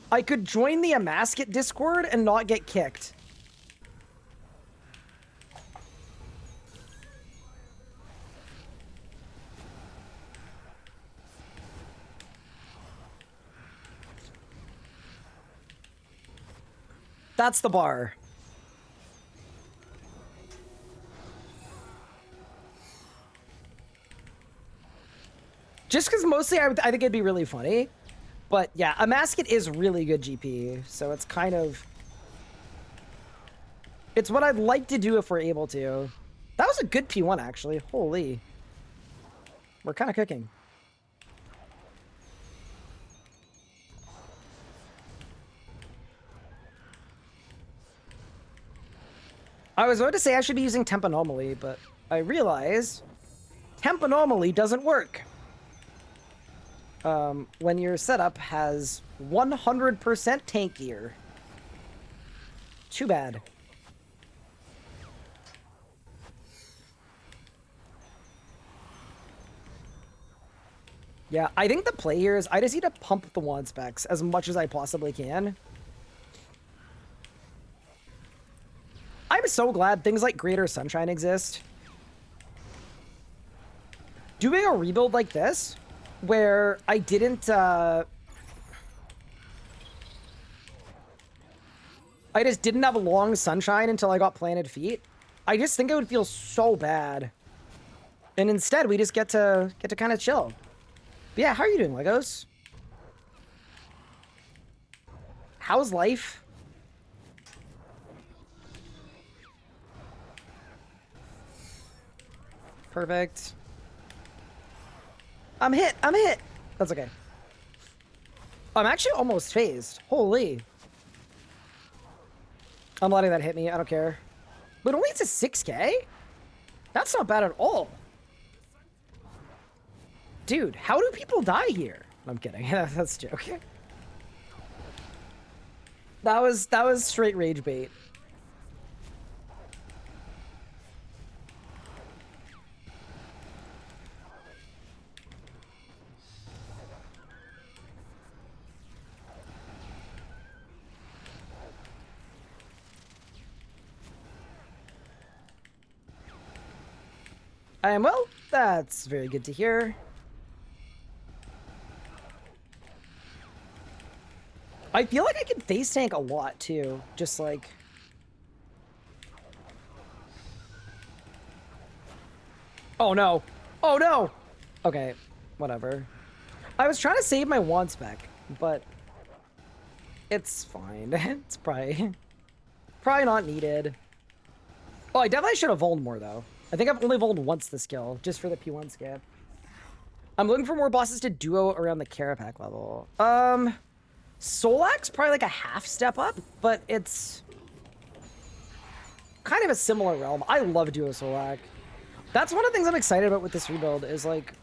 Speaker 1: I could join the Amasket Discord and not get kicked. That's the bar. Just because mostly I think it'd be really funny. But yeah, a Masket is really good GP, so it's kind of... It's what I'd like to do if we're able to. That was a good P1, actually. Holy. We're kind of cooking. I was about to say I should be using Temp Anomaly, but I realize Temp Anomaly doesn't work. When your setup has 100% tank gear. Too bad. Yeah, I think the play here is I just need to pump the wand specs as much as I possibly can. I'm so glad things like Greater Sunshine exist. Doing a rebuild like this, where I didn't, I just didn't have a long Sunshine until I got Planted Feet. I just think it would feel so bad. And instead, we just get to kind of chill. But yeah, how are you doing, Legos? How's life? Perfect. I'm hit. I'm hit. That's okay. I'm actually almost phased. Holy. I'm letting that hit me. I don't care. But only it's a 6K? That's not bad at all. Dude, how do people die here? I'm kidding. That's a joke. That was straight rage bait. I am well. That's very good to hear. I feel like I can face tank a lot too. Just like... Oh no. Oh no! Okay, whatever. I was trying to save my wand spec, but... It's fine. It's probably not needed. Oh, I definitely should have voled more though. I think I've only voled once the skill, just for the P1 skip. I'm looking for more bosses to duo around the Carapac level. Solak's probably like a half step up, but it's kind of a similar realm. I love duo Solak. That's one of the things I'm excited about with this rebuild is like,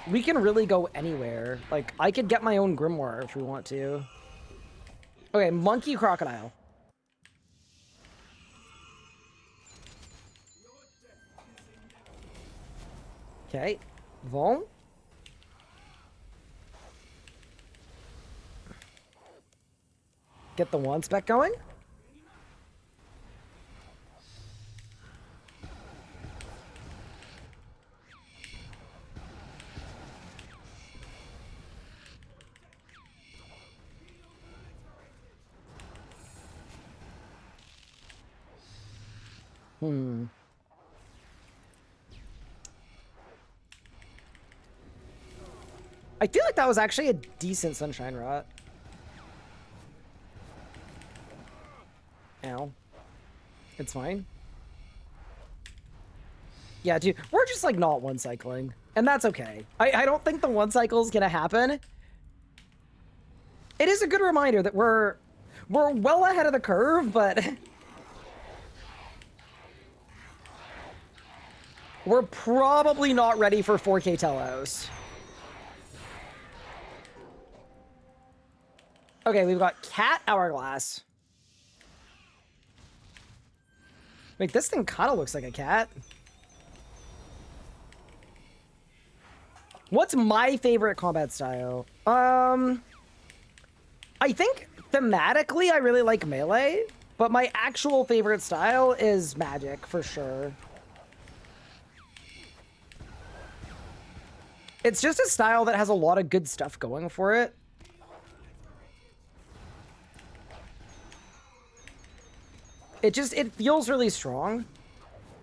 Speaker 1: we can really go anywhere. Like, I could get my own Grimoire if we want to. Okay, Monkey Crocodile. Okay, Vol. Get the wand spec going. I feel like that was actually a decent Sunshine Rot. Ow. It's fine. Yeah, dude, we're just like not one cycling, and that's okay. I don't think the one cycle is gonna happen. It is a good reminder that we're well ahead of the curve, but we're probably not ready for 4K telos. Okay, we've got Cat Hourglass. Like, this thing kind of looks like a cat. What's my favorite combat style? I think thematically I really like melee, but my actual favorite style is magic for sure. It's just a style that has a lot of good stuff going for it. It feels really strong,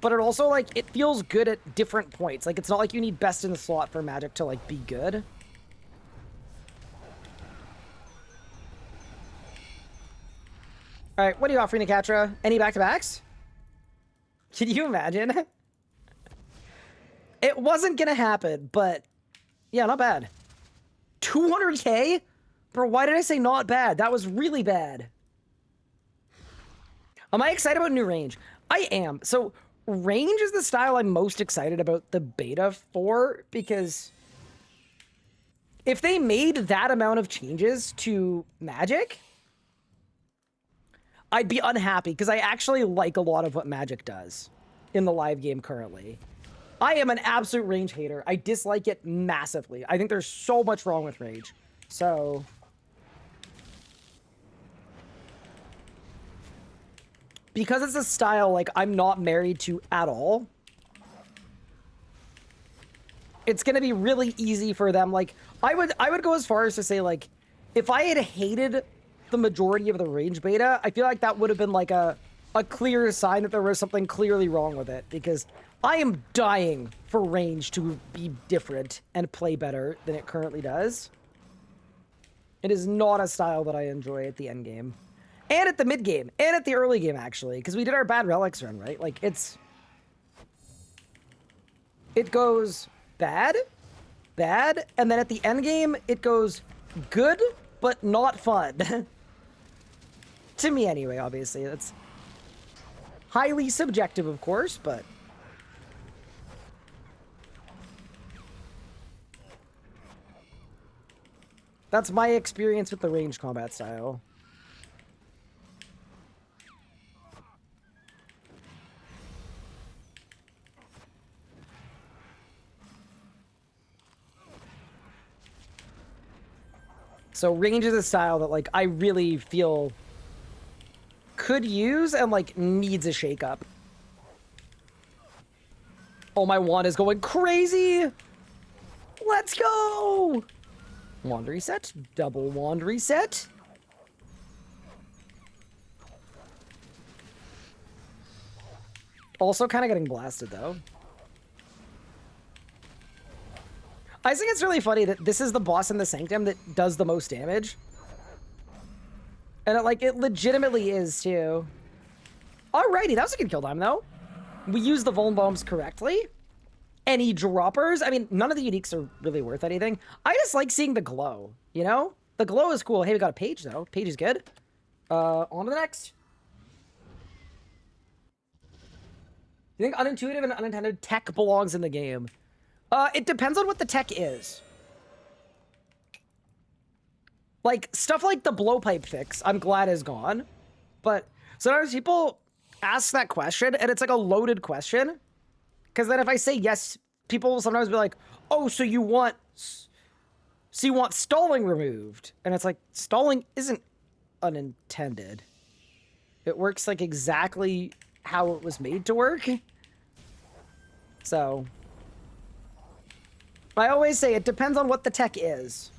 Speaker 1: but it also, like, it feels good at different points. Like, it's not like you need best in the slot for magic to, like, be good. All right, what are you offering, Nikatra? Any back-to-backs? Can you imagine? It wasn't gonna happen, but yeah, not bad. 200k? Bro, why did I say not bad? That was really bad. Am I excited about new range? I am. So range is the style I'm most excited about the beta for, because if they made that amount of changes to Magic, I'd be unhappy, because I actually like a lot of what Magic does in the live game currently. I am an absolute range hater. I dislike it massively. I think there's so much wrong with range. So because it's a style, like, I'm not married to at all, it's gonna be really easy for them. Like, I would go as far as to say, like, if I had hated the majority of the range beta, I feel like that would have been like a clear sign that there was something clearly wrong with it, because I am dying for range to be different and play better than it currently does. It is not a style that I enjoy at the end game. And at the mid game, and at the early game, actually, because we did our bad relics run, right? Like, it goes bad, bad, and then at the end game, it goes good, but not fun. To me, anyway, obviously. That's highly subjective, of course, but that's my experience with the ranged combat style. So range is a style that, like, I really feel could use and, like, needs a shakeup. Oh, my wand is going crazy! Let's go! Wand reset. Double wand reset. Also kind of getting blasted, though. I think it's really funny that this is the boss in the Sanctum that does the most damage. And it legitimately is, too. Alrighty, that was a good kill time, though. We used the Vuln Bombs correctly. Any droppers? I mean, none of the uniques are really worth anything. I just like seeing the glow, you know? The glow is cool. Hey, we got a page, though. Page is good. On to the next. You think unintuitive and unintended tech belongs in the game? It depends on what the tech is. Like, stuff like the blowpipe fix, I'm glad is gone. But sometimes people ask that question, and it's like a loaded question. Because then if I say yes, people will sometimes be like, oh, so you want stalling removed. And it's like, stalling isn't unintended. It works, like, exactly how it was made to work. So I always say it depends on what the tech is.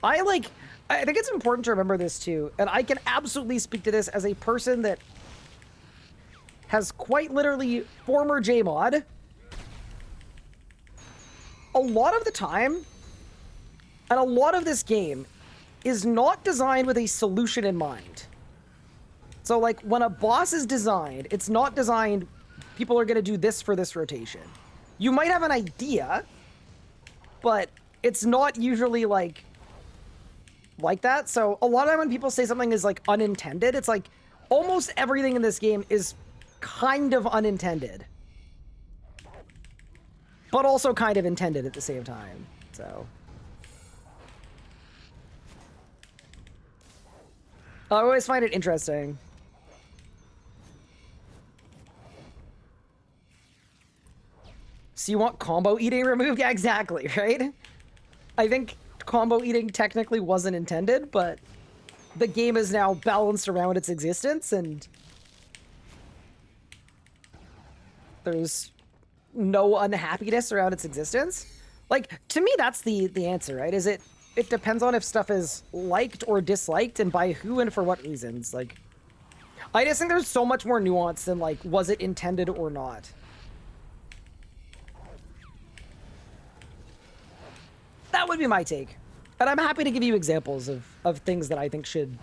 Speaker 1: I think it's important to remember this too, and I can absolutely speak to this as a person that has quite literally former JMod. A lot of the time, and a lot of this game is not designed with a solution in mind. So, like, when a boss is designed, it's not designed, people are going to do this for this rotation. You might have an idea, but it's not usually, like that. So a lot of time when people say something is, like, unintended, it's like almost everything in this game is kind of unintended, but also kind of intended at the same time. So I always find it interesting. So you want combo eating removed? Yeah, exactly, right? I think combo eating technically wasn't intended, but the game is now balanced around its existence, and there's no unhappiness around its existence. Like, to me, that's the answer, right? Is it depends on if stuff is liked or disliked, and by who and for what reasons. Like, I just think there's so much more nuance than, like, was it intended or not? That would be my take. And I'm happy to give you examples of things that I think should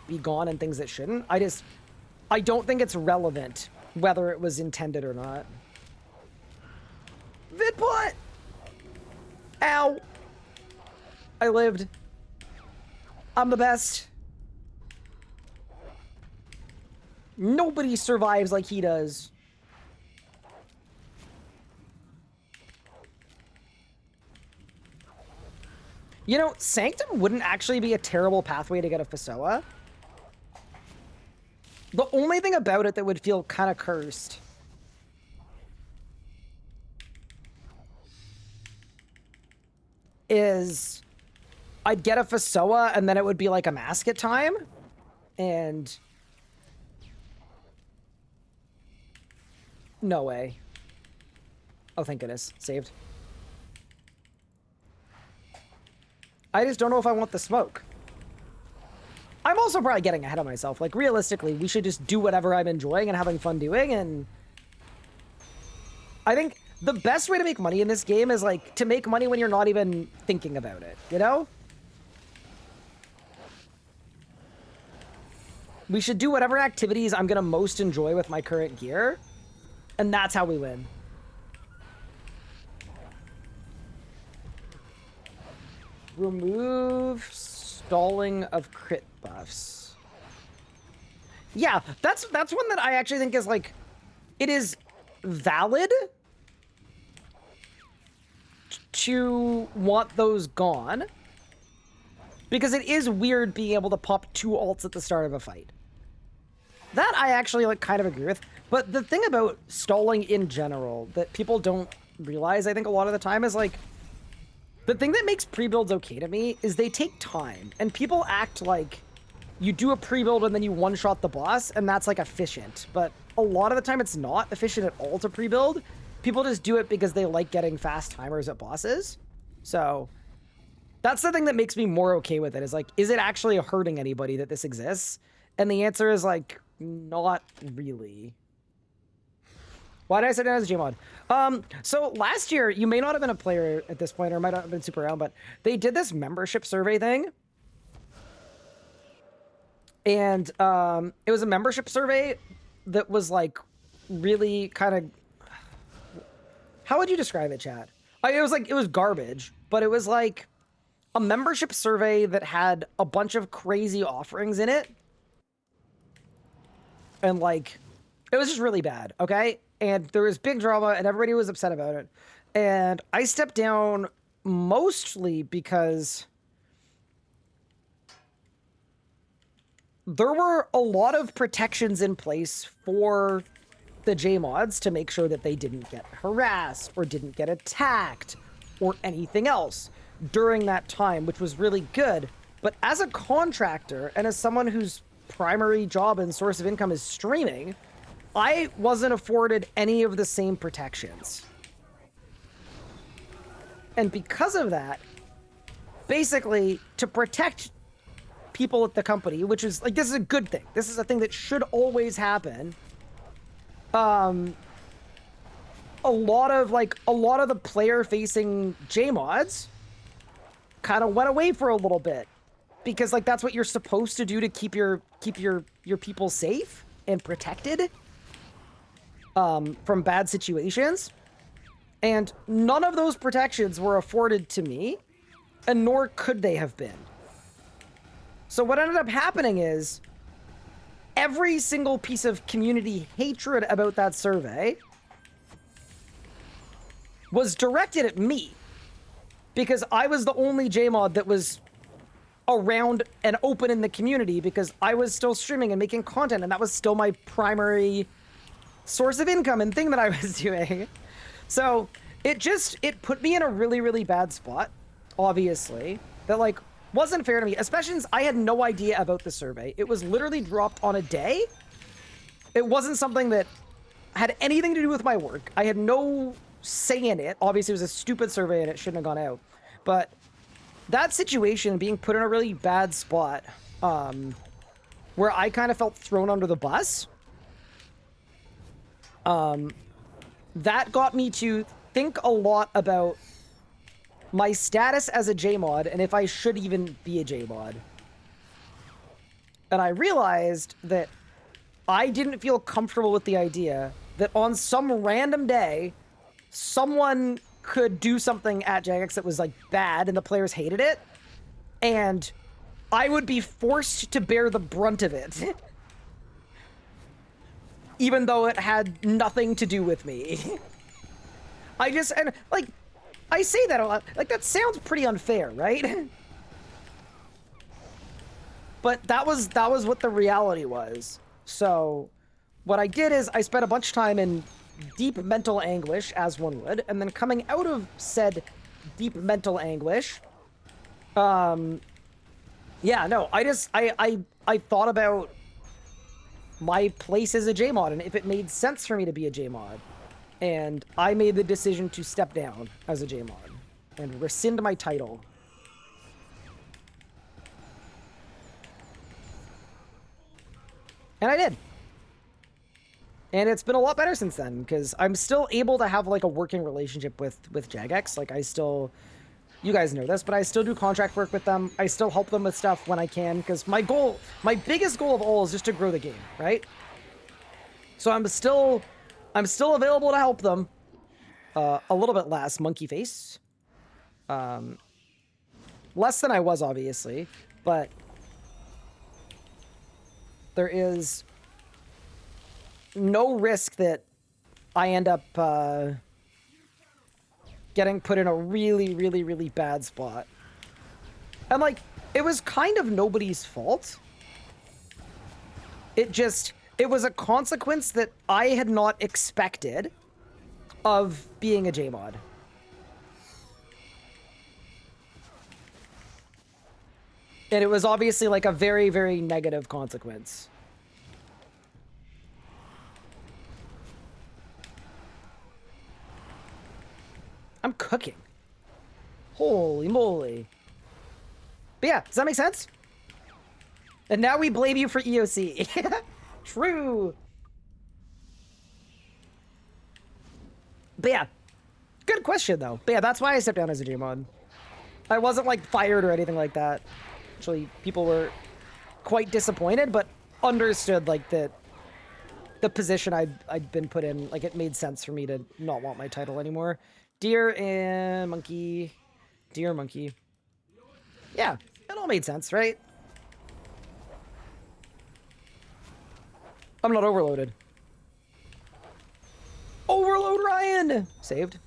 Speaker 1: be gone and things that shouldn't. I don't think it's relevant whether it was intended or not. Vidpot! Ow! I lived. I'm the best. Nobody survives like he does. You know, Sanctum wouldn't actually be a terrible pathway to get a Fasoa. The only thing about it that would feel kind of cursed is I'd get a Fasoa and then it would be like a mask at time. And no way. Oh, thank goodness. Saved. I just don't know if I want the smoke. I'm also probably getting ahead of myself. Like, realistically, we should just do whatever I'm enjoying and having fun doing, and I think the best way to make money in this game is, like, to make money when you're not even thinking about it, you know? We should do whatever activities I'm gonna most enjoy with my current gear, and that's how we win. Remove stalling of crit buffs. Yeah, that's one that I actually think is, like, it is valid to want those gone, because it is weird being able to pop 2 ults at the start of a fight. That I actually, like, kind of agree with. But the thing about stalling in general that people don't realize, I think, a lot of the time is, like, the thing that makes pre-builds okay to me is they take time, and people act like you do a pre-build and then you one-shot the boss, and that's, like, efficient. But a lot of the time it's not efficient at all to pre-build. People just do it because they like getting fast timers at bosses. So that's the thing that makes me more okay with it, is, like, is it actually hurting anybody that this exists? And the answer is, like, not really. Why did I say that as a Gmod? So last year, you may not have been a player at this point, or might not have been super around, but they did this membership survey thing. And it was a membership survey that was, like, really kind of... How would you describe it, Chad? It was, like, it was garbage, but it was, like, a membership survey that had a bunch of crazy offerings in it. And, like, it was just really bad, okay? And there was big drama, and everybody was upset about it. And I stepped down mostly because there were a lot of protections in place for the JMods to make sure that they didn't get harassed or didn't get attacked or anything else during that time, which was really good. But as a contractor and as someone whose primary job and source of income is streaming, I wasn't afforded any of the same protections. And because of that, basically, to protect people at the company, which is, like, this is a good thing. This is a thing that should always happen. A lot of the player-facing JMods kind of went away for a little bit. Because, like, that's what you're supposed to do to keep your people safe and protected from bad situations. And none of those protections were afforded to me, and nor could they have been. So what ended up happening is every single piece of community hatred about that survey was directed at me, because I was the only JMod that was around and open in the community, because I was still streaming and making content, and that was still my primary source of income and thing that I was doing. So it put me in a really, really bad spot, obviously, that, like, wasn't fair to me, especially since I had no idea about the survey. It was literally dropped on a day. It wasn't something that had anything to do with my work. I had no say in it. Obviously, it was a stupid survey and it shouldn't have gone out. But that situation, being put in a really bad spot, where I kind of felt thrown under the bus. That got me to think a lot about my status as a JMod and if I should even be a JMod. And I realized that I didn't feel comfortable with the idea that on some random day, someone could do something at Jagex that was like bad and the players hated it, and I would be forced to bear the brunt of it. Even though it had nothing to do with me. And like, I say that a lot, like that sounds pretty unfair, right? But that was what the reality was. So what I did is I spent a bunch of time in deep mental anguish, as one would, and then coming out of said deep mental anguish, yeah, no, I thought about my place as a JMod and if it made sense for me to be a JMod. And I made the decision to step down as a JMod and rescind my title. And I did. And it's been a lot better since then, because I'm still able to have like a working relationship with Jagex. Like I still, you guys know this, but I still do contract work with them. I still help them with stuff when I can, because my biggest goal of all is just to grow the game, right? So I'm still available to help them. A little bit less, monkey face. Less than I was, obviously, but there is no risk that I end up getting put in a really, really, really bad spot. And like, it was kind of nobody's fault. It was a consequence that I had not expected of being a JMod. And it was obviously like a very, very negative consequence. I'm cooking. Holy moly. But yeah, does that make sense? And now we blame you for EOC. True. But yeah, good question though. But yeah, that's why I stepped down as a JMod. I wasn't like fired or anything like that. Actually, people were quite disappointed, but understood like that the position I'd been put in, like it made sense for me to not want my title anymore. Deer and monkey. Deer, monkey. Yeah, it all made sense, right? I'm not overloaded. Overload Ryan! Saved.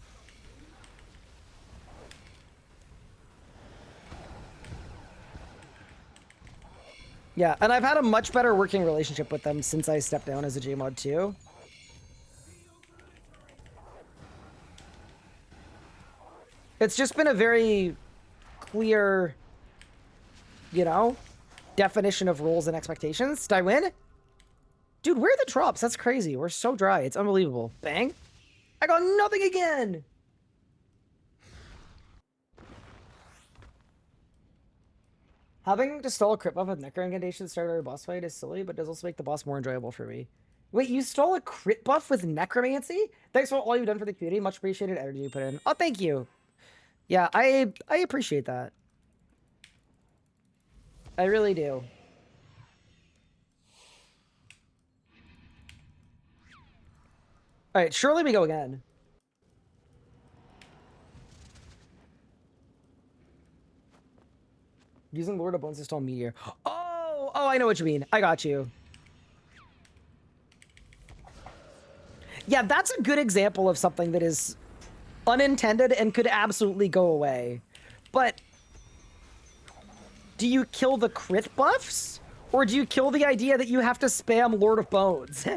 Speaker 1: Yeah, and I've had a much better working relationship with them since I stepped down as a JMod too. It's just been a very clear, you know, definition of roles and expectations. Did I win? Dude, where are the drops? That's crazy. We're so dry. It's unbelievable. Bang. I got nothing again. Having to stall a crit buff with Necro Incantation to start our boss fight is silly, but does also make the boss more enjoyable for me. Wait, you stole a crit buff with Necromancy? Thanks for all you've done for the community. Much appreciated energy you put in. Oh, thank you. Yeah, I appreciate that. I really do. Alright, surely we go again. Using Lord of Bones to stall Meteor. Oh, I know what you mean. I got you. Yeah, that's a good example of something that is unintended and could absolutely go away. But do you kill the crit buffs? Or do you kill the idea that you have to spam Lord of Bones?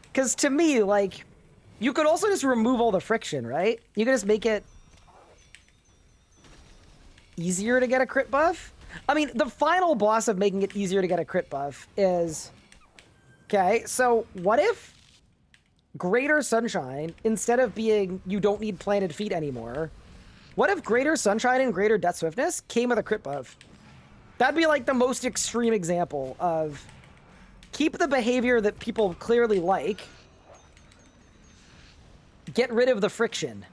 Speaker 1: Because to me, like, you could also just remove all the friction, right? You could just make it easier to get a crit buff. I mean, the final boss of making it easier to get a crit buff is... Okay, so what if Greater Sunshine, instead of being you don't need planted feet anymore, what if Greater Sunshine and Greater Death Swiftness came with a crit buff? That'd be like the most extreme example of keep the behavior that people clearly like, get rid of the friction.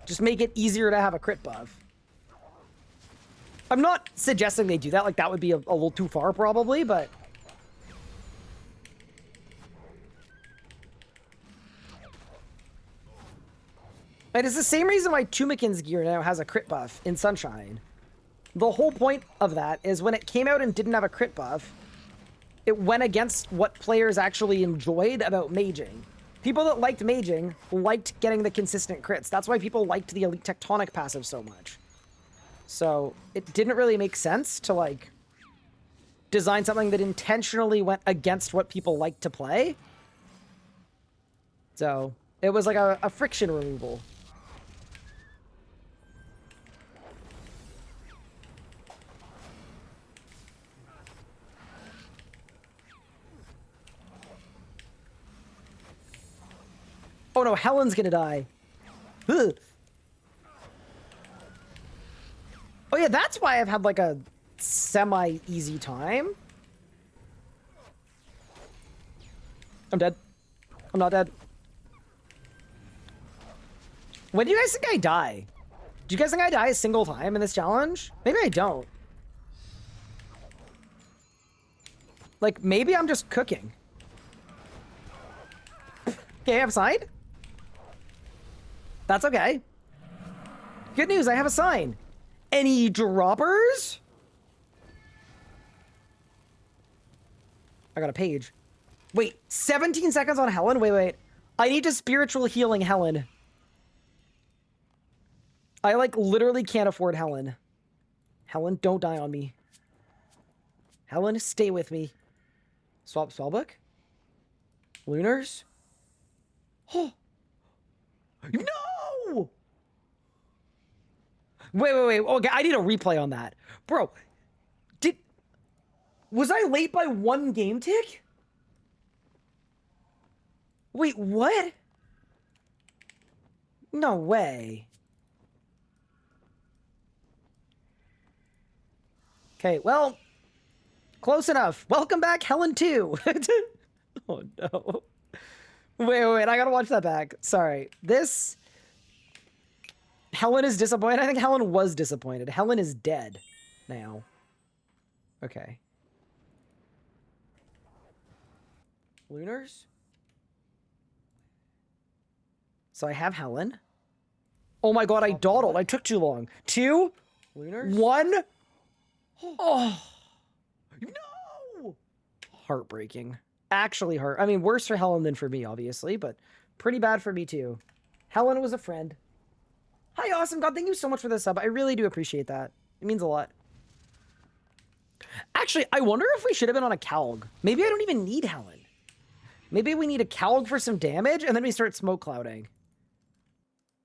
Speaker 1: Just make it easier to have a crit buff. I'm not suggesting they do that, like that would be a little too far probably, but... And it's the same reason why Tumikin's gear now has a crit buff in Sunshine. The whole point of that is when it came out and didn't have a crit buff, it went against what players actually enjoyed about maging. People that liked maging liked getting the consistent crits. That's why people liked the Elite Tectonic passive so much. So it didn't really make sense to like design something that intentionally went against what people liked to play. So it was like a friction removal. Oh no, Helen's gonna die. Ugh. Oh yeah, that's why I've had like a semi-easy time. I'm dead. I'm not dead. When do you guys think I die? Do you guys think I die a single time in this challenge? Maybe I don't. Like, maybe I'm just cooking. Okay, I have sign. That's okay. Good news, I have a sign. Any droppers? I got a page. Wait, 17 seconds on Helen? Wait. I need to spiritual healing Helen. I, like, literally can't afford Helen. Helen, don't die on me. Helen, stay with me. Swap spellbook? Lunars? Oh! No! Wait. Okay, I need a replay on that. Bro, was I late by 1 game tick? Wait, what? No way. Okay, well, close enough. Welcome back, Helen 2. Oh, no. Wait, I gotta watch that back. Sorry. This... Helen is disappointed. I think Helen was disappointed. Helen is dead now. Okay. Lunars? So I have Helen. Oh my god, I dawdled. I took too long. 2. Lunars? 1. Oh. No! Heartbreaking. Actually hurt. I mean, worse for Helen than for me, obviously, but pretty bad for me too. Helen was a friend. Hi, Awesome God. Thank you so much for the sub. I really do appreciate that. It means a lot. Actually, I wonder if we should have been on a Calg. Maybe I don't even need Helen. Maybe we need a Calg for some damage, and then we start smoke clouding.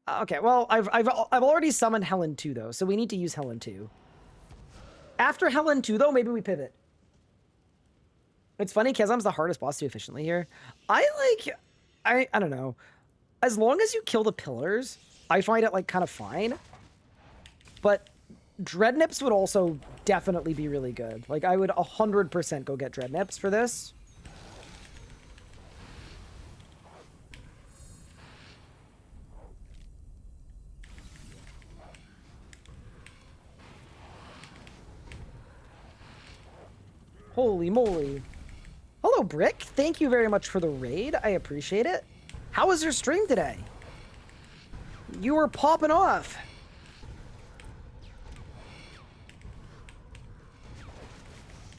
Speaker 1: Okay, well, I've already summoned Helen 2, though, so we need to use Helen 2. After Helen 2, though, maybe we pivot. It's funny, Kezam's the hardest boss to do efficiently here. I don't know. As long as you kill the pillars, I find it, like, kind of fine. But Dreadnips would also definitely be really good. Like, I would 100% go get Dreadnips for this. Holy moly. Hello, Brick. Thank you very much for the raid. I appreciate it. How was your stream today? You were popping off.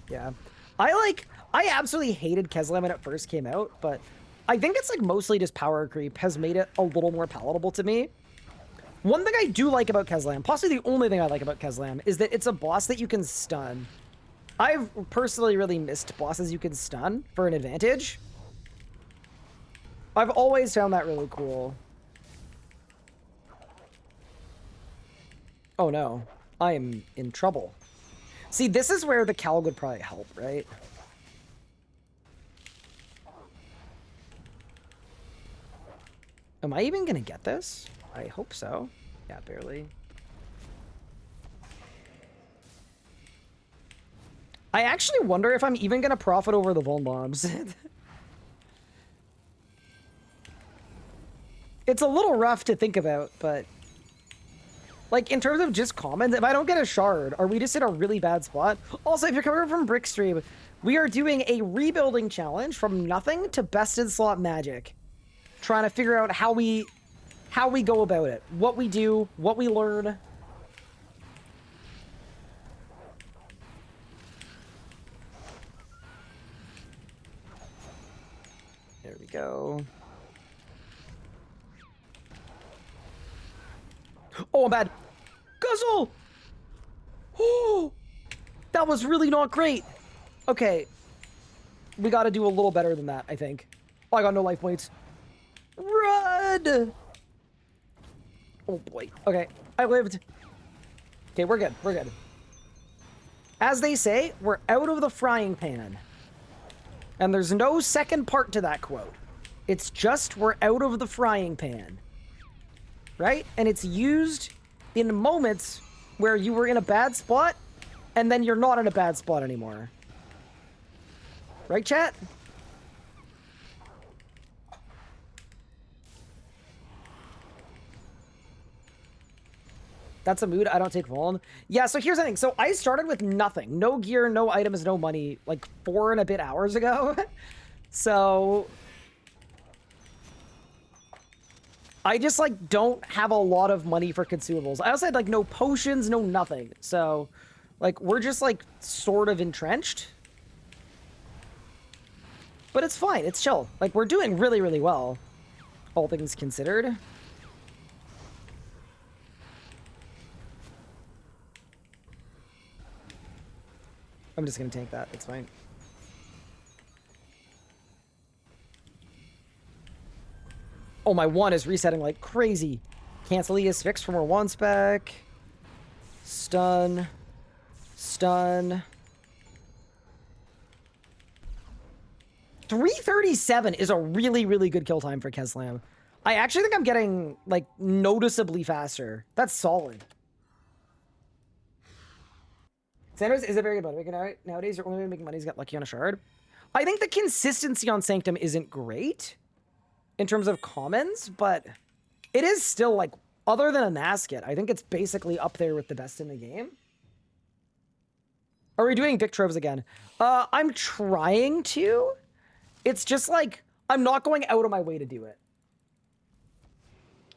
Speaker 1: Yeah. I absolutely hated Keslam when it first came out, but I think it's like mostly just power creep has made it a little more palatable to me. One thing I do like about Keslam, possibly the only thing I like about Keslam, is that it's a boss that you can stun. I've personally really missed bosses you can stun for an advantage. I've always found that really cool. Oh no, I am in trouble. See, this is where the Calg would probably help, right? Am I even gonna get this? I hope so. Yeah, barely. I actually wonder if I'm even gonna profit over the Vuln bombs. It's a little rough to think about, but... Like, in terms of just commons, if I don't get a shard, are we just in a really bad spot? Also, if you're coming from Brickstream, we are doing a rebuilding challenge from nothing to best in slot magic. Trying to figure out how we go about it. What we do, what we learn. There we go. Oh, I'm bad. Guzzle! Oh! That was really not great. Okay. We gotta do a little better than that, I think. Oh, I got no life points. Run! Oh, boy. Okay. I lived. Okay, we're good. We're good. As they say, we're out of the frying pan. And there's no second part to that quote. It's just we're out of the frying pan. Right? And it's used in moments where you were in a bad spot, and then you're not in a bad spot anymore. Right, chat? That's a mood. I don't take Vuln. Yeah, so here's the thing. So I started with nothing. No gear, no items, no money, like 4 and a bit hours ago. So... I just, like, don't have a lot of money for consumables. I also had, like, no potions, no nothing. So, like, we're just, like, sort of entrenched. But it's fine. It's chill. Like, we're doing really, really well. All things considered. I'm just gonna tank that. It's fine. Oh, my 1 is resetting like crazy. Cancel ES fixed for more 1 spec. Stun. Stun. 337 is a really, really good kill time for Keslam. I actually think I'm getting, like, noticeably faster. That's solid. Sanders is a very good motivator. Nowadays, you're only making money to get lucky on a shard. I think the consistency on Sanctum isn't great in terms of commons, but it is still, like, other than a Nasket, I think it's basically up there with the best in the game. Are we doing Big Troves again? I'm trying to. It's just, like, I'm not going out of my way to do it.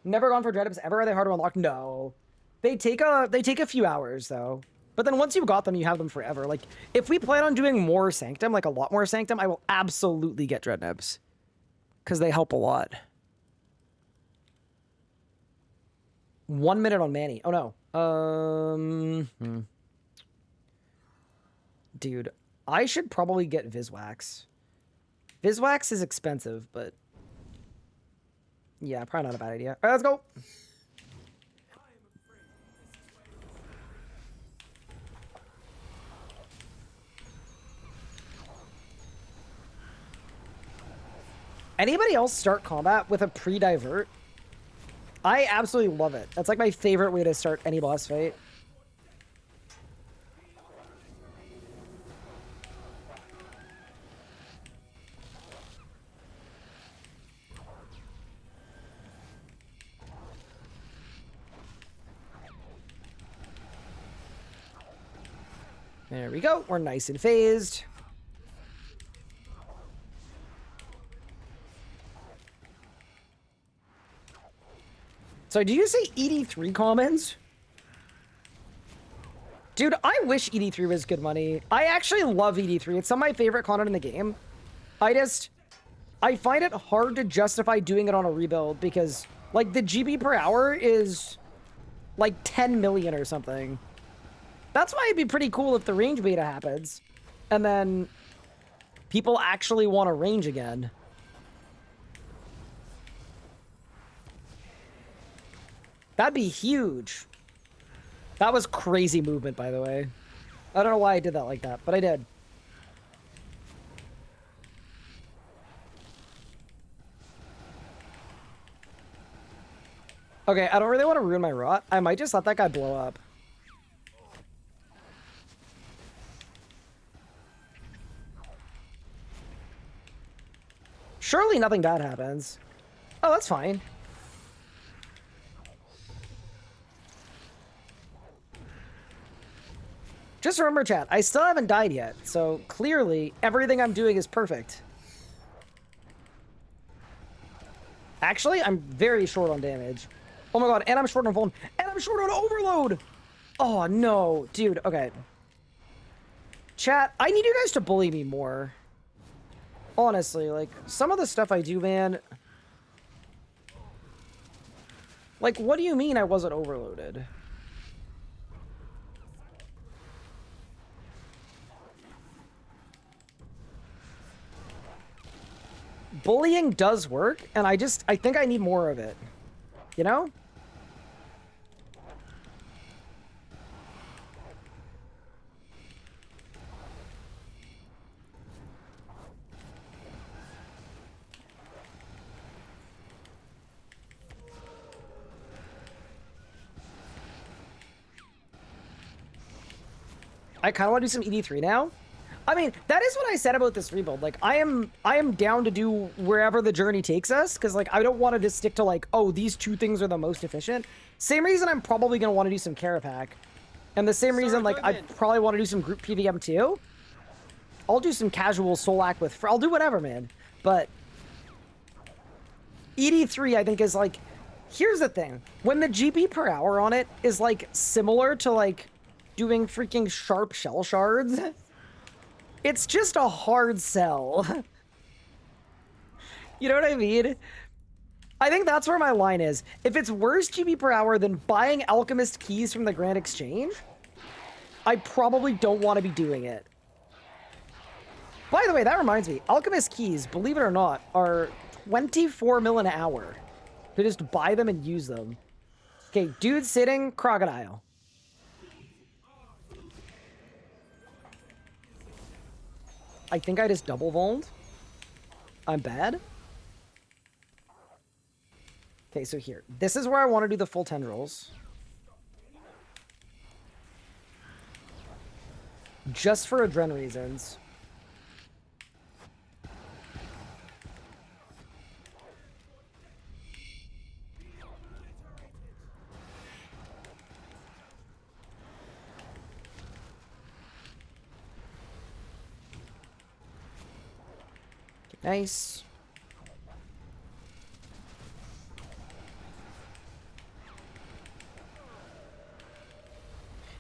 Speaker 1: Never gone for Dreadubs ever? Are they hard to unlock? No. They take a few hours, though. But then once you've got them, you have them forever. Like, if we plan on doing more Sanctum, like a lot more Sanctum, I will absolutely get Dreadnubs. Because they help a lot. 1 minute on Manny. Oh, no. Dude, I should probably get Viswax. Viswax is expensive, but... yeah, probably not a bad idea. All right, let's go. Anybody else start combat with a pre-divert? I absolutely love it. That's like my favorite way to start any boss fight. There we go. We're nice and phased. So, did you say ED3 commons? Dude, I wish ED3 was good money. I actually love ED3. It's some of my favorite content in the game. I find it hard to justify doing it on a rebuild because, like, the GB per hour is, like, 10 million or something. That's why it'd be pretty cool if the range beta happens. And then people actually want to range again. That'd be huge. That was crazy movement, by the way. I don't know why I did that like that, but I did. Okay, I don't really want to ruin my rot. I might just let that guy blow up. Surely nothing bad happens. Oh, that's fine. Just remember, chat, I still haven't died yet, so clearly everything I'm doing is perfect. Actually, I'm very short on damage. Oh my god, and I'm short on vuln, and I'm short on overload! Oh no, dude, okay. Chat, I need you guys to bully me more. Honestly, like, some of the stuff I do, man... Like, what do you mean I wasn't overloaded? Bullying does work, and I think I need more of it. You know? I kind of want to do some ED3 now. I mean, that is what I said about this rebuild. Like, I am down to do wherever the journey takes us, because, like, I don't want to just stick to, like, oh, these two things are the most efficient. Same reason I'm probably going to want to do some Carapac. And the same reason, like, I probably want to do some group PVM too. I'll do some casual Solak with... I'll do whatever, man. But... ED3, I think, is, like... Here's the thing. When the GP per hour on it is, like, similar to, like, doing freaking sharp shell shards... It's just a hard sell. You know what I mean? I think that's where my line is. If it's worse GB per hour than buying Alchemist keys from the Grand Exchange, I probably don't want to be doing it. By the way, that reminds me, Alchemist keys, believe it or not, are 24 mil an hour. To just buy them and use them. Okay, dude sitting, crocodile. I think I just double volned. I'm bad. Okay, so here. This is where I want to do the full tendrils. Just for adren reasons. Nice.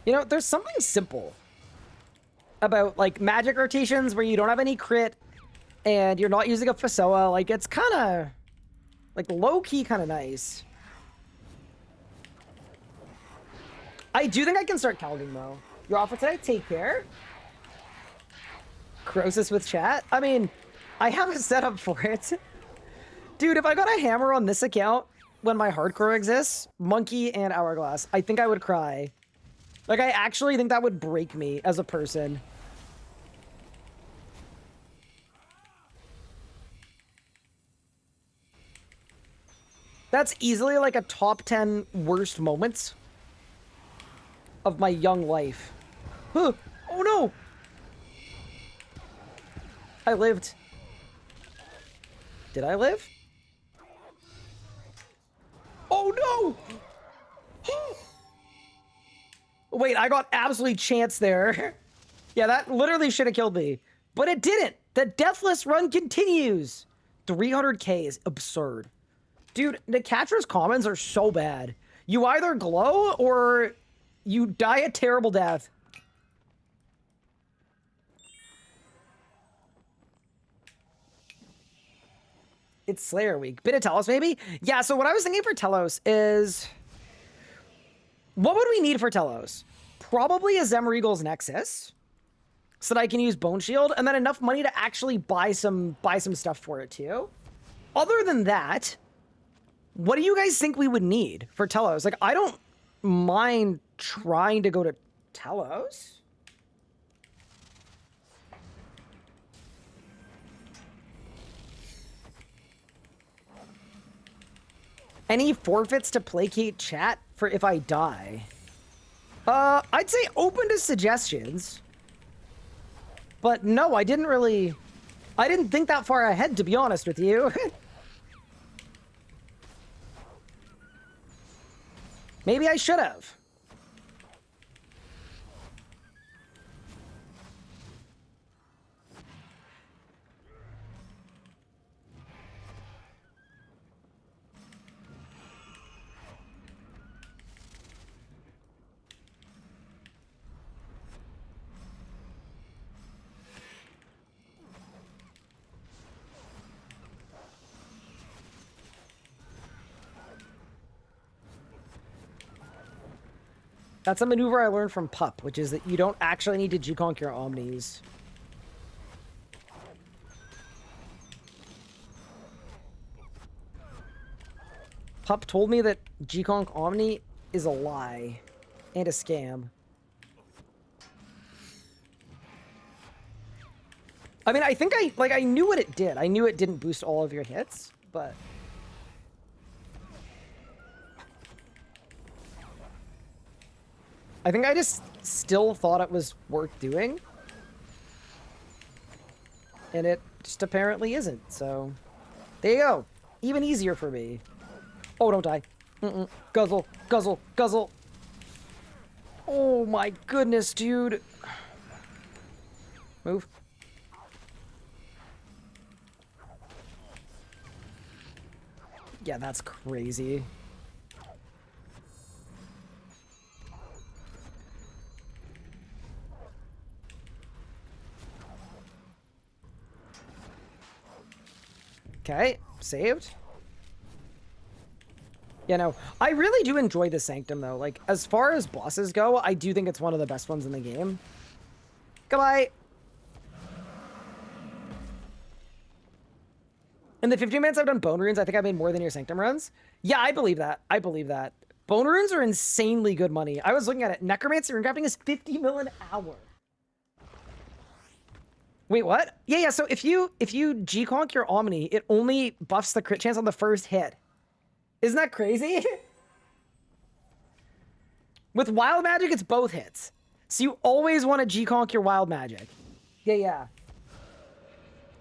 Speaker 1: You know, there's something simple about, like, magic rotations where you don't have any crit and you're not using a Fasoa. Like, it's kind of, like, low-key kind of nice. I do think I can start Calging, though. You're off for today? Take care. Croesus with chat? I mean... I have a setup for it. Dude, if I got a hammer on this account when my hardcore exists, Monkey and Hourglass, I think I would cry. Like, I actually think that would break me as a person. That's easily like a top 10 worst moments of my young life. Huh. Oh no! I lived. Did I live? Oh no! Wait, I got absolutely chance there. Yeah, that literally should have killed me. But it didn't. The deathless run continues. 300k is absurd. Dude, the Catra's commons are so bad. You either glow or you die a terrible death. It's Slayer week. Bit of Telos, maybe? Yeah, so what I was thinking for Telos is... What would we need for Telos? Probably a Zemregal's Nexus, so that I can use Bone Shield, and then enough money to actually buy some stuff for it, too. Other than that, what do you guys think we would need for Telos? Like, I don't mind trying to go to Telos. Any forfeits to placate chat for if I die? I'd say open to suggestions. But no, I didn't I didn't think that far ahead, to be honest with you. Maybe I should have. That's a maneuver I learned from Pup, which is that you don't actually need to G-Conk your Omnis. Pup told me that G-Conk Omni is a lie and a scam. I mean, I think I knew what it did. I knew it didn't boost all of your hits, but... I think I just still thought it was worth doing. And it just apparently isn't, so... There you go. Even easier for me. Oh, don't die. Guzzle, guzzle, guzzle. Oh my goodness, dude. Move. Yeah, that's crazy. Okay, saved. Yeah, no, I really do enjoy the Sanctum, though. Like, as far as bosses go, I do think it's one of the best ones in the game. Goodbye! In the 15 minutes I've done Bone Runes, I think I made more than your Sanctum runs. Yeah, I believe that. I believe that. Bone Runes are insanely good money. I was looking at it. Necromancy rune crafting is 50 mil an hour. Wait, what? Yeah, so if you G-Conk your Omni, it only buffs the crit chance on the first hit. Isn't that crazy? With Wild Magic, it's both hits. So you always want to G-Conk your Wild Magic. Yeah.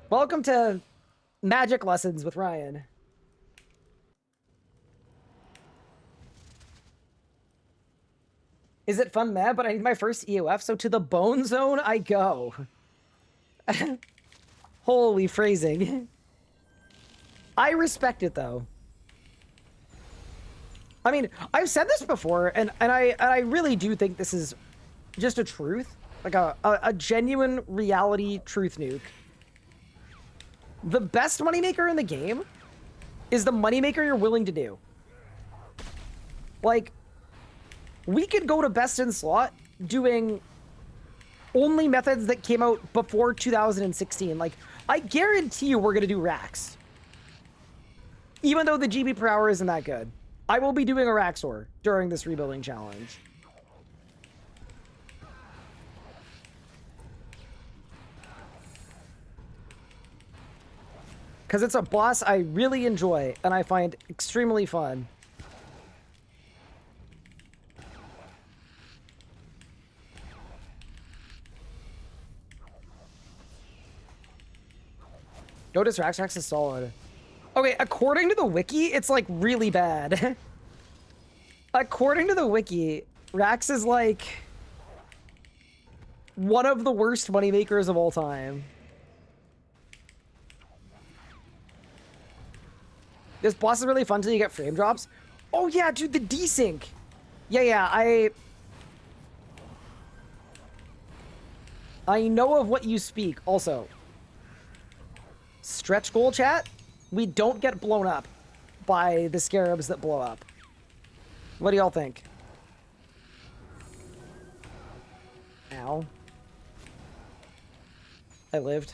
Speaker 1: Welcome to Magic Lessons with Ryan. Is it fun, mad? But I need my first EOF, so to the Bone Zone I go. Holy phrasing. I respect it, though. I mean, I've said this before, and I really do think this is just a truth. Like a genuine reality truth nuke. The best moneymaker in the game is the moneymaker you're willing to do. Like, we could go to best in slot doing only methods that came out before 2016. Like, I guarantee you we're going to do racks. Even though the GB per hour isn't that good. I will be doing a Raxor during this rebuilding challenge. Because it's a boss I really enjoy and I find extremely fun. Notice Rax is solid. Okay, according to the wiki, it's like really bad. According to the wiki, Rax is like one of the worst moneymakers of all time. This boss is really fun until you get frame drops. Oh yeah, dude, the desync. Yeah, I know of what you speak. Also, stretch goal chat. We don't get blown up by the scarabs that blow up. What do y'all think? Ow. I lived.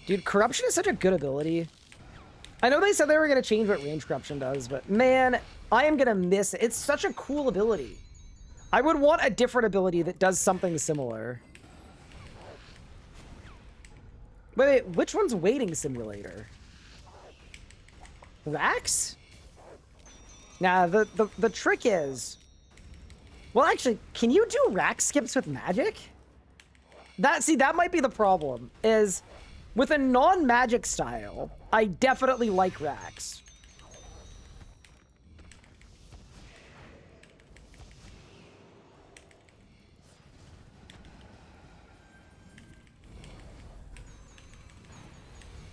Speaker 1: Dude, corruption is such a good ability. I know they said they were going to change what range corruption does, but man, I am going to miss it. It's such a cool ability. I would want a different ability that does something similar. Wait, which one's waiting simulator? Rax? Nah, the trick is... Well, actually, can you do rack skips with magic? That might be the problem, is with a non-magic style, I definitely like racks.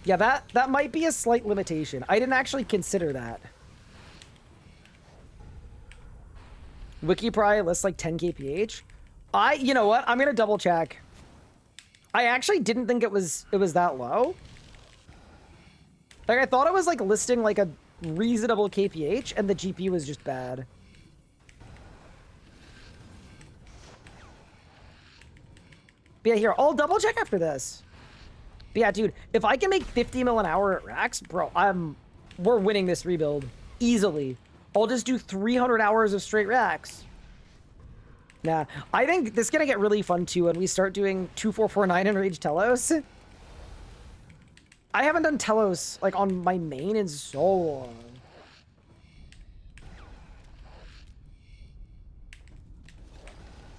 Speaker 1: Yeah, that might be a slight limitation. I didn't actually consider that. Wikipry lists like 10 kph. You know what? I'm gonna double check. I actually didn't think it was that low. Like, I thought it was like listing like a reasonable kph, and the GPU was just bad. But yeah, here, I'll double check after this. But yeah, dude, if I can make 50 mil an hour at racks, bro, we're winning this rebuild easily. I'll just do 300 hours of straight racks. Nah, I think this is gonna get really fun too when we start doing 2449 and Rage Telos. I haven't done Telos like on my main in so long.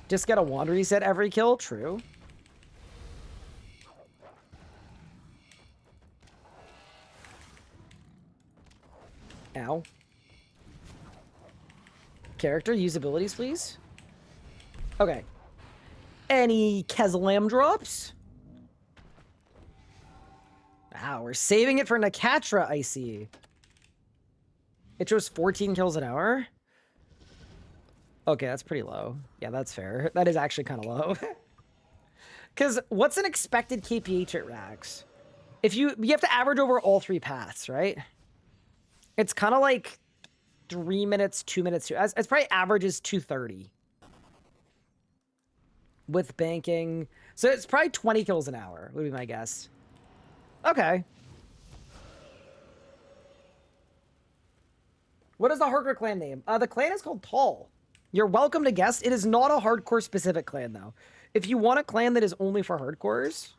Speaker 1: Just get a wand reset every kill, true. Ow. Character, use abilities, please. Okay. Any Keslam drops? Wow, we're saving it for Nakatra, I see. It shows 14 kills an hour? Okay, that's pretty low. Yeah, that's fair. That is actually kind of low. Because what's an expected KPH at racks? If you have to average over all 3 paths, right? It's kind of like 3 minutes, 2 minutes. It's probably averages 230 with banking. So it's probably 20 kills an hour would be my guess. Okay. What is the hardcore clan name? The clan is called Tall. You're welcome to guess. It is not a hardcore specific clan though. If you want a clan that is only for hardcores,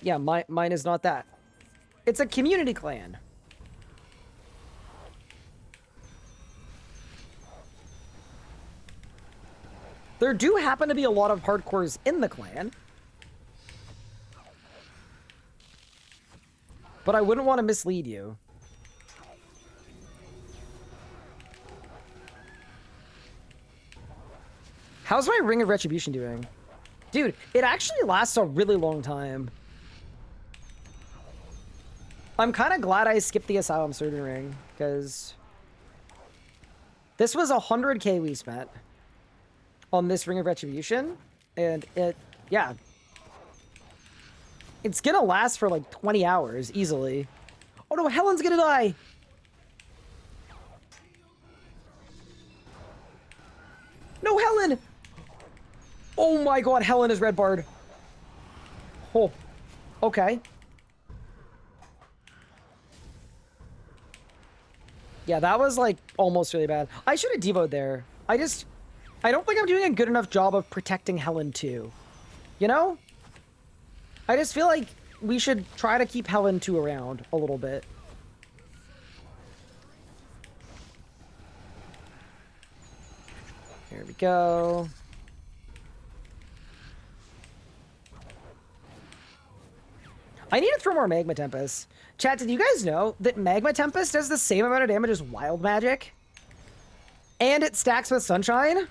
Speaker 1: yeah, mine is not that. It's a community clan. There do happen to be a lot of hardcores in the clan. But I wouldn't want to mislead you. How's my Ring of Retribution doing? Dude, it actually lasts a really long time. I'm kind of glad I skipped the Asylum Surgeon Ring, because this was 100k we spent on this Ring of Retribution, and yeah. It's gonna last for like 20 hours, easily. Oh no, Helen's gonna die! No, Helen! Oh my god, Helen is red barred. Oh, okay. Yeah, that was like almost really bad. I should have devoed there. I don't think I'm doing a good enough job of protecting Helen too. You know? I just feel like we should try to keep Helen 2 around a little bit. There we go. I need to throw more Magma Tempest. Chat, did you guys know that Magma Tempest does the same amount of damage as Wild Magic? And it stacks with Sunshine?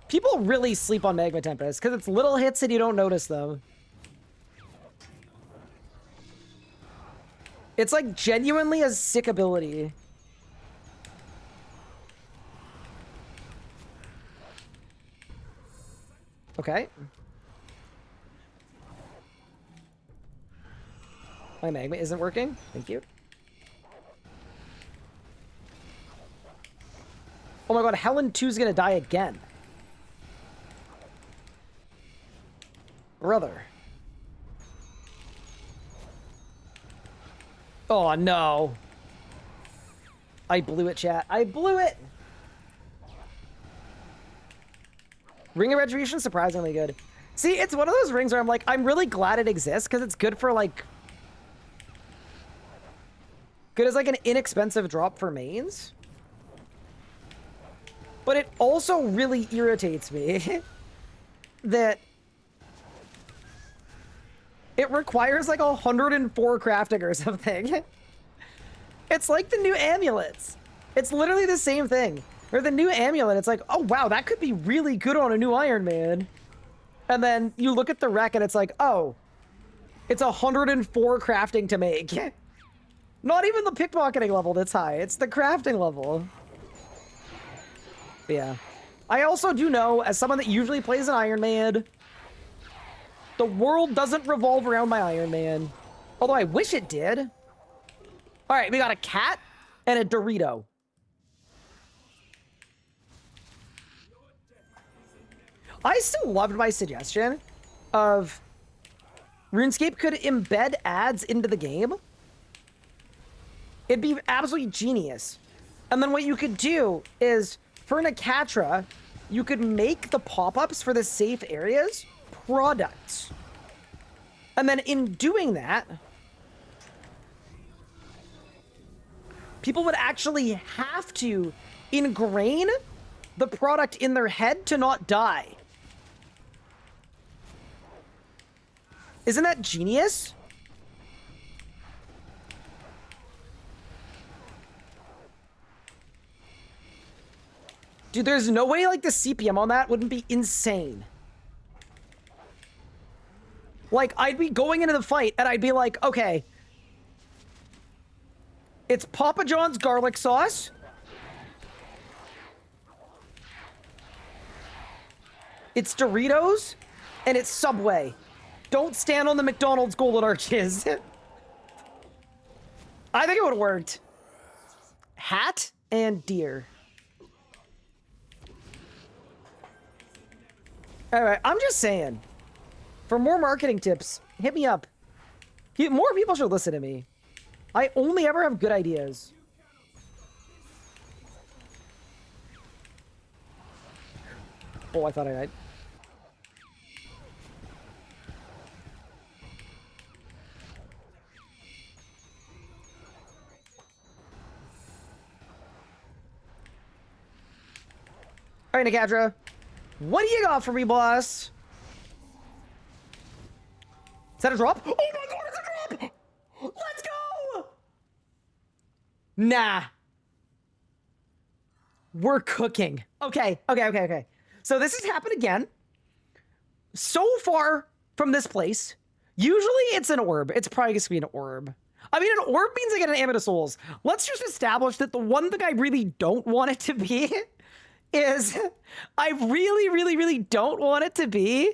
Speaker 1: People really sleep on Magma Tempest because it's little hits and you don't notice them. It's like genuinely a sick ability. Okay. My magma isn't working. Thank you. Oh my god, Helen 2's gonna die again. Brother. Oh no. I blew it, chat. I blew it! Ring of Retribution, surprisingly good. See, it's one of those rings where I'm like, I'm really glad it exists because it's good for like, good as like an inexpensive drop for mains. But it also really irritates me that it requires like 104 crafting or something. It's like the new amulets. It's literally the same thing. Or the new amulet, it's like, oh wow, that could be really good on a new Iron Man. And then you look at the rec and it's like, oh, it's 104 crafting to make. Not even the pickpocketing level that's high, it's the crafting level. But yeah. I also do know, as someone that usually plays an Iron Man, the world doesn't revolve around my Iron Man. Although I wish it did. All right, we got a cat and a Dorito. I still loved my suggestion of RuneScape could embed ads into the game. It'd be absolutely genius. And then what you could do is, for Nakatra, you could make the pop-ups for the safe areas products. And then in doing that, people would actually have to ingrain the product in their head to not die. Isn't that genius? Dude, there's no way like the CPM on that wouldn't be insane. Like, I'd be going into the fight and I'd be like, okay, it's Papa John's garlic sauce. It's Doritos and it's Subway. Don't stand on the McDonald's golden arches. I think it would have worked. Hat and deer. All right, I'm just saying. For more marketing tips, hit me up. More people should listen to me. I only ever have good ideas. Oh, I thought I died. All right, Nakatra. What do you got for me, boss? Is that a drop? Oh my god, it's a drop! Let's go! Nah. We're cooking. Okay. So this has happened again. So far from this place, usually it's an orb. It's probably going to be an orb. I mean, an orb means I get an Amulet of Souls. Let's just establish that the one thing I really don't want it to be is I really don't want it to be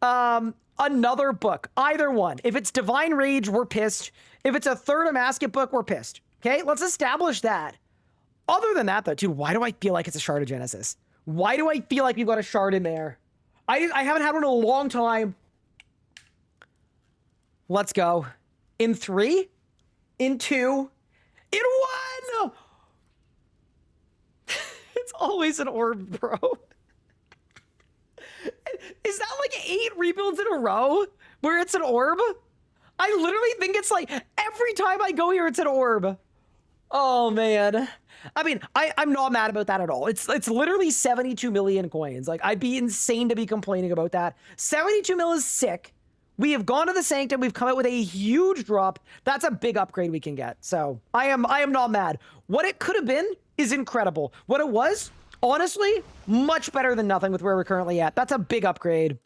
Speaker 1: another book. Either one. If it's Divine Rage, we're pissed. If it's a third Amasket book, we're pissed. Okay, let's establish that. Other than that, though, dude, why do I feel like it's a Shard of Genesis? Why do I feel like we've got a shard in there? I haven't had one in a long time. Let's go. In 3, in 2, in 1! It's always an orb, bro. Is that like 8 rebuilds in a row where it's an orb? I literally think it's like every time I go here, it's an orb. Oh, man. I mean, I'm not mad about that at all. It's literally 72 million coins. Like, I'd be insane to be complaining about that. 72 mil is sick. We have gone to the Sanctum. We've come out with a huge drop. That's a big upgrade we can get. So I am not mad. What it could have been is incredible. What it was, honestly, much better than nothing with where we're currently at. That's a big upgrade.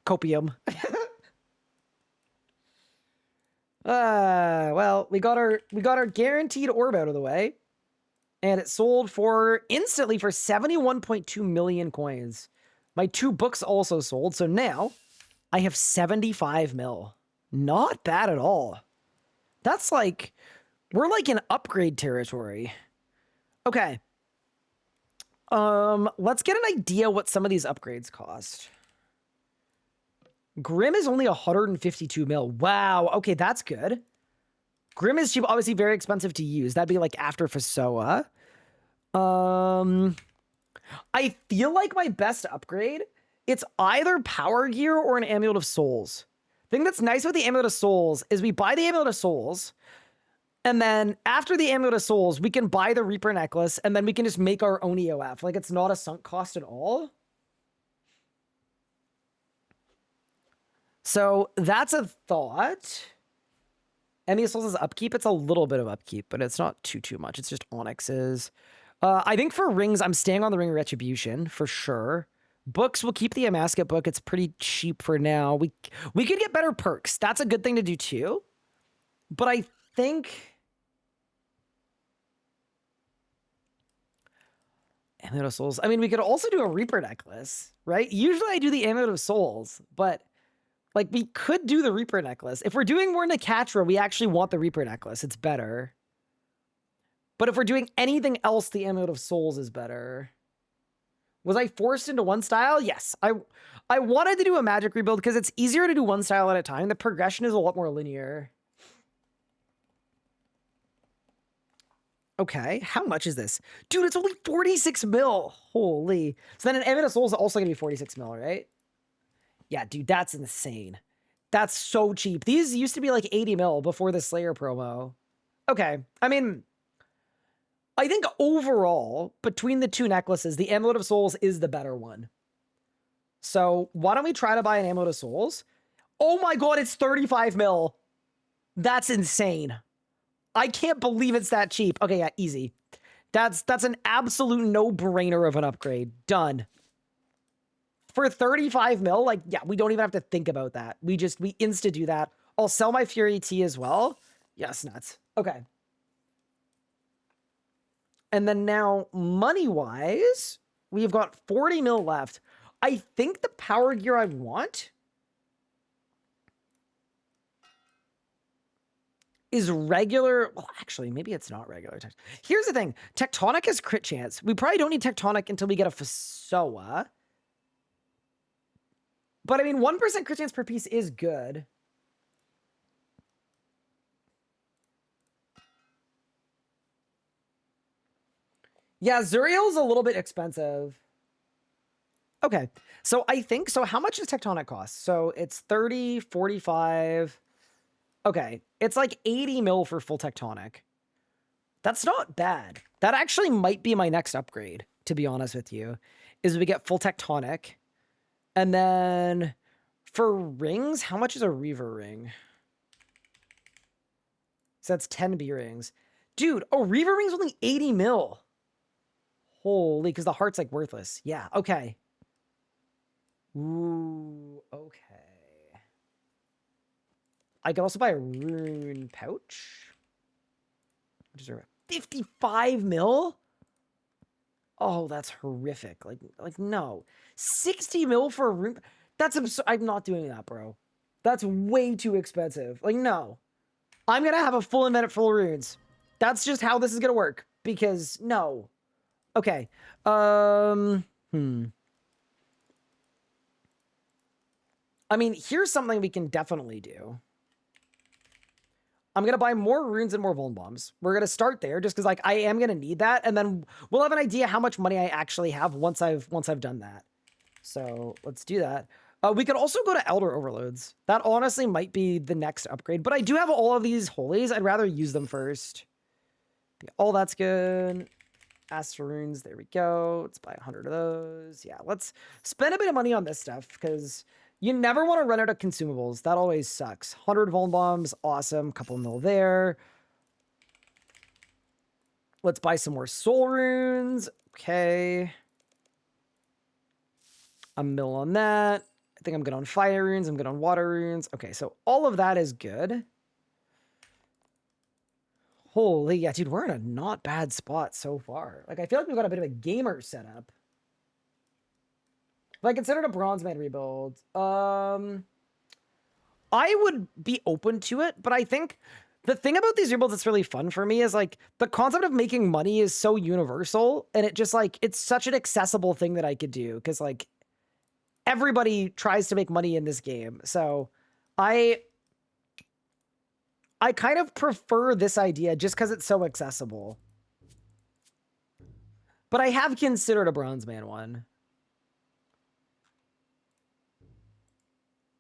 Speaker 1: Copium. Well, we got our guaranteed orb out of the way, and it sold for instantly for 71.2 million coins. My 2 books also sold, so now I have 75 mil. Not bad at all. That's like, we're like in upgrade territory. Okay. Let's get an idea what some of these upgrades cost. Grim is only 152 mil. Wow. Okay, that's good. Grim is cheap, obviously very expensive to use. That'd be like after Fasoa. I feel like my best upgrade it's either Power Gear or an Amulet of Souls. The thing that's nice with the Amulet of Souls is we buy the Amulet of Souls, and then after the Amulet of Souls, we can buy the Reaper necklace, and then we can just make our own EOF. Like, it's not a sunk cost at all. So that's a thought. Amulet of Souls is upkeep. It's a little bit of upkeep, but it's not too much. It's just onyxes. I think for rings, I'm staying on the Ring of Retribution for sure. Books, we'll keep the Amasket book. It's pretty cheap for now. We could get better perks. That's a good thing to do too. But I think Amulet of Souls. I mean, we could also do a Reaper necklace, right? Usually I do the Amulet of Souls, but like we could do the Reaper necklace. If we're doing more Nakatra, we actually want the Reaper necklace. It's better. But if we're doing anything else, the Amulet of Souls is better. Was I forced into one style? Yes. I wanted to do a magic rebuild because it's easier to do one style at a time. The progression is a lot more linear. Okay, how much is this? Dude, it's only 46 mil. Holy. So then an Amulet of Souls is also going to be 46 mil, right? Yeah, dude, that's insane. That's so cheap. These used to be like 80 mil before the Slayer promo. Okay, I mean, I think overall, between the two necklaces, the Amulet of Souls is the better one. So why don't we try to buy an Amulet of Souls? Oh my god, it's 35 mil. That's insane. I can't believe it's that cheap. Okay, yeah, easy. That's an absolute no-brainer of an upgrade. Done. For 35 mil, like, yeah, we don't even have to think about that. We insta do that. I'll sell my Fury T as well. Yes, nuts. Okay. And then now, money-wise, we've got 40 mil left. I think the Power Gear I want is regular. Well, actually, maybe it's not regular. Here's the thing. Tectonic has crit chance. We probably don't need Tectonic until we get a Fasoa. But I mean, 1% crit chance per piece is good. Yeah, Zuriel's a little bit expensive. Okay, so I think, so how much does Tectonic cost? So it's 30, 45. Okay, it's like 80 mil for full Tectonic. That's not bad. That actually might be my next upgrade, to be honest with you, is we get full Tectonic. And then for rings, how much is a Reaver ring? So that's 10 B rings. Dude, a Reaver ring's only 80 mil. Holy, because the heart's like worthless. Yeah, okay. Ooh, okay. I could also buy a rune pouch. Which is 55 mil? Oh, that's horrific. Like no. 60 mil for a rune. That's absurd. I'm not doing that, bro. That's way too expensive. Like, no. I'm gonna have a full invented full of runes. That's just how this is gonna work. Because no. Okay. I mean, here's something we can definitely do. I'm going to buy more runes and more Vuln Bombs. We're going to start there just because like I am going to need that. And then we'll have an idea how much money I actually have once I've done that. So let's do that. We could also go to Elder Overloads. That honestly might be the next upgrade, but I do have all of these holies. I'd rather use them first. All that's good. Astral runes. There we go. Let's buy 100 of those. Yeah, let's spend a bit of money on this stuff because you never want to run out of consumables. That always sucks. 100 Vuln Bombs. Awesome. Couple mil there. Let's buy some more soul runes. Okay. A mil on that. I think I'm good on fire runes. I'm good on water runes. Okay, so all of that is good. Holy, yeah, dude, we're in a not bad spot so far. Like, I feel like we've got a bit of a gamer setup. If I considered a bronze man rebuild, I would be open to it, but I think the thing about these rebuilds that's really fun for me is, like, the concept of making money is so universal, and it just, like, it's such an accessible thing that I could do, because, like, everybody tries to make money in this game, so I kind of prefer this idea just because it's so accessible. But I have considered a bronze man one.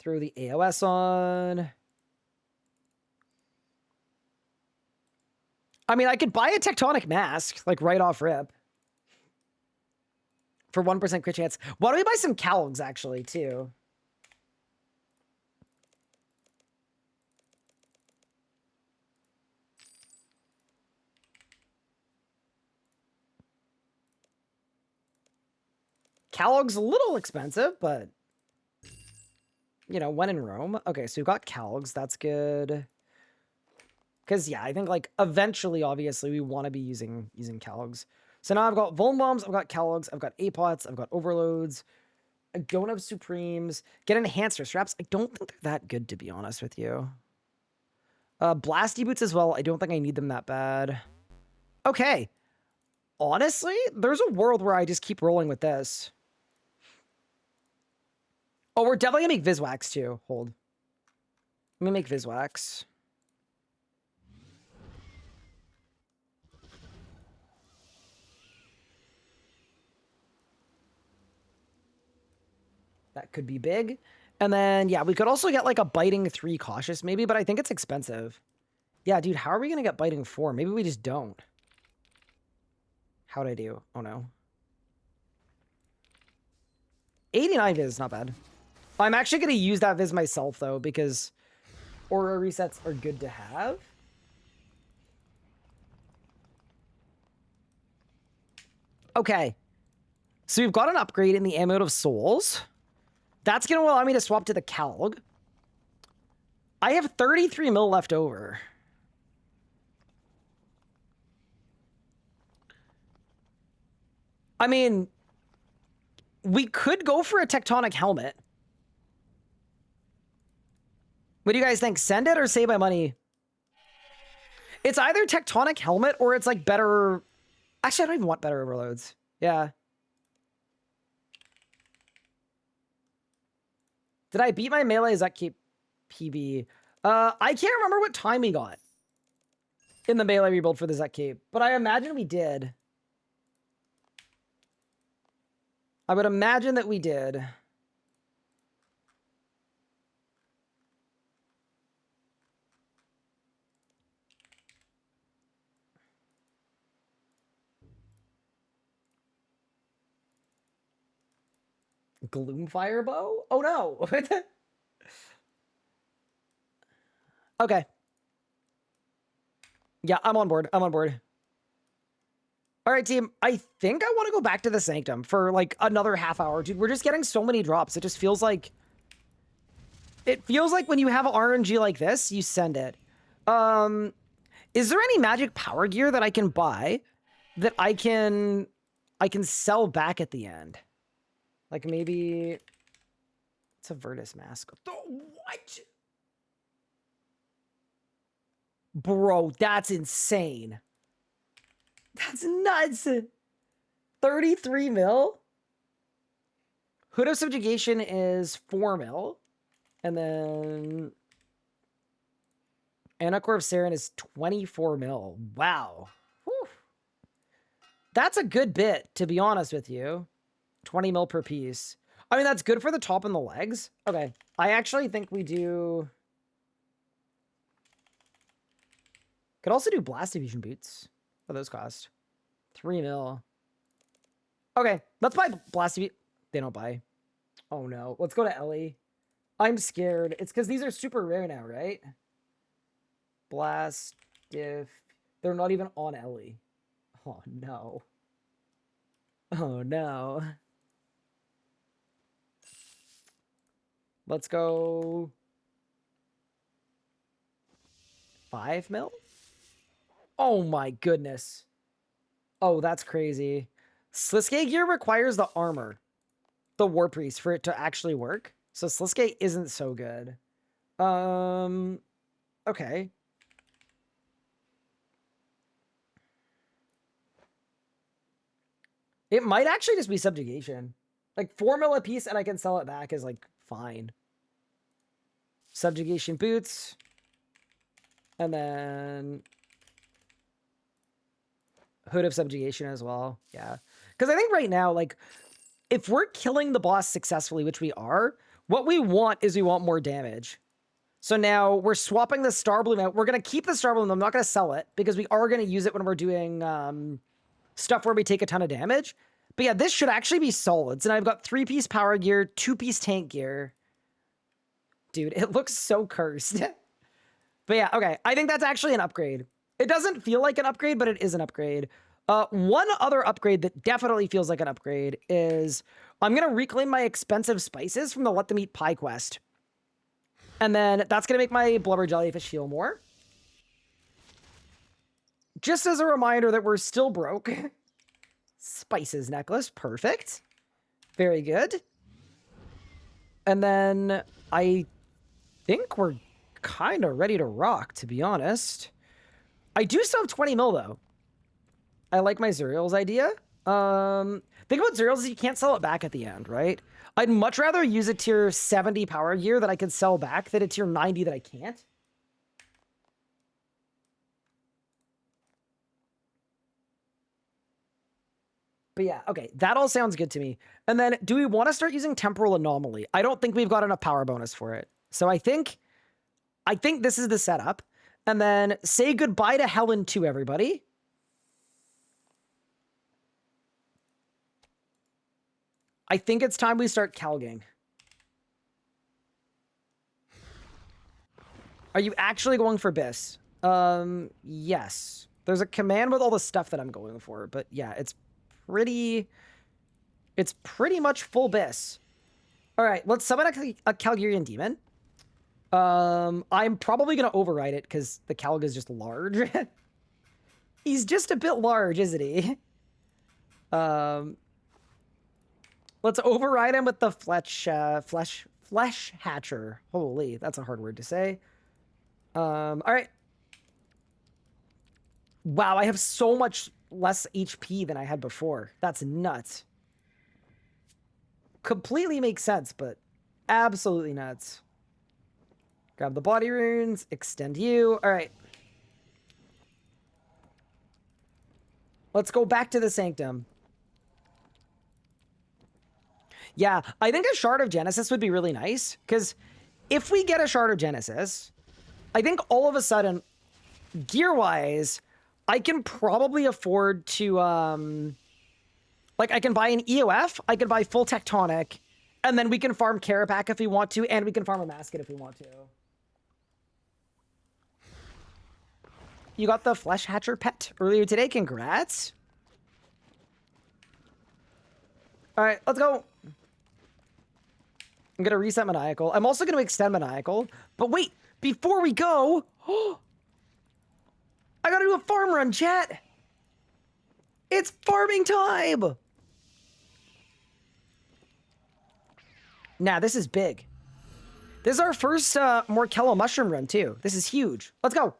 Speaker 1: Throw the AOS on. I mean, I could buy a Tectonic Mask, like right off rip. For 1% crit chance. Why don't we buy some Calgs, actually, too? Calog's a little expensive, but... You know, when in Rome. Okay, so we've got Calgs. That's good. Because, yeah, I think, like, eventually, obviously, we want to be using Calgs. So now I've got Vuln Bombs, I've got Calgs, I've got Apots, I've got Overloads. I don't have Supremes. Get Enhancer Straps. I don't think they're that good, to be honest with you. Blasty Boots as well. I don't think I need them that bad. Okay. Honestly, there's a world where I just keep rolling with this. Oh, we're definitely going to make Viswax, too. Hold. Let me make Viswax. That could be big. And then, yeah, we could also get like a Biting 3 Cautious maybe, but I think it's expensive. Yeah, dude, how are we going to get Biting 4? Maybe we just don't. How'd I do? Oh, no. 89 Viz is not bad. I'm actually going to use that Viz myself, though, because aura resets are good to have. Okay. So we've got an upgrade in the Amulet of Souls. That's going to allow me to swap to the Calg. I have 33 mil left over. I mean, we could go for a Tectonic Helmet. What do you guys think? Send it or save my money? It's either Tectonic Helmet or it's like better... Actually, I don't even want better overloads. Yeah. Did I beat my melee Zekkeep PB? I can't remember what time we got in the melee rebuild for the Zekkeep, but I imagine we did. I would imagine that we did. Gloomfire bow? Oh no. Okay. Yeah, I'm on board. I'm on board. All right, team. I think I want to go back to the Sanctum for like another half hour. Dude, we're just getting so many drops. It just feels like... It feels like when you have RNG like this, you send it. Is there any magic power gear that I can buy that I can sell back at the end? Like maybe it's a Virtus mask. What? Bro, that's insane. That's nuts. 33 mil? Hood of Subjugation is 4 mil. And then Anacor of Saren is 24 mil. Wow. Whew. That's a good bit, to be honest with you. 20 mil per piece. I mean, that's good for the top and the legs. Okay. I actually think we do... Could also do Blast Diffusion Boots. What do those cost? 3 mil. Okay. Let's buy Blast Diffusion... They don't buy. Oh, no. Let's go to Ellie. I'm scared. It's because these are super rare now, right? Blast Diff... They're not even on Ellie. Oh, no. Oh, no. Let's go 5 mil? Oh my goodness. Oh, that's crazy. Sliske gear requires the armor, the War Priest, for it to actually work. So Sliske isn't so good. Okay. It might actually just be subjugation. Like 4 mil a piece and I can sell it back is like fine. Subjugation boots. And then Hood of Subjugation as well. Yeah. Because I think right now, like, if we're killing the boss successfully, which we are, What we want is we want more damage. So now we're swapping the Star Bloom out. We're going to keep the Star Bloom. I'm not going to sell it because we are going to use it when we're doing stuff where we take a ton of damage. But yeah, this should actually be solid. So now I've got 3-piece power gear, 2-piece tank gear. Dude, it looks so cursed. But yeah, okay. I think that's actually an upgrade. It doesn't feel like an upgrade, but it is an upgrade. One other upgrade that definitely feels like an upgrade is I'm going to reclaim my expensive spices from the Let Them Eat Pie quest. And then that's going to make my blubber jellyfish heal more. Just as a reminder that we're still broke. Spices necklace. Perfect. Very good. And then I think we're kind of ready to rock, to be honest. I do still have 20 mil, though. I like my Zuriel's idea. Think about Zuriel's is you can't sell it back at the end, right? I'd much rather use a tier 70 power gear that I could sell back than a tier 90 that I can't. But yeah, okay, that all sounds good to me. And then, do we want to start using Temporal Anomaly? I don't think we've got enough power bonus for it. So I think this is the setup. And then say goodbye to Helen 2, everybody. I think it's time we start Calging. Are you actually going for Biss? Yes. There's a command with all the stuff that I'm going for, but yeah, it's pretty much full Biss. All right, let's summon a Calgarian demon. I'm probably going to override it because the Calg is just large. He's just a bit large, isn't he? Let's override him with the flesh hatcher. Holy, that's a hard word to say. All right. Wow, I have so much less HP than I had before. That's nuts. Completely makes sense, but absolutely nuts. Grab the body runes, extend you. All right. Let's go back to the Sanctum. Yeah, I think a Shard of Genesis would be really nice, because if we get a Shard of Genesis, I think all of a sudden, gear-wise, I can probably afford to, like, I can buy an EOF, I can buy full Tectonic, and then we can farm Carapac if we want to, and we can farm a Masket if we want to. You got the Flesh Hatcher pet earlier today, congrats. All right, let's go. I'm going to reset Maniacal. I'm also going to extend Maniacal. But wait, before we go... I got to do a farm run, chat. It's farming time. Nah, this is big. This is our first Morkello mushroom run, too. This is huge. Let's go.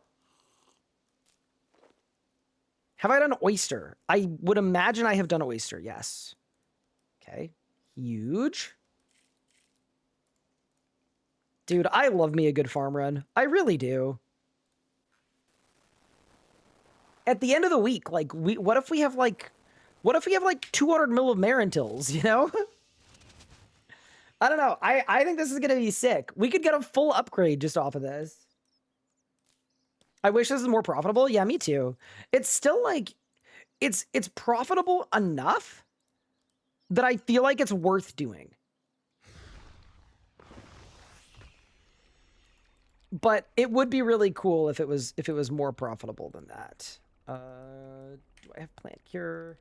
Speaker 1: Have I done oyster? I would imagine I have done oyster, yes. Okay, huge. Dude, I love me a good farm run. I really do. At the end of the week, like, what if we have like 200 mil of Marintils, you know? I don't know. I think this is gonna be sick. We could get a full upgrade just off of this. I wish this was more profitable. Yeah, me too. It's still like, it's profitable enough that I feel like it's worth doing. But it would be really cool if it was more profitable than that. Do I have plant cure?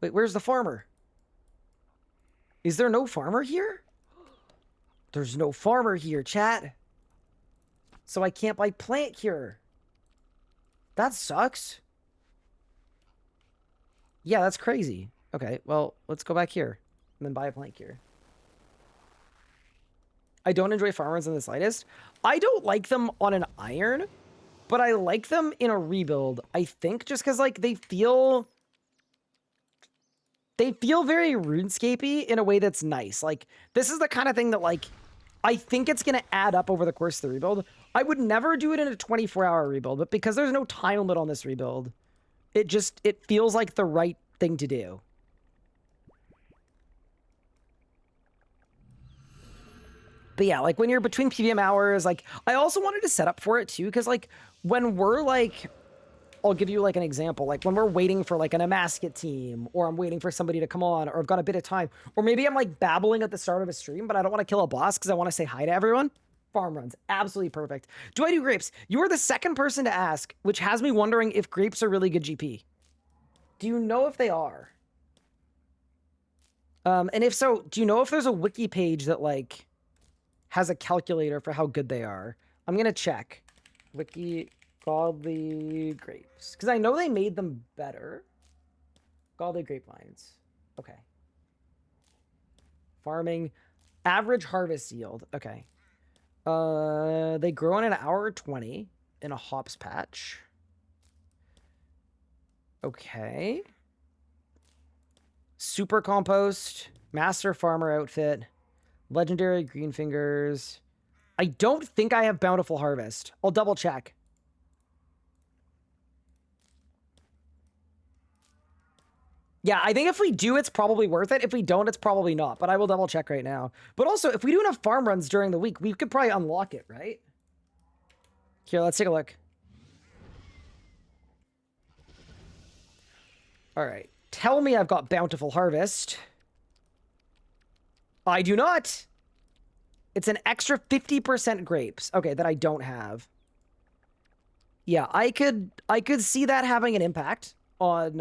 Speaker 1: Wait, where's the farmer? Is there no farmer here? There's no farmer here, chat. So I can't buy plant cure. That sucks. Yeah, that's crazy. Okay, well, let's go back here and then buy a plant cure. I don't enjoy farmers in the slightest. I don't like them on an iron, but I like them in a rebuild. I think just because like they feel very RuneScapey in a way that's nice. Like this is the kind of thing that like I think it's gonna add up over the course of the rebuild. I would never do it in a 24-hour rebuild, but because there's no time limit on this rebuild, it feels like the right thing to do. But yeah, like when you're between PVM hours, like I also wanted to set up for it too, because like when we're like, I'll give you like an example, like when we're waiting for like an Amasket team, or I'm waiting for somebody to come on, or I've got a bit of time, or maybe I'm like babbling at the start of a stream, but I don't want to kill a boss because I want to say hi to everyone. Farm runs, absolutely perfect. Do I do grapes? You are the second person to ask, which has me wondering if grapes are really good GP. Do you know if they are? And if so, do you know if there's a wiki page that like has a calculator for how good they are? I'm gonna check. Wiki godly grapes, because I know they made them better. Godly grapevines. Okay. Farming, average harvest yield. Okay. They grow in an hour 20 in a hops patch. Okay. Super compost, master farmer outfit, legendary green fingers. I don't think I have bountiful harvest. I'll double check. Yeah, I think if we do, it's probably worth it. If we don't, it's probably not, but I will double check right now. But also, if we do enough farm runs during the week, we could probably unlock it, right? Here, let's take a look. All right. Tell me I've got bountiful harvest. I do not. It's an extra 50% grapes. Okay, that I don't have. Yeah, I could see that having an impact on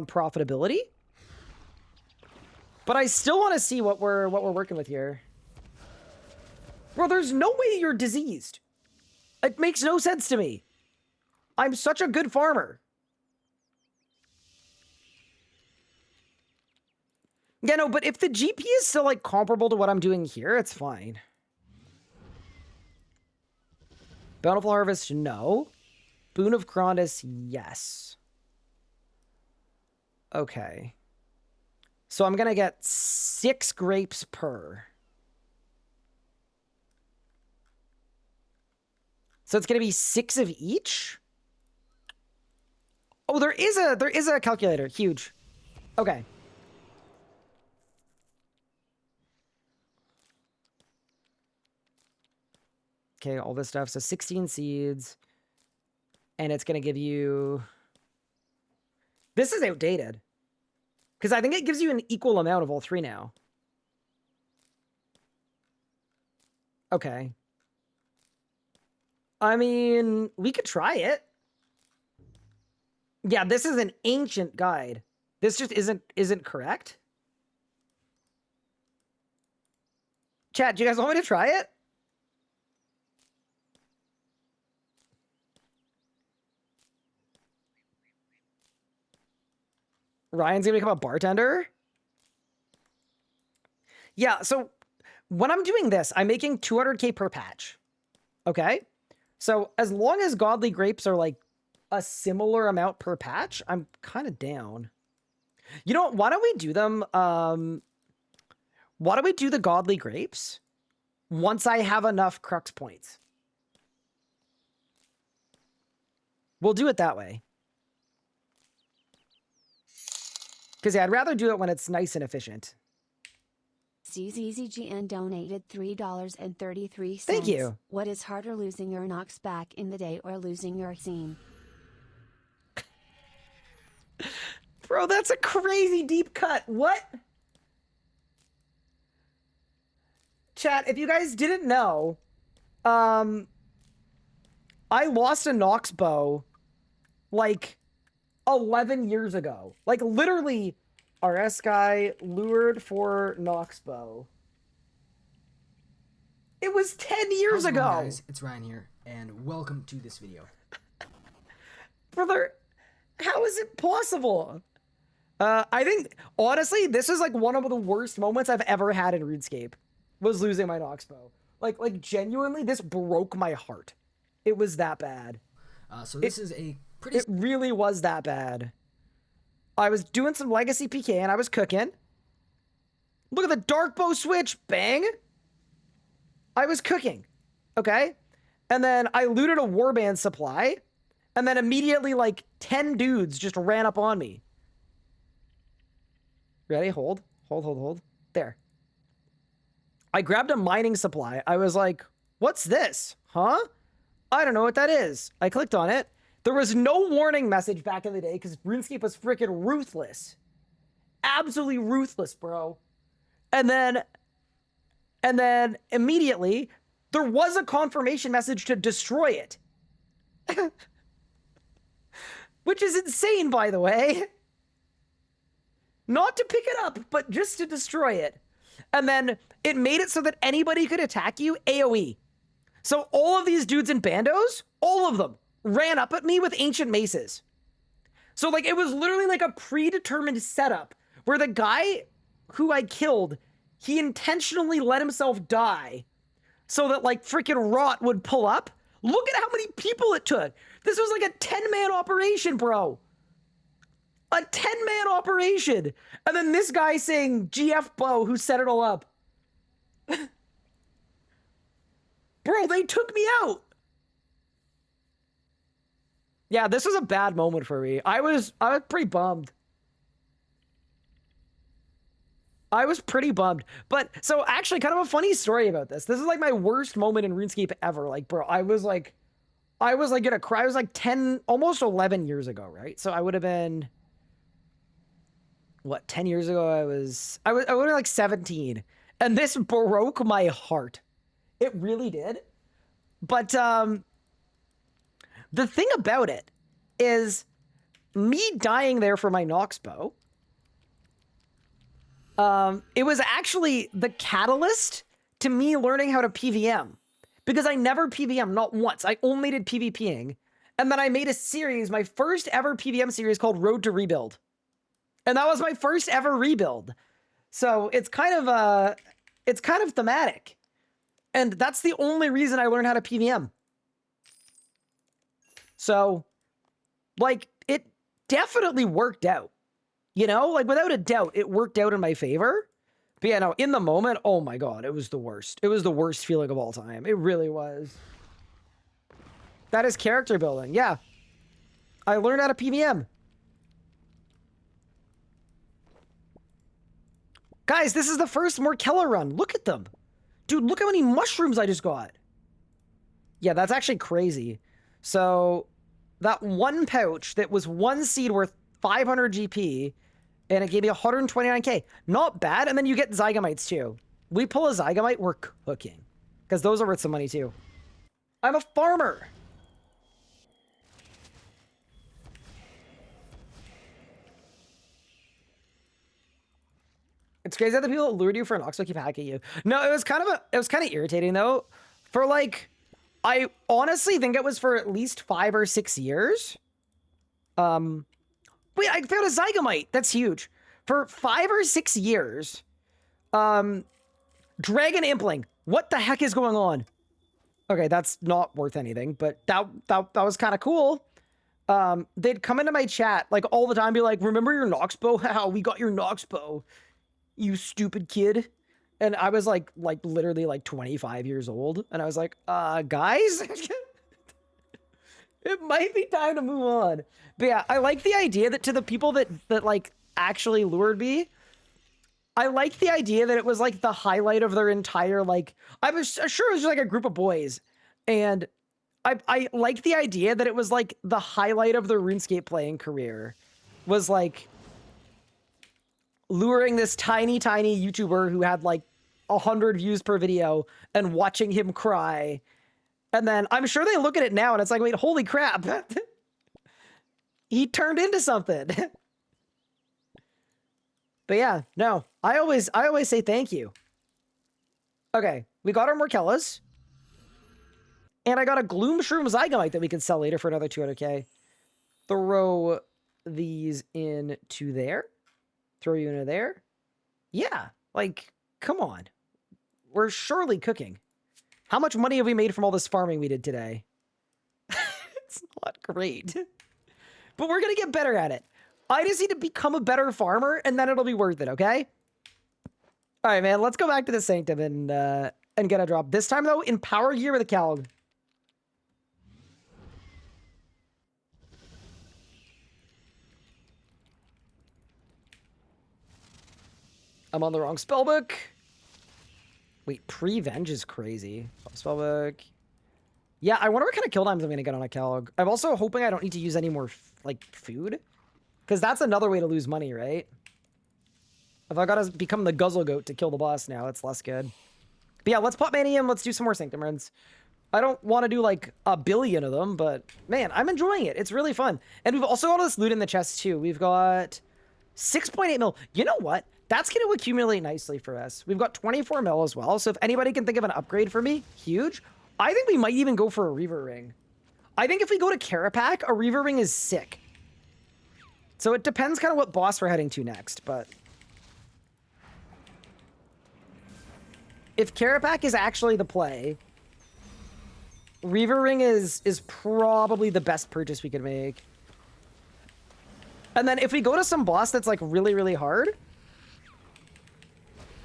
Speaker 1: profitability. But I still want to see what we're working with here. Bro, there's no way you're diseased. It makes no sense to me. I'm such a good farmer. Yeah, no, but if the GP is still like comparable to what I'm doing here, it's fine. Bountiful Harvest, no. Boon of Grandis, yes. Okay. So I'm gonna get 6 grapes per. So it's gonna be 6 of each? Oh, there is a calculator. Huge. Okay. Okay, all this stuff. So 16 seeds. And it's going to give you... This is outdated. Because I think it gives you an equal amount of all 3 now. Okay. I mean, we could try it. Yeah, this is an ancient guide. This just isn't correct. Chat, do you guys want me to try it? Ryan's gonna become a bartender? Yeah, so when I'm doing this, I'm making 200k per patch. Okay? So as long as godly grapes are like a similar amount per patch, I'm kind of down. You know, why don't we do them? Why don't we do the godly grapes once I have enough crux points? We'll do it that way. Because yeah, I'd rather do it when it's nice and efficient.
Speaker 5: CZZGN donated $3.33.
Speaker 1: Thank you.
Speaker 5: What is harder, losing your Nox back in the day or losing your team?
Speaker 1: Bro, that's a crazy deep cut. What? Chat, if you guys didn't know, I lost a Nox bow like 11 years ago. Like literally, RS guy lured for Nox bow. It was 10 years
Speaker 6: How's it
Speaker 1: ago.
Speaker 6: going, guys? It's Ryan here, and welcome to this video.
Speaker 1: Brother, how is it possible? I think, honestly, this is like one of the worst moments I've ever had in RuneScape, was losing my Nox bow. Like genuinely, this broke my heart. It was that bad.
Speaker 6: So this is a pretty...
Speaker 1: It really was that bad. I was doing some legacy PK and I was cooking. Look at the dark bow switch, bang! I was cooking, okay? And then I looted a warband supply, and then immediately like 10 dudes just ran up on me. Ready? Hold. Hold. There. I grabbed a mining supply. I was like, what's this? Huh? I don't know what that is. I clicked on it. There was no warning message back in the day because RuneScape was freaking ruthless. Absolutely ruthless, bro. And then immediately, there was a confirmation message to destroy it. Which is insane, by the way. Not to pick it up, but just to destroy it. And then it made it so that anybody could attack you AoE. So all of these dudes in bandos, all of them, ran up at me with ancient maces. So like it was literally like a predetermined setup where the guy who I killed, he intentionally let himself die so that like freaking rot would pull up. Look at how many people it took. This was like a 10-man operation, bro. A 10-man operation. And then this guy saying GF Bo who set it all up. Bro, they took me out. Yeah, this was a bad moment for me. I was pretty bummed. I was pretty bummed. But so actually kind of a funny story about this. This is like my worst moment in RuneScape ever. Like, bro, I was like gonna cry. I was like 10, almost 11 years ago, right? So I would have been, what, 10 years ago? I would have been like 17. And this broke my heart. It really did. But the thing about it is me dying there for my Nox bow. It was actually the catalyst to me learning how to PVM. Because I never PVM, not once. I only did PvPing. And then I made a series, my first ever PVM series called Road to Rebuild. And that was my first ever rebuild. So it's kind of thematic. And that's the only reason I learned how to PVM. So, like, it definitely worked out. You know, like, without a doubt, it worked out in my favor. But yeah, no, in the moment, oh my god, it was the worst. It was the worst feeling of all time. It really was. That is character building, yeah. I learned how to PVM. Guys, this is the first Morkella run. Look at them. Dude, look how many mushrooms I just got. Yeah, that's actually crazy. So, that one pouch that was one seed worth 500 GP, and it gave me 129k. Not bad, and then you get Zygomites too. We pull a Zygomite, we're cooking. Because those are worth some money too. I'm a farmer! It's crazy that the people that lured you for an ox will keep hacking you. No, it was kind of irritating though. For like, I honestly think it was for at least 5 or 6 years. Wait, I found a Zygomite. That's huge. For 5 or 6 years, Dragon Impling. What the heck is going on? Okay, that's not worth anything, but that was kind of cool. They'd come into my chat like all the time, be like, "Remember your Nox bow? How we got your Nox bow, you stupid kid." And I was like literally like 25 years old, and I was like, guys, it might be time to move on. But yeah, I like the idea that to the people that like actually lured me, I like the idea that it was like the highlight of their entire, like, I was sure it was just like a group of boys. And I like the idea that it was like the highlight of their RuneScape playing career was like luring this tiny YouTuber who had like 100 views per video and watching him cry. And then I'm sure they look at it now and it's like, wait, holy crap. He turned into something. But yeah, no, I always say thank you. Okay, we got our Morkellas. And I got a Gloomshroom Zygomite that we can sell later for another 200k. Throw these into there. Throw you into there. Yeah, like, come on. We're surely cooking. How much money have we made from all this farming we did today? It's not great. But we're going to get better at it. I just need to become a better farmer, and then it'll be worth it, okay? All right, man, let's go back to the Sanctum and get a drop. This time, though, in power gear with a Calg. I'm on the wrong spellbook. Wait, Prevenge is crazy. Spellbook. Yeah, I wonder what kind of kill times I'm gonna get on a Calg. I'm also hoping I don't need to use any more like food, because that's another way to lose money, right? If I gotta become the guzzle goat to kill the boss now, it's less good. But yeah, let's pop Manium. Let's do some more Sanctum runs. I don't want to do like a billion of them, but man, I'm enjoying it. It's really fun. And we've also got all this loot in the chest too. We've got 6.8 mil. You know what? That's going to accumulate nicely for us. We've got 24 mil as well. So if anybody can think of an upgrade for me, huge. I think we might even go for a Reaver Ring. I think if we go to Carapac, a Reaver Ring is sick. So it depends kind of what boss we're heading to next, but if Carapac is actually the play, Reaver Ring is probably the best purchase we could make. And then if we go to some boss that's like really, really hard,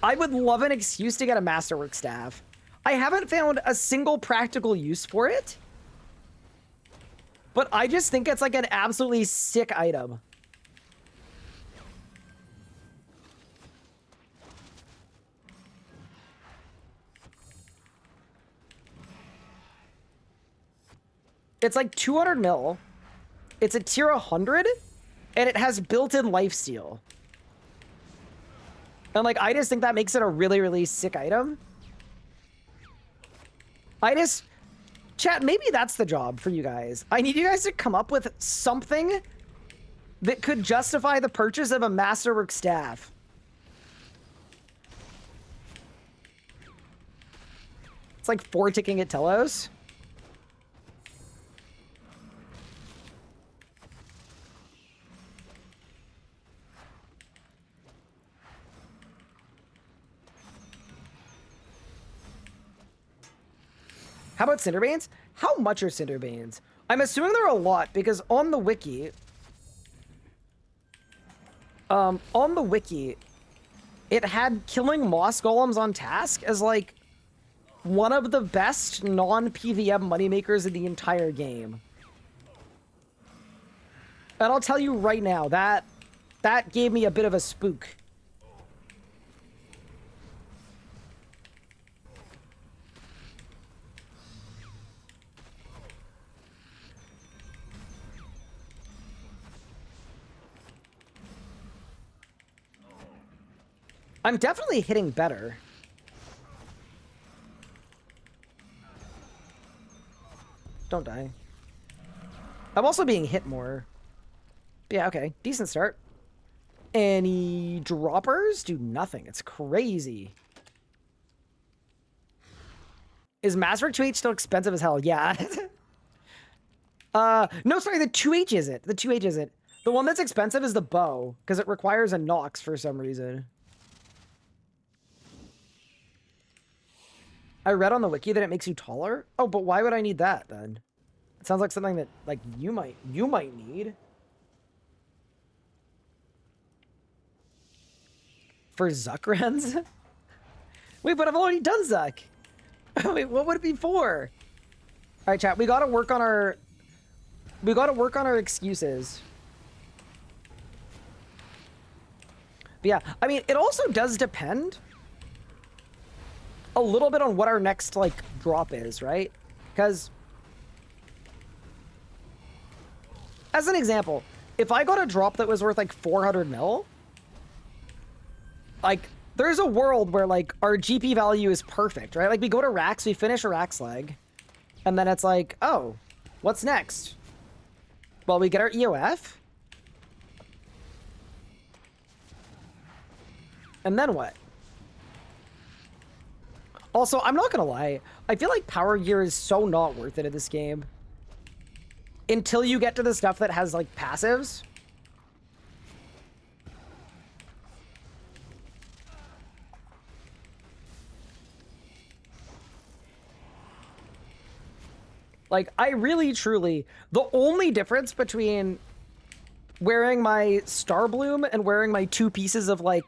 Speaker 1: I would love an excuse to get a Masterwork Staff. I haven't found a single practical use for it, but I just think it's like an absolutely sick item. It's like 200 mil. It's a tier 100, and it has built-in lifesteal. And like, I just think that makes it a really, really sick item. Chat, maybe that's the job for you guys. I need you guys to come up with something that could justify the purchase of a Masterwork Staff. It's like 4 ticking at Telos. How about Cinderbanes? How much are Cinderbanes? I'm assuming there are a lot, because on the wiki, it had killing moss golems on task as like one of the best non-PVM moneymakers in the entire game. And I'll tell you right now, that gave me a bit of a spook. I'm definitely hitting better. Don't die. I'm also being hit more. Yeah, okay. Decent start. Any droppers? Do nothing. It's crazy. Is Masterwork 2H still expensive as hell? Yeah. No, sorry, the 2H isn't. The 2H isn't. The one that's expensive is the bow, because it requires a Nox for some reason. I read on the wiki that it makes you taller. Oh, but why would I need that then? It sounds like something that like you might need. For Zuckrans? Wait, but I've already done Zuck. Wait, what would it be for? All right, chat. We gotta work on our excuses. But yeah, I mean, it also does depend a little bit on what our next like drop is, right? Because as an example, if I got a drop that was worth like 400 mil, like there's a world where like our GP value is perfect, right? Like we go to Rax, we finish a Rax leg, and then it's like, oh, what's next? Well, we get our EOF, and then what? Also, I'm not gonna lie, I feel like power gear is so not worth it in this game. Until you get to the stuff that has, like, passives. Like, I really, truly, the only difference between wearing my Star Bloom and wearing my 2 pieces of, like,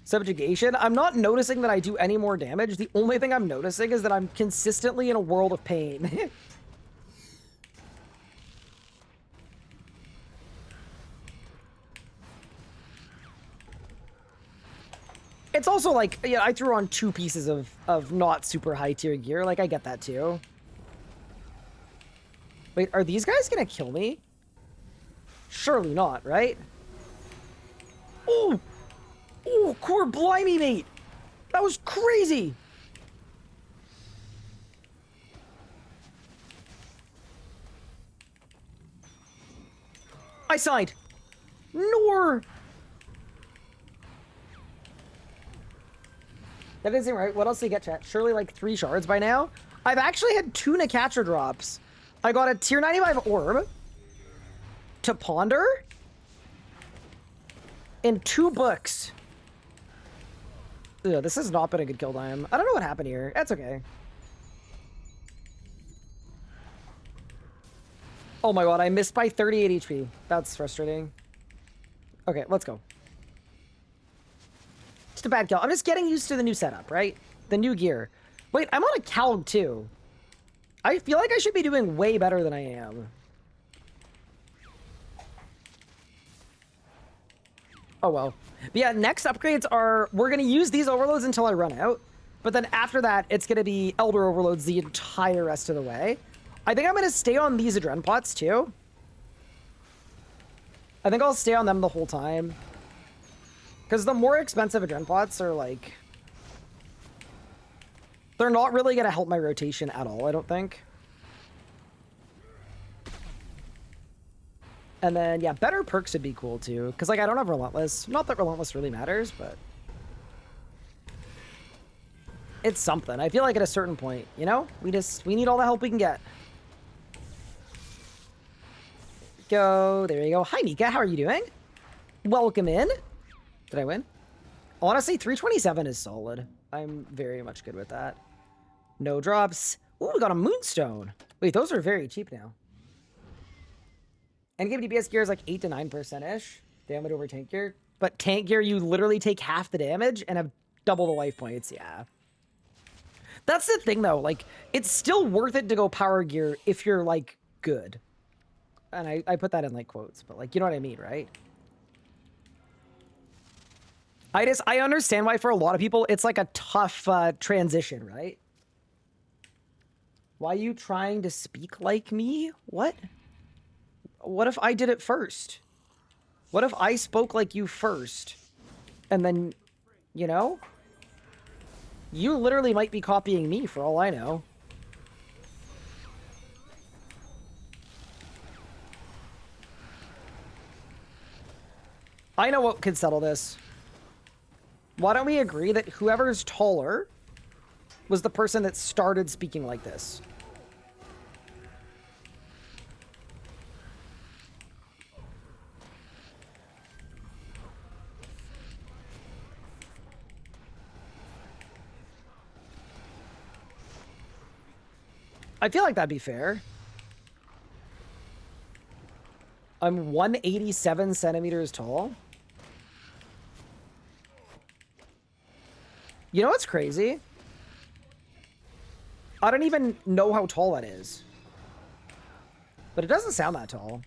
Speaker 1: subjugation, I'm not noticing that I do any more damage. The only thing I'm noticing is that I'm consistently in a world of pain. It's also like, yeah, I threw on 2 pieces of not super high tier gear. Like, I get that too. Wait, are these guys gonna kill me? Surely not, right? Oh! Oh, core blimey, mate! That was crazy! I signed! Nor! That isn't right. What else did you get, chat? Surely like 3 shards by now? I've actually had 2 Nakatra drops. I got a tier 95 orb to ponder and 2 books. Ugh, this has not been a good kill time. I don't know what happened here. That's okay. Oh my god, I missed by 38 HP. That's frustrating. Okay, let's go. Just a bad kill. I'm just getting used to the new setup, right? The new gear. Wait, I'm on a Calg too. I feel like I should be doing way better than I am. Oh well. But yeah, next upgrades are... We're going to use these overloads until I run out. But then after that, it's going to be Elder overloads the entire rest of the way. I think I'm going to stay on these Adren pots too. I think I'll stay on them the whole time. Because the more expensive Adren pots are like... They're not really going to help my rotation at all, I don't think. And then, yeah, better perks would be cool too. Because, like, I don't have Relentless. Not that Relentless really matters, but... It's something. I feel like at a certain point, you know? We need all the help we can get. Go. There you go. Hi, Nika. How are you doing? Welcome in. Did I win? Honestly, 327 is solid. I'm very much good with that. No drops. Ooh, we got a Moonstone. Wait, those are very cheap now. Endgame DPS gear is like 8 to 9%-ish. Damage over tank gear. But tank gear, you literally take half the damage and have double the life points. Yeah. That's the thing, though. Like, it's still worth it to go power gear if you're, like, good. And I put that in, like, quotes. But, like, you know what I mean, right? I understand why for a lot of people it's like a tough transition, right? Why are you trying to speak like me? What? What if I did it first? What if I spoke like you first? And then, you know? You literally might be copying me for all I know. I know what could settle this. Why don't we agree that whoever's taller was the person that started speaking like this? I feel like that'd be fair. I'm 187 centimeters tall. You know what's crazy? I don't even know how tall that is. But it doesn't sound that tall.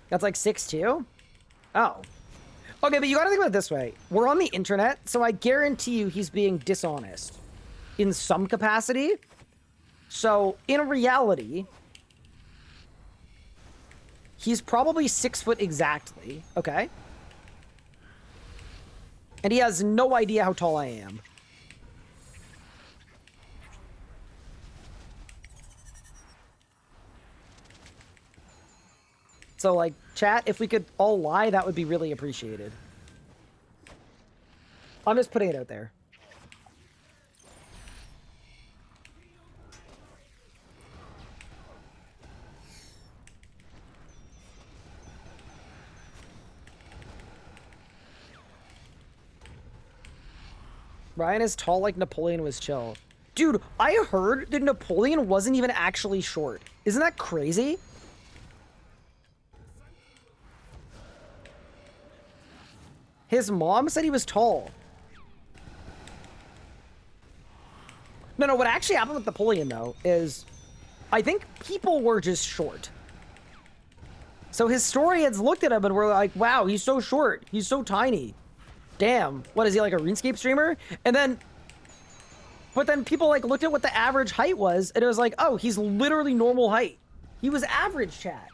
Speaker 1: That's like 6'2"? Oh. Okay, but you gotta think about it this way. We're on the internet, so I guarantee you he's being dishonest. In some capacity. So, in reality, he's probably 6 foot exactly, okay? And he has no idea how tall I am. So, like, chat, if we could all lie, that would be really appreciated. I'm just putting it out there. Ryan is tall like Napoleon was chill. Dude, I heard that Napoleon wasn't even actually short. Isn't that crazy? His mom said he was tall. No, what actually happened with Napoleon, though, is I think people were just short. So historians looked at him and were like, wow, he's so short. He's so tiny. Damn. What, is he like a RuneScape streamer? And then, but then people like looked at what the average height was, and it was like, oh, he's literally normal height. He was average, chat.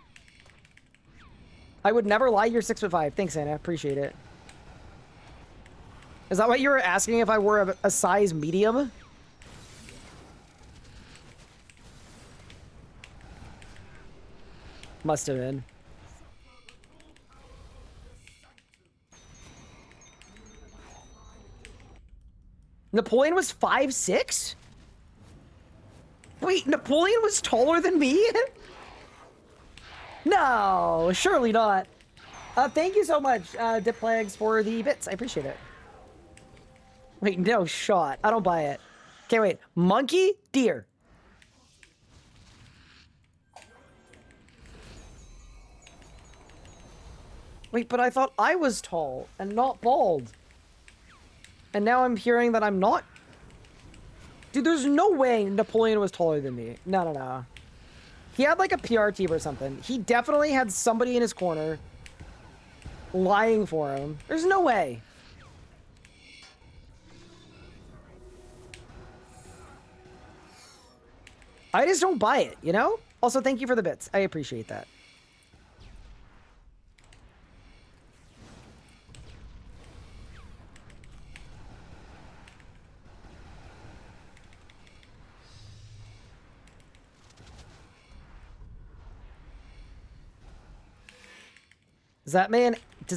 Speaker 1: I would never lie, you're 6'5". Thanks, Anna. Appreciate it. Is that what you were asking, if I were a size medium? Must have been. Napoleon was 5'6"? Wait, Napoleon was taller than me? No, surely not. Thank you so much, Diplags, for the bits. I appreciate it. Wait, no shot. I don't buy it. Okay, wait. Monkey, deer. Wait, but I thought I was tall and not bald. And now I'm hearing that I'm not. Dude, there's no way Napoleon was taller than me. No. He had like a PR team or something. He definitely had somebody in his corner lying for him. There's no way. I just don't buy it, you know? Also, thank you for the bits. I appreciate that. Does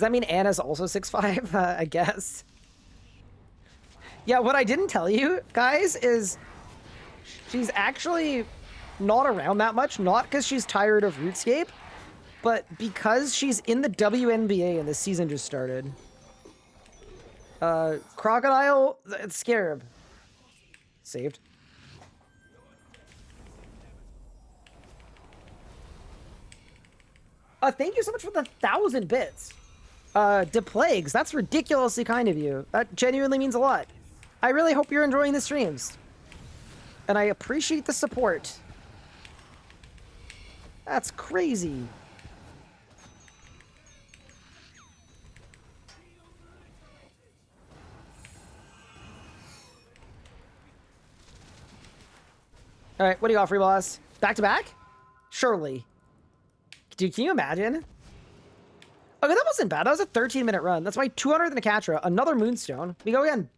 Speaker 1: that mean Anna's also 6'5"? I guess. Yeah, what I didn't tell you, guys, is she's actually not around that much, not because she's tired of RuneScape, but because she's in the WNBA and the season just started. Crocodile, Scarab. Saved. Thank you so much for the 1,000 bits. Deplagues, that's ridiculously kind of you. That genuinely means a lot. I really hope you're enjoying the streams. And I appreciate the support. That's crazy. All right, what do you got, free boss? Back to back? Surely. Dude, can you imagine? Okay, that wasn't bad. That was a 13-minute run. That's my 200th in a Catra. Another Moonstone. We go again.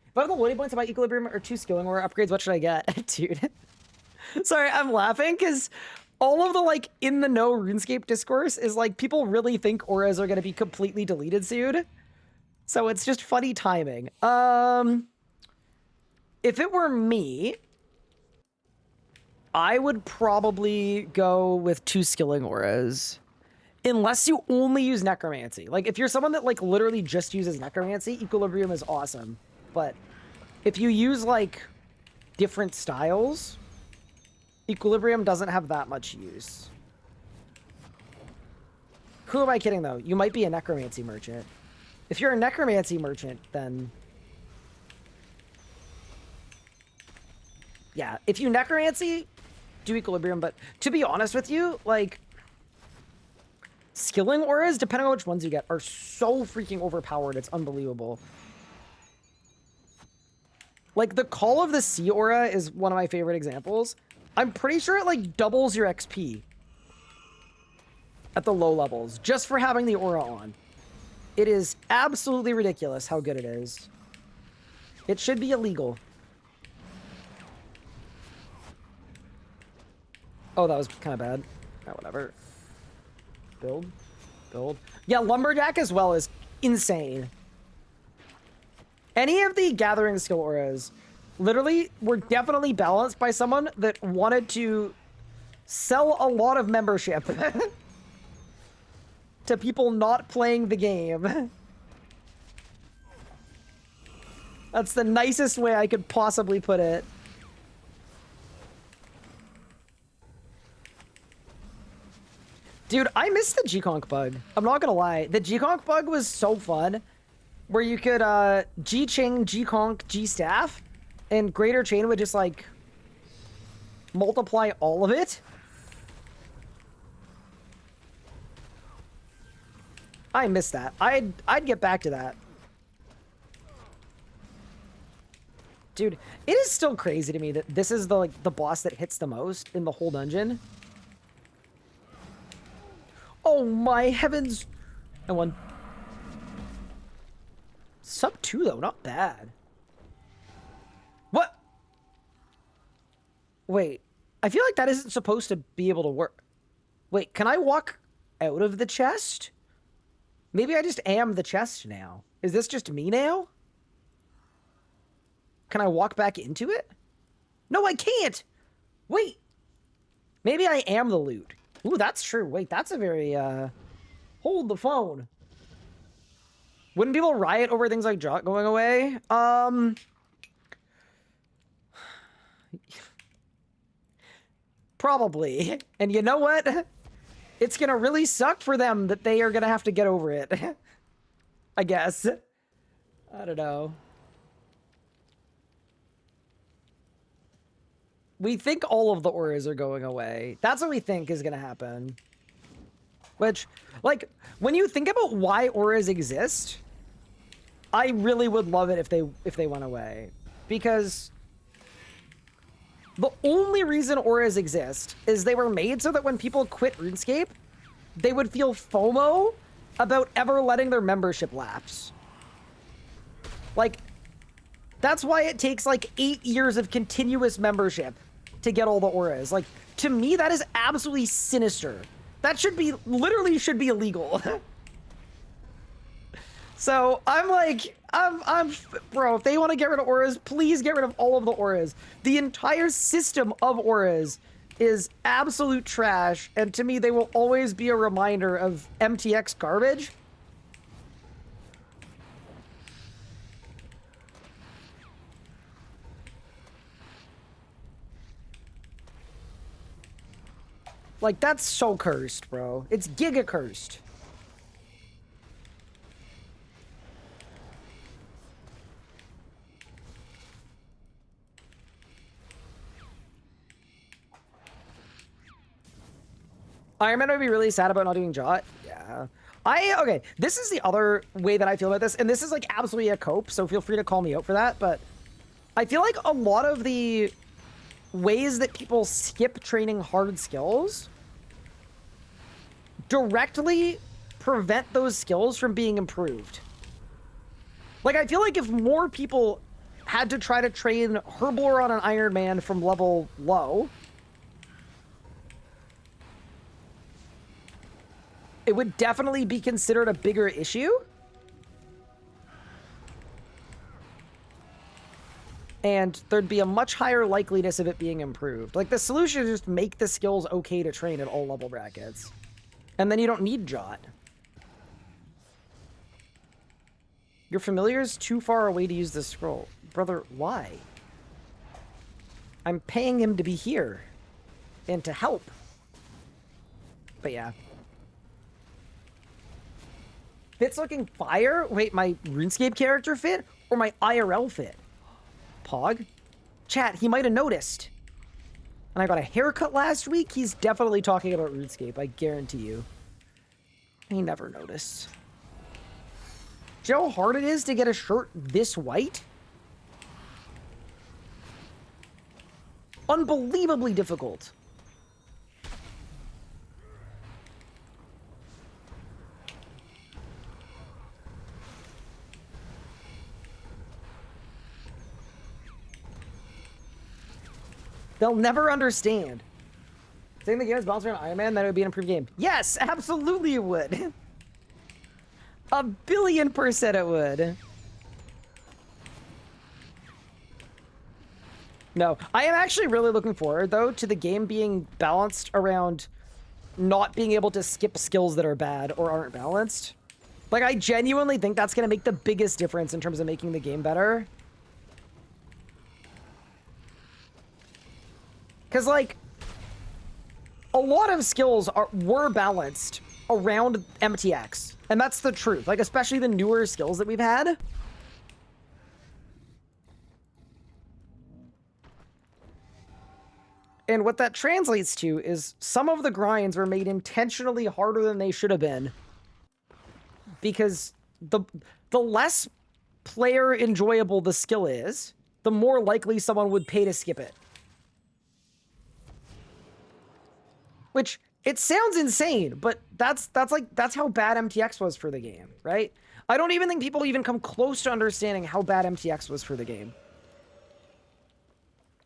Speaker 1: If I have the loading points about Equilibrium or 2 skilling or upgrades, what should I get? Dude. Sorry, I'm laughing because all of the, like, in-the-know RuneScape discourse is, like, people really think auras are going to be completely deleted soon. So it's just funny timing. If it were me, I would probably go with 2 skilling auras. Unless you only use Necromancy. Like, if you're someone that, like, literally just uses Necromancy, Equilibrium is awesome. But if you use, like, different styles, Equilibrium doesn't have that much use. Who am I kidding, though? You might be a Necromancy merchant. If you're a Necromancy merchant, then... yeah, if you Necromancy, do Equilibrium, but to be honest with you, like... skilling auras, depending on which ones you get, are so freaking overpowered, it's unbelievable. Like, the Call of the Sea aura is one of my favorite examples. I'm pretty sure it, like, doubles your XP at the low levels, just for having the aura on. It is absolutely ridiculous how good it is. It should be illegal. Oh, that was kind of bad. Oh, whatever. Build. Yeah, Lumberjack as well is insane. Any of the Gathering skill auras literally were definitely balanced by someone that wanted to sell a lot of membership to people not playing the game. That's the nicest way I could possibly put it. Dude, I missed the G-Conk bug. I'm not gonna lie. The G-Conk bug was so fun. Where you could G-Ching, G-Conk, G-Staff. And Greater Chain would just, like, multiply all of it. I missed that. I'd get back to that. Dude, it is still crazy to me that this is the, like, the boss that hits the most in the whole dungeon. Oh my heavens. I won. Sub 2 though, not bad. What? Wait, I feel like that isn't supposed to be able to work. Wait, can I walk out of the chest? Maybe I just am the chest now. Is this just me now? Can I walk back into it? No, I can't. Wait. Maybe I am the loot. Ooh, that's true. Wait, that's a very, hold the phone. Wouldn't people riot over things like Jot going away? Probably. And you know what? It's gonna really suck for them that they are gonna have to get over it. I guess. I don't know. We think all of the auras are going away. That's what we think is gonna happen. Which, like, when you think about why auras exist, I really would love it if they went away. Because the only reason auras exist is they were made so that when people quit RuneScape, they would feel FOMO about ever letting their membership lapse. Like, that's why it takes like 8 years of continuous membership to get all the auras. Like, to me, that is absolutely sinister. That should be, literally should be illegal. So, I'm like, bro, if they want to get rid of auras, please get rid of all of the auras. The entire system of auras is absolute trash, and to me, they will always be a reminder of MTX garbage. Like, that's so cursed, bro. It's giga cursed. Iron Man would be really sad about not doing Jot. Yeah. Okay, this is the other way that I feel about this, and this is like absolutely a cope, so feel free to call me out for that, but I feel like a lot of the ways that people skip training hard skills directly prevent those skills from being improved. Like, I feel like if more people had to try to train Herblore on an Iron Man from level low, it would definitely be considered a bigger issue. And there'd be a much higher likeliness of it being improved. Like, the solution is just make the skills okay to train at all level brackets. And then you don't need Jot. Your familiar's too far away to use the scroll. Brother, why? I'm paying him to be here. And to help. But yeah. Fit's looking fire? Wait, my RuneScape character fit? Or my IRL fit? Pog? Chat, he might have noticed. And I got a haircut last week. He's definitely talking about RuneScape, I guarantee you. He never noticed. Do you know how hard it is to get a shirt this white? Unbelievably difficult. They'll never understand. Saying the game is balanced around Iron Man, that would be an improved game. Yes, absolutely it would. 1,000,000,000% it would. No, I am actually really looking forward, though, to the game being balanced around not being able to skip skills that are bad or aren't balanced. Like, I genuinely think that's going to make the biggest difference in terms of making the game better. Because, like, a lot of skills were balanced around MTX. And that's the truth. Like, especially the newer skills that we've had. And what that translates to is some of the grinds were made intentionally harder than they should have been. Because the less player enjoyable the skill is, the more likely someone would pay to skip it. Which, it sounds insane, but that's how bad MTX was for the game, right? I don't even think people even come close to understanding how bad MTX was for the game.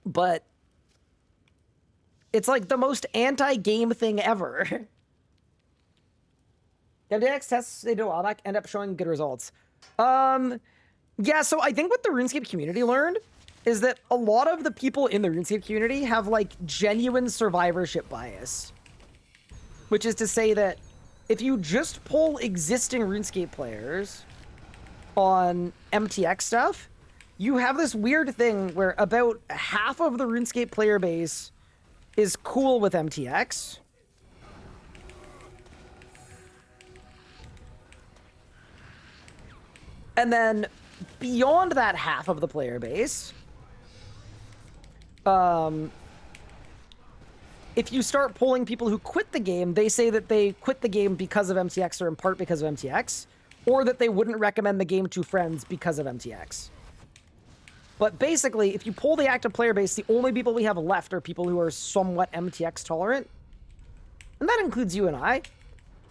Speaker 1: But it's like the most anti-game thing ever. MTX tests they do all that end up showing good results. Yeah, so I think what the RuneScape community learned is that a lot of the people in the RuneScape community have like genuine survivorship bias. Which is to say that if you just poll existing RuneScape players on MTX stuff, you have this weird thing where about half of the RuneScape player base is cool with MTX. And then beyond that half of the player base, if you start polling people who quit the game, they say that they quit the game because of MTX or in part because of MTX, or that they wouldn't recommend the game to friends because of MTX. But basically, if you poll the active player base, the only people we have left are people who are somewhat MTX tolerant. And that includes you and I.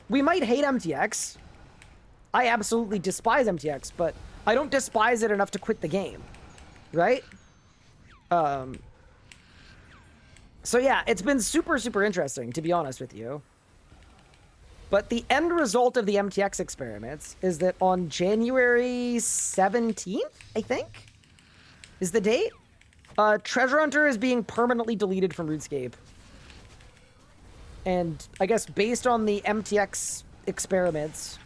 Speaker 1: We might hate MTX. I absolutely despise MTX, but I don't despise it enough to quit the game. Right? So yeah, it's been super, super interesting, to be honest with you. But the end result of the MTX experiments is that on January 17th, I think, is the date, Treasure Hunter is being permanently deleted from RuneScape. And I guess based on the MTX experiments,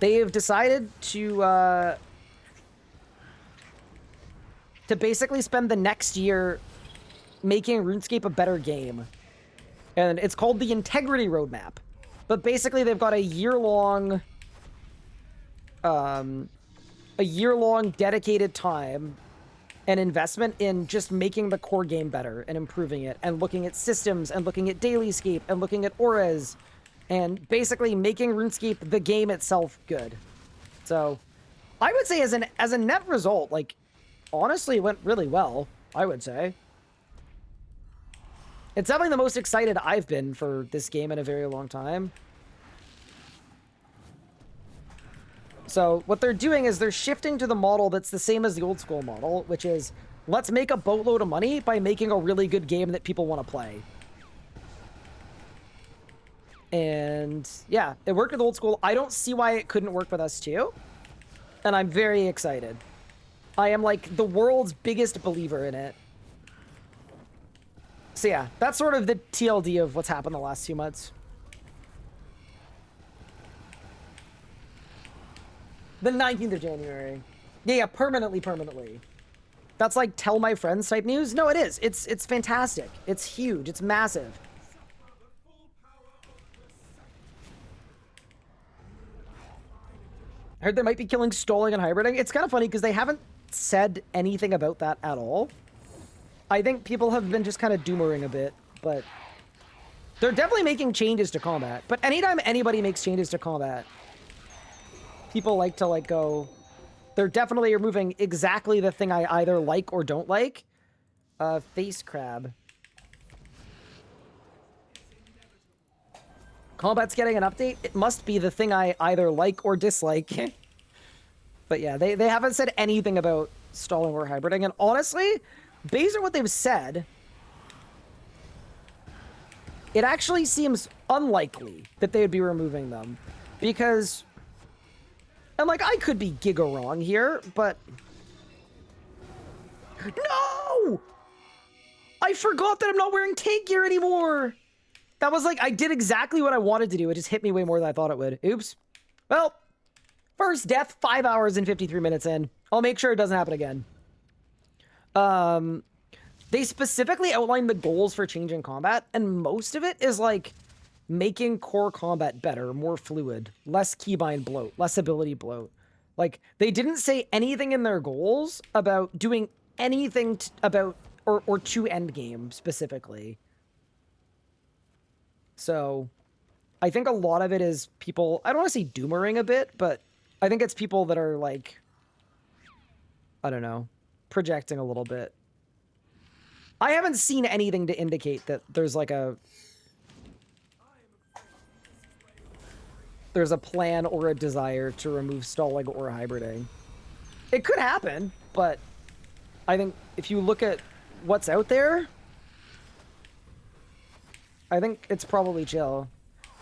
Speaker 1: they have decided to basically spend the next year making RuneScape a better game. And it's called the Integrity Roadmap. But basically they've got a year-long dedicated time and investment in just making the core game better and improving it and looking at systems and looking at Dailyscape and looking at auras and basically making RuneScape the game itself good. So I would say as a net result, like, honestly, it went really well, I would say. It's definitely the most excited I've been for this game in a very long time. So what they're doing is they're shifting to the model that's the same as the old school model, which is let's make a boatload of money by making a really good game that people want to play. And yeah, it worked with old school. I don't see why it couldn't work with us too. And I'm very excited. I am like the world's biggest believer in it. So yeah, that's sort of the TLD of what's happened the last 2 months. The 19th of January. Yeah, permanently. That's like tell my friends type news. No, it is. It's fantastic. It's huge. It's massive. I heard they might be killing stalling and hybriding. It's kind of funny because they haven't said anything about that at all. I think people have been just kind of doomering a bit, but they're definitely making changes to combat. But anytime anybody makes changes to combat, people like to like go, they're definitely removing exactly the thing I either like or don't like. Face crab. Combat's getting an update. It must be the thing I either like or dislike. But yeah, they haven't said anything about stalling or hybriding. And honestly, based on what they've said, it actually seems unlikely that they would be removing them. Because, and like, I could be giga wrong here, but... No! I forgot that I'm not wearing tank gear anymore! That was like, I did exactly what I wanted to do. It just hit me way more than I thought it would. Oops. Well, first death, 5 hours and 53 minutes in. I'll make sure it doesn't happen again. They specifically outlined the goals for changing combat, and most of it is like making core combat better, more fluid, less keybind bloat, less ability bloat. Like, they didn't say anything in their goals about doing anything about or to endgame specifically. So I think a lot of it is people, I don't want to say doomering a bit, but I think it's people that are like, I don't know, projecting a little bit. I haven't seen anything to indicate that there's like there's a plan or a desire to remove stalling or hybriding. It could happen, but I think if you look at what's out there, I think it's probably chill.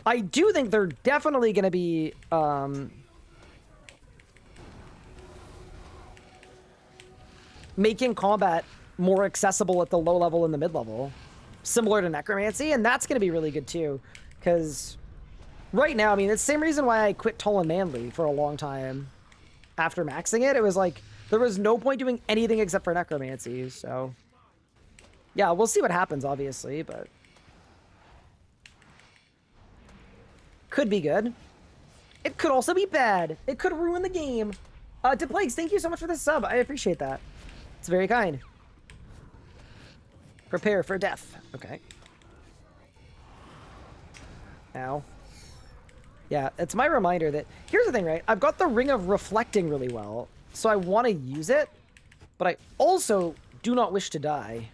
Speaker 1: I do think they're definitely going to be making combat more accessible at the low level and the mid level, similar to necromancy, and that's going to be really good too, because right now, I mean, it's the same reason why I quit Tall and Manly for a long time after maxing it. It was like there was no point doing anything except for necromancy. So yeah, we'll see what happens, obviously, but could be good. It could also be bad. It could ruin the game. To Plagues, thank you so much for the sub. I appreciate that. It's very kind. Prepare for death. Okay. Ow. Yeah, it's my reminder that... Here's the thing, right? I've got the Ring of Reflecting really well, so I want to use it, but I also do not wish to die.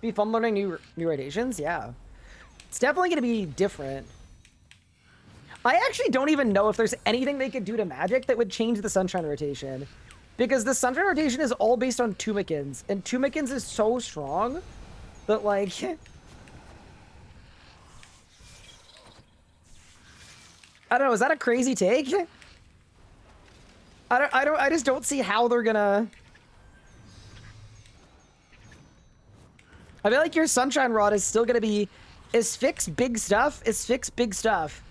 Speaker 1: Be fun learning new rotations? Yeah. It's definitely going to be different. I actually don't even know if there's anything they could do to Magic that would change the Sunshine rotation. Because the Sunshine rotation is all based on Tumikins, and Tumikins is so strong that, like... I don't know, is that a crazy take? I just don't see how they're gonna... I feel like your Sunshine Rod is still gonna be Asphyx big stuff, Asphyx big stuff.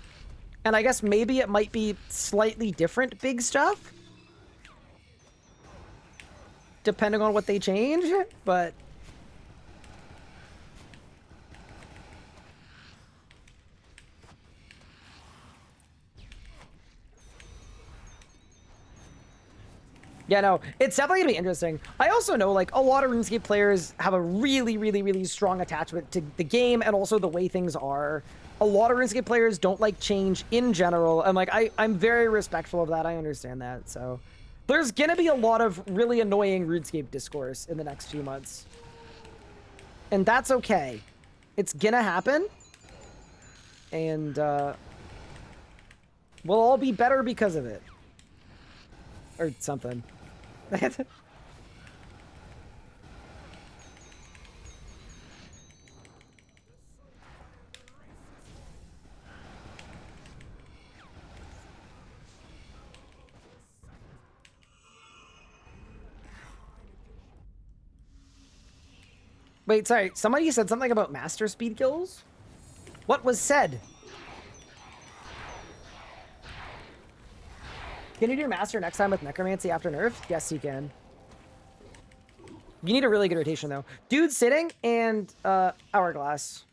Speaker 1: And I guess maybe it might be slightly different big stuff, depending on what they change, but... Yeah, no, it's definitely gonna be interesting. I also know, like, a lot of RuneScape players have a really, really, really strong attachment to the game and also the way things are. A lot of RuneScape players don't like change in general, and, like, I'm very respectful of that. I understand that, so... There's gonna be a lot of really annoying RuneScape discourse in the next few months. And that's okay. It's gonna happen. And, we'll all be better because of it. Or something. Wait, sorry. Somebody said something about master speed kills? What was said? Can you do master next time with necromancy after nerf? Yes, you can. You need a really good rotation, though. Dude sitting and hourglass.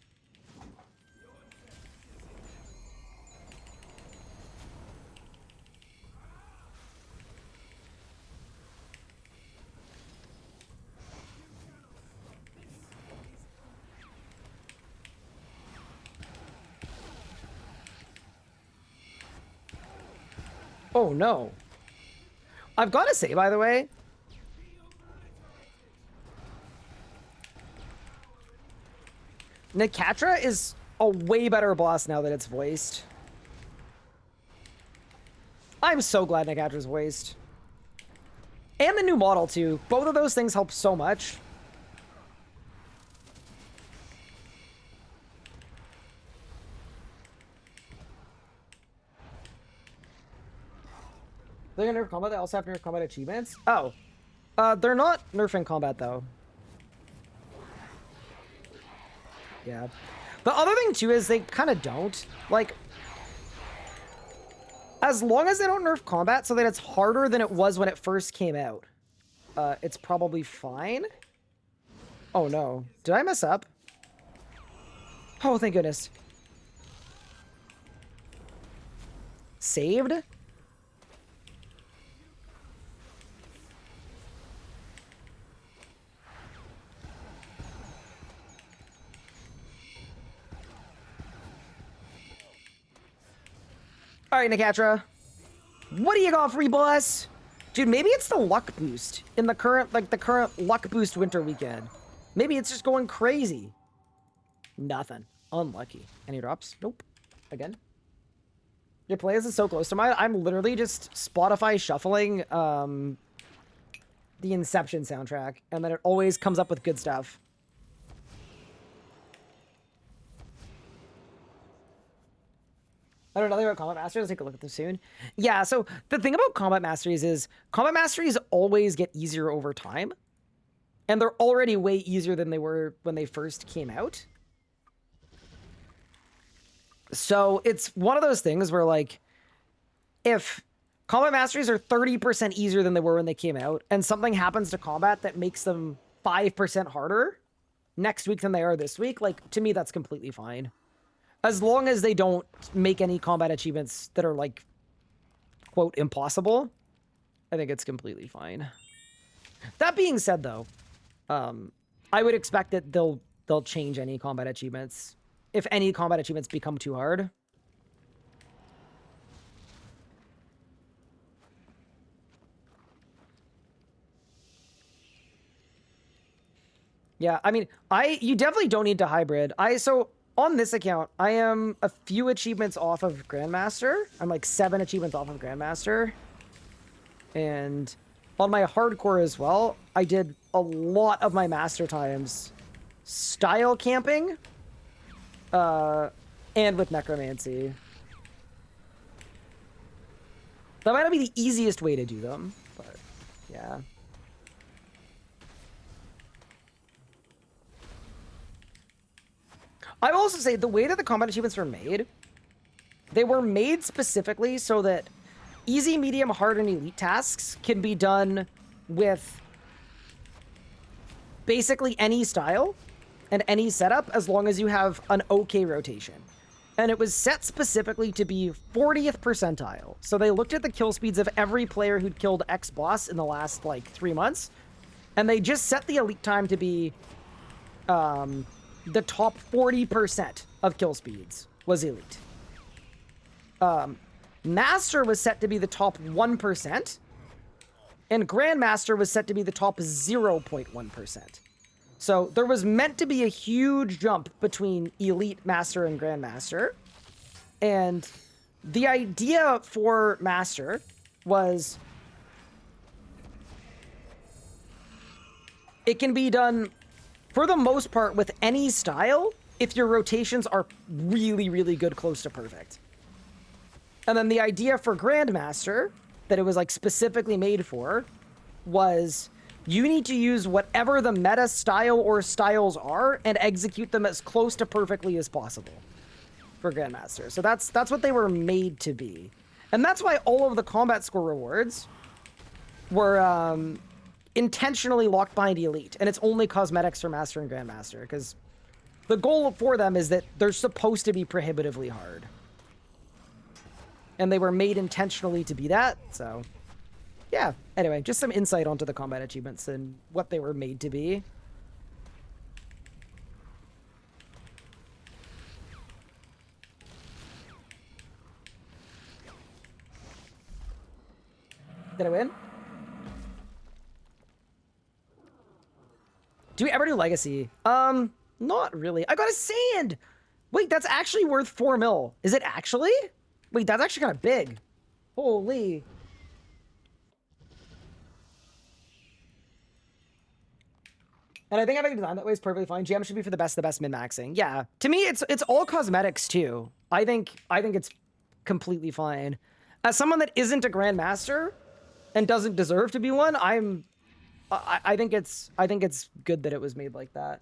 Speaker 1: Oh, no. I've got to say, by the way, Nikatra is a way better boss now that it's voiced. I'm so glad Nikatra's voiced. And the new model, too. Both of those things help so much. They're gonna nerf combat, they also have nerf combat achievements? Oh. They're not nerfing combat, though. Yeah. The other thing, too, is they kind of don't. Like, as long as they don't nerf combat so that it's harder than it was when it first came out, it's probably fine. Oh, no. Did I mess up? Oh, thank goodness. Saved? All right, Nakatra. What do you got for me, boss? Dude, maybe it's the luck boost in the current, like the current luck boost winter weekend. Maybe it's just going crazy. Nothing. Unlucky. Any drops? Nope. Again. Your playlist is so close to mine. I'm literally just Spotify shuffling the Inception soundtrack, and then it always comes up with good stuff. I don't know nothing about Combat Masters. Let's take a look at them soon. Yeah, so the thing about Combat Masteries is Combat Masteries always get easier over time. And they're already way easier than they were when they first came out. So it's one of those things where, like, if Combat Masteries are 30% easier than they were when they came out, and something happens to combat that makes them 5% harder next week than they are this week, like, to me, that's completely fine. As long as they don't make any combat achievements that are, like, quote, impossible, I think it's completely fine. That being said, though, I would expect that they'll change any combat achievements if any combat achievements become too hard. Yeah, I mean, you definitely don't need to hybrid. So on this account, I am a few achievements off of Grandmaster. I'm like 7 achievements off of Grandmaster. And on my hardcore as well, I did a lot of my master times style camping and with necromancy. That might not be the easiest way to do them, but yeah. I will also say the way that the combat achievements were made, they were made specifically so that easy, medium, hard, and elite tasks can be done with basically any style and any setup as long as you have an okay rotation. And it was set specifically to be 40th percentile. So they looked at the kill speeds of every player who'd killed X boss in the last, like, 3 months, and they just set the elite time to be the top 40% of kill speeds was elite. Master was set to be the top 1%, and Grandmaster was set to be the top 0.1%. So there was meant to be a huge jump between Elite, Master, and Grandmaster. And the idea for Master was it can be done, for the most part, with any style if your rotations are really, really good, close to perfect. And then the idea for Grandmaster, that it was, like, specifically made for, was you need to use whatever the meta style or styles are and execute them as close to perfectly as possible for Grandmaster. So that's what they were made to be. And that's why all of the combat score rewards were intentionally locked behind Elite. And it's only cosmetics for Master and Grandmaster, because the goal for them is that they're supposed to be prohibitively hard. And they were made intentionally to be that, so yeah. Anyway, just some insight onto the combat achievements and what they were made to be. Did I win? Do we ever do Legacy? Not really. I got a sand! Wait, that's actually worth 4 mil. Is it actually? Wait, that's actually kind of big. Holy. And I think having it designed that way is perfectly fine. GM should be for the best min-maxing. Yeah. To me, it's all cosmetics too. I think it's completely fine. As someone that isn't a Grandmaster and doesn't deserve to be one, I think it's good that it was made like that.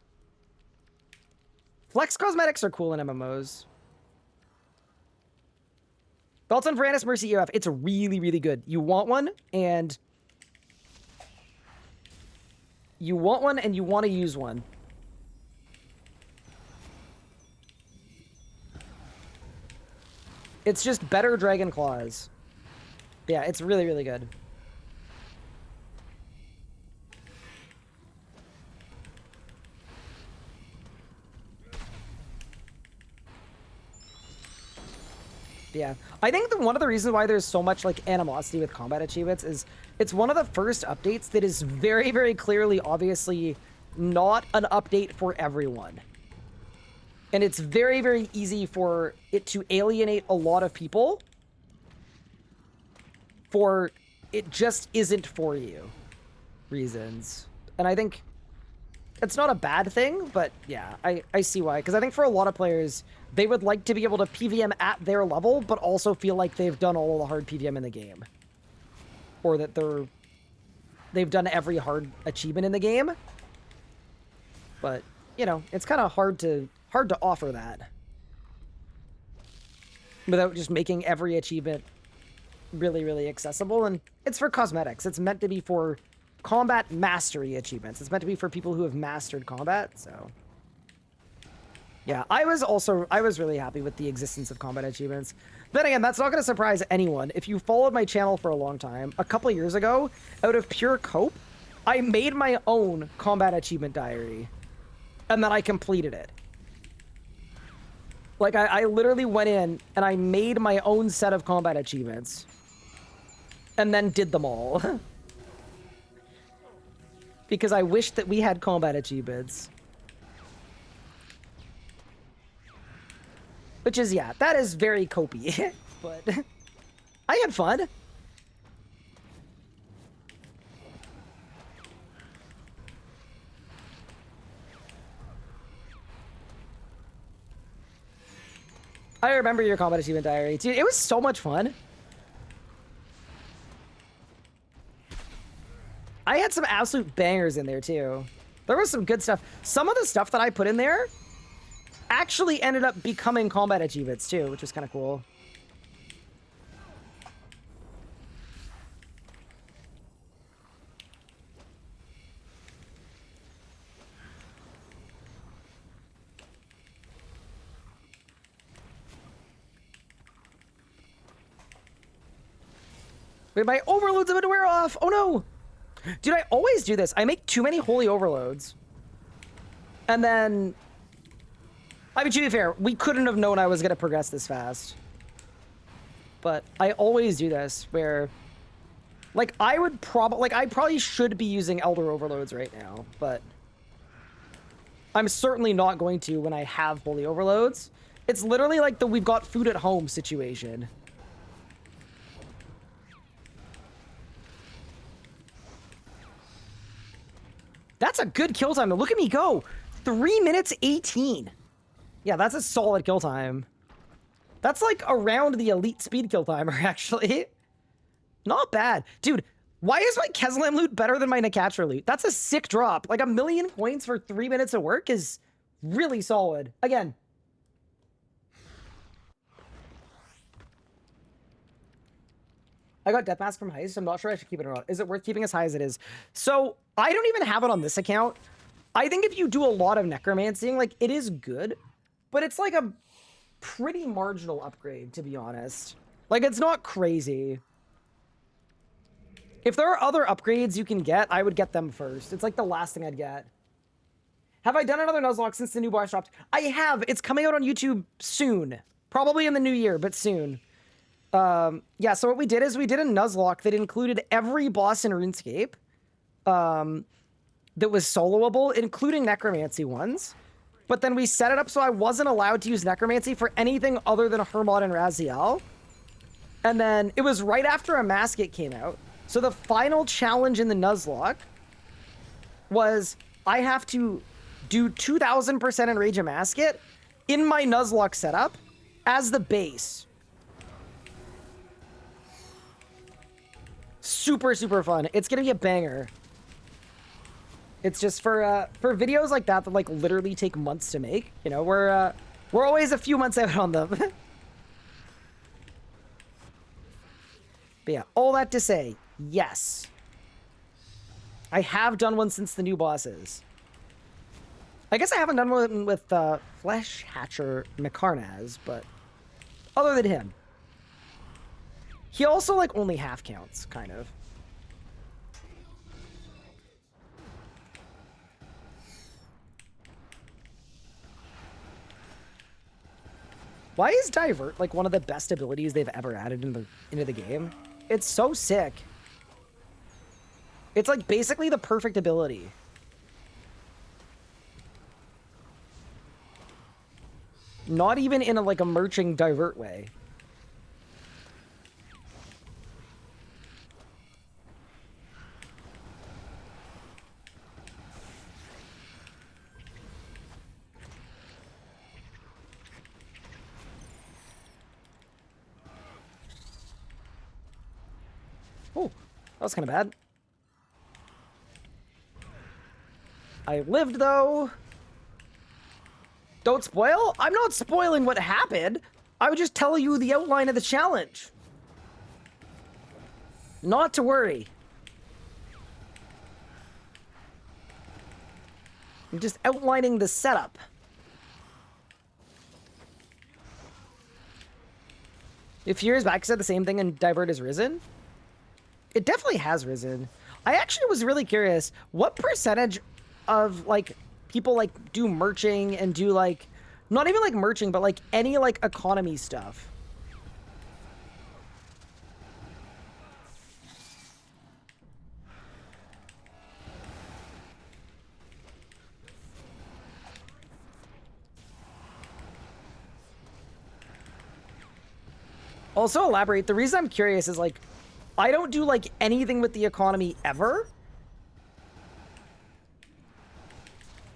Speaker 1: Flex cosmetics are cool in MMOs. Belts on Varanus Mercy EOF. It's really, really good. You want one, and you want to use one. It's just better Dragon Claws. Yeah, it's really, really good. Yeah, I think one of the reasons why there's so much like animosity with combat achievements is it's one of the first updates that is very, very clearly, obviously, not an update for everyone. And it's very, very easy for it to alienate a lot of people for it just isn't for you reasons. And I think it's not a bad thing, but yeah, I see why. Because I think for a lot of players, they would like to be able to PVM at their level, but also feel like they've done all of the hard PVM in the game. Or that they've done every hard achievement in the game. But, you know, it's kind of hard to offer that. Without just making every achievement really, really accessible. And it's for cosmetics. It's meant to be for combat mastery achievements. It's meant to be for people who have mastered combat, so... Yeah, I was really happy with the existence of combat achievements. Then again, that's not going to surprise anyone. If you followed my channel for a long time, a couple of years ago, out of pure cope, I made my own combat achievement diary. And then I completed it. Like, I literally went in and I made my own set of combat achievements. And then did them all. Because I wished that we had combat achievements. Which is, yeah, that is very copy. But I had fun. I remember your combat achievement diary. Dude, it was so much fun. I had some absolute bangers in there, too. There was some good stuff. Some of the stuff that I put in there actually ended up becoming combat achievements, too, which was kind of cool. Wait, my overloads about to wear off! Oh, no! Dude, I always do this. I make too many holy overloads. And then... I mean, to be fair, we couldn't have known I was going to progress this fast. But I always do this, where... Like, I probably should be using Elder Overloads right now, but... I'm certainly not going to when I have holy overloads. It's literally like the we've got food at home situation. That's a good kill time. Look at me go. 3 minutes 18. Yeah, that's a solid kill time. That's like around the elite speed kill timer, actually. Not bad. Dude, why is my Keslam loot better than my Nakatra loot? That's a sick drop. Like 1,000,000 points for 3 minutes of work is really solid. Again. I got Death Mask from Heist. I'm not sure I should keep it or not. Is it worth keeping as high as it is? So, I don't even have it on this account. I think if you do a lot of necromancying, like, it is good. But it's like a pretty marginal upgrade, to be honest. Like, it's not crazy. If there are other upgrades you can get, I would get them first. It's like the last thing I'd get. Have I done another Nuzlocke since the new boss dropped? I have. It's coming out on YouTube soon. Probably in the new year, but soon. Yeah, so what we did is we did a Nuzlocke that included every boss in RuneScape that was soloable, including necromancy ones. But then we set it up so I wasn't allowed to use necromancy for anything other than Hermod and Raziel. And then it was right after a Masket came out. So the final challenge in the Nuzlocke was I have to do 2,000% Enrage a Masket in my Nuzlocke setup as the base. Super, super fun. It's gonna be a banger. It's just for videos like that like literally take months to make. You know, we're always a few months out on them. But yeah, all that to say, yes. I have done one since the new bosses. I guess I haven't done one with Flesh Hatcher Makarnaz, but other than him. He also, like, only half counts, kind of. Why is Divert like one of the best abilities they've ever added into the game? It's so sick. It's like basically the perfect ability. Not even in a like a merching divert way. Oh, that was kind of bad. I lived, though. Don't spoil? I'm not spoiling what happened. I would just tell you the outline of the challenge. Not to worry. I'm just outlining the setup. If Fear is back said the same thing and Divert has risen? It definitely has risen. I actually was really curious, what percentage of like people like do merching and do like, not even like merching, but like any like economy stuff? Also elaborate, the reason I'm curious is like, I don't do like anything with the economy ever.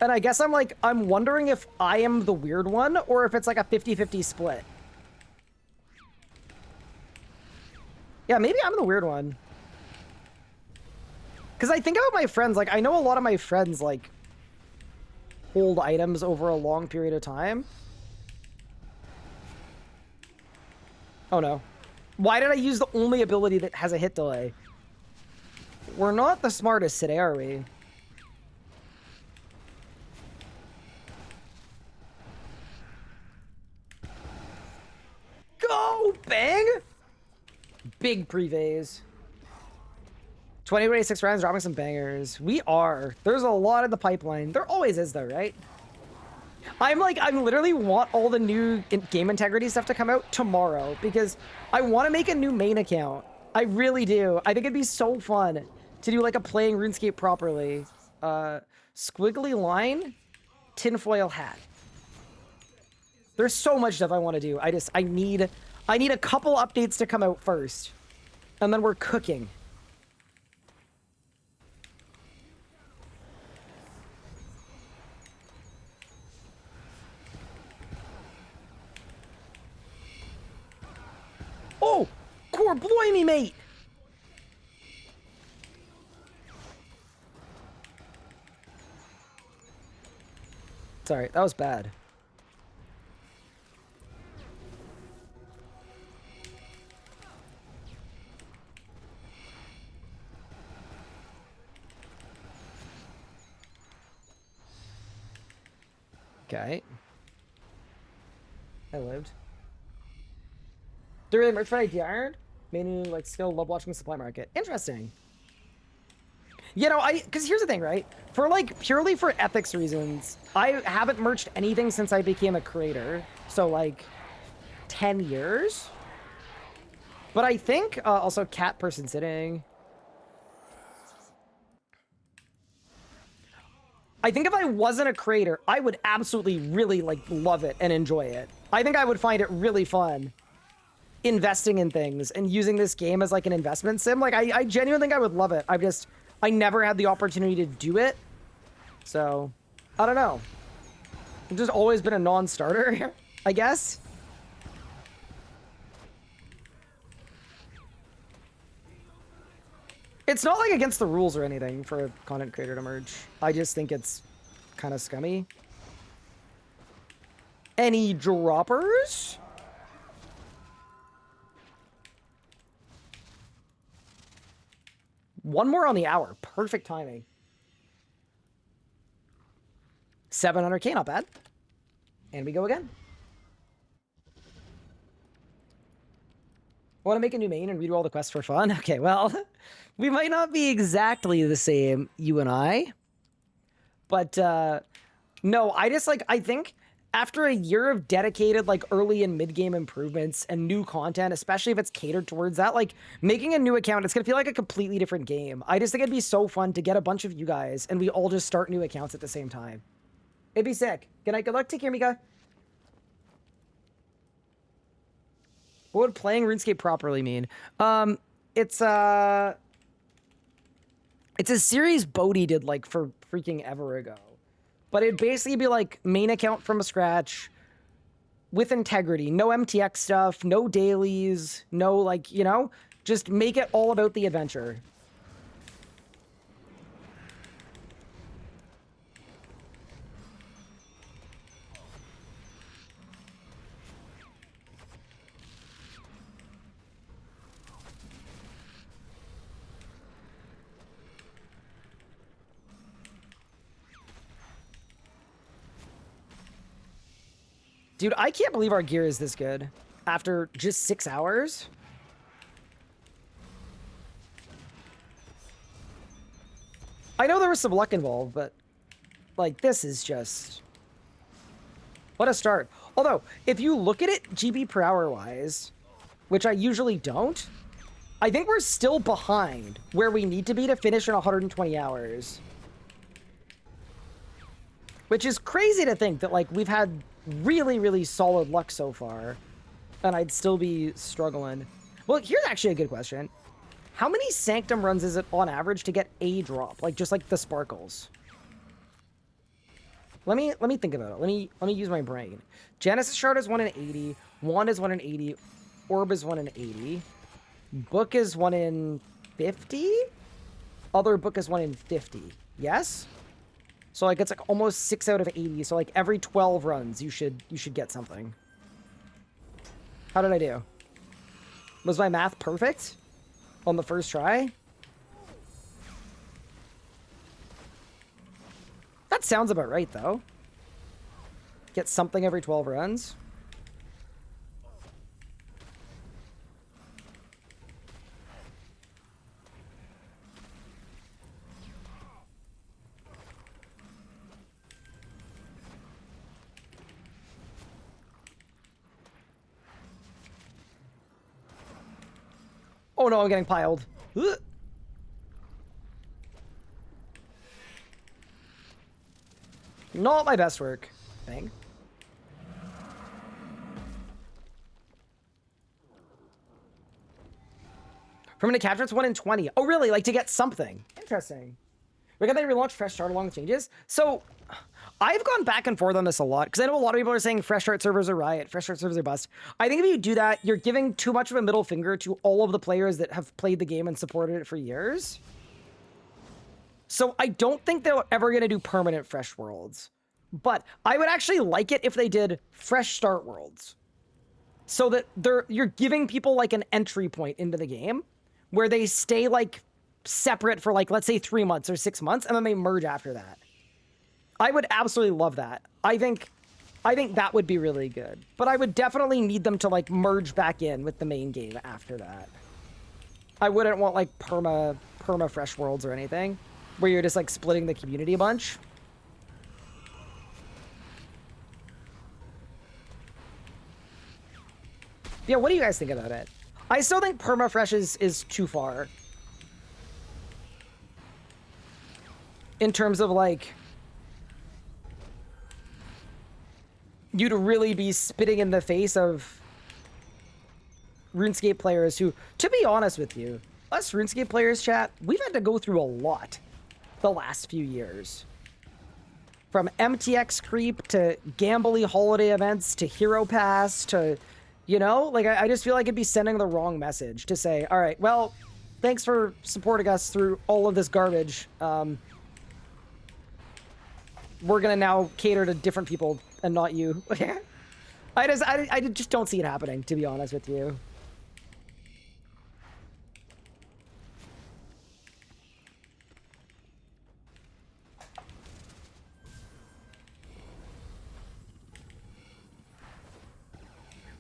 Speaker 1: And I guess I'm wondering if I am the weird one or if it's like a 50-50 split. Yeah, maybe I'm the weird one. Because I think about my friends, like I know a lot of my friends like hold items over a long period of time. Oh no. Why did I use the only ability that has a hit delay? We're not the smartest today, are we? Go! Bang! Big pre-vase. 20-26 rounds, dropping some bangers. We are. There's a lot in the pipeline. There always is, though, right? I literally want all the new game integrity stuff to come out tomorrow because I want to make a new main account. I really do. I think it'd be so fun to do like a playing RuneScape properly. Squiggly line, tinfoil hat. There's so much stuff I want to do. I need a couple updates to come out first, and then we're cooking. Oh, core blimey, mate. Sorry, that was bad. Okay. I lived. Do really merch for IDR? Mainly like still love watching the supply market. Interesting. You know, because here's the thing, right? For like purely for ethics reasons, I haven't merched anything since I became a creator. So like 10 years. But I think also cat person sitting. I think if I wasn't a creator, I would absolutely really like love it and enjoy it. I think I would find it really fun investing in things and using this game as like an investment sim. Like I genuinely think I would love it. I never had the opportunity to do it. So I don't know. I've just always been a non-starter, I guess. It's not like against the rules or anything for a content creator to merge. I just think it's kind of scummy. Any droppers? One more on the hour. Perfect timing. 700k, not bad. And we go again. Want to make a new main and redo all the quests for fun? Okay, well, we might not be exactly the same, you and I. But, no, I just, like, I think after a year of dedicated like early and mid game improvements and new content, especially if it's catered towards that, like making a new account, it's gonna feel like a completely different game. I just think it'd be so fun to get a bunch of you guys and we all just start new accounts at the same time. It'd be sick. Good night, good luck, take care, Mika. What would playing RuneScape properly mean? It's a series Bodhi did like for freaking ever ago. But it'd basically be like main account from scratch with integrity. No MTX stuff, no dailies, no like, you know, just make it all about the adventure. Dude, I can't believe our gear is this good after just 6 hours. I know there was some luck involved, but like this is just what a start. Although, if you look at it GB per hour wise, which I usually don't, I think we're still behind where we need to be to finish in 120 hours. Which is crazy to think that like we've had really, really solid luck so far, and I'd still be struggling. Well, here's actually a good question. How many Sanctum runs is it on average to get a drop? Like, just like the sparkles? Let me think about it. Let me use my brain. Genesis Shard is 1 in 80. Wand is 1 in 80. Orb is 1 in 80. Book is 1 in 50? Other book is 1 in 50. Yes? So like it's like almost 6 out of 80. So like every 12 runs you should get something. How did I do? Was my math perfect on the first try? That sounds about right though. Get something every 12 runs. Oh no, I'm getting piled. Ugh. Not my best work thing. Permanent capture, it's 1 in 20. Oh really? Like to get something. Interesting. We're gonna relaunch Fresh Start along with changes. So I've gone back and forth on this a lot because I know a lot of people are saying Fresh Start servers are riot, Fresh Start servers are bust. I think if you do that, you're giving too much of a middle finger to all of the players that have played the game and supported it for years. So I don't think they're ever going to do permanent Fresh Worlds. But I would actually like it if they did Fresh Start Worlds. So that you're giving people like an entry point into the game where they stay like separate for like, let's say 3 months or 6 months, and then they merge after that. I would absolutely love that. I think that would be really good. But I would definitely need them to like merge back in with the main game after that. I wouldn't want like perma Fresh Worlds or anything where you're just like splitting the community a bunch. Yeah, what do you guys think about it? I still think perma-fresh is too far. In terms of like, you'd really be spitting in the face of RuneScape players who, to be honest with you, us RuneScape players, chat, we've had to go through a lot the last few years. From MTX creep to gambly holiday events to Hero Pass to, you know, like I just feel like it'd be sending the wrong message to say, all right, well, thanks for supporting us through all of this garbage. We're gonna now cater to different people and not you. I just don't see it happening, to be honest with you.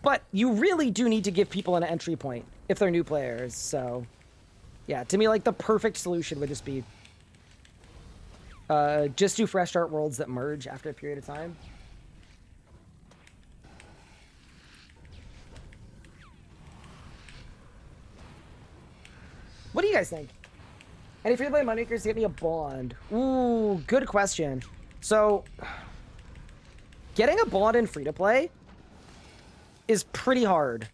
Speaker 1: But you really do need to give people an entry point if they're new players, so yeah, to me, like the perfect solution would just be just do Fresh Start Worlds that merge after a period of time. What do you guys think? Any free-to-play money makers get me a bond? Ooh, good question. So, getting a bond in free-to-play is pretty hard.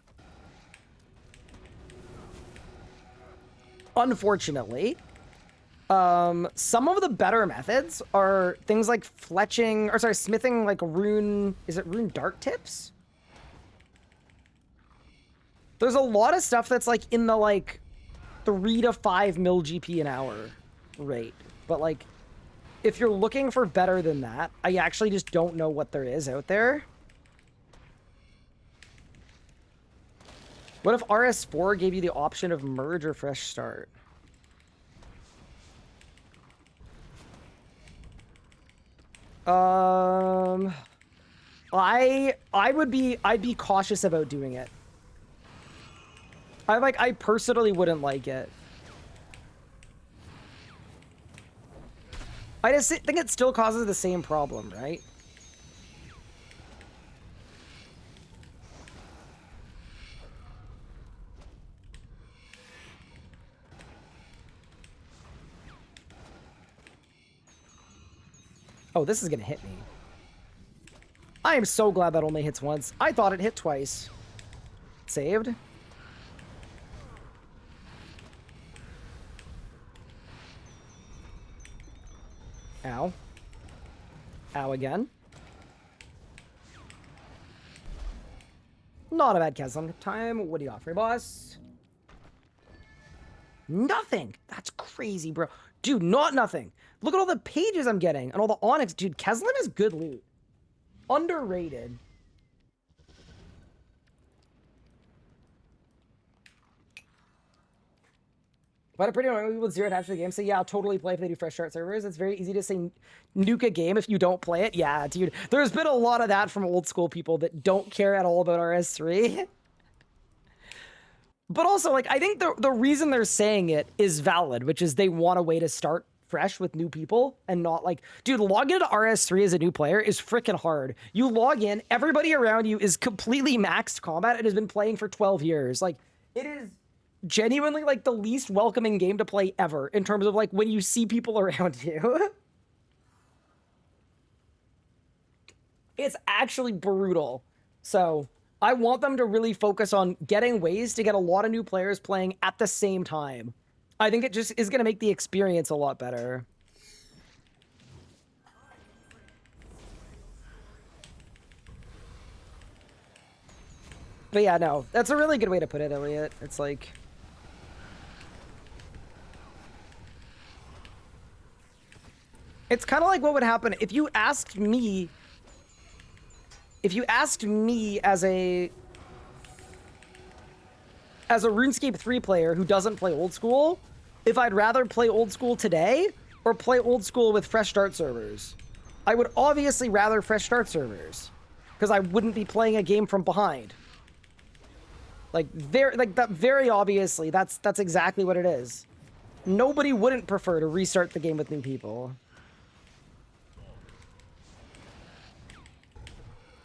Speaker 1: Unfortunately. Some of the better methods are things like fletching, or sorry, smithing like rune, is it rune dart tips? There's a lot of stuff that's like in the like 3 to 5 mil GP an hour rate. But like, if you're looking for better than that, I actually just don't know what there is out there. What if RS4 gave you the option of merge or fresh start? I'd be cautious about doing it. I personally wouldn't like it. I just think it still causes the same problem, right? Oh, this is gonna hit me. I am so glad that only hits once. I thought it hit twice. Saved. Ow. Ow again. Not a bad Keslam time. What do you offer, boss? Nothing. That's crazy, bro. Dude, not nothing. Look at all the pages I'm getting and all the onyx. Dude, Keslam is good loot. Underrated. But a pretty normal people with zero attached to the game say, yeah, I'll totally play if they do fresh start servers. It's very easy to say nuke a game if you don't play it. Yeah, dude. There's been a lot of that from old school people that don't care at all about RS3. But also, like, I think the reason they're saying it is valid, which is they want a way to start fresh with new people and not like, dude, log into RS3 as a new player is freaking hard. You log in, everybody around you is completely maxed combat and has been playing for 12 years. Like, it is genuinely like the least welcoming game to play ever in terms of like when you see people around you. It's actually brutal. So I want them to really focus on getting ways to get a lot of new players playing at the same time. I think it just is going to make the experience a lot better. But yeah, no, that's a really good way to put it, Elliot. It's like, it's kind of like what would happen if you asked me, as a RuneScape 3 player who doesn't play old school, if I'd rather play old school today or play old school with fresh start servers. I would obviously rather fresh start servers because I wouldn't be playing a game from behind. Like very obviously, that's exactly what it is. Nobody wouldn't prefer to restart the game with new people.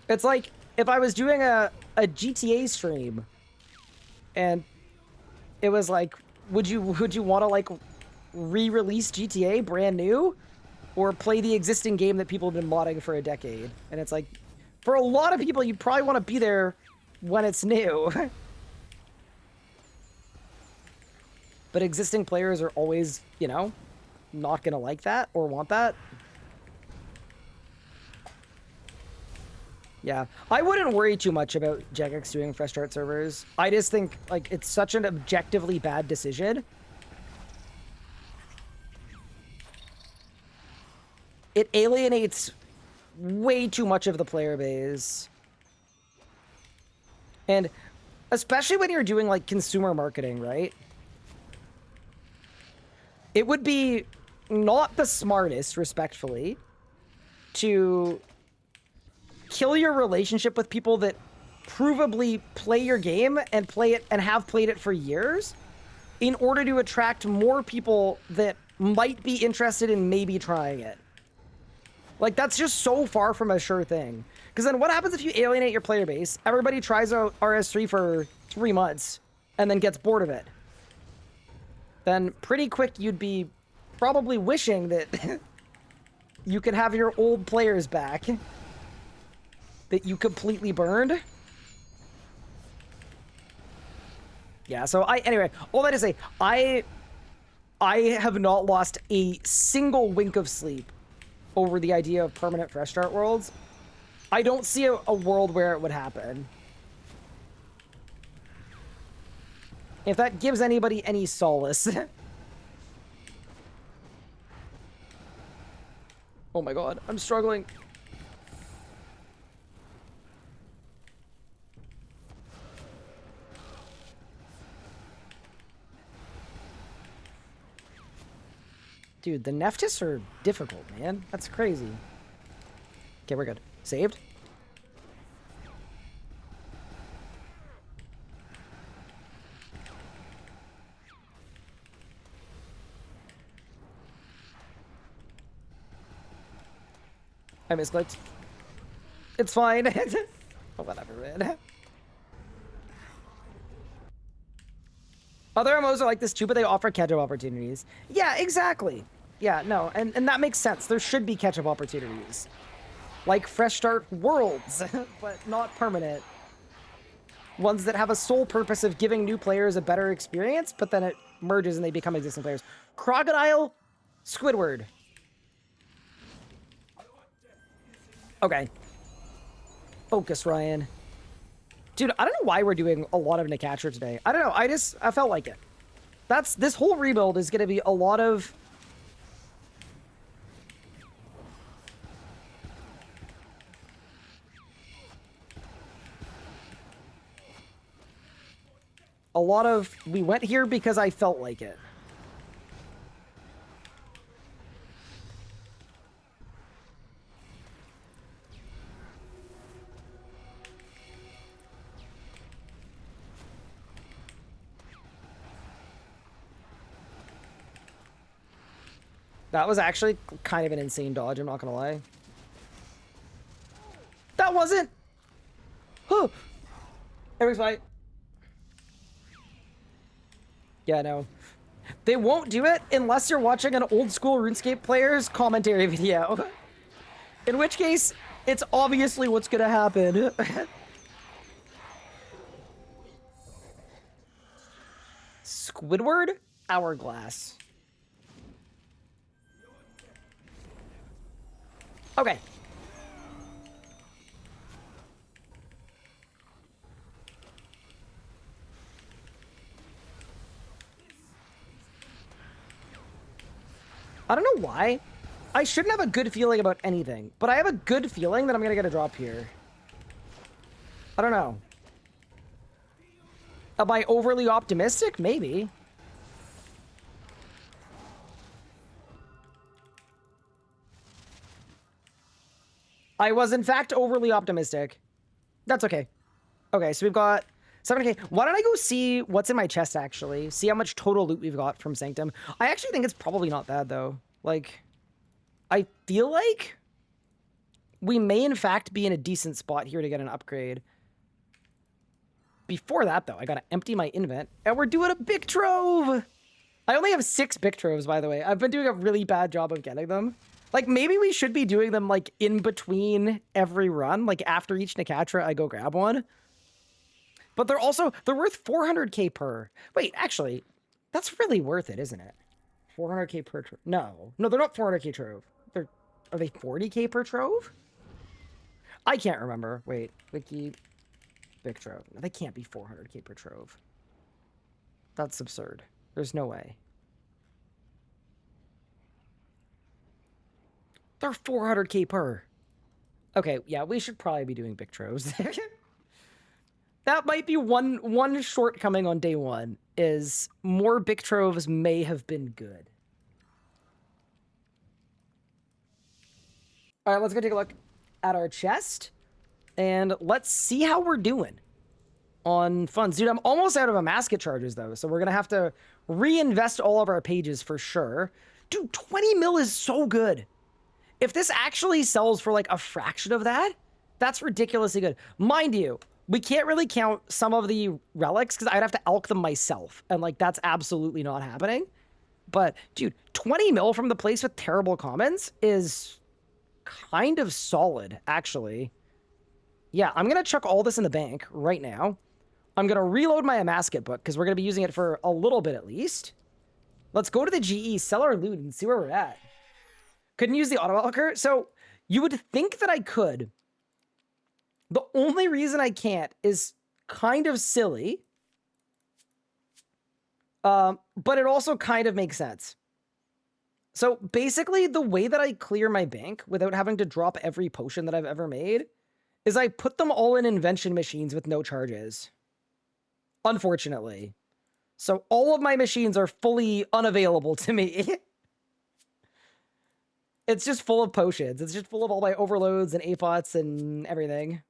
Speaker 1: It's like if I was doing a GTA stream and it was like, would you want to like re-release GTA brand new or play the existing game that people have been modding for a decade? And it's like, for a lot of people, you probably want to be there when it's new. But existing players are always, you know, not gonna like that or want that. Yeah, I wouldn't worry too much about Jagex doing fresh start servers. I just think, like, it's such an objectively bad decision. It alienates way too much of the player base. And especially when you're doing, like, consumer marketing, right? It would be not the smartest, respectfully, to kill your relationship with people that provably play your game and play it and have played it for years in order to attract more people that might be interested in maybe trying it. Like, that's just so far from a sure thing. Because then what happens if you alienate your player base, everybody tries out RS3 for 3 months, and then gets bored of it? then pretty quick you'd be probably wishing that you could have your old players back that you completely burned. Yeah, so anyway, all that to say, I have not lost a single wink of sleep over the idea of permanent fresh start worlds. I don't see a world where it would happen. If that gives anybody any solace. Oh my god, I'm struggling. Dude, the Neftis are difficult, man. That's crazy. Okay, we're good. Saved? I misclicked. It's fine. Oh, whatever, man. Other MMOs are like this too, but they offer catch-up opportunities. Yeah, exactly. Yeah, no, and that makes sense. There should be catch-up opportunities. Like fresh start worlds, but not permanent. Ones that have a sole purpose of giving new players a better experience, but then it merges and they become existing players. Crocodile, Squidward. Okay. Focus, Ryan. Dude, I don't know why we're doing a lot of Nicatra today. I don't know. I felt like it. This whole rebuild is going to be a lot of... we went here because I felt like it. That was actually kind of an insane dodge, I'm not gonna lie. That wasn't! Huh. Everything's fine. Yeah, no. They won't do it unless you're watching an old school RuneScape player's commentary video. In which case, it's obviously what's gonna happen. Squidward? Hourglass. Okay. I don't know why. I shouldn't have a good feeling about anything, but I have a good feeling that I'm gonna get a drop here. I don't know. Am I overly optimistic? Maybe. I was, in fact, overly optimistic. That's okay. Okay, so we've got 7K. Why don't I go see what's in my chest, actually? See how much total loot we've got from Sanctum. I actually think it's probably not bad, though. Like, I feel like we may, in fact, be in a decent spot here to get an upgrade. Before that, though, I gotta empty my invent, and we're doing a Bic Trove! I only have 6 Bic Troves, by the way. I've been doing a really bad job of getting them. Like, maybe we should be doing them, like, in between every run. Like, after each Nicatra, I go grab one. But they're worth 400k per. Wait, actually, that's really worth it, isn't it? 400k per trove. No, they're not 400k trove. Are they 40k per trove? I can't remember. Wait, wiki, Bic Trove. No, they can't be 400k per trove. That's absurd. There's no way. They're 400k per. Okay, yeah, we should probably be doing Bic Troves. That might be one shortcoming on day one, is more Bic Troves may have been good. All right, let's go take a look at our chest, and let's see how we're doing on funds. Dude, I'm almost out of a masket charges, though, so we're going to have to reinvest all of our pages for sure. Dude, 20 mil is so good. If this actually sells for, like, a fraction of that, that's ridiculously good. Mind you, we can't really count some of the relics because I'd have to elk them myself. And like, that's absolutely not happening. But dude, 20 mil from the place with terrible commons is kind of solid, actually. Yeah, I'm going to chuck all this in the bank right now. I'm going to reload my Amasket book because we're going to be using it for a little bit at least. Let's go to the GE, sell our loot, and see where we're at. Couldn't use the auto-elker? So you would think that I could. The only reason I can't is kind of silly. But it also kind of makes sense. So basically, the way that I clear my bank without having to drop every potion that I've ever made is I put them all in invention machines with no charges. Unfortunately. So all of my machines are fully unavailable to me. It's just full of potions. It's just full of all my overloads and apots and everything.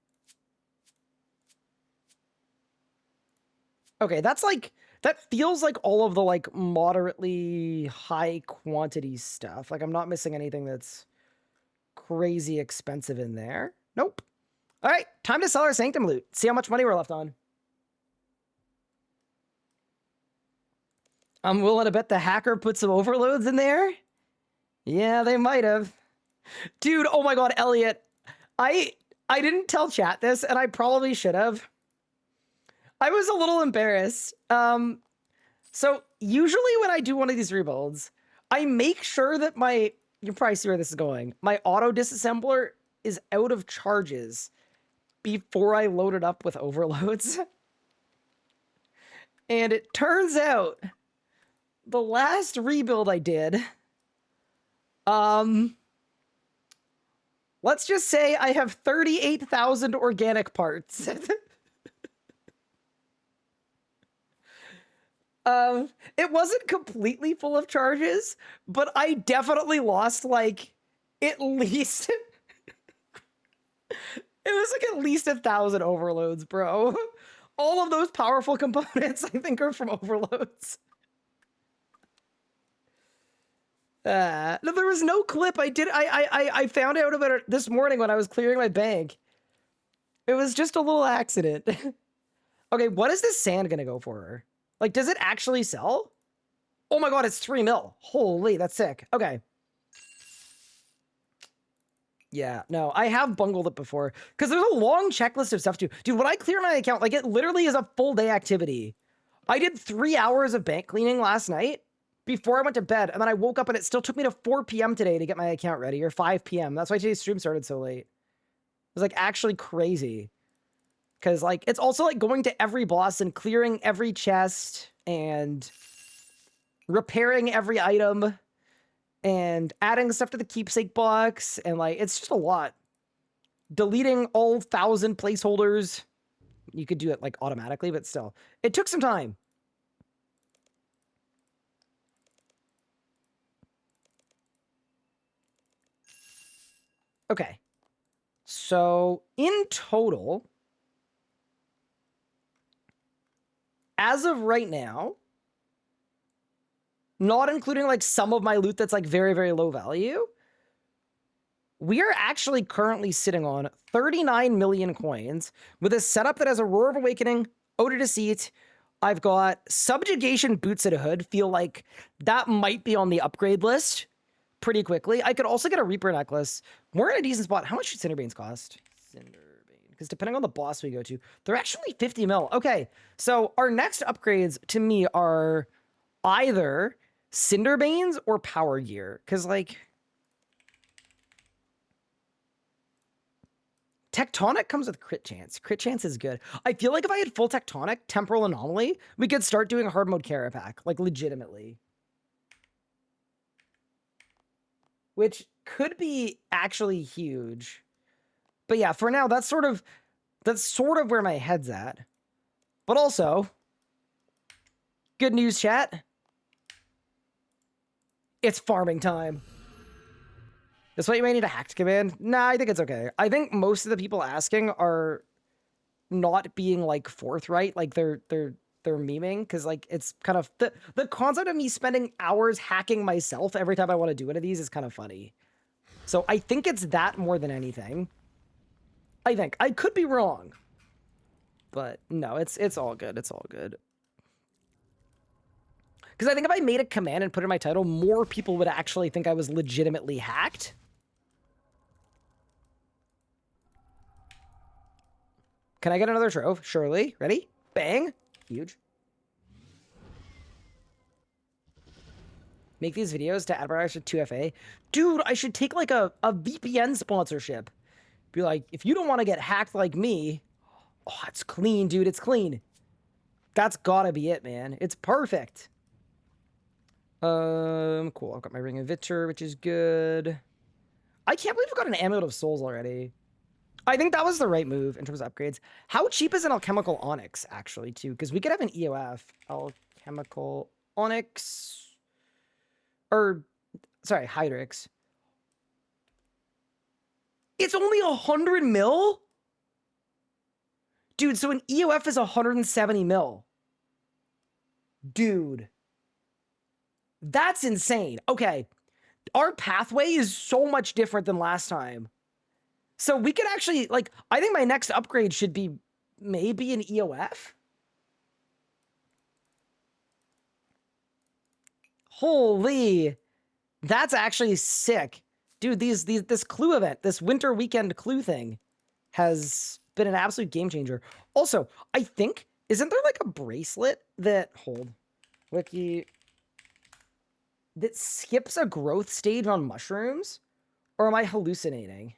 Speaker 1: Okay, that's like... That feels like all of the, like, moderately high quantity stuff. Like, I'm not missing anything that's crazy expensive in there. Nope. All right, time to sell our Sanctum loot. See how much money we're left on. I'm willing to bet the hacker put some overloads in there. Yeah, they might have. Dude, oh my god, Elliot. I didn't tell chat this, and I probably should have. I was a little embarrassed. So usually when I do one of these rebuilds, I make sure that you can probably see where this is going. My auto disassembler is out of charges before I load it up with overloads. And it turns out the last rebuild I did, let's just say I have 38,000 organic parts. It wasn't completely full of charges, but I definitely lost, like, at least... it was, like, at least 1,000 overloads, bro. All of those powerful components, I think, are from overloads. No, there was no clip. I found out about it this morning when I was clearing my bank. It was just a little accident. Okay, what is this sand gonna go for? Like, does it actually sell? Oh my god, it's 3 mil. Holy, that's sick. Okay. Yeah, no, I have bungled it before. Because there's a long checklist of stuff, too. Dude, when I clear my account, like, it literally is a full day activity. I did 3 hours of bank cleaning last night before I went to bed. And then I woke up and it still took me to 4 p.m. today to get my account ready, or 5 p.m. That's why today's stream started so late. It was, like, actually crazy. Because, like, it's also, like, going to every boss and clearing every chest and repairing every item and adding stuff to the keepsake box. And, like, it's just a lot. Deleting all 1,000 placeholders. You could do it, like, automatically, but still. It took some time. Okay. So, in total... as of right now, not including like some of my loot that's like very, very low value, we are actually currently sitting on 39 million coins with a setup that has Aurora of Awakening, Ode of Deceit. I've got Subjugation Boots at a Hood. Feel like that might be on the upgrade list pretty quickly. I could also get a Reaper necklace. We're in a decent spot. How much should Cinderbanes cost? Because depending on the boss we go to, they're actually 50 mil. Okay, so our next upgrades to me are either Cinderbanes or Power Gear. Because, like, Tectonic comes with crit chance. Crit chance is good. I feel like if I had full Tectonic, Temporal Anomaly, we could start doing a hard mode Carapac, like, legitimately. Which could be actually huge. But yeah, for now, that's sort of where my head's at. But also, good news, chat. It's farming time. That's why you may need a hacked command. Nah, I think it's okay. I think most of the people asking are not being like forthright, like they're memeing, because like it's kind of the concept of me spending hours hacking myself every time I want to do one of these is kind of funny. So I think it's that more than anything. I think. I could be wrong. But no, it's all good. It's all good. Because I think if I made a command and put it in my title, more people would actually think I was legitimately hacked. Can I get another trove? Surely. Ready? Bang. Huge. Make these videos to advertise for 2FA. Dude, I should take like a VPN sponsorship. Be like, if you don't want to get hacked like me, oh, it's clean, dude. It's clean. That's gotta be it, man. It's perfect. Cool. I've got my Ring of Vitr, which is good. I can't believe I've got an Amulet of Souls already. I think that was the right move in terms of upgrades. How cheap is an Alchemical Onyx, actually, too? Because we could have an EOF. Alchemical Onyx. Or, sorry, Hydrix. It's only 100 mil? Dude, so an EOF is 170 mil. Dude. That's insane. Okay. Our pathway is so much different than last time. So we could actually, like, I think my next upgrade should be maybe an EOF. Holy. That's actually sick. Dude, this clue event, this winter weekend clue thing has been an absolute game changer. Also, I think, isn't there like a bracelet that, wiki, that skips a growth stage on mushrooms? Or am I hallucinating?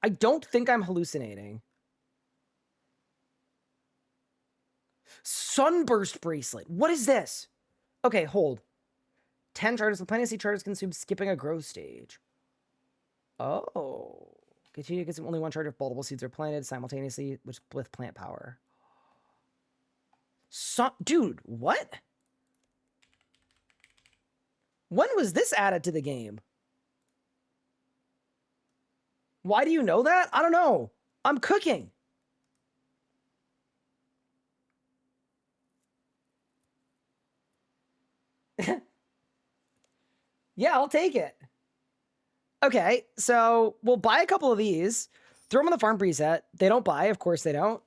Speaker 1: I don't think I'm hallucinating. Sunburst bracelet. What is this? Okay, hold. 10 charges. The Planet Sea charges consume skipping a growth stage. Oh. Continue to consume only one charge if multiple seeds are planted simultaneously with plant power. Dude, what? When was this added to the game? Why do you know that? I don't know. I'm cooking. Yeah, I'll take it. Okay, so we'll buy a couple of these. Throw them on the farm preset. They don't buy. Of course they don't.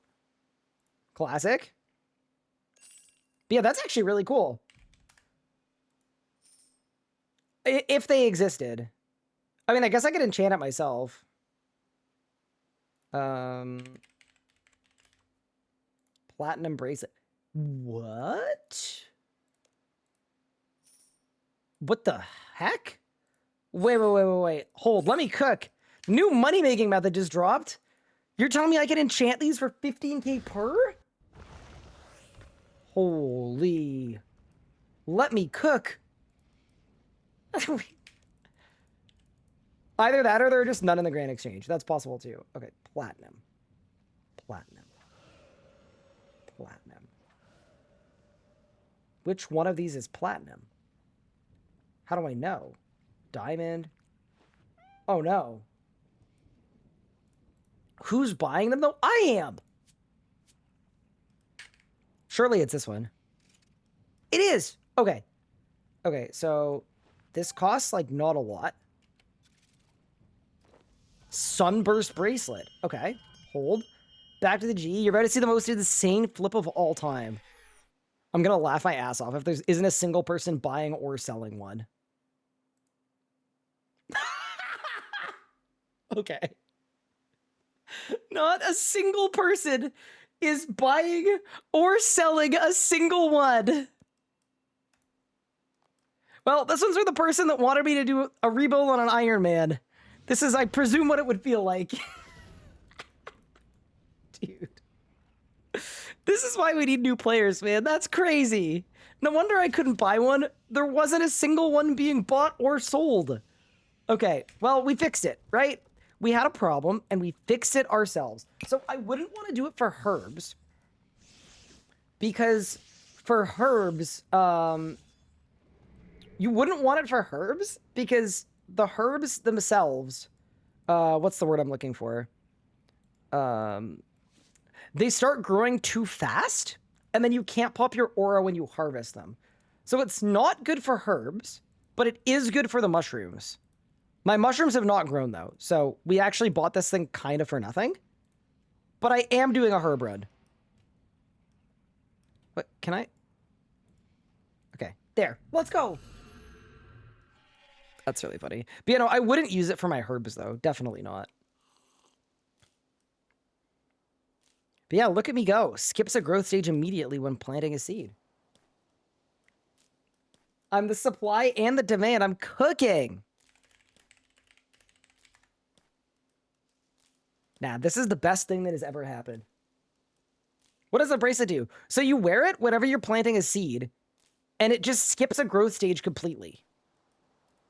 Speaker 1: Classic. But yeah, that's actually really cool. If they existed. I mean, I guess I could enchant it myself. Platinum bracelet. What? What the heck? Wait. Hold, let me cook. New money-making method just dropped. You're telling me I can enchant these for 15k per? Holy. Let me cook. Either that or there are just none in the Grand Exchange. That's possible too. Okay, platinum. Which one of these is platinum? How do I know? Diamond? Oh no. Who's buying them though? I am! Surely it's this one. It is! Okay. Okay, so this costs like not a lot. Sunburst bracelet. Okay, hold. Back to the G. You're about to see the most insane flip of all time. I'm gonna laugh my ass off if there isn't a single person buying or selling one. Okay. Not a single person is buying or selling a single one. Well, this one's for the person that wanted me to do a rebuild on an Iron Man. This is, I presume, what it would feel like. Dude. This is why we need new players, man. That's crazy. No wonder I couldn't buy one. There wasn't a single one being bought or sold. Okay, well, we fixed it, right? We had a problem, and we fixed it ourselves. So I wouldn't want to do it for herbs. Because for herbs, you wouldn't want it for herbs because the herbs themselves, what's the word I'm looking for? They start growing too fast, and then you can't pop your aura when you harvest them. So it's not good for herbs, but it is good for the mushrooms. My mushrooms have not grown though, so we actually bought this thing kind of for nothing. But I am doing a herb run. What, can I? Okay, there, let's go. That's really funny. But you know, I wouldn't use it for my herbs though, definitely not. But yeah, look at me go. Skips a growth stage immediately when planting a seed. I'm the supply and the demand. I'm cooking. Nah, this is the best thing that has ever happened. What does the bracelet do? So you wear it whenever you're planting a seed, and it just skips a growth stage completely.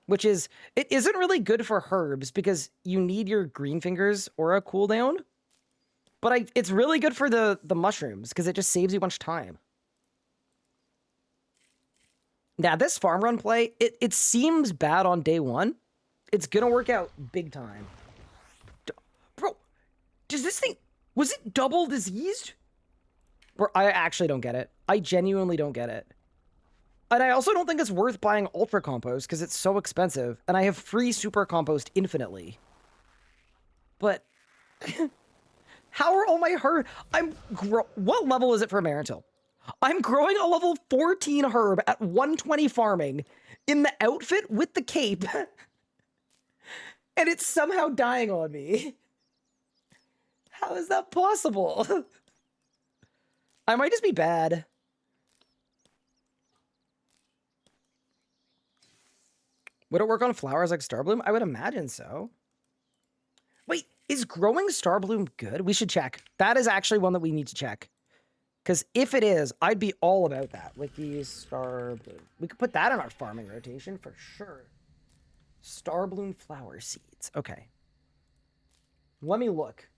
Speaker 1: Which is, it isn't really good for herbs because you need your green fingers or a cooldown. But it's really good for the mushrooms because it just saves you a bunch of time. Now, this farm run play, it seems bad on day one. It's gonna work out big time. Bro, does this thing... Was it double diseased? Bro, I actually don't get it. I genuinely don't get it. And I also don't think it's worth buying Ultra Compost because it's so expensive. And I have free Super Compost infinitely. But... How are all my herb... What level is it for Marantil? I'm growing a level 14 herb at 120 farming in the outfit with the cape. And it's somehow dying on me. How is that possible? I might just be bad. Would it work on flowers like Starbloom? I would imagine so. Wait, is growing Starbloom good? We should check. That is actually one that we need to check. Because if it is, I'd be all about that. Wiki Starbloom. We could put that in our farming rotation for sure. Starbloom flower seeds. Okay. Let me look.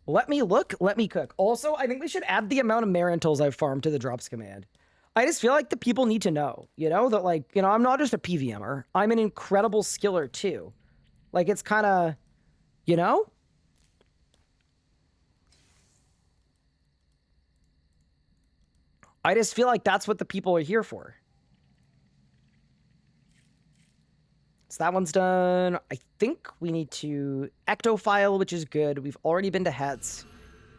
Speaker 1: Let me look. Let me cook. Also, I think we should add the amount of Marantils I've farmed to the drops command. I just feel like the people need to know, you know, that like, you know, I'm not just a PVMer. I'm an incredible skiller too. Like it's kind of... You know? I just feel like that's what the people are here for. So that one's done. I think we need to Ectophile, which is good. We've already been to Hetz.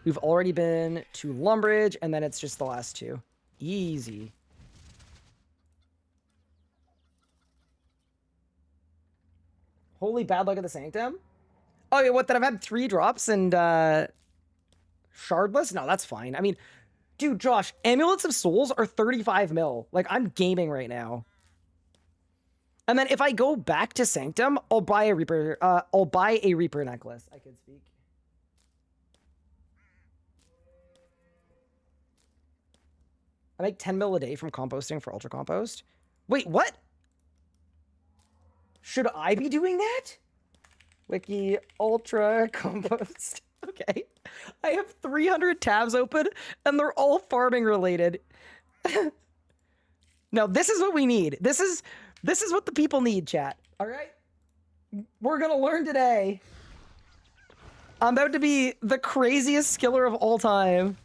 Speaker 1: We've already been to Lumbridge, and then it's just the last two. Easy. Holy bad luck at the Sanctum? Oh, yeah, what, that I've had 3 drops and, Shardless? No, that's fine. I mean, dude, Josh, Amulets of Souls are 35 mil. Like, I'm gaming right now. And then if I go back to Sanctum, I'll buy a Reaper, necklace. I could speak. I make 10 mil a day from composting for Ultra Compost. Wait, what? Should I be doing that? Wiki Ultra Compost. Okay. I have 300 tabs open and they're all farming related. No, this is what we need. This is what the people need, chat. All right? We're going to learn today. I'm about to be the craziest skiller of all time.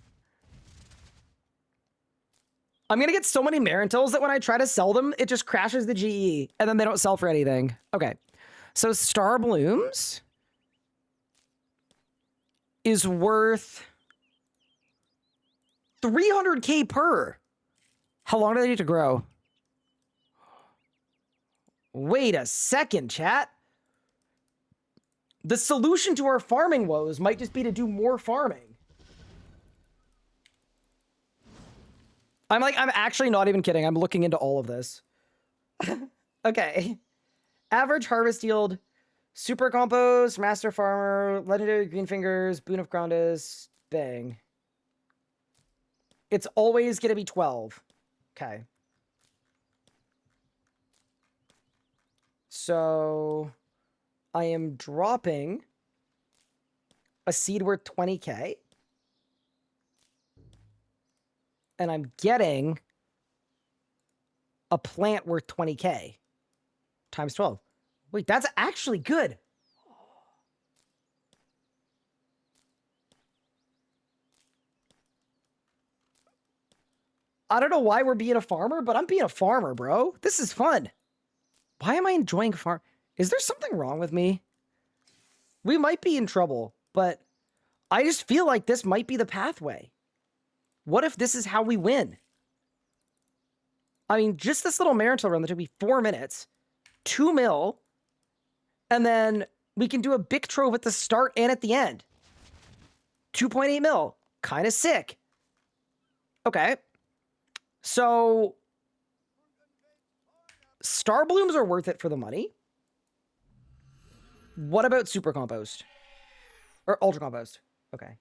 Speaker 1: I'm going to get so many Marantils that when I try to sell them, it just crashes the GE and then they don't sell for anything. Okay. So Starblooms is worth 300k per. How long do they need to grow? Wait a second, chat. The solution to our farming woes might just be to do more farming. I'm actually not even kidding. I'm looking into all of this. Okay. Average harvest yield, Super Compost, Master Farmer, Legendary Green Fingers, Boon of Grandis, bang. It's always going to be 12. Okay. So I am dropping a seed worth 20k. And I'm getting a plant worth 20k. Times 12. Wait, that's actually good. I don't know why we're being a farmer, but I'm being a farmer, bro. This is fun. Why am I enjoying farm? Is there something wrong with me? We might be in trouble, but I just feel like this might be the pathway. What if this is how we win? I mean, just this little marathon run that took me 4 minutes, 2 mil, and then we can do a big trove at the start and at the end. 2.8 mil. Kind of sick. Okay. So, star blooms are worth it for the money. What about super compost? Or ultra compost? Okay.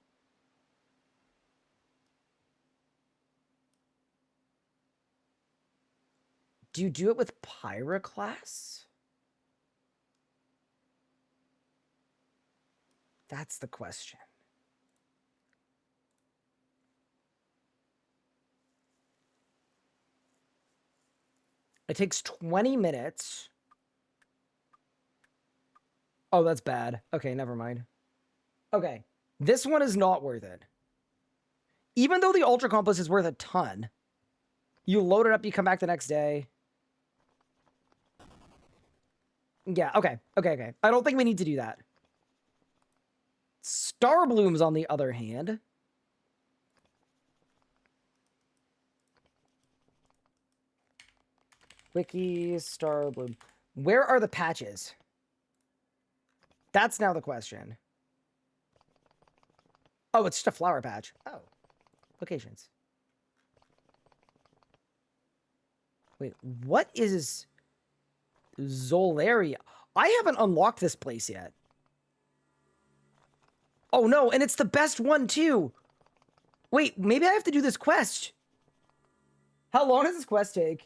Speaker 1: Do you do it with pyroclast? That's the question. It takes 20 minutes. Oh, that's bad. Okay, never mind. Okay, this one is not worth it. Even though the Ultra Compost is worth a ton, you load it up, you come back the next day. Yeah, okay. I don't think we need to do that. Star Blooms, on the other hand. Wiki, Star Bloom. Where are the patches? That's now the question. Oh, it's just a flower patch. Oh. Locations. Wait, what is Zolaria? I haven't unlocked this place yet. Oh no, and it's the best one too. Wait, maybe I have to do this quest. How long does this quest take?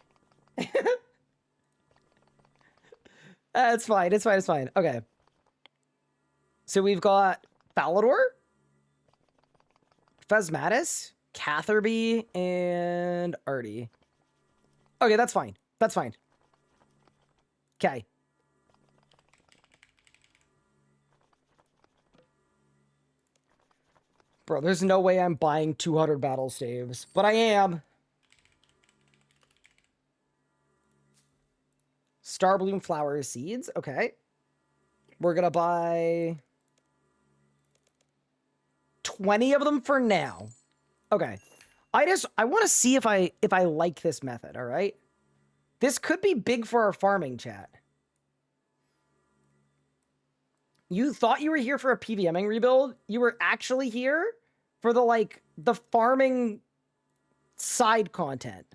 Speaker 1: It's fine. Okay. So we've got Falador, Phasmatis, Catherby, and Artie. Okay, that's fine. Okay. Bro, there's no way I'm buying 200 battle staves, but I am. Starbloom flower seeds. Okay. We're gonna buy 20 of them for now. Okay. I want to see if I like this method, all right? This could be big for our farming, chat. You thought you were here for a PVMing rebuild? You were actually here for the farming side content.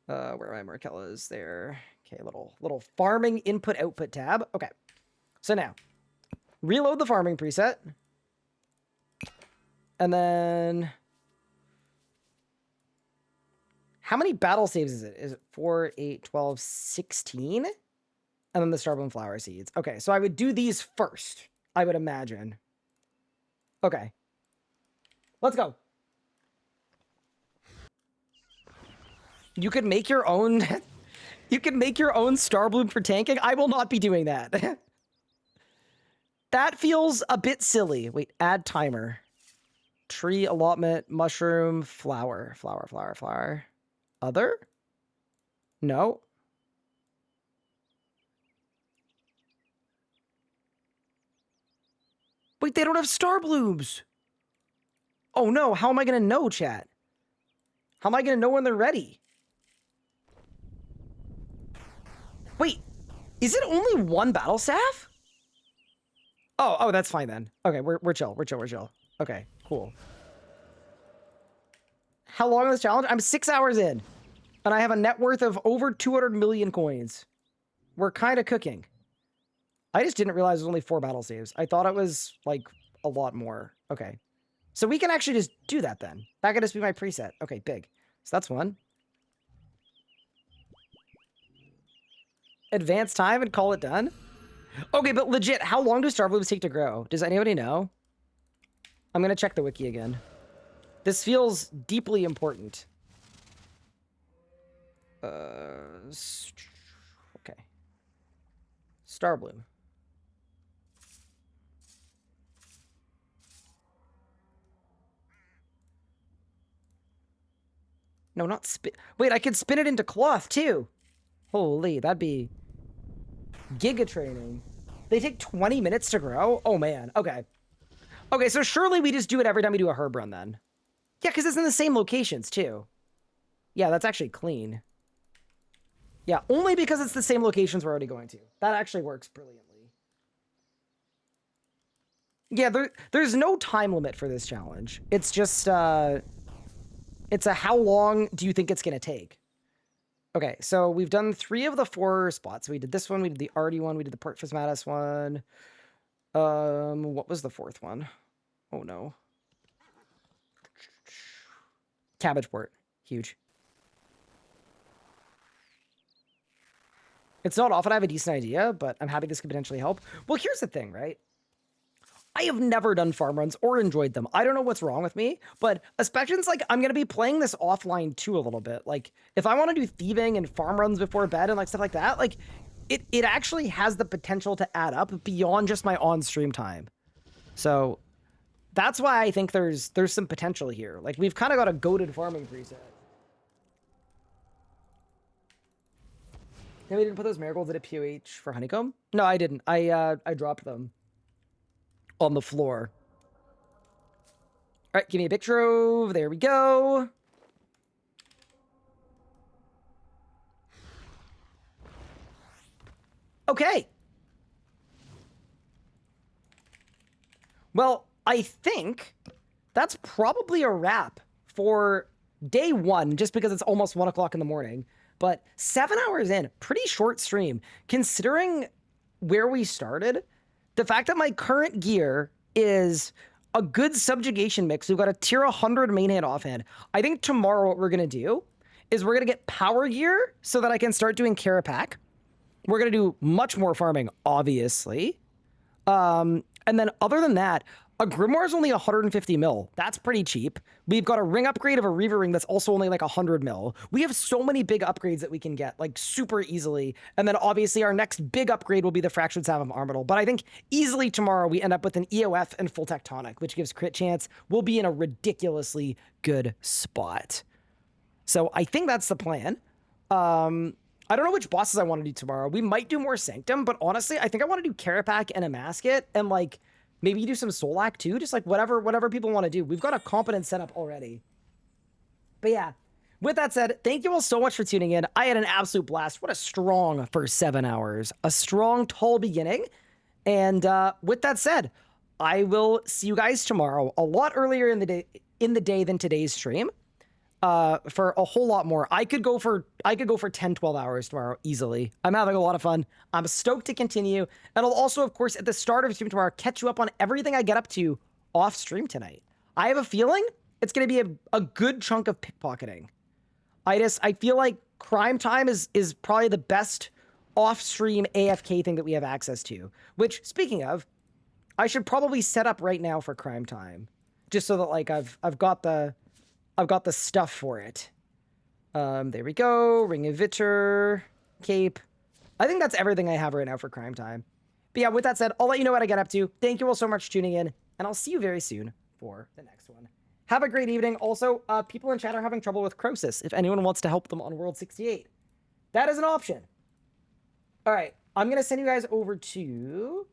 Speaker 1: Where are my Markellas? There. Okay, little farming input output tab. Okay. So now, reload the farming preset. And then how many battle saves is it? Is it 4, 8, 12, 16? And then the Starbloom flower seeds. Okay, so I would do these first, I would imagine. Okay. Let's go. You could make your own you can make your own Starbloom for tanking. I will not be doing that. That feels a bit silly. Wait, add timer. Tree allotment, mushroom, flower. Other? No. Wait, they don't have Starblooms. Oh no, how am I gonna know, chat? How am I gonna know when they're ready? Wait, is it only one battle staff? Oh, that's fine then. Okay, we're chill. Okay, cool. How long is this challenge? I'm 6 hours in, and I have a net worth of over 200 million coins. We're kind of cooking. I just didn't realize it was only 4 battle saves. I thought it was, like, a lot more. Okay. So we can actually just do that then. That could just be my preset. Okay, big. So that's one. Advance time and call it done? Okay, but legit, how long do Starblooms take to grow? Does anybody know? I'm gonna check the wiki again. This feels deeply important. Okay. Starbloom. No, not spin. Wait, I could spin it into cloth too. Holy, that'd be giga training. They take 20 minutes to grow? Oh man, okay. Okay, so surely we just do it every time we do a herb run then. Yeah, because it's in the same locations too. Yeah, that's actually clean. Yeah, only because it's the same locations we're already going to. That actually works brilliantly. Yeah, there's no time limit for this challenge. It's just, it's a how long do you think it's going to take? Okay, so we've done 3 of the 4 spots. We did this one, we did the Arty one, we did the Port Phasmatis one. What was the 4th one? Oh no. Cabbage Port. Huge. It's not often I have a decent idea, but I'm happy this could potentially help. Well, here's the thing, right? I have never done farm runs or enjoyed them. I don't know what's wrong with me, but especially since, like, I'm going to be playing this offline too a little bit. Like, if I want to do thieving and farm runs before bed and, like, stuff like that, like, it actually has the potential to add up beyond just my on-stream time. So that's why I think there's some potential here. Like, we've kind of got a goated farming preset. Yeah, we didn't put those marigolds at a POH for honeycomb? No, I didn't. I dropped them on the floor. All right, give me a big trove. There we go. Okay. Well, I think that's probably a wrap for day 1, just because it's almost 1 o'clock in the morning. But 7 hours in, pretty short stream. Considering where we started, the fact that my current gear is a good subjugation mix. We've got a tier 100 main hand offhand. I think tomorrow what we're going to do is we're going to get power gear so that I can start doing Carapac. We're going to do much more farming, obviously. And then other than that, a Grimoire is only 150 mil. That's pretty cheap. We've got a ring upgrade of a Reaver ring that's also only like 100 mil. We have so many big upgrades that we can get, like, super easily. And then obviously our next big upgrade will be the Fractured Salve of Armadyl. But I think easily tomorrow we end up with an EOF and full Tectonic, which gives crit chance. We'll be in a ridiculously good spot. So I think that's the plan. I don't know which bosses I want to do tomorrow. We might do more Sanctum, but honestly, I think I want to do Carapac and a Masket and, like, maybe do some Solak too, just like whatever people want to do. We've got a competent setup already. But yeah, with that said, thank you all so much for tuning in. I had an absolute blast. What a strong first 7 hours. A strong, tall beginning. And with that said, I will see you guys tomorrow, a lot earlier in the day than today's stream. For a whole lot more. I could go for 10, 12 hours tomorrow easily. I'm having a lot of fun. I'm stoked to continue. And I'll also, of course, at the start of stream tomorrow, catch you up on everything I get up to off stream tonight. I have a feeling it's going to be a good chunk of pickpocketing. I feel like Crime Time is probably the best off stream AFK thing that we have access to, which, speaking of, I should probably set up right now for Crime Time, just so that, like, I've got the stuff for it. There we go. Ring of Vitter, cape. I think that's everything I have right now for Crime Time. But yeah, with that said, I'll let you know what I get up to. Thank you all so much for tuning in, and I'll see you very soon for the next one. Have a great evening. Also, people in chat are having trouble with Croesus. If anyone wants to help them on World 68, that is an option. All right, I'm going to send you guys over to...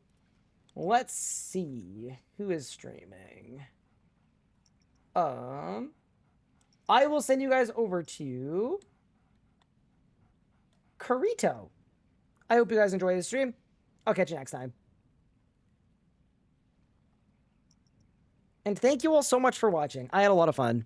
Speaker 1: Let's see who is streaming. I will send you guys over to Carito. I hope you guys enjoy the stream. I'll catch you next time. And thank you all so much for watching. I had a lot of fun.